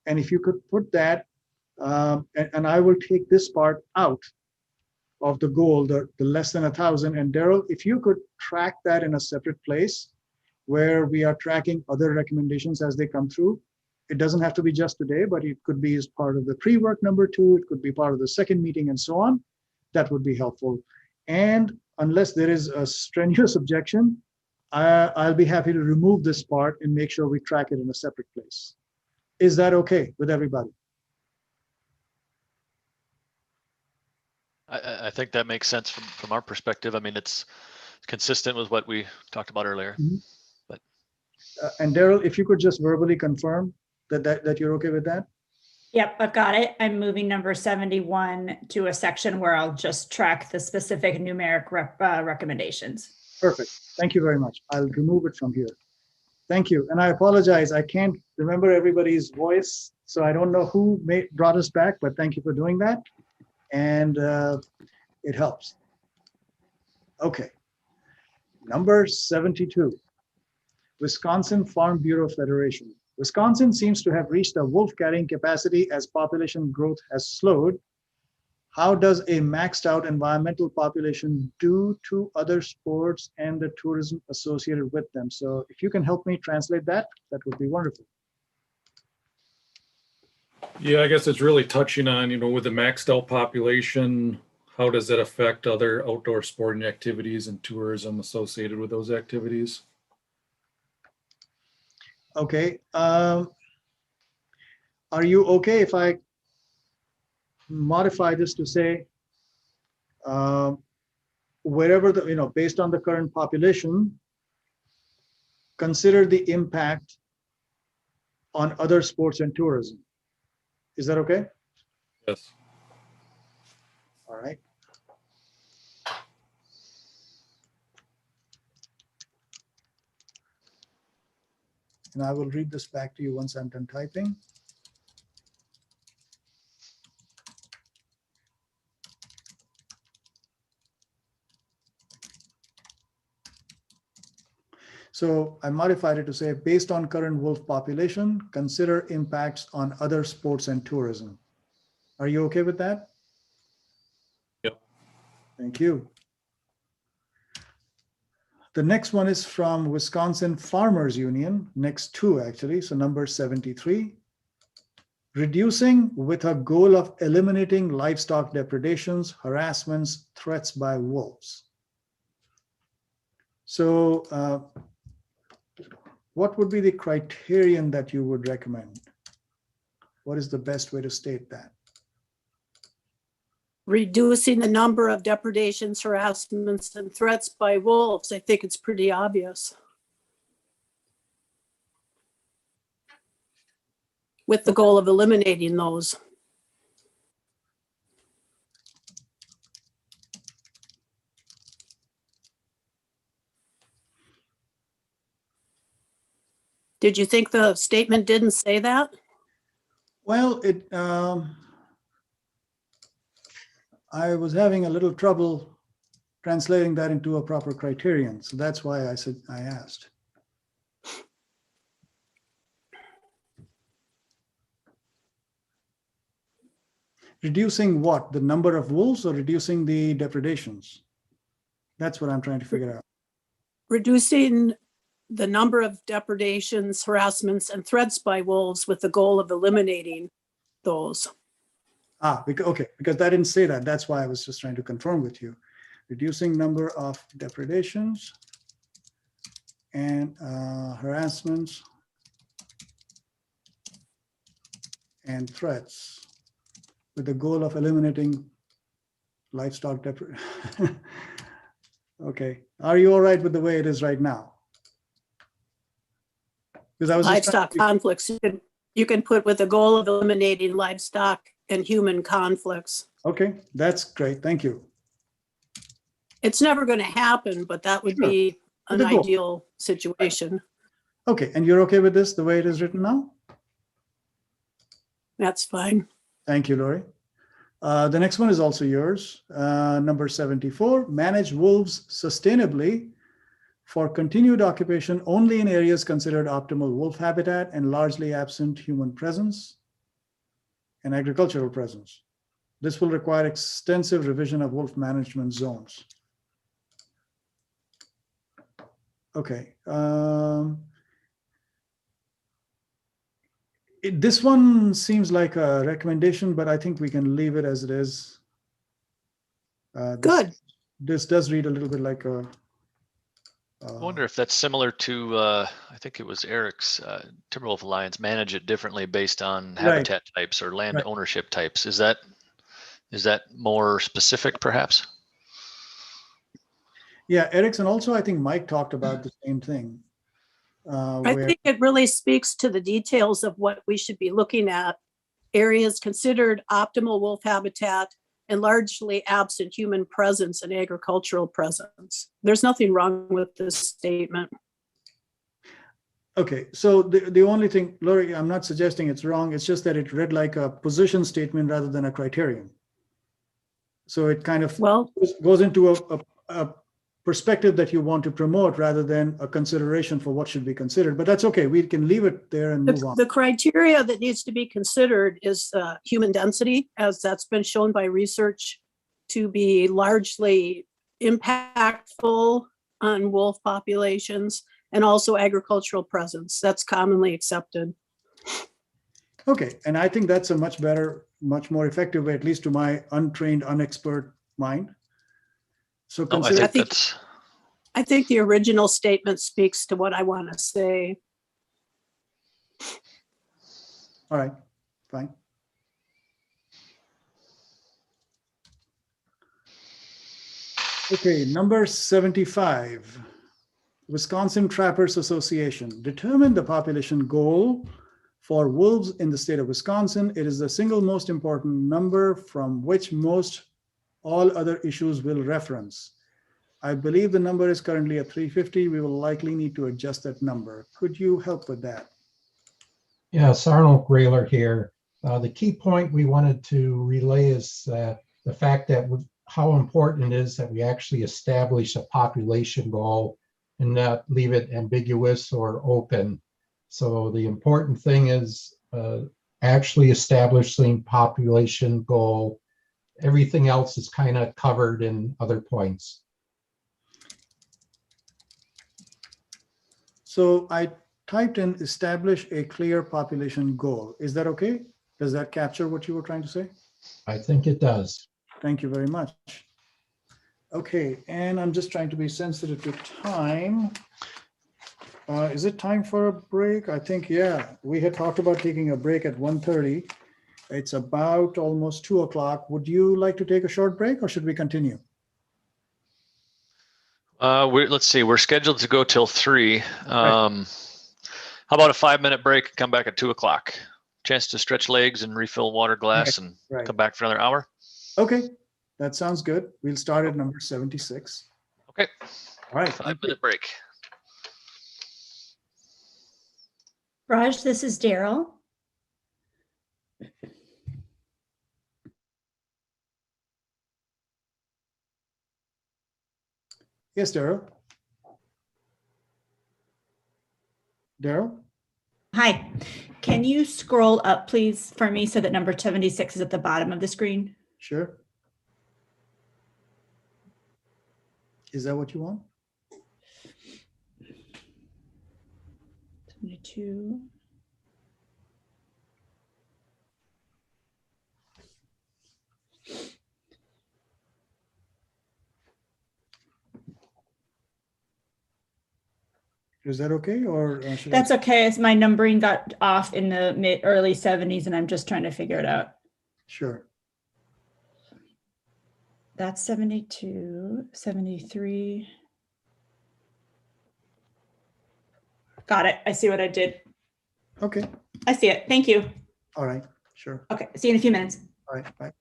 And if you could put that, and I will take this part out of the goal, the less than 1,000. And Daryl, if you could track that in a separate place where we are tracking other recommendations as they come through. It doesn't have to be just today, but it could be as part of the pre-work number 2. It could be part of the second meeting and so on. That would be helpful. And unless there is a strenuous objection, I'll be happy to remove this part and make sure we track it in a separate place. Is that okay with everybody? I think that makes sense from our perspective. I mean, it's consistent with what we talked about earlier. Mm-hmm. But and Daryl, if you could just verbally confirm that you're okay with that? Yep, I've got it. I'm moving number 71 to a section where I'll just track the specific numeric recommendations. Perfect. Thank you very much. I'll remove it from here. Thank you. And I apologize. I can't remember everybody's voice, so I don't know who brought us back, but thank you for doing that. And it helps. Okay. Number 72, Wisconsin Farm Bureau Federation. Wisconsin seems to have reached a wolf carrying capacity as population growth has slowed. How does a maxed out environmental population do to other sports and the tourism associated with them? So if you can help me translate that, that would be wonderful. Yeah, I guess it's really touching on, with the maxed out population, how does that affect other outdoor sporting activities and tourism associated with those activities? Okay. Are you okay if I modify this to say, wherever based on the current population, consider the impact on other sports and tourism? Is that okay? Yes. All right. And I will read this back to you once I'm done typing. So I modified it to say, based on current wolf population, consider impacts on other sports and tourism. Are you okay with that? Yep. Thank you. The next one is from Wisconsin Farmers Union, next two actually, so number 73. Reducing with a goal of eliminating livestock depredations, harassments, threats by wolves. So what would be the criterion that you would recommend? What is the best way to state that? Reducing the number of depredations, harassments, and threats by wolves. I think it's pretty obvious. With the goal of eliminating those. Did you think the statement didn't say that? Well, I was having a little trouble translating that into a proper criterion. So that's why I asked. Reducing what? The number of wolves or reducing the depredations? That's what I'm trying to figure out. Reducing the number of depredations, harassments, and threats by wolves with the goal of eliminating those. Okay, because I didn't say that. That's why I was just trying to confirm with you. Reducing number of depredations and harassments and threats with the goal of eliminating livestock depredation. Okay, are you all right with the way it is right now? Because I was livestock conflicts. You can put with the goal of eliminating livestock and human conflicts. Okay, that's great. Thank you. It's never going to happen, but that would be an ideal situation. Okay, and you're okay with this, the way it is written now? That's fine. Thank you, Lori. The next one is also yours. Number 74, manage wolves sustainably for continued occupation only in areas considered optimal wolf habitat and largely absent human presence and agricultural presence. This will require extensive revision of wolf management zones. Okay. This one seems like a recommendation, but I think we can leave it as it is. Good. This does read a little bit like a. I wonder if that's similar to, I think it was Eric's Timberwolf Alliance, manage it differently based on habitat types or land ownership types. Is that more specific perhaps? Yeah, Eric's, and also I think Mike talked about the same thing. I think it really speaks to the details of what we should be looking at. Areas considered optimal wolf habitat and largely absent human presence and agricultural presence. There's nothing wrong with this statement. Okay, so the only thing, Lori, I'm not suggesting it's wrong. It's just that it read like a position statement rather than a criterion. So it kind of goes into a perspective that you want to promote rather than a consideration for what should be considered. But that's okay. We can leave it there and move on. The criteria that needs to be considered is human density, as that's been shown by research to be largely impactful on wolf populations, and also agricultural presence. That's commonly accepted. Okay, and I think that's a much better, much more effective way, at least to my untrained, unexpert mind. So I think the original statement speaks to what I want to say. All right, fine. Okay, number 75, Wisconsin Trappers Association. Determine the population goal for wolves in the state of Wisconsin. It is the single most important number from which most all other issues will reference. I believe the number is currently at 350. We will likely need to adjust that number. Could you help with that? Yes, Arnold Grayler here. The key point we wanted to relay is the fact that how important it is that we actually establish a population goal and not leave it ambiguous or open. So the important thing is actually establishing population goal. Everything else is kind of covered in other points. So I typed in establish a clear population goal. Is that okay? Does that capture what you were trying to say? I think it does. Thank you very much. Okay, and I'm just trying to be sensitive to time. Is it time for a break? I think, yeah, we had talked about taking a break at 1:30. It's about almost 2 o'clock. Would you like to take a short break or should we continue? Let's see, we're scheduled to go till 3. How about a 5-minute break, come back at 2 o'clock? Chance to stretch legs and refill water glass and come back for another hour? Okay, that sounds good. We'll start at number 76. Okay. All right. 5-minute break. Raj, this is Daryl. Yes, Daryl. Daryl? Hi. Can you scroll up, please, for me so that number 76 is at the bottom of the screen? Sure. Is that what you want? 72. Is that okay, or should That's okay. As my numbering got off in the early 70s, and I'm just trying to figure it out. Sure. That's 72, 73. Got it. I see what I did. Okay. I see it. Thank you. All right. Sure. Okay. See you in a few minutes. All right. Bye.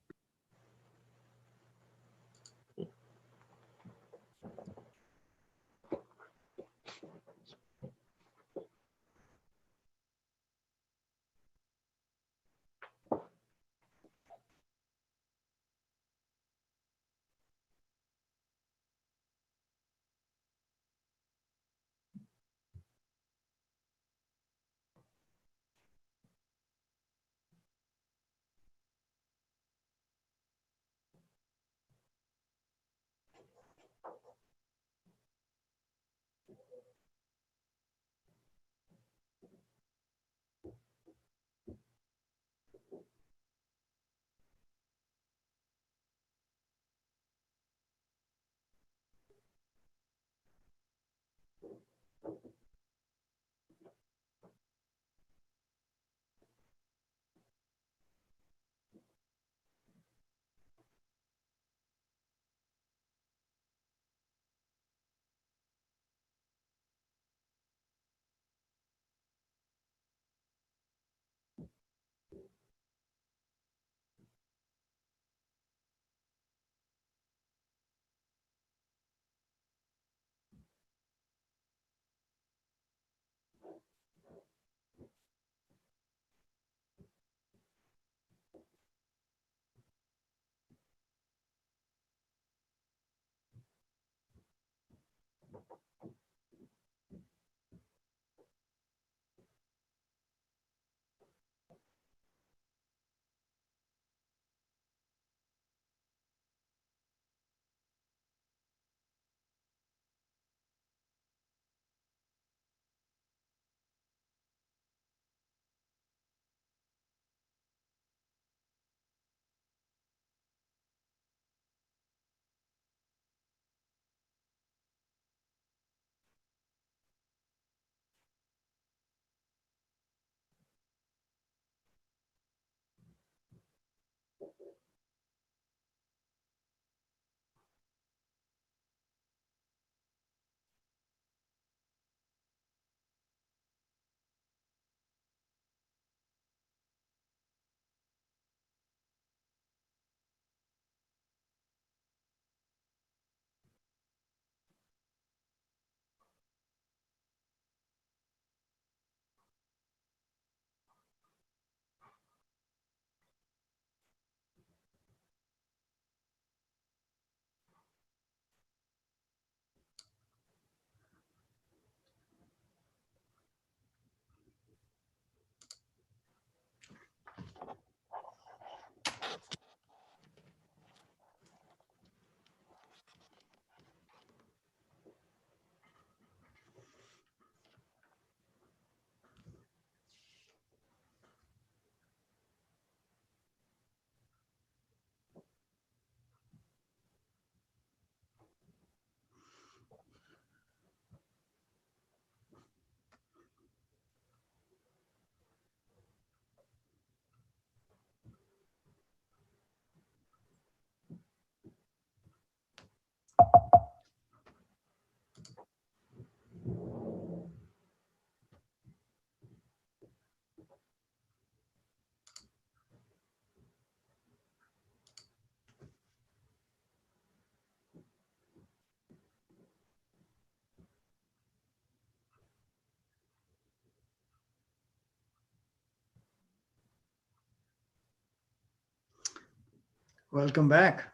Welcome back.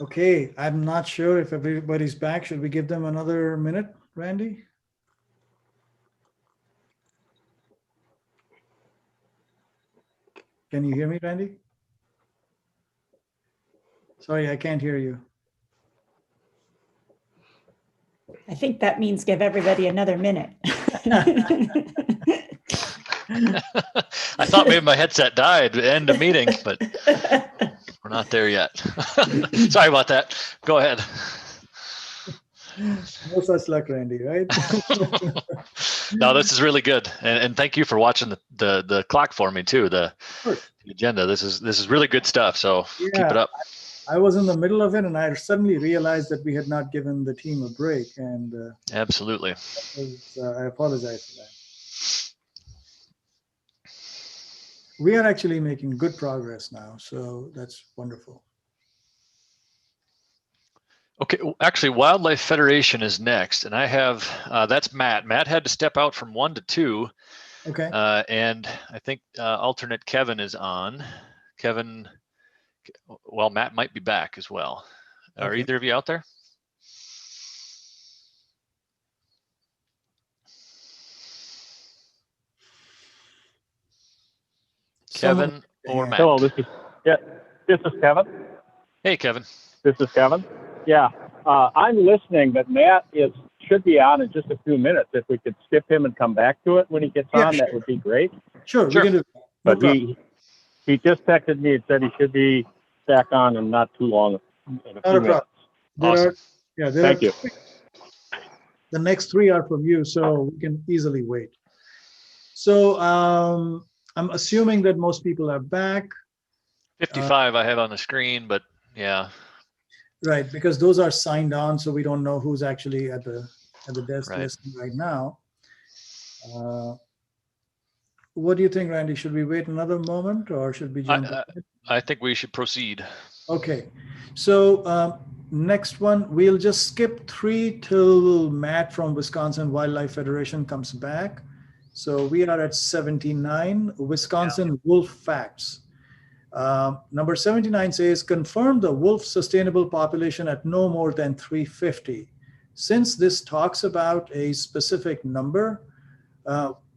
Okay, I'm not sure if everybody's back. Should we give them another minute, Randy? Can you hear me, Randy? Sorry, I can't hear you. I think that means give everybody another minute. I thought maybe my headset died at the end of meeting, but we're not there yet. Sorry about that. Go ahead. No such luck, Randy, right? No, this is really good, and thank you for watching the clock for me too. The agenda. This is really good stuff. So keep it up. I was in the middle of it, and I suddenly realized that we had not given the team a break. And absolutely, I apologize for that. We are actually making good progress now, so that's wonderful. Okay, actually, Wildlife Federation is next, and I have that's Matt. Matt had to step out from 1 to 2. Okay. And I think alternate Kevin is on. Kevin, well, Matt might be back as well. Are either of you out there? Kevin or Matt? Hello, this is Kevin. Hey, Kevin. This is Kevin. Yeah, I'm listening, but Matt should be on in just a few minutes. If we could skip him and come back to it when he gets on, that would be great. Sure, we can do that. No But he just texted me and said he should be back on in not too long. In a few minutes. Awesome. Thank you. The next 3 are from you, so we can easily wait. So I'm assuming that most people are back. 55 I have on the screen, but yeah. Right, because those are signed on, so we don't know who's actually at the desk listening right now. What do you think, Randy? Should we wait another moment, or should we jump? I think we should proceed. Okay, so next one, we'll just skip 3 till Matt from Wisconsin Wildlife Federation comes back. So we are at 79, Wisconsin Wolf Facts. Number 79 says, confirm the wolf sustainable population at no more than 350. Since this talks about a specific number,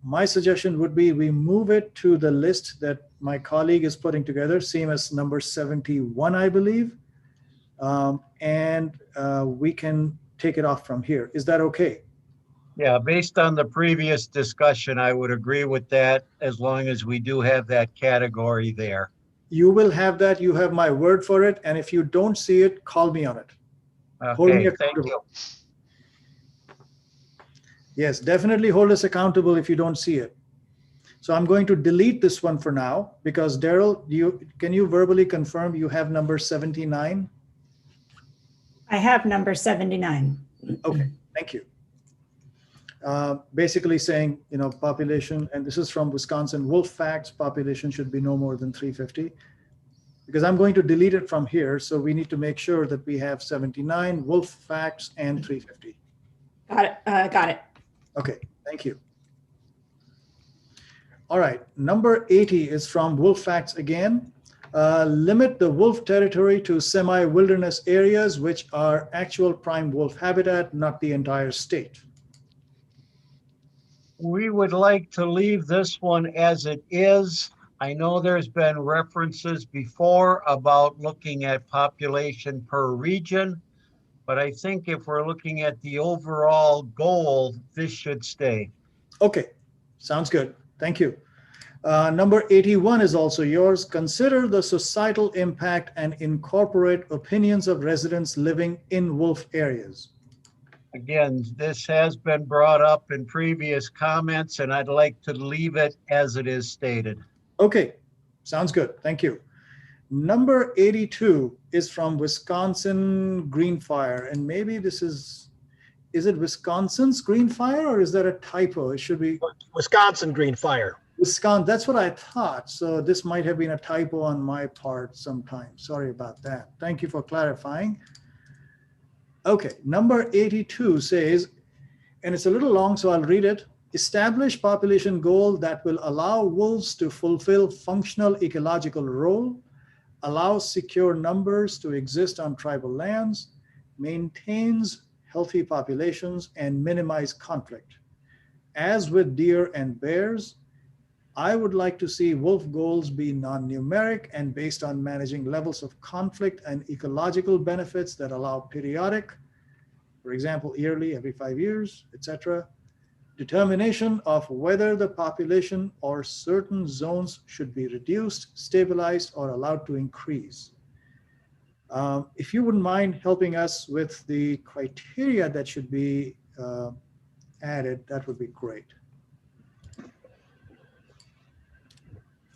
my suggestion would be we move it to the list that my colleague is putting together, same as number 71, I believe. And we can take it off from here. Is that okay? Yeah, based on the previous discussion, I would agree with that, as long as we do have that category there. You will have that. You have my word for it. And if you don't see it, call me on it. Hold me accountable. Thank you. Yes, definitely hold us accountable if you don't see it. So I'm going to delete this one for now, because Daryl, can you verbally confirm you have number 79? I have number 79. Okay, thank you. Basically saying, population, and this is from Wisconsin Wolf Facts, population should be no more than 350. Because I'm going to delete it from here, so we need to make sure that we have 79, Wolf Facts, and 350. Got it. Got it. Okay, thank you. All right, number 80 is from Wolf Facts again. Limit the wolf territory to semi-wilderness areas, which are actual prime wolf habitat, not the entire state. We would like to leave this one as it is. I know there's been references before about looking at population per region, but I think if we're looking at the overall goal, this should stay. Okay, sounds good. Thank you. Number 81 is also yours. Consider the societal impact and incorporate opinions of residents living in wolf areas. Again, this has been brought up in previous comments, and I'd like to leave it as it is stated. Okay, sounds good. Thank you. Number 82 is from Wisconsin Greenfire, and maybe this is it Wisconsin's Greenfire, or is that a typo? It should be Wisconsin Greenfire. Wisconsin, that's what I thought. So this might have been a typo on my part sometime. Sorry about that. Thank you for clarifying. Okay, number 82 says, and it's a little long, so I'll read it. Establish population goal that will allow wolves to fulfill functional ecological role, allow secure numbers to exist on tribal lands, maintains healthy populations, and minimize conflict. As with deer and bears, I would like to see wolf goals be non-numeric and based on managing levels of conflict and ecological benefits that allow periodic, for example, yearly, every 5 years, etc., determination of whether the population or certain zones should be reduced, stabilized, or allowed to increase. If you wouldn't mind helping us with the criteria that should be added, that would be great.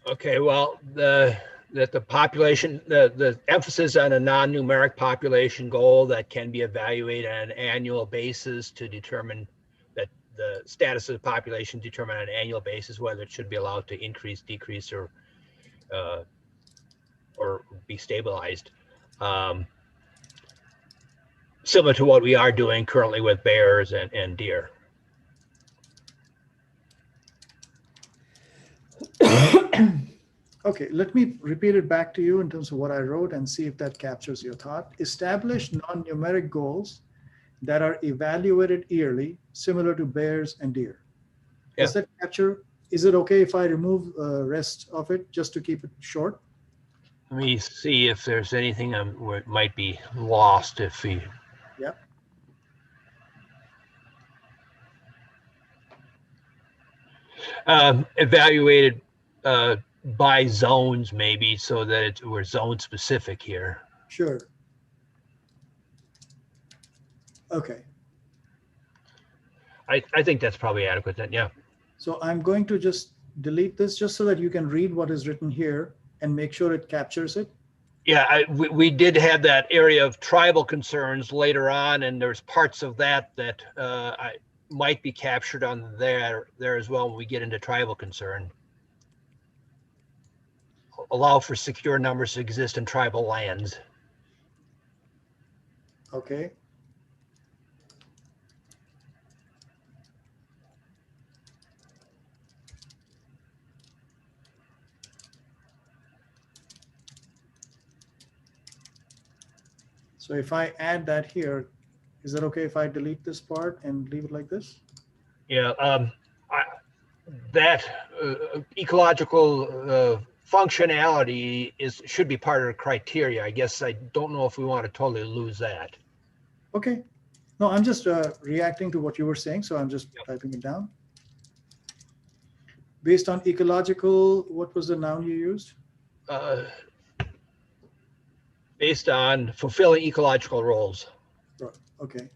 Okay, well, the population, the emphasis on a non-numeric population goal that can be evaluated on an annual basis to determine that the status of the population, determine on an annual basis whether it should be allowed to increase, decrease, or be stabilized. Similar to what we are doing currently with bears and deer. Okay, let me repeat it back to you in terms of what I wrote and see if that captures your thought. Establish non-numeric goals that are evaluated yearly, similar to bears and deer. Yeah. Does that capture? Is it okay if I remove the rest of it just to keep it short? Let me see if there's anything where it might be lost if we. Yeah. Evaluated by zones, maybe, so that we're zone specific here. Sure. Okay. I think that's probably adequate then, yeah. So I'm going to just delete this just so that you can read what is written here and make sure it captures it. Yeah, we did have that area of tribal concerns later on, and there's parts of that might be captured on there as well when we get into tribal concern. Allow for secure numbers to exist in tribal lands. Okay. So if I add that here, is it okay if I delete this part and leave it like this? Yeah, that ecological functionality should be part of the criteria. I guess I don't know if we want to totally lose that. Okay. No, I'm just reacting to what you were saying, so I'm just typing it down. Based on ecological, what was the noun you used? Based on fulfilling ecological roles. Right. Okay.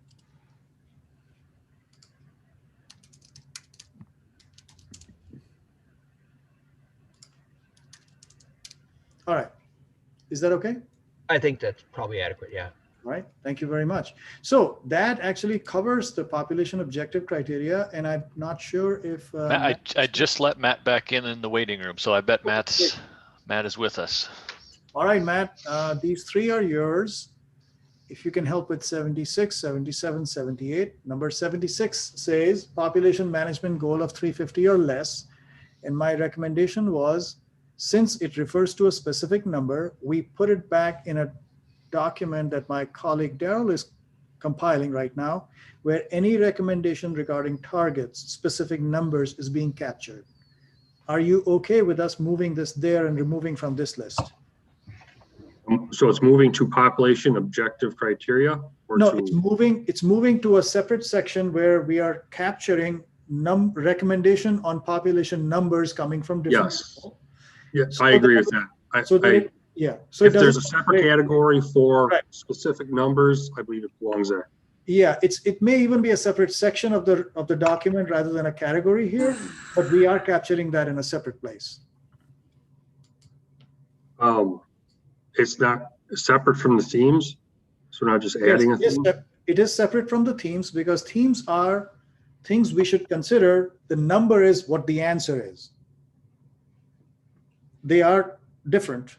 All right. Is that okay? I think that's probably adequate, yeah. All right. Thank you very much. So that actually covers the population objective criteria, and I'm not sure if I just let Matt back in the waiting room, so I bet Matt is with us. All right, Matt, these three are yours. If you can help with 76, 77, 78. Number 76 says population management goal of 350 or less. And my recommendation was, since it refers to a specific number, we put it back in a document that my colleague Daryl is compiling right now, where any recommendation regarding targets, specific numbers is being captured. Are you okay with us moving this there and removing from this list? So it's moving to population objective criteria? Or no, to... it's moving to a separate section where we are capturing recommendation on population numbers coming from different people. Yes, so I agree with that. So if there's a separate category for specific numbers, I believe it belongs there. Yeah, it may even be a separate section of the document rather than a category here, but we are capturing that in a separate place. It's not separate from the themes, so we're not just adding a theme. It is separate from the themes because themes are things we should consider. The number is what the answer is. They are different.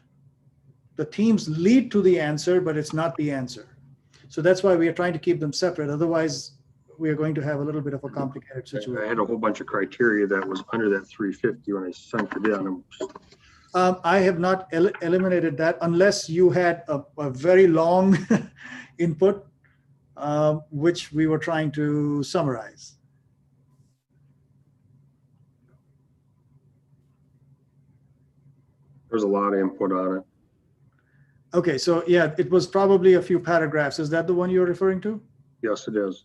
The themes lead to the answer, but it's not the answer. So that's why we are trying to keep them separate. Otherwise, we are going to have a little bit of a complicated situation. I had a whole bunch of criteria that was under that 350 when I sent it in. I have not eliminated that unless you had a very long input, which we were trying to summarize. There's a lot of input on it. Okay, so yeah, it was probably a few paragraphs. Is that the one you're referring to? Yes, it is.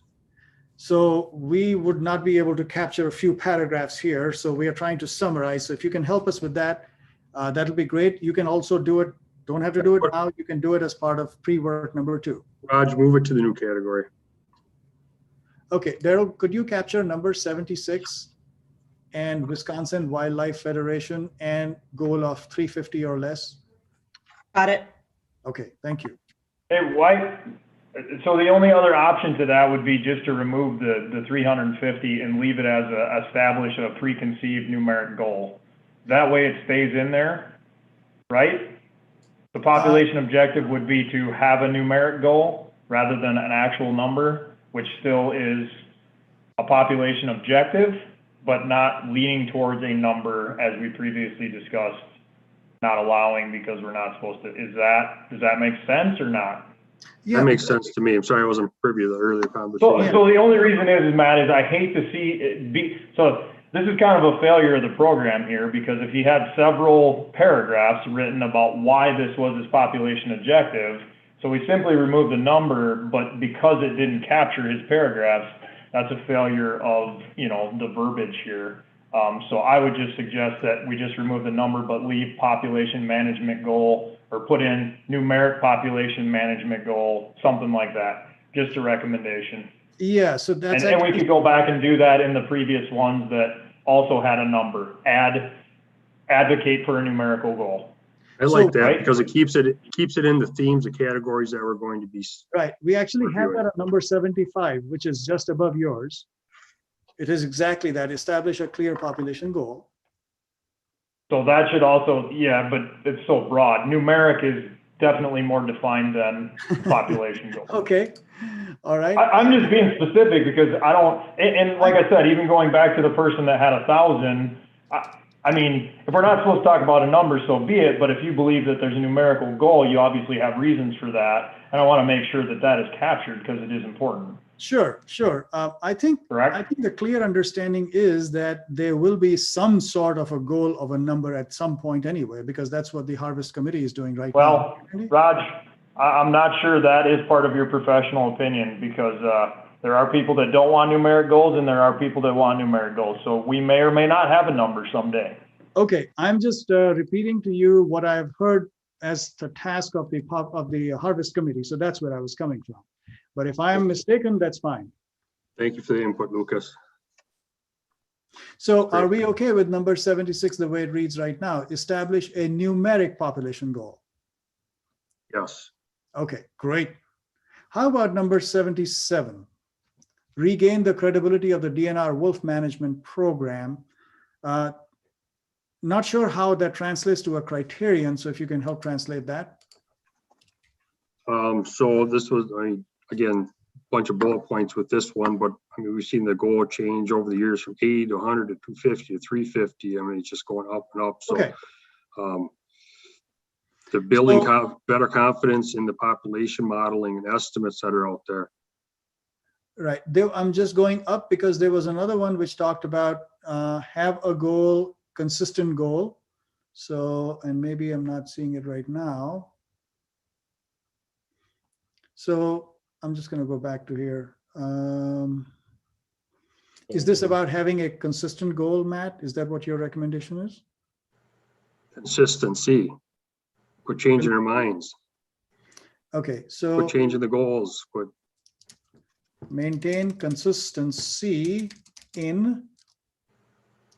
So we would not be able to capture a few paragraphs here. So we are trying to summarize. So if you can help us with that, that'll be great. You can also do it. Don't have to do it now. You can do it as part of pre-work number 2. Raj, move it to the new category. Okay, Daryl, could you capture number 76 and Wisconsin Wildlife Federation and goal of 350 or less? Got it. Okay, thank you. Hey, why? So the only other option to that would be just to remove the 350 and leave it as establish a preconceived numeric goal. That way it stays in there, right? The population objective would be to have a numeric goal rather than an actual number, which still is a population objective, but not leaning towards a number as we previously discussed, not allowing because we're not supposed to. Does that make sense or not? Yeah, that makes sense to me. I'm sorry I wasn't privy to the earlier conversation. So the only reason is Matt, is I hate to see it be, so this is kind of a failure of the program here, because if he had several paragraphs written about why this was his population objective, so we simply removed the number, but because it didn't capture his paragraphs, that's a failure of, the verbiage here. So I would just suggest that we just remove the number, but leave population management goal, or put in numeric population management goal, something like that. Just a recommendation. Yeah, so that's and we could go back and do that in the previous ones that also had a number. Advocate for a numerical goal. I like that because it keeps it in the themes, the categories that we're going to be. Right. We actually have that at number 75, which is just above yours. It is exactly that. Establish a clear population goal. So that should also, yeah, but it's so broad. Numeric is definitely more defined than population goal. Okay. All right. I'm just being specific because I don't, and like I said, even going back to the person that had 1,000, I mean, if we're not supposed to talk about a number, so be it. But if you believe that there's a numerical goal, you obviously have reasons for that. And I want to make sure that that is captured because it is important. Sure. I think the clear understanding is that there will be some sort of a goal of a number at some point anyway, because that's what the Harvest Committee is doing right now. Well, Raj, I'm not sure that is part of your professional opinion, because there are people that don't want numeric goals and there are people that want numeric goals. So we may or may not have a number someday. Okay, I'm just repeating to you what I've heard as the task of the Harvest Committee. So that's where I was coming from. But if I'm mistaken, that's fine. Thank you for the input, Lucas. So are we okay with number 76, the way it reads right now? Establish a numeric population goal. Yes. Okay, great. How about number 77? Regain the credibility of the DNR wolf management program. Not sure how that translates to a criterion. So if you can help translate that. So this was, again, a bunch of bullet points with this one, but we've seen the goal change over the years from 80 to 100 to 250 to 350. It's just going up and up. So okay. They're building better confidence in the population modeling and estimates that are out there. Right. I'm just going up because there was another one which talked about have a goal, consistent goal. So, and maybe I'm not seeing it right now. So I'm just going to go back to here. Is this about having a consistent goal, Matt? Is that what your recommendation is? Consistency. Quit changing our minds. Okay, so quit changing the goals. Quit. Maintain consistency in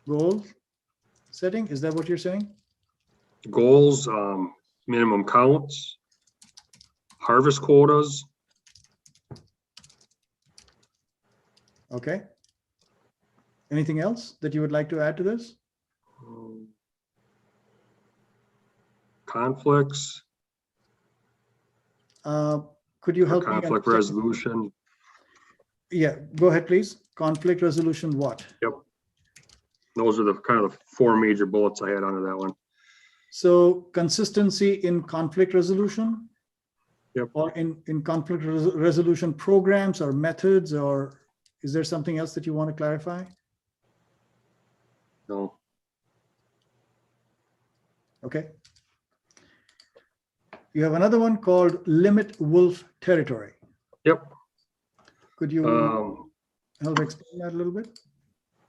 goal setting. Is that what you're saying? Goals, minimum counts, harvest quotas. Okay. Anything else that you would like to add to this? Conflicts. Could you help me? Conflict understand? resolution. Yeah, go ahead, please. Conflict resolution, what? Yep. Those are the kind of the 4 major bullets I had under that one. So consistency in conflict resolution? Yep. Or in conflict resolution programs or methods, or is there something else that you want to clarify? No. Okay. You have another one called limit wolf territory. Yep. Could you help explain that a little bit?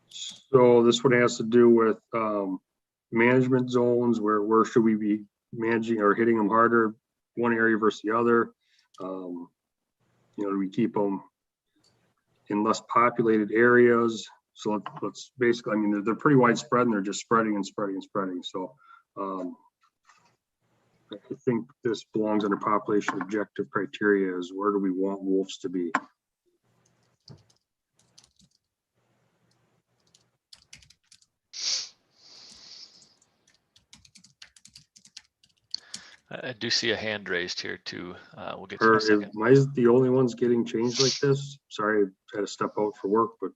So this one has to do with management zones. Where should we be managing or hitting them harder, one area versus the other? You know, do we keep them in less populated areas? So let's basically, I mean, they're pretty widespread and they're just spreading and spreading and spreading. So I think this belongs under population objective criteria is where do we want wolves to be? I do see a hand raised here too. We'll get to that in a second. Am I the only ones getting changed like this? Sorry, I had to step out for work, but.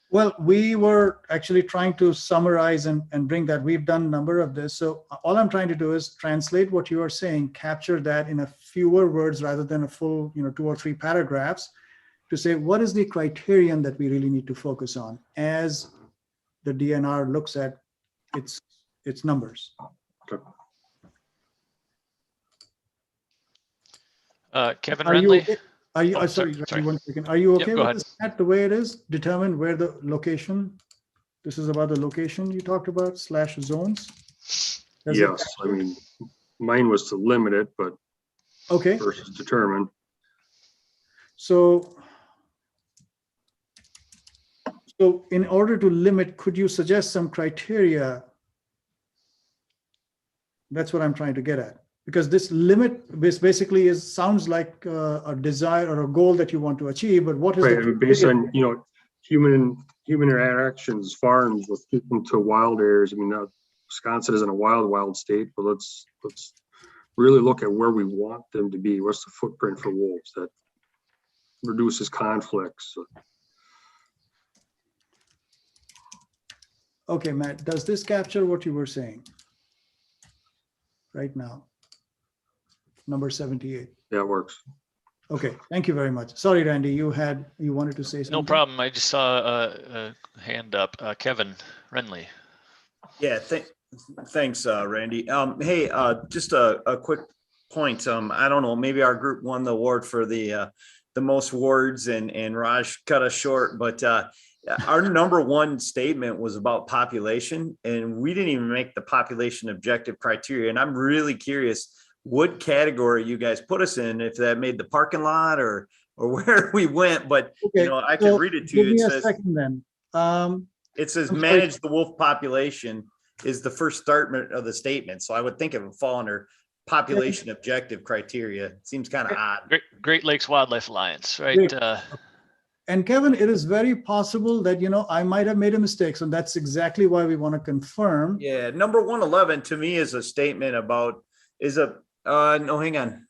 Well, we were actually trying to summarize and bring that. We've done a number of this. So all I'm trying to do is translate what you are saying, capture that in a fewer words rather than a full, 2 or 3 paragraphs to say, what is the criterion that we really need to focus on as the DNR looks at its numbers. Okay. Kevin Renly. Are you, sorry, 1 second. Are you okay go with this the way it is? Determine where the location, this is about the location you talked about, /zones? Yes, I mean, mine was to limit it, but okay. Versus determine. So in order to limit, could you suggest some criteria? That's what I'm trying to get at. Because this limit basically sounds like a desire or a goal that you want to achieve, but what is right? I mean, based on human interactions, farms with people to wild areas. I mean, Wisconsin isn't a wild state, but let's really look at where we want them to be. What's the footprint for wolves that reduces conflicts? Okay, Matt, does this capture what you were saying right now? Number 78. That works. Okay, thank you very much. Sorry, Randy, you wanted to say something? No problem. I just saw a hand up. Kevin Renly. Yeah, thanks, Randy. Hey, just a quick point. I don't know, maybe our group won the award for the most words and Raj cut us short, but our number 1 statement was about population, and we didn't even make the population objective criteria. And I'm really curious what category you guys put us in, if that made the parking lot or where we went, but okay, I can read it to you. Give me a second then. It says manage the wolf population is the first statement of the statement. So I would think it would fall under population objective criteria. It seems kind of odd. Great Lakes Wildlife Alliance, right? And Kevin, it is very possible that, I might have made a mistake. So that's exactly why we want to confirm. Yeah. Number 111 to me is a statement about, no, hang on.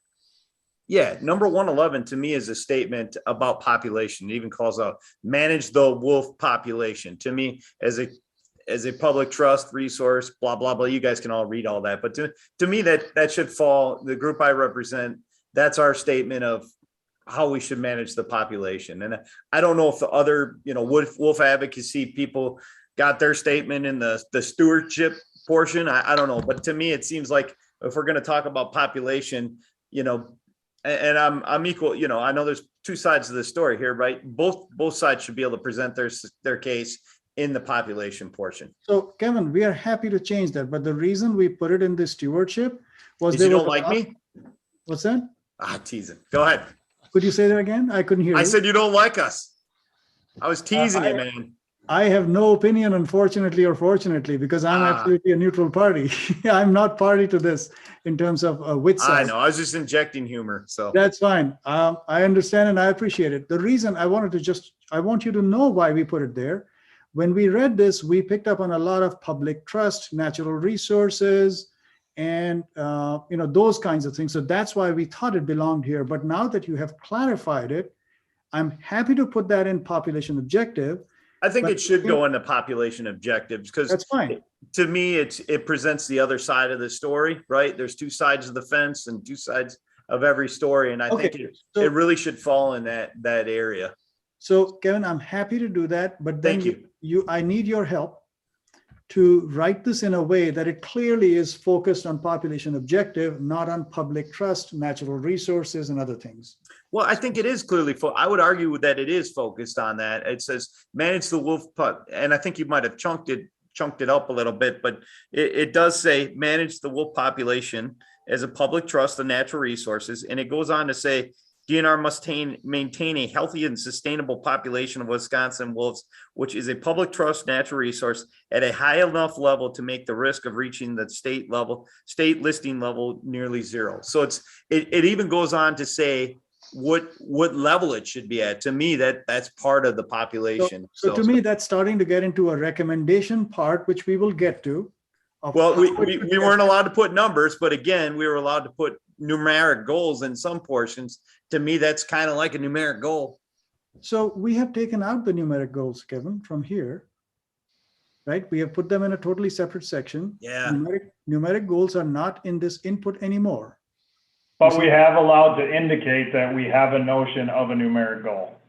Yeah. Number 111 to me is a statement about population. It even calls out manage the wolf population. To me, as a public trust resource, blah, blah, blah. You guys can all read all that. But to me, that should fall, the group I represent, that's our statement of how we should manage the population. And I don't know if the other, wolf advocacy people got their statement in the stewardship portion. I don't know. But to me, it seems like if we're going to talk about population, and I'm equal, I know there's 2 sides of the story here, right? Both sides should be able to present their case in the population portion. So Kevin, we are happy to change that. But the reason we put it in the stewardship was you don't like me? What's that? Teasing. Go ahead. Could you say that again? I couldn't hear you. I said you don't like us. I was teasing you, man. I have no opinion, unfortunately or fortunately, because I'm absolutely a neutral party. I'm not party to this in terms of which side. I know. I was just injecting humor. So that's fine. I understand and I appreciate it. The reason I want you to know why we put it there. When we read this, we picked up on a lot of public trust, natural resources, and those kinds of things. So that's why we thought it belonged here. But now that you have clarified it, I'm happy to put that in population objective. I think it should go into population objectives because that's fine. To me, it presents the other side of the story, right? There's two sides of the fence and two sides of every story. And I think it really should fall in that area. So Kevin, I'm happy to do that, but then I need your help to write this in a way that it clearly is focused on population objective, not on public trust, natural resources, and other things. Well, I think it is clearly, I would argue that it is focused on that. It says manage the wolf pup, and I think you might have chunked it up a little bit, but it does say manage the wolf population as a public trust of natural resources. And it goes on to say DNR must maintain a healthy and sustainable population of Wisconsin wolves, which is a public trust natural resource at a high enough level to make the risk of reaching the state listing level nearly zero. So it even goes on to say what level it should be at. To me, that's part of the population. So to me, that's starting to get into a recommendation part, which we will get to. Well, we weren't allowed to put numbers, but again, we were allowed to put numeric goals in some portions. To me, that's kind of like a numeric goal. So we have taken out the numeric goals, Kevin, from here, right? We have put them in a totally separate section. Yeah. Numeric goals are not in this input anymore. But we have allowed to indicate that we have a notion of a numeric goal.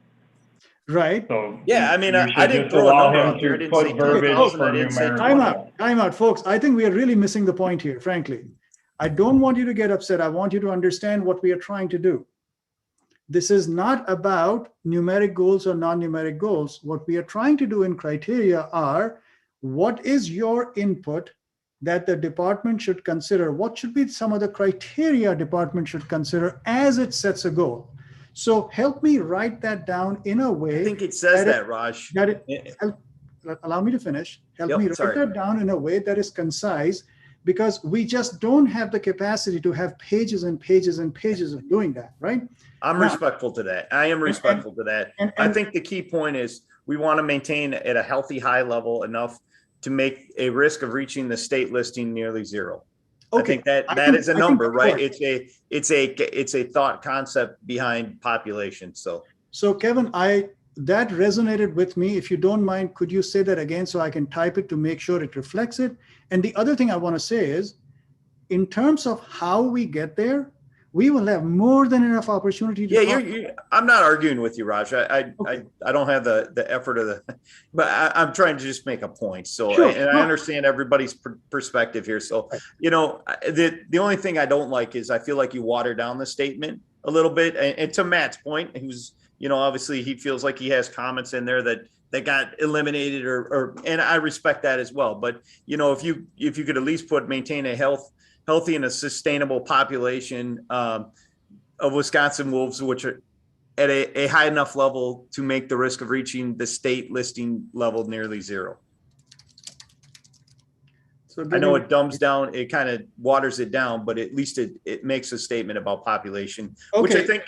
Right. So yeah, I mean, I didn't throw a number out there. I didn't say verbiage for numeric. Time out, folks. I think we are really missing the point here, frankly. I don't want you to get upset. I want you to understand what we are trying to do. This is not about numeric goals or non-numeric goals. What we are trying to do in criteria are, what is your input that the department should consider? What should be some of the criteria department should consider as it sets a goal? So help me write that down in a way. I think it says that, Raj. Allow me to finish. Help me write that down in a way that is concise, because we just don't have the capacity to have pages and pages and pages of doing that, right? I'm respectful to that. I am respectful to that. I think the key point is we want to maintain at a healthy high level enough to make a risk of reaching the state listing nearly zero. Okay. I think that is a number, right? It's a thought concept behind population. So Kevin, that resonated with me. If you don't mind, could you say that again so I can type it to make sure it reflects it? And the other thing I want to say is, in terms of how we get there, we will have more than enough opportunity to I'm not arguing with you, Raj. I don't have the effort of but I'm trying to just make a point. So, I understand everybody's perspective here. So, the only thing I don't like is I feel like you water down the statement a little bit. And to Matt's point, who's, obviously he feels like he has comments in there that got eliminated and I respect that as well. But, if you could at least maintain a healthy and a sustainable population of Wisconsin wolves, which are at a high enough level to make the risk of reaching the state listing level nearly zero. So I know it dumbs down, it kind of waters it down, but at least it makes a statement about population, which I think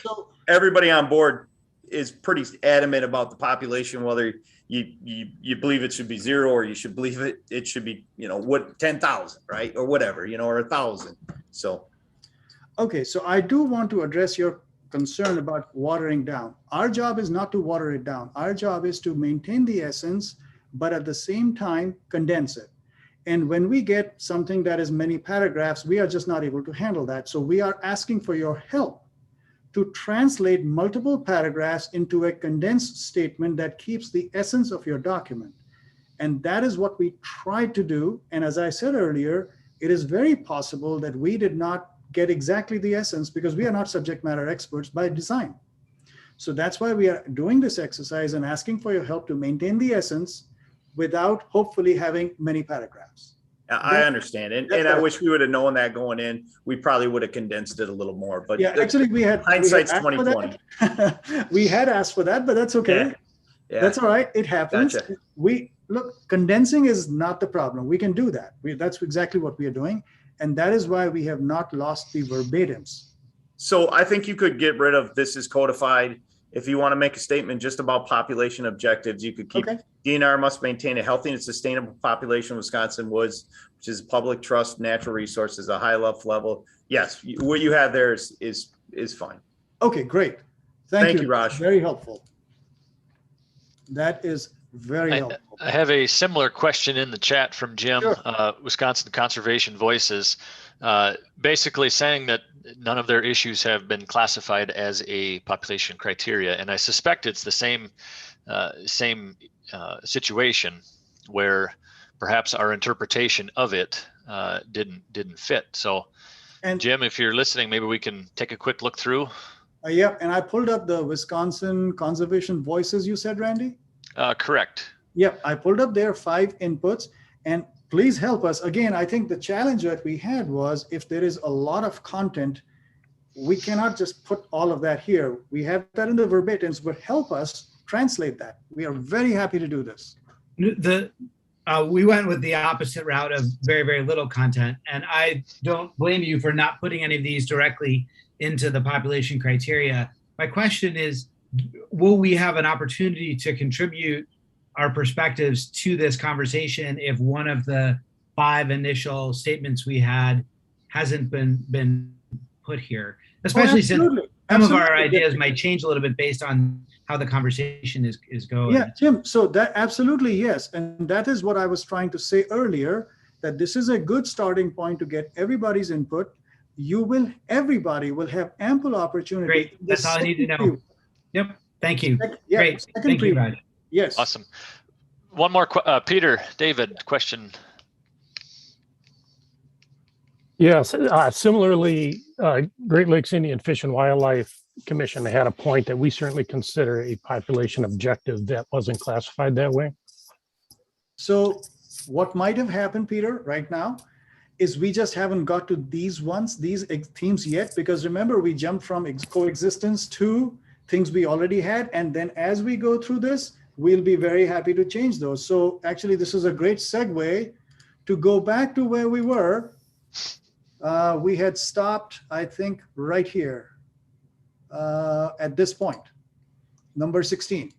everybody on board is pretty adamant about the population, whether you believe it should be zero or you should believe it should be, 10,000, right? Or whatever, or 1,000. So. Okay. So I do want to address your concern about watering down. Our job is not to water it down. Our job is to maintain the essence, but at the same time, condense it. And when we get something that is many paragraphs, we are just not able to handle that. So we are asking for your help to translate multiple paragraphs into a condensed statement that keeps the essence of your document. And that is what we tried to do. And as I said earlier, it is very possible that we did not get exactly the essence because we are not subject matter experts by design. So that's why we are doing this exercise and asking for your help to maintain the essence without hopefully having many paragraphs. I understand. And I wish we would have known that going in. We probably would have condensed it a little more. But yeah, actually hindsight's 2020. We had asked for that, but that's okay. Yeah. That's all right. It happens. Gotcha. Condensing is not the problem. We can do that. That's exactly what we are doing. And that is why we have not lost the verbatims. So I think you could get rid of this is codified if you want to make a statement just about population objectives, you could keep DNR must maintain a healthy and sustainable population of Wisconsin woods, which is public trust, natural resources, a high enough level. Yes, what you have there is fine. Okay, great. Thank you, Raj. Very helpful. That is very helpful. I have a similar question in the chat from Jim, Wisconsin Conservation Voices, basically saying that none of their issues have been classified as a population criteria. And I suspect it's the same situation where perhaps our interpretation of it didn't fit. So, and Jim, if you're listening, maybe we can take a quick look through. Yeah, and I pulled up the Wisconsin Conservation Voices, you said, Randy? Correct. Yep, I pulled up their 5 inputs, and please help us. Again, I think the challenge that we had was if there is a lot of content, we cannot just put all of that here. We have that in the verbatims, but help us translate that. We are very happy to do this. We went with the opposite route of very, very little content. And I don't blame you for not putting any of these directly into the population criteria. My question is, will we have an opportunity to contribute our perspectives to this conversation if one of the 5 initial statements we had hasn't been put here? Especially since some of our ideas might change a little bit based on how the conversation is going. Yeah, Jim, so that absolutely, yes. And that is what I was trying to say earlier, that this is a good starting point to get everybody's input. Everybody will have ample opportunity. Great, that's all I need to know. Yep, thank you. Yeah, great, thank you, Raj. Yes. Awesome. One more, Peter, David, question. Yes, similarly, Great Lakes Indian Fish and Wildlife Commission had a point that we certainly consider a population objective that wasn't classified that way. So what might have happened, Peter, right now, is we just haven't got to these themes yet, because remember, we jumped from coexistence to things we already had. And then as we go through this, we'll be very happy to change those. So actually, this is a great segue to go back to where we were. We had stopped, I think, right here at this point, number 16.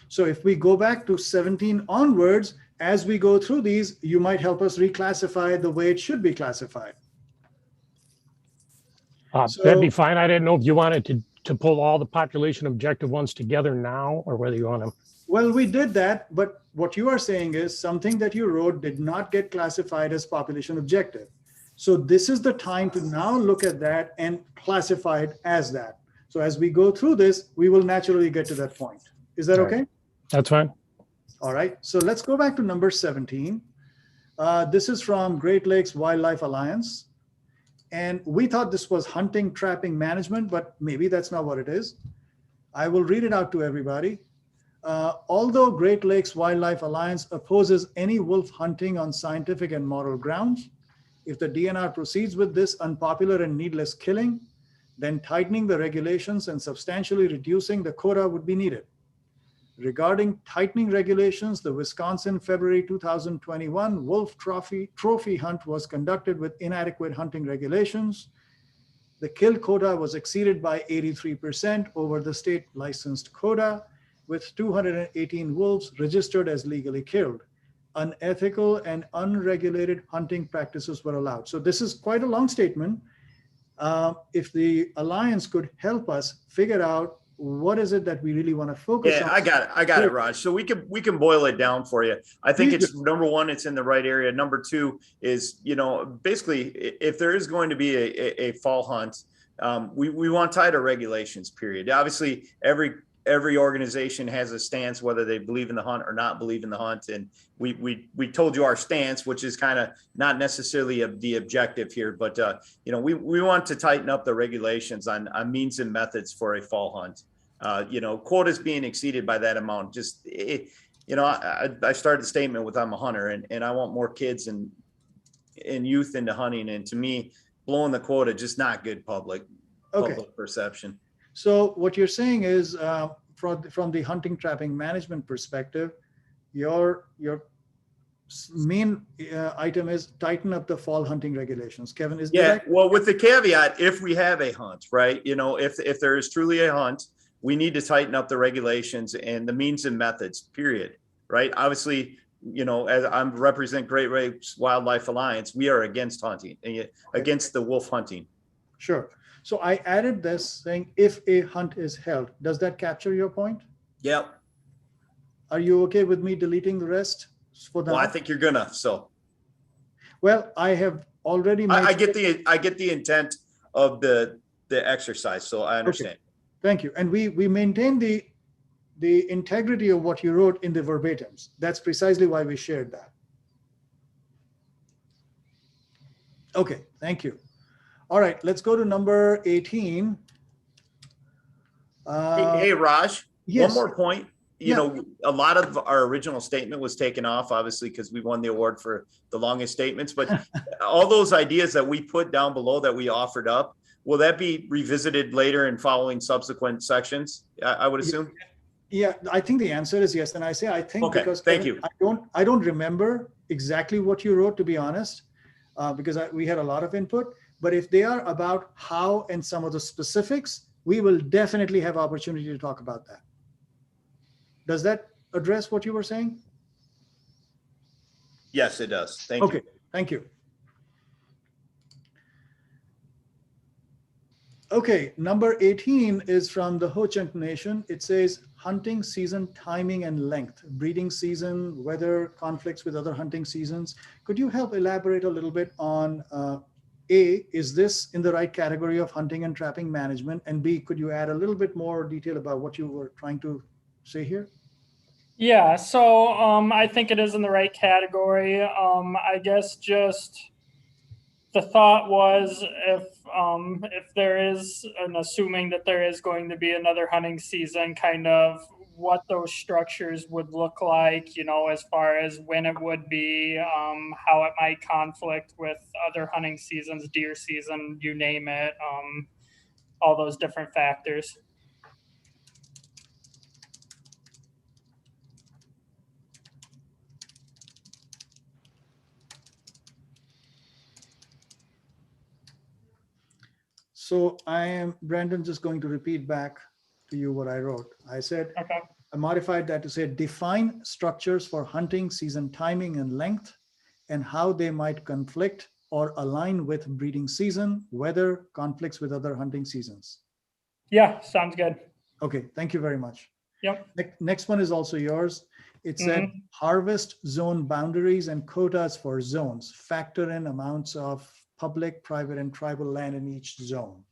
So if we go back to 17 onwards, as we go through these, you might help us reclassify the way it should be classified. That'd be fine. I didn't know if you wanted to pull all the population objective ones together now, or whether you want them. Well, we did that, but what you are saying is something that you wrote did not get classified as population objective. So this is the time to now look at that and classify it as that. So as we go through this, we will naturally get to that point. Is that okay? That's fine. All right, so let's go back to number 17. This is from Great Lakes Wildlife Alliance. And we thought this was hunting, trapping, management, but maybe that's not what it is. I will read it out to everybody. Although Great Lakes Wildlife Alliance opposes any wolf hunting on scientific and moral grounds, if the DNR proceeds with this unpopular and needless killing, then tightening the regulations and substantially reducing the quota would be needed. Regarding tightening regulations, the Wisconsin February 2021 wolf trophy hunt was conducted with inadequate hunting regulations. The kill quota was exceeded by 83% over the state licensed quota, with 218 wolves registered as legally killed. Unethical and unregulated hunting practices were allowed. So this is quite a long statement. If the Alliance could help us figure out what is it that we really want to focus on. I got it, Raj. So we can boil it down for you. I think it's number 1, it's in the right area. Number 2 is, basically, if there is going to be a fall hunt, we want tighter regulations, period. Obviously, every organization has a stance, whether they believe in the hunt or not believe in the hunt. And we told you our stance, which is kind of not necessarily the objective here, but we want to tighten up the regulations on means and methods for a fall hunt. Quotas being exceeded by that amount, I started the statement with I'm a hunter, and I want more kids and youth into hunting. And to me, blowing the quota, just not good public perception. So what you're saying is, from the hunting trapping management perspective, your main item is tighten up the fall hunting regulations. Kevin, is that? Well, with the caveat, if we have a hunt, right? If there is truly a hunt, we need to tighten up the regulations and the means and methods, period. Right? Obviously, you know, as I represent Great Lakes Wildlife Alliance, we are against hunting, against the wolf hunting. Sure. So I added this saying if a hunt is held. Does that capture your point? Yep. Are you okay with me deleting the rest for that? Well, I think you're gonna, so. Well, I have already. I get the intent of the exercise, so I understand. Okay. Thank you. And we maintain the integrity of what you wrote in the verbatims. That's precisely why we shared that. Okay, thank you. All right, let's go to number 18. Hey, Raj, yes. One more point. You know, a lot of our original statement was taken off, obviously, because we won the award for the longest statements. But all those ideas that we put down below that we offered up, will that be revisited later in following subsequent sections? I would assume. Yeah, I think the answer is yes. And I say I think okay, because thank you. I don't remember exactly what you wrote, to be honest, because we had a lot of input. But if they are about how and some of the specifics, we will definitely have opportunity to talk about that. Does that address what you were saying? Yes, it does. Thank you. Okay, thank you. Okay, number 18 is from the Ho-Chunk Nation. It says hunting season timing and length, breeding season, weather, conflicts with other hunting seasons. Could you help elaborate a little bit on A, is this in the right category of hunting and trapping management? And B, could you add a little bit more detail about what you were trying to say here? Yeah, so I think it is in the right category. I guess just the thought was if there is, and assuming that there is going to be another hunting season, kind of what those structures would look like, you know, as far as when it would be, how it might conflict with other hunting seasons, deer season, you name it, all those different factors. So Brandon, just going to repeat back to you what I wrote. I said, okay. I modified that to say, define structures for hunting season timing and length and how they might conflict or align with breeding season, weather, conflicts with other hunting seasons. Yeah, sounds good. Okay, thank you very much. Yep. Next one is also yours. It said harvest zone boundaries and quotas for zones. Factor in amounts of public, private, and tribal land in each zone.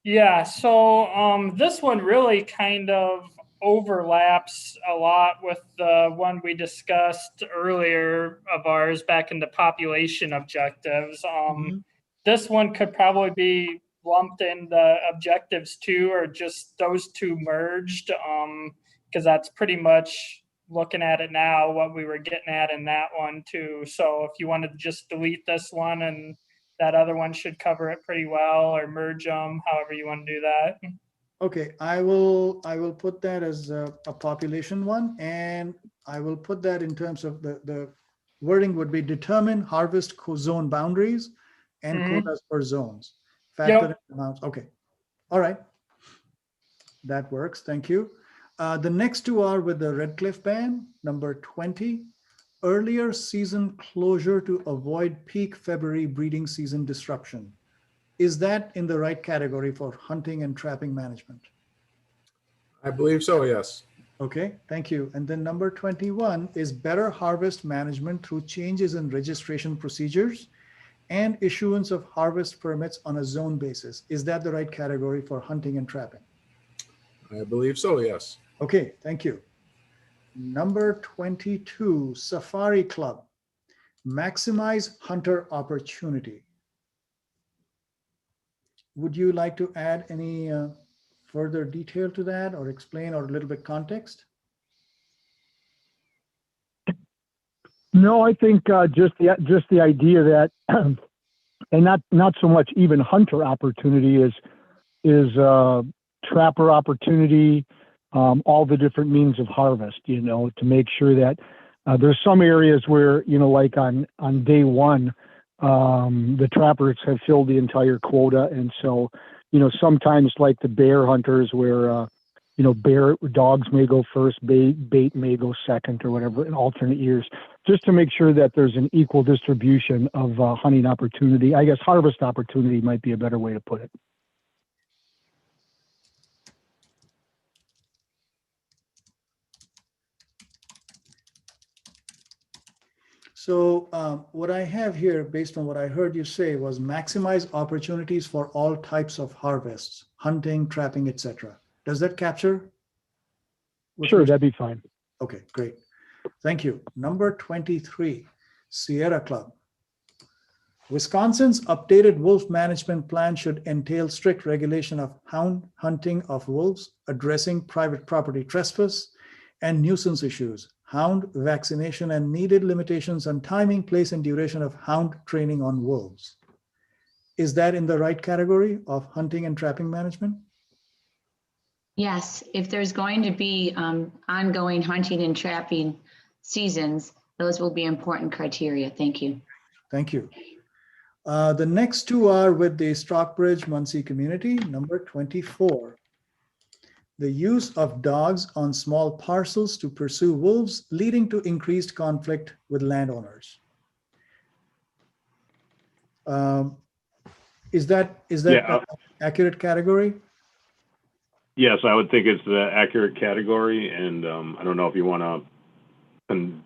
Yeah, so this one really kind of overlaps a lot with the one we discussed earlier of ours back in the population objectives. This one could probably be lumped in the objectives too, or just those two merged, because that's pretty much looking at it now what we were getting at in that one too. So if you wanted to just delete this one, and that other one should cover it pretty well, or merge them, however you want to do that. Okay, I will put that as a population one, and I will put that in terms of the wording would be determine harvest zone boundaries and quotas for zones. Factor in amounts. Okay, all right, that works. Thank you. The next two are with the Red Cliff ban, number 20. Earlier season closure to avoid peak February breeding season disruption. Is that in the right category for hunting and trapping management? I believe so, yes. Okay, thank you. And then number 21 is better harvest management through changes in registration procedures and issuance of harvest permits on a zone basis. Is that the right category for hunting and trapping? I believe so, yes. Okay, thank you. Number 22, Safari Club, maximize hunter opportunity. Would you like to add any further detail to that, or explain, or a little bit context? No, I think just the idea that, and not so much even hunter opportunity is trapper opportunity. All the different means of harvest, you know, to make sure that there's some areas where, you know, like on day one, the trappers have filled the entire quota. And so, you know, sometimes like the bear hunters where, dogs may go first, bait may go second, or whatever, in alternate years, just to make sure that there's an equal distribution of hunting opportunity. I guess harvest opportunity might be a better way to put it. So what I have here, based on what I heard you say, was maximize opportunities for all types of harvests, hunting, trapping, etc. Does that capture? Sure, that'd be fine. Okay, great. Thank you. Number 23, Sierra Club. Wisconsin's updated wolf management plan should entail strict regulation of hound hunting of wolves, addressing private property trespass and nuisance issues, hound vaccination, and needed limitations on timing, place, and duration of hound training on wolves. Is that in the right category of hunting and trapping management? Yes, if there's going to be ongoing hunting and trapping seasons, those will be important criteria. Thank you. Thank you. The next two are with the Stockbridge Muncie community. Number 24. The use of dogs on small parcels to pursue wolves, leading to increased conflict with landowners. Is that an accurate category? Yes, I would think it's the accurate category, and I don't know if you want to consent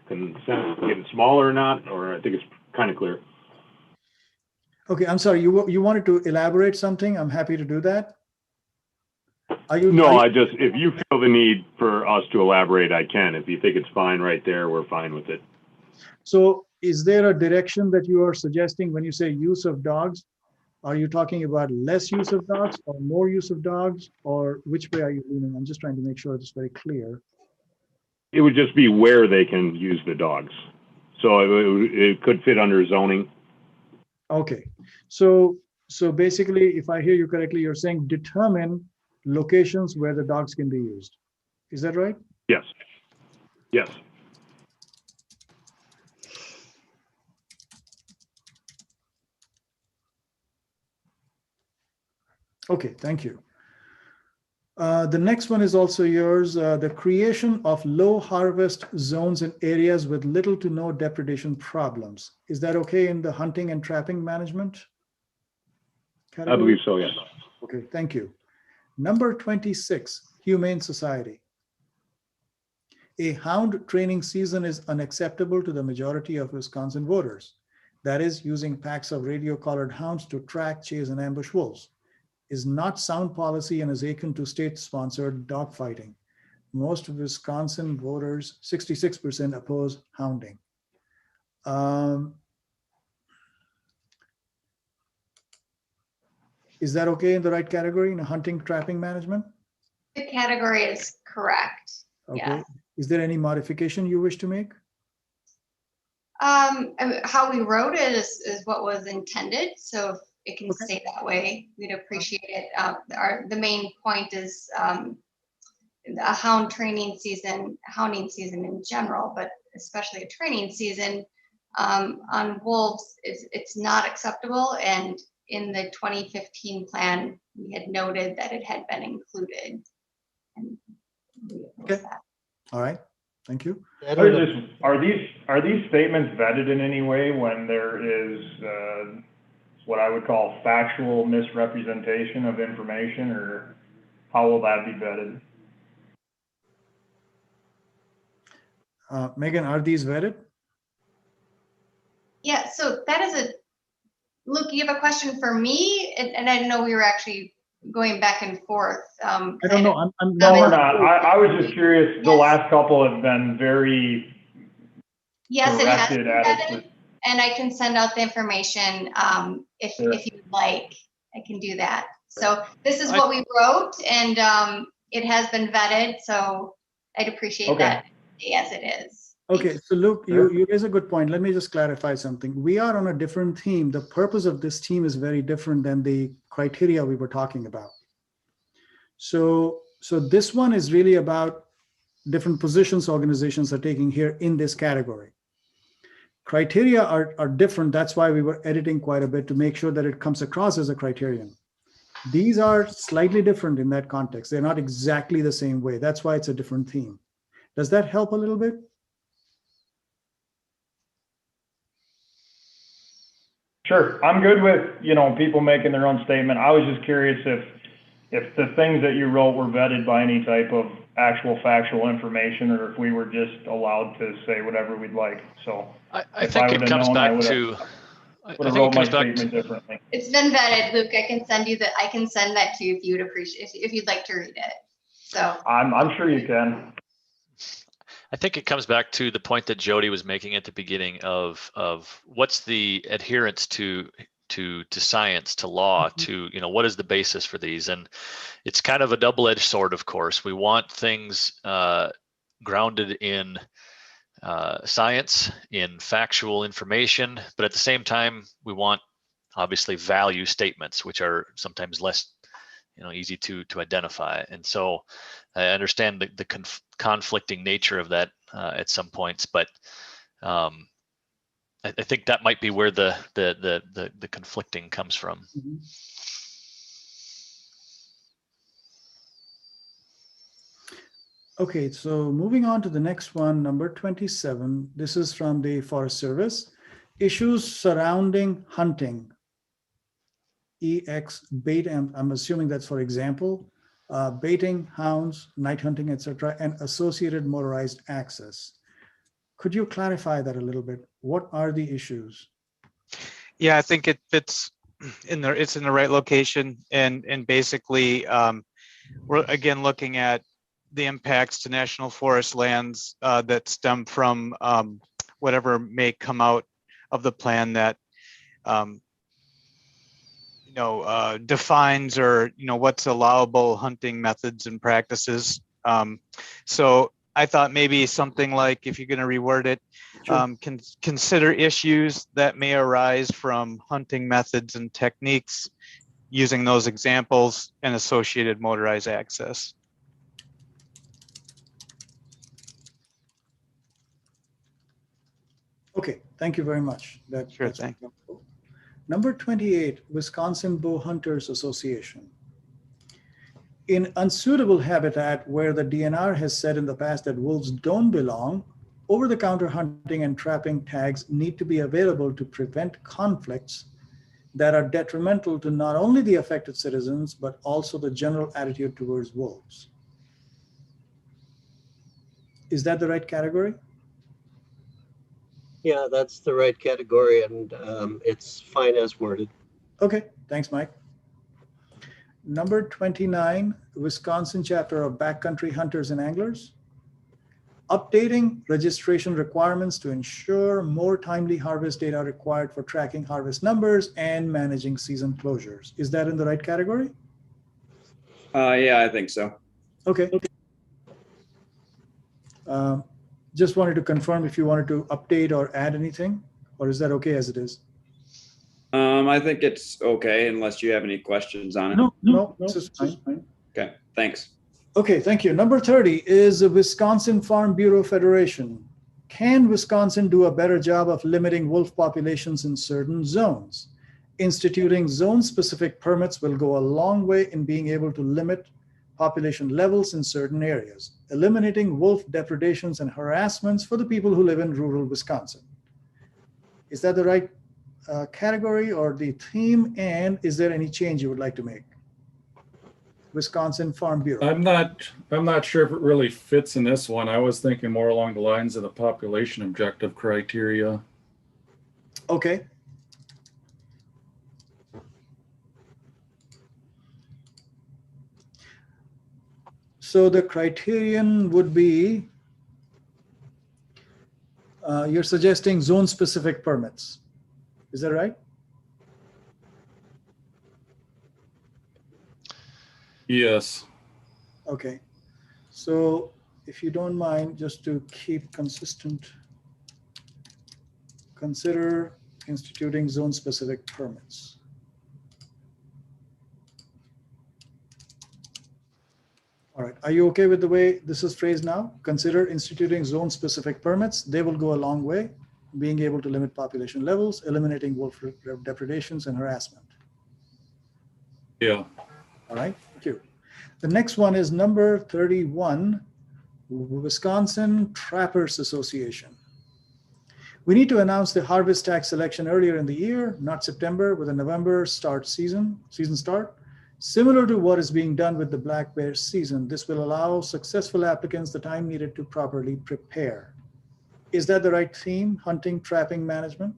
get it smaller or not, or I think it's kind of clear. Okay, I'm sorry. You wanted to elaborate something? I'm happy to do that. If you feel the need for us to elaborate, I can. If you think it's fine right there, we're fine with it. So is there a direction that you are suggesting when you say use of dogs? Are you talking about less use of dogs or more use of dogs, or which way are you leaning? I'm just trying to make sure it's very clear. It would just be where they can use the dogs. So it could fit under zoning. Okay. So basically, if I hear you correctly, you're saying determine locations where the dogs can be used. Is that right? Yes. Yes. Okay, thank you. The next one is also yours. The creation of low harvest zones in areas with little to no depredation problems. Is that okay in the hunting and trapping management category? I believe so, yes. Okay, thank you. Number 26, Humane Society. A hound training season is unacceptable to the majority of Wisconsin voters. That is, using packs of radio-collared hounds to track, chase, and ambush wolves is not sound policy and is akin to state-sponsored dogfighting. Most Wisconsin voters, 66%, oppose hounding. Is that okay in the right category in hunting, trapping management? The category is correct. Okay. Yeah. Is there any modification you wish to make? How we wrote it is what was intended. So if it can stay that way, we'd appreciate it. The main point is a hounding season in general, but especially a training season on wolves, it's not acceptable. And in the 2015 plan, we had noted that it had been included. And okay. All right. Thank you. Are these statements vetted in any way when there is what I would call factual misrepresentation of information, or how will that be vetted? Megan, are these vetted? Yeah, so that is Luke, you have a question for me? And I didn't know we were actually going back and forth. I don't know. No, we're not. I was just curious. Yes. The last couple have been very directed at it. And I can send out the information if you'd like. I can do that. So this is what we wrote, and it has been vetted. So I'd appreciate that as it is. Okay, so Luke, you raise a good point. Let me just clarify something. We are on a different theme. The purpose of this team is very different than the criteria we were talking about. So this one is really about different positions organizations are taking here in this category. Criteria are different. That's why we were editing quite a bit to make sure that it comes across as a criterion. These are slightly different in that context. They're not exactly the same way. That's why it's a different theme. Does that help a little bit? Sure. I'm good with, people making their own statement. I was just curious if the things that you wrote were vetted by any type of actual factual information, or if we were just allowed to say whatever we'd like. So I think it comes back to, I think it comes back to, differently. It's been vetted, Luke. I can send that to you if you'd appreciate, if you'd like to read it. So I'm sure you can. I think it comes back to the point that Jody was making at the beginning of what's the adherence to science, to law, to, what is the basis for these? And it's kind of a double-edged sword, of course. We want things grounded in science, in factual information, but at the same time, we want obviously value statements, which are sometimes less easy to identify. And so I understand the conflicting nature of that at some points, but I think that might be where the conflicting comes from. Mm-hmm. Okay, so moving on to the next one, number 27. This is from the Forest Service. Issues surrounding hunting. EX bait, I'm assuming that's for example, baiting, hounds, night hunting, etc., and associated motorized access. Could you clarify that a little bit? What are the issues? Yeah, I think it fits in there. It's in the right location, and basically we're again looking at the impacts to national forest lands that stem from whatever may come out of the plan that defines or what's allowable hunting methods and practices. So I thought maybe something like, if you're going to reword it, sure. Consider issues that may arise from hunting methods and techniques using those examples and associated motorized access. Okay, thank you very much. Sure thing. Number 28, Wisconsin Bow Hunters Association. In unsuitable habitat where the DNR has said in the past that wolves don't belong, over-the-counter hunting and trapping tags need to be available to prevent conflicts that are detrimental to not only the affected citizens, but also the general attitude towards wolves. Is that the right category? Yeah, that's the right category, and it's fine as worded. Okay, thanks, Mike. Number 29, Wisconsin chapter of Backcountry Hunters and Anglers. Updating registration requirements to ensure more timely harvest data required for tracking harvest numbers and managing season closures. Is that in the right category? Yeah, I think so. Okay. Just wanted to confirm if you wanted to update or add anything, or is that okay as it is? I think it's okay unless you have any questions on it. No, this is fine. Okay, thanks. Okay, thank you. Number 30 is the Wisconsin Farm Bureau Federation. Can Wisconsin do a better job of limiting wolf populations in certain zones? Instituting zone-specific permits will go a long way in being able to limit population levels in certain areas, eliminating wolf depredations and harassments for the people who live in rural Wisconsin. Is that the right category or the theme? And is there any change you would like to make? Wisconsin Farm Bureau. I'm not sure if it really fits in this one. I was thinking more along the lines of the population objective criteria. Okay. So the criterion would be, you're suggesting zone-specific permits. Is that right? Yes. Okay. So if you don't mind, just to keep consistent, consider instituting zone-specific permits. All right, are you okay with the way this is phrased now? Consider instituting zone-specific permits. They will go a long way, being able to limit population levels, eliminating wolf depredations and harassment. Yeah. All right, thank you. The next one is number 31, Wisconsin Trappers Association. We need to announce the harvest tax selection earlier in the year, not September, with a November season start. Similar to what is being done with the black bear season, this will allow successful applicants the time needed to properly prepare. Is that the right theme, hunting, trapping, management?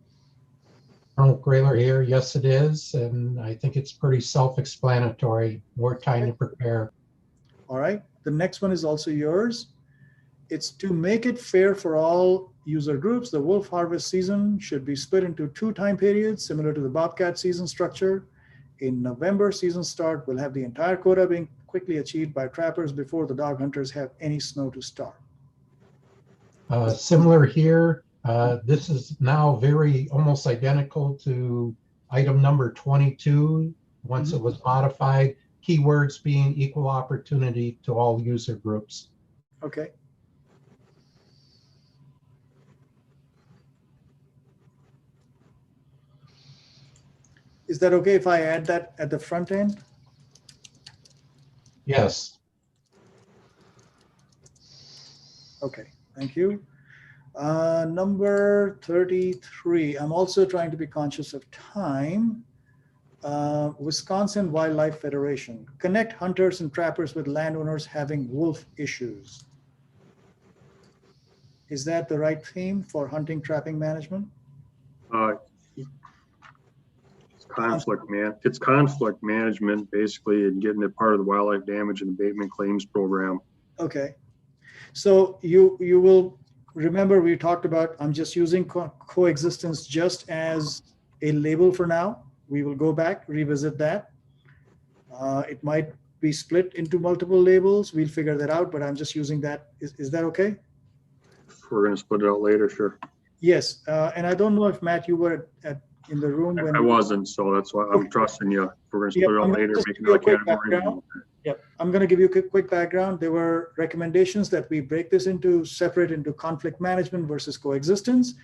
Colonel Grayler here. Yes, it is. And I think it's pretty self-explanatory. More time to prepare. All right. The next one is also yours. It's to make it fair for all user groups. The wolf harvest season should be split into 2 time periods, similar to the bobcat season structure. In November, season start will have the entire quota being quickly achieved by trappers before the dog hunters have any snow to start. Similar here. This is now very almost identical to item number 22, once it was modified, keywords being equal opportunity to all user groups. Okay. Is that okay if I add that at the front end? Yes. Okay, thank you. Number 33, I'm also trying to be conscious of time. Wisconsin Wildlife Federation. Connect hunters and trappers with landowners having wolf issues. Is that the right theme for hunting, trapping management? It's conflict management, basically, and getting it part of the wildlife damage and abatement claims program. Okay. So you will remember we talked about, I'm just using coexistence just as a label for now. We will go back, revisit that. It might be split into multiple labels. We'll figure that out, but I'm just using that. Is that okay? If we're going to split it out later, sure. Yes. And I don't know if, Matt, you were in the room when I wasn't, so that's why I'm trusting you. If we're going to split it out later, make another category. Yep, I'm going to give you a quick background. There were recommendations that we break this separate into conflict management versus coexistence.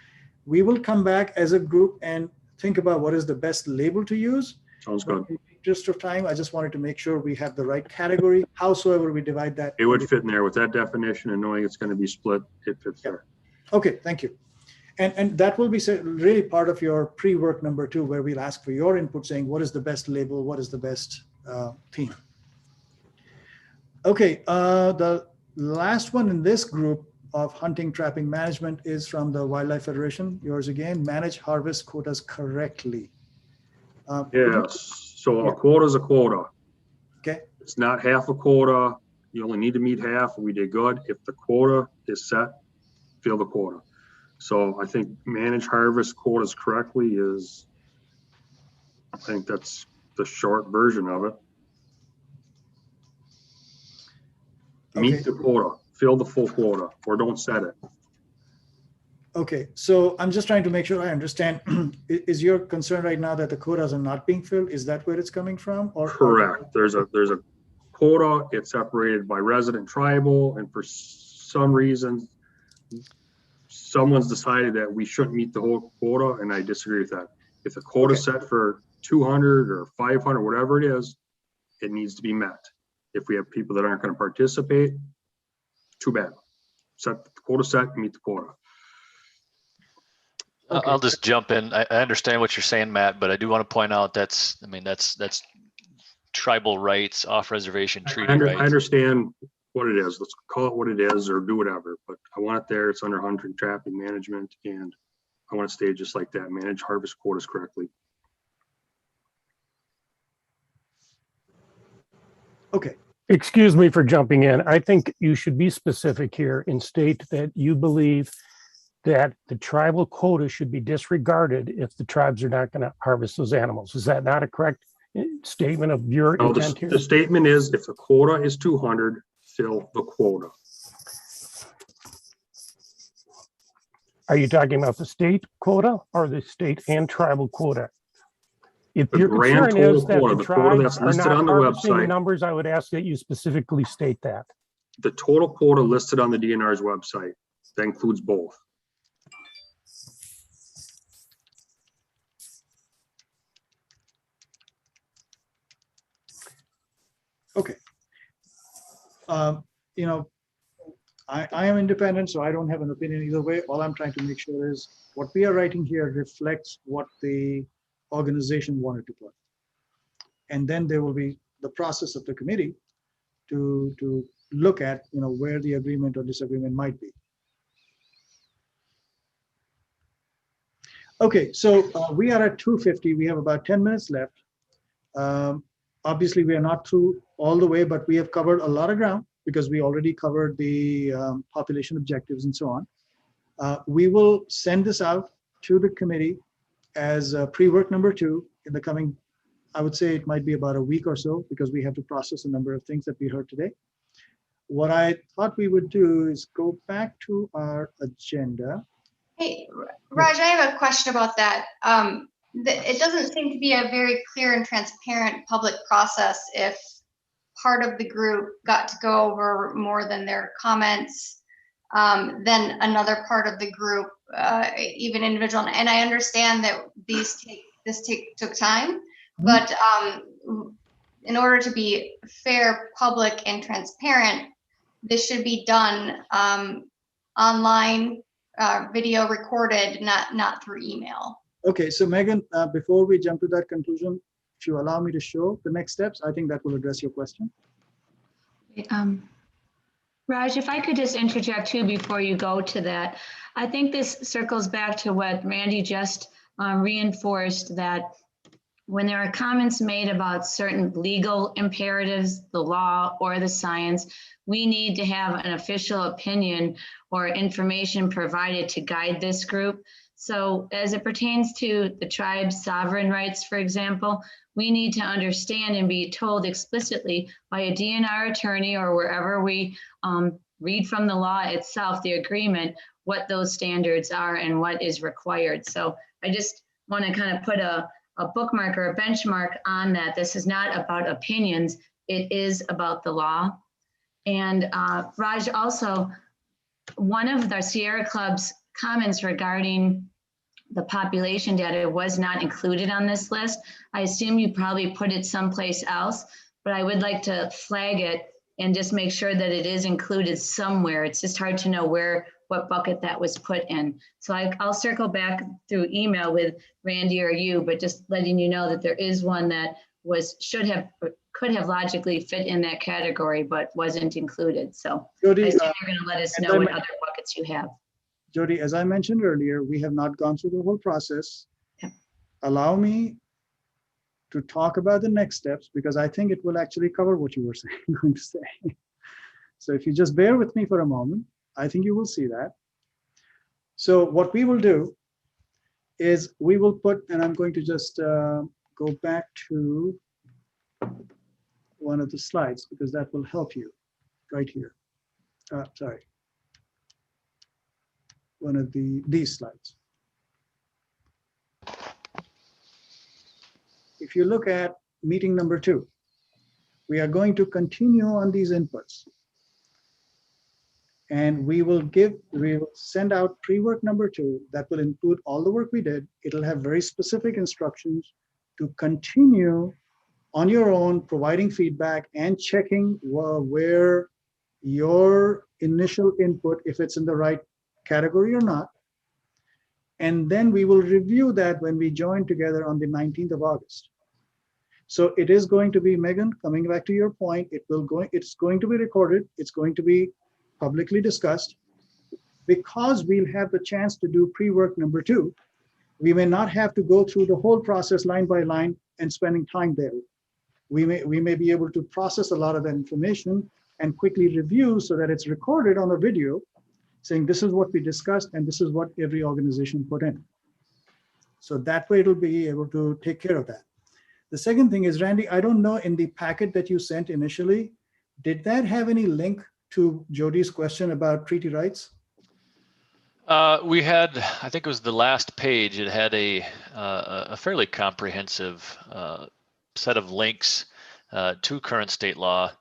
We will come back as a group and think about what is the best label to use. Sounds good. In the interest of time, I just wanted to make sure we have the right category. Howsoever we divide that. It would fit in there with that definition and knowing it's going to be split, it fits there. Okay, thank you. And that will be really part of your pre-work number 2, where we'll ask for your input saying what is the best label, what is the best theme. Okay, the last one in this group of hunting, trapping management is from the Wildlife Federation. Yours again, manage harvest quotas correctly. Yes, so a quota is a quota. Okay. It's not half a quota. You only need to meet half. We did good. If the quota is set, fill the quota. So I think manage harvest quotas correctly is, I think that's the short version of it. Meet the quota, fill the full quota, or don't set it. Okay, so I'm just trying to make sure I understand. Is your concern right now that the quotas are not being filled? Is that where it's coming from? Or correct. There's a quota. It's separated by resident, tribal, and for some reason, someone's decided that we shouldn't meet the whole quota, and I disagree with that. If the quota is set for 200 or 500, whatever it is, it needs to be met. If we have people that aren't going to participate, too bad. Set the quota, set, meet the quota. Okay. I'll just jump in. I understand what you're saying, Matt, but I do want to point out that's tribal rights, off-reservation treaty rights. I understand what it is. Let's call it what it is or do whatever, but I want it there. It's under hunting, trapping management, and I want to stay just like that. Manage harvest quotas correctly. Okay. Excuse me for jumping in. I think you should be specific here and state that you believe that the tribal quota should be disregarded if the tribes are not going to harvest those animals. Is that not a correct statement of your intent here? The statement is if the quota is 200, fill the quota. Are you talking about the state quota or the state and tribal quota? If The your grand concern is total that quota, the the quota that's tribes are listed not on the harvesting the website. numbers, I would ask that you specifically state that. The total quota listed on the DNR's website, that includes both. Okay. You know, I am independent, so I don't have an opinion either way. All I'm trying to make sure is what we are writing here reflects what the organization wanted to put. And then there will be the process of the committee to look at, you know, where the agreement or disagreement might be. Okay, so we are at 2:50. We have about 10 minutes left. Obviously, we are not through all the way, but we have covered a lot of ground because we already covered the population objectives and so on. We will send this out to the committee as pre-work number 2 in the coming, I would say it might be about a week or so, because we have to process a number of things that we heard today. What I thought we would do is go back to our agenda. Hey, Raj, I have a question about that. It doesn't seem to be a very clear and transparent public process if part of the group got to go over more than their comments, then another part of the group, even individual. And I understand that this took time, but in order to be fair, public, and transparent, this should be done online, video recorded, not through email. Okay, so Megan, before we jump to that conclusion, if you allow me to show the next steps, I think that will address your question. Raj, if I could just interject too before you go to that. I think this circles back to what Randy just reinforced, that when there are comments made about certain legal imperatives, the law or the science, we need to have an official opinion or information provided to guide this group. So as it pertains to the tribe's sovereign rights, for example, we need to understand and be told explicitly by a DNR attorney or wherever we read from the law itself, the agreement, what those standards are and what is required. So I just want to kind of put a bookmark or a benchmark on that. This is not about opinions, it is about the law. And Raj, also, one of the Sierra Club's comments regarding the population data was not included on this list. I assume you probably put it someplace else, but I would like to flag it and just make sure that it is included somewhere. It's just hard to know what bucket that was put in. So I'll circle back through email with Randy or you, but just letting you know that there is one that could have logically fit in that category, but wasn't included. So Jody, I assume you're gonna let us know what other buckets you have. Jody, as I mentioned earlier, we have not gone through the whole process. Yep. Allow me to talk about the next steps, because I think it will actually cover what you were going to say. So if you just bear with me for a moment, I think you will see that. So what we will do is we will put, and I'm going to just go back to one of the slides because that will help you right here. Sorry. One of these slides. If you look at meeting number 2, we are going to continue on these inputs. And we will send out pre-work number 2 that will include all the work we did. It'll have very specific instructions to continue on your own, providing feedback and checking where your initial input, if it's in the right category or not. And then we will review that when we join together on the 19th of August. So it is going to be, Megan, coming back to your point, it's going to be recorded. It's going to be publicly discussed. Because we'll have the chance to do pre-work number 2, we may not have to go through the whole process line by line and spending time there. We may be able to process a lot of that information and quickly review so that it's recorded on a video saying this is what we discussed and this is what every organization put in. So that way it'll be able to take care of that. The second thing is, Randy, I don't know, in the packet that you sent initially, did that have any link to Jody's question about treaty rights? We had, I think it was the last page, it had a fairly comprehensive set of links to current state law.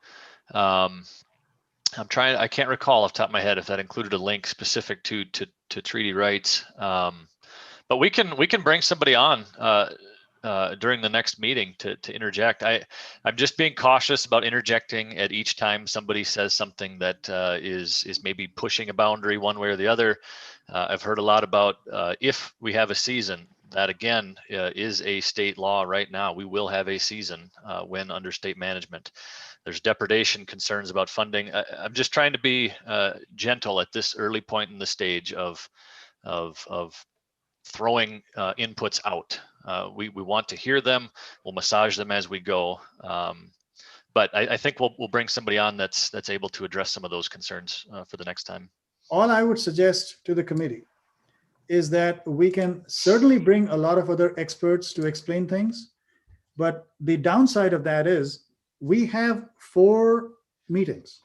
I can't recall off the top of my head if that included a link specific to treaty rights. But we can bring somebody on during the next meeting to interject. I'm just being cautious about interjecting at each time somebody says something that is maybe pushing a boundary one way or the other. I've heard a lot about if we have a season. That again is a state law right now. We will have a season when under state management. There's depredation concerns about funding. I'm just trying to be gentle at this early point in the stage of throwing inputs out. We want to hear them. We'll massage them as we go. But I think we'll bring somebody on that's able to address some of those concerns for the next time. All I would suggest to the committee is that we can certainly bring a lot of other experts to explain things. But the downside of that is we have 4 meetings.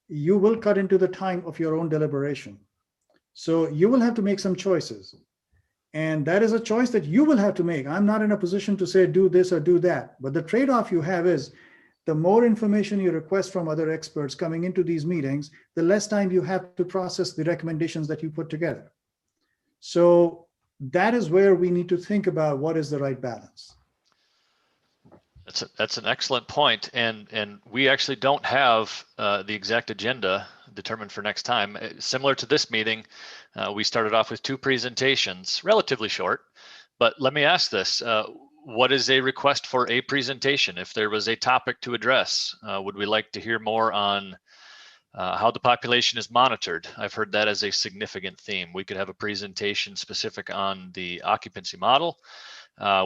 You will cut into the time of your own deliberation. So you will have to make some choices. And that is a choice that you will have to make. I'm not in a position to say, do this or do that. But the trade-off you have is the more information you request from other experts coming into these meetings, the less time you have to process the recommendations that you put together. So that is where we need to think about what is the right balance. That's an excellent point, and we actually don't have the exact agenda determined for next time. Similar to this meeting, we started off with 2 presentations, relatively short. But let me ask this: what is a request for a presentation? If there was a topic to address, would we like to hear more on how the population is monitored? I've heard that as a significant theme. We could have a presentation specific on the occupancy model.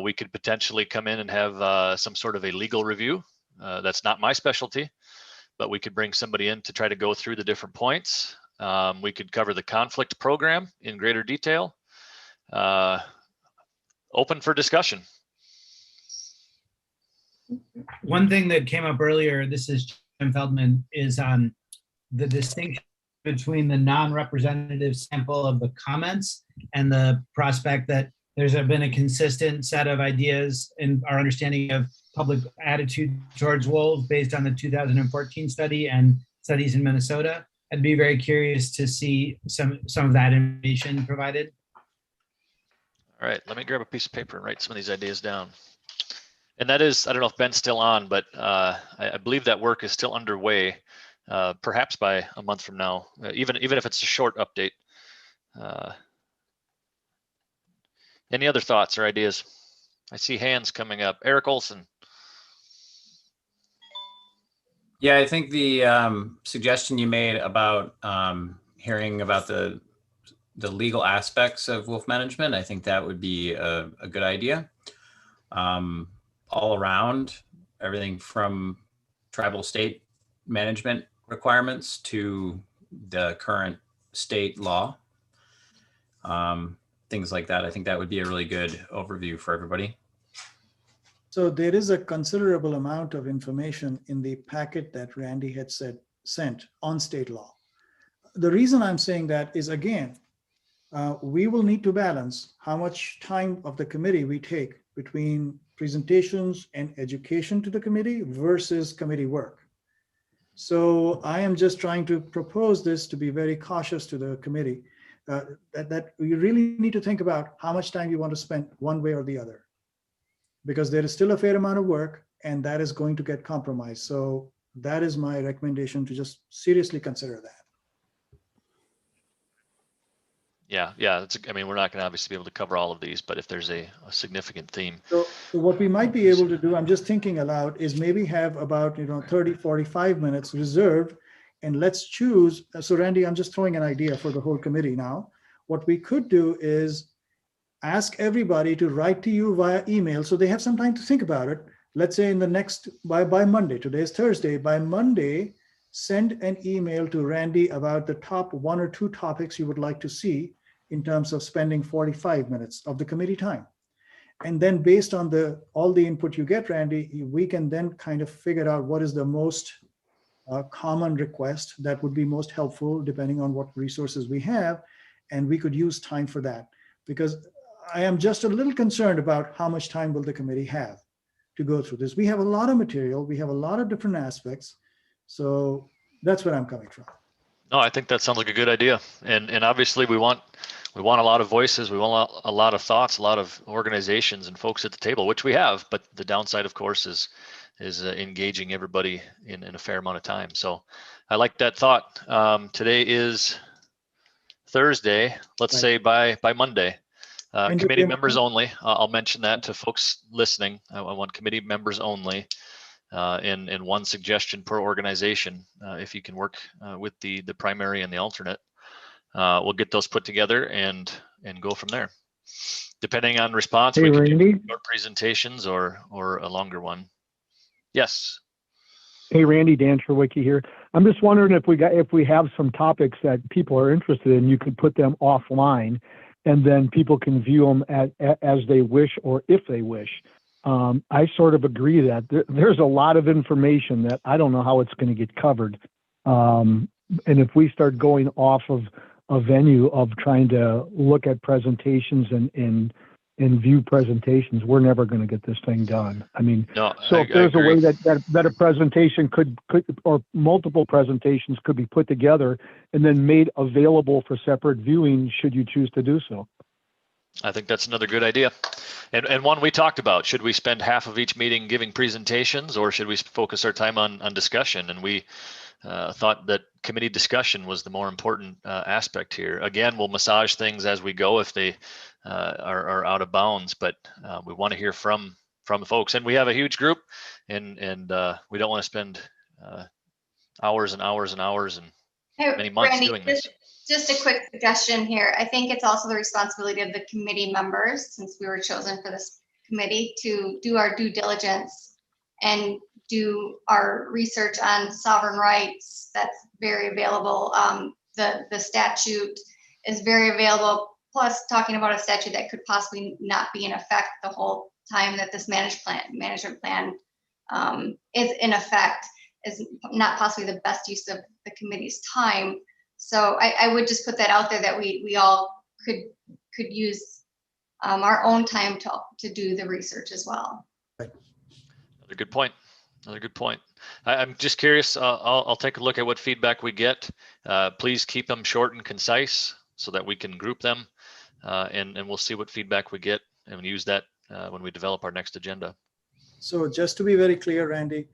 We could potentially come in and have some sort of a legal review. That's not my specialty, but we could bring somebody in to try to go through the different points. We could cover the conflict program in greater detail. Open for discussion. One thing that came up earlier, this is Jim Feldman, is on the distinction between the non-representative sample of the comments and the prospect that there's been a consistent set of ideas in our understanding of public attitude towards wolves based on the 2014 study and studies in Minnesota. I'd be very curious to see some of that information provided. All right, let me grab a piece of paper and write some of these ideas down. And that is, I don't know if Ben's still on, but I believe that work is still underway, perhaps by a month from now, even if it's a short update. Any other thoughts or ideas? I see hands coming up. Eric Olson. Yeah, I think the suggestion you made about hearing about the legal aspects of wolf management, I think that would be a good idea. All around, everything from tribal state management requirements to the current state law. Things like that. I think that would be a really good overview for everybody. So there is a considerable amount of information in the packet that Randy had sent on state law. The reason I'm saying that is, again, we will need to balance how much time of the committee we take between presentations and education to the committee versus committee work. So I am just trying to propose this to be very cautious to the committee. That we really need to think about how much time you want to spend one way or the other, because there is still a fair amount of work and that is going to get compromised. So that is my recommendation, to just seriously consider that. Yeah. I mean, we're not going to obviously be able to cover all of these, but if there's a significant theme. So what we might be able to do, I'm just thinking aloud, is maybe have about 30, 45 minutes reserved. And let's choose. So Randy, I'm just throwing an idea for the whole committee now. What we could do is ask everybody to write to you via email so they have some time to think about it. Let's say in the next, by Monday, today is Thursday, by Monday, send an email to Randy about the top 1 or 2 topics you would like to see in terms of spending 45 minutes of the committee time. And then based on all the input you get, Randy, we can then kind of figure out what is the most common request that would be most helpful depending on what resources we have, and we could use time for that. Because I am just a little concerned about how much time will the committee have to go through this. We have a lot of material, we have a lot of different aspects, so that's where I'm coming from. No, I think that sounds like a good idea, and obviously we want We want a lot of voices. We want a lot of thoughts, a lot of organizations and folks at the table, which we have. But the downside, of course, is engaging everybody in a fair amount of time. So I like that thought. Today is Thursday. Let's say by Monday. Committee members only. I'll mention that to folks listening. I want committee members only, and one suggestion per organization. If you can work with the primary and the alternate, we'll get those put together and go from there. Depending on response, we can do short presentations or a longer one. Yes. Hey, Randy, Dan Cherwicki here. I'm just wondering if we have some topics that people are interested in, you could put them offline, and then people can view them as they wish or if they wish. I sort of agree that there's a lot of information that I don't know how it's going to get covered. And if we start going off of a venue of trying to look at presentations and view presentations, we're never going to get this thing done. I mean, if there's a way that a presentation could or multiple presentations could be put together and then made available for separate viewing, should you choose to do so. I think that's another good idea. And one we talked about, should we spend half of each meeting giving presentations, or should we focus our time on discussion? And we thought that committee discussion was the more important aspect here. Again, we'll massage things as we go if they are out of bounds, but we want to hear from the folks. And we have a huge group, and we don't want to spend hours and hours and hours and many months Randy, doing this. Just a quick suggestion here. I think it's also the responsibility of the committee members, since we were chosen for this committee, to do our due diligence and do our research on sovereign rights. That's very available. The statute is very available, plus talking about a statute that could possibly not be in effect the whole time that this management plan is in effect, is not possibly the best use of the committee's time. So I would just put that out there that we all could use our own time to do the research as well. Another good point. Another good point. I'm just curious. I'll take a look at what feedback we get. Please keep them short and concise so that we can group them, and we'll see what feedback we get and use that when we develop our next agenda. So just to be very clear, Randy,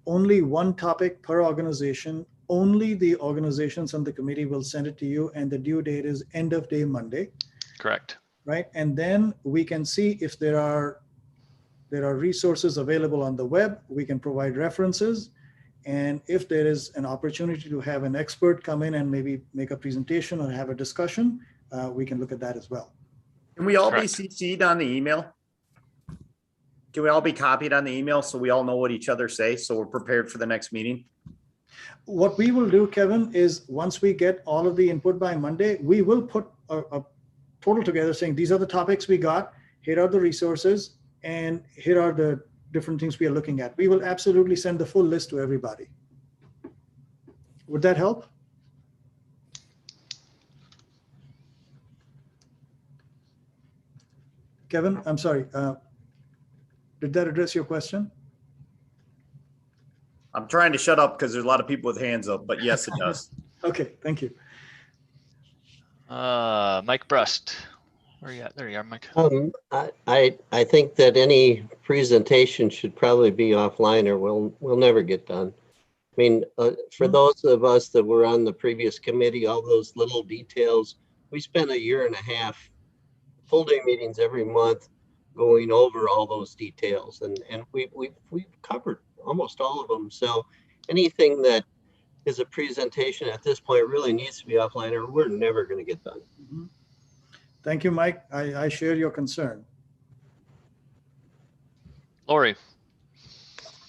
only one topic per organization. Only the organizations on the committee will send it to you, and the due date is end of day Monday. Correct. Right, and then we can see if there are resources available on the web. We can provide references, and if there is an opportunity to have an expert come in and maybe make a presentation or have a discussion, we can look at that as well. Can we all be CC'd on the email? Can we all be copied on the email so we all know what each other say, so we're prepared for the next meeting? What we will do, Kevin, is once we get all of the input by Monday, we will put a total together saying these are the topics we got, here are the resources, and here are the different things we are looking at. We will absolutely send the full list to everybody. Would that help? Kevin, I'm sorry. Did that address your question? I'm trying to shut up because there's a lot of people with hands up, but yes, it does. Okay, thank you. Mike Brust, where are you at? There you are, Mike. I think that any presentation should probably be offline, or we'll never get done. I mean, for those of us that were on the previous committee, all those little details, we spent 1.5 years, full day meetings every month, going over all those details, and we've covered almost all of them. So anything that is a presentation at this point really needs to be offline, or we're never going to get done. Mm-hmm. Thank you, Mike. I share your concern. Lori.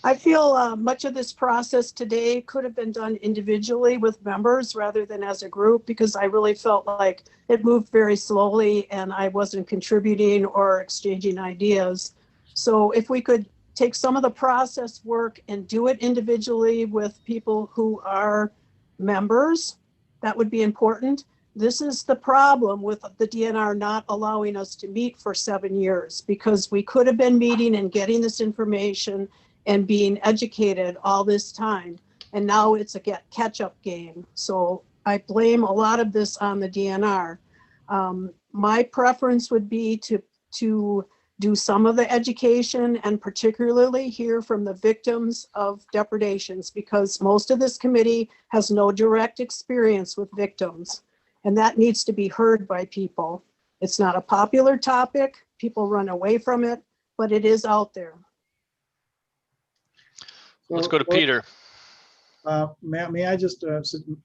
I feel much of this process today could have been done individually with members rather than as a group, because I really felt like it moved very slowly and I wasn't contributing or exchanging ideas. So if we could take some of the process work and do it individually with people who are members, that would be important. This is the problem with the DNR not allowing us to meet for 7 years, because we could have been meeting and getting this information and being educated all this time. And now it's a catch-up game. So I blame a lot of this on the DNR. My preference would be to do some of the education and particularly hear from the victims of depredations, because most of this committee has no direct experience with victims, and that needs to be heard by people. It's not a popular topic. People run away from it, but it is out there. Let's go to Peter. May I just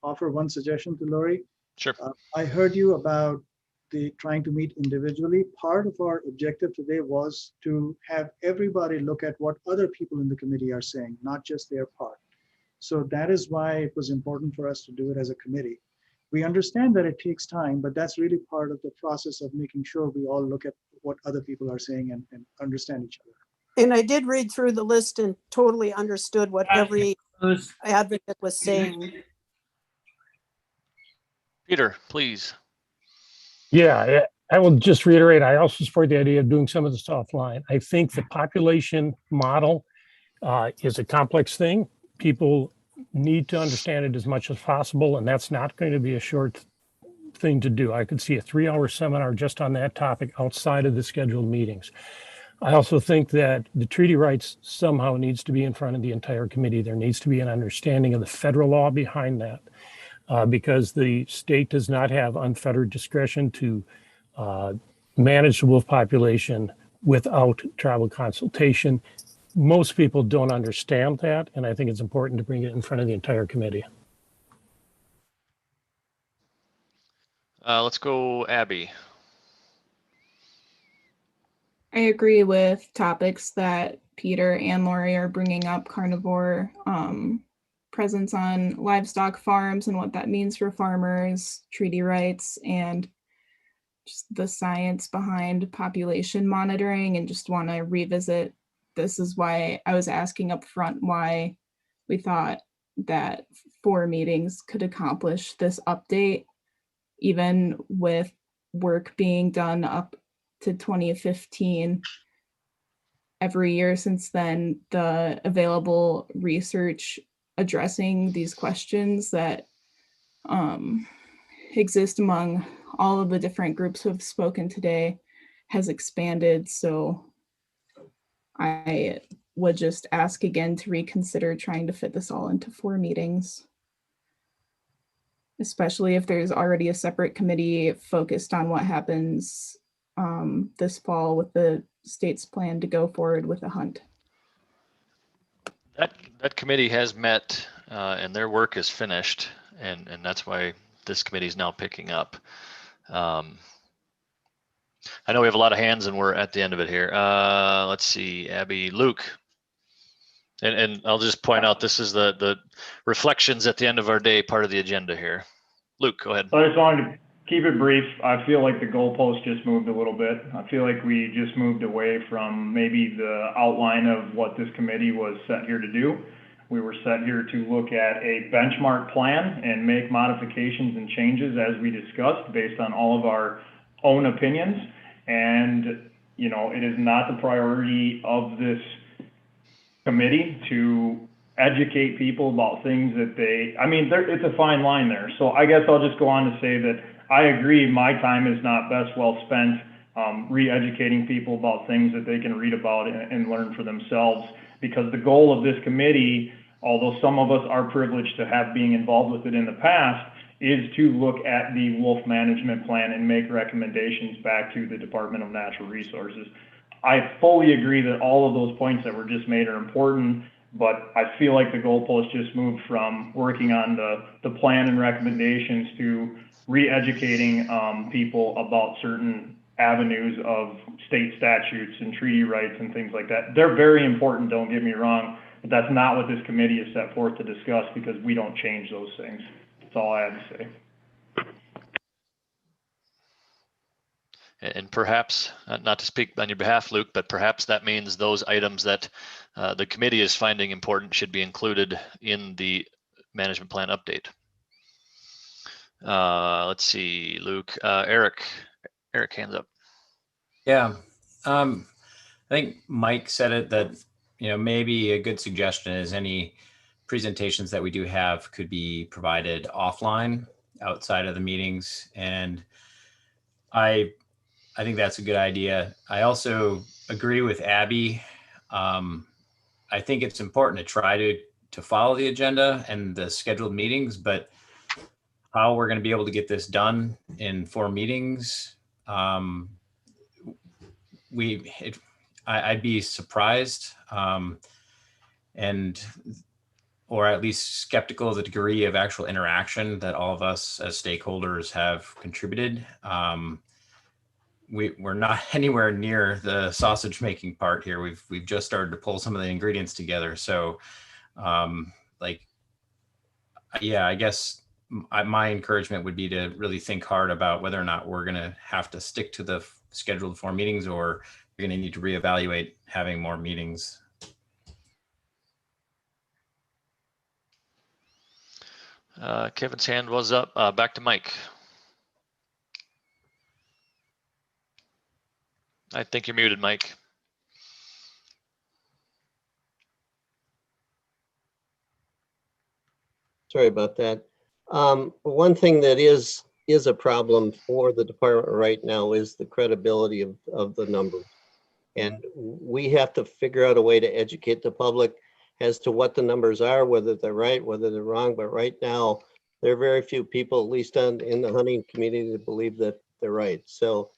offer one suggestion to Lori? Sure. I heard you about trying to meet individually. Part of our objective today was to have everybody look at what other people in the committee are saying, not just their part. So that is why it was important for us to do it as a committee. We understand that it takes time, but that's really part of the process of making sure we all look at what other people are saying and understand each other. And I did read through the list and totally understood what every advocate was saying. Peter, please. Yeah, I will just reiterate, I also support the idea of doing some of this offline. I think the population model is a complex thing. People need to understand it as much as possible, and that's not going to be a short thing to do. I could see a 3-hour seminar just on that topic outside of the scheduled meetings. I also think that the treaty rights somehow needs to be in front of the entire committee. There needs to be an understanding of the federal law behind that. Because the state does not have unfettered discretion to manage the wolf population without tribal consultation. Most people don't understand that, and I think it's important to bring it in front of the entire committee. Let's go, Abby. I agree with topics that Peter and Lori are bringing up, carnivore presence on livestock farms and what that means for farmers, treaty rights, and just the science behind population monitoring, and just want to revisit. This is why I was asking up front why we thought that 4 meetings could accomplish this update, even with work being done up to 2015. Every year since then, the available research addressing these questions that exist among all of the different groups who have spoken today has expanded. So I would just ask again to reconsider trying to fit this all into 4 meetings, especially if there's already a separate committee focused on what happens this fall with the state's plan to go forward with a hunt. That committee has met and their work is finished, and that's why this committee is now picking up. I know we have a lot of hands and we're at the end of it here. Let's see, Abby, Luke. And I'll just point out, this is the reflections at the end of our day, part of the agenda here. Luke, go ahead. I just wanted to keep it brief. I feel like the goalpost just moved a little bit. I feel like we just moved away from maybe the outline of what this committee was set here to do. We were set here to look at a benchmark plan and make modifications and changes as we discussed based on all of our own opinions. And, you know, it is not the priority of this committee to educate people about things that it's a fine line there. So I guess I'll just go on to say that I agree my time is not best well spent re-educating people about things that they can read about and learn for themselves, because the goal of this committee, although some of us are privileged to have being involved with it in the past, is to look at the wolf management plan and make recommendations back to the Department of Natural Resources. I fully agree that all of those points that were just made are important, but I feel like the goalpost just moved from working on the plan and recommendations to re-educating people about certain avenues of state statutes and treaty rights and things like that. They're very important, don't get me wrong, but that's not what this committee is set forth to discuss, because we don't change those things. That's all I have to say. And perhaps, not to speak on your behalf, Luke, but perhaps that means those items that the committee is finding important should be included in the management plan update. Let's see, Luke. Eric, hands up. Yeah, I think Mike said it, that, you know, maybe a good suggestion is any presentations that we do have could be provided offline outside of the meetings. And I think that's a good idea. I also agree with Abby. I think it's important to try to follow the agenda and the scheduled meetings, but how we're going to be able to get this done in 4 meetings, I'd be surprised, and or at least skeptical of the degree of actual interaction that all of us as stakeholders have contributed. We're not anywhere near the sausage making part here. We've just started to pull some of the ingredients together. So yeah, I guess my encouragement would be to really think hard about whether or not we're going to have to stick to the scheduled 4 meetings, or you're going to need to reevaluate having more meetings. Kevin's hand was up. Back to Mike. I think you're muted, Mike. Sorry about that. One thing that is a problem for the department right now is the credibility of the numbers. And we have to figure out a way to educate the public as to what the numbers are, whether they're right, whether they're wrong. But right now, there are very few people, at least in the hunting community, that believe that they're right. So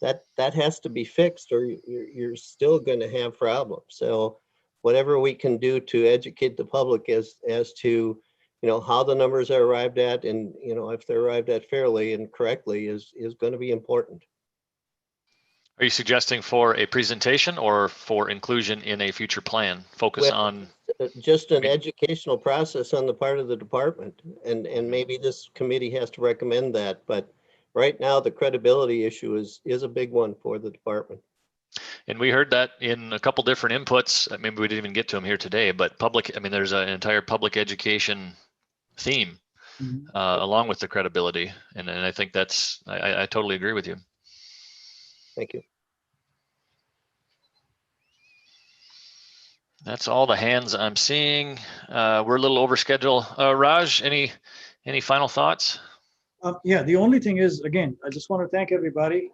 that has to be fixed, or you're still going to have problems. So whatever we can do to educate the public as to how the numbers are arrived at, and if they're arrived at fairly and correctly, is going to be important. Are you suggesting for a presentation or for inclusion in a future plan? Focus on just an educational process on the part of the department, and maybe this committee has to recommend that. But right now, the credibility issue is a big one for the department. And we heard that in a couple different inputs. Maybe we didn't even get to them here today, but there's an entire public education theme along with the credibility. And I think I totally agree with you. Thank you. That's all the hands I'm seeing. We're a little over schedule. Raj, any final thoughts? Yeah, the only thing is, again, I just want to thank everybody.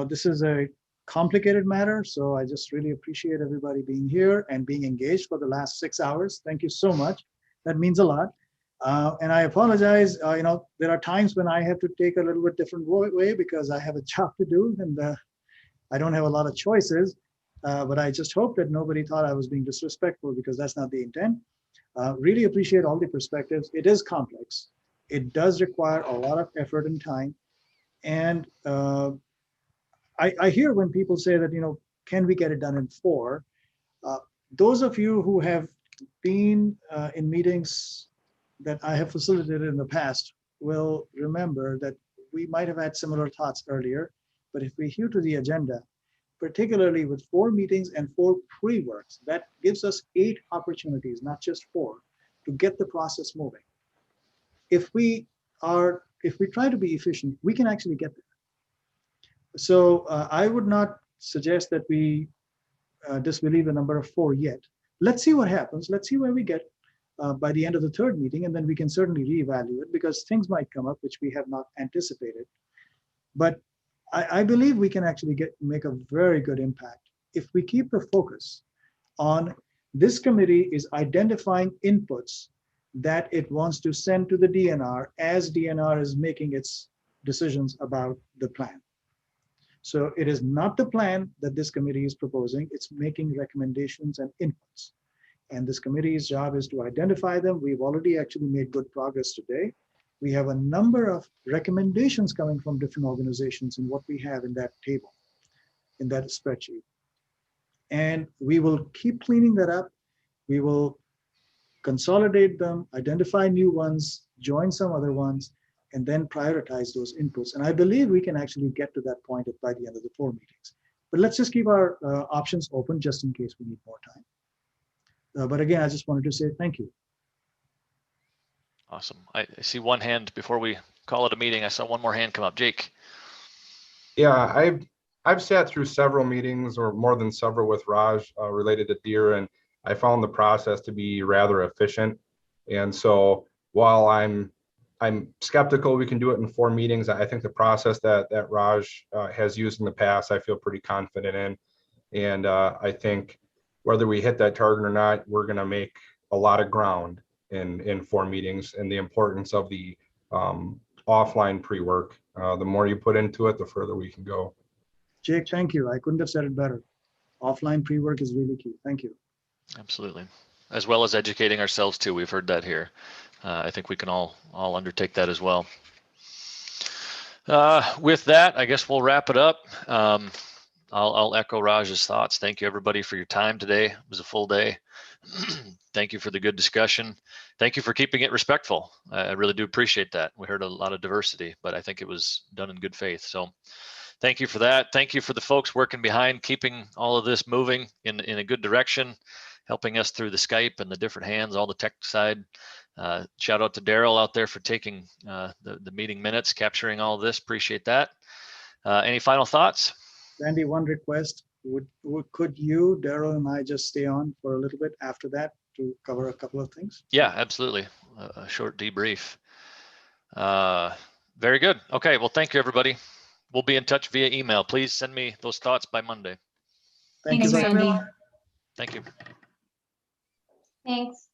This is a complicated matter, so I just really appreciate everybody being here and being engaged for the last 6 hours. Thank you so much. That means a lot. And I apologize, there are times when I have to take a little bit different way because I have a job to do, and I don't have a lot of choices. But I just hope that nobody thought I was being disrespectful, because that's not the intent. Really appreciate all the perspectives. It is complex. It does require a lot of effort and time. And I hear when people say that, can we get it done in 4? Those of you who have been in meetings that I have facilitated in the past will remember that we might have had similar thoughts earlier. But if we hew to the agenda, particularly with 4 meetings and 4 pre-works, that gives us 8 opportunities, not just 4, to get the process moving. If we try to be efficient, we can actually get there. So I would not suggest that we disbelieve the number of 4 yet. Let's see what happens. Let's see where we get by the end of the 3rd meeting, and then we can certainly reevaluate, because things might come up which we have not anticipated. But I believe we can actually make a very good impact if we keep the focus on this committee is identifying inputs that it wants to send to the DNR as DNR is making its decisions about the plan. So it is not the plan that this committee is proposing, it's making recommendations and inputs. And this committee's job is to identify them. We've already actually made good progress today. We have a number of recommendations coming from different organizations in what we have in that table, in that spreadsheet. And we will keep cleaning that up. We will consolidate them, identify new ones, join some other ones, and then prioritize those inputs. And I believe we can actually get to that point by the end of the 4 meetings. But let's just keep our options open just in case we need more time. But again, I just wanted to say thank you. Awesome. I see one hand before we call it a meeting. I saw one more hand come up. Jake. Yeah, I've sat through several meetings, or more than several, with Raj related to deer, and I found the process to be rather efficient. And so while I'm I'm skeptical we can do it in 4 meetings. I think the process that Raj has used in the past, I feel pretty confident in. And I think whether we hit that target or not, we're going to make a lot of ground in 4 meetings, and the importance of the offline pre-work. The more you put into it, the further we can go. Jake, thank you. I couldn't have said it better. Offline pre-work is really key. Thank you. Absolutely. As well as educating ourselves too. We've heard that here. I think we can all undertake that as well. With that, I guess we'll wrap it up. I'll echo Raj's thoughts. Thank you everybody for your time today. It was a full day. Thank you for the good discussion. Thank you for keeping it respectful. I really do appreciate that. We heard a lot of diversity, but I think it was done in good faith. So thank you for that. Thank you for the folks working behind, keeping all of this moving in a good direction, helping us through the Skype and the different hands, all the tech side. Shout out to Daryl out there for taking the meeting minutes, capturing all of this. Appreciate that. Any final thoughts? Randy, one request. Could you, Daryl, and I just stay on for a little bit after that to cover a couple of things? Yeah, absolutely. A short debrief. Very good. Okay, well, thank you, everybody. We'll be in touch via email. Please send me those thoughts by Monday. Thank you, Randy. Thank you. Thanks.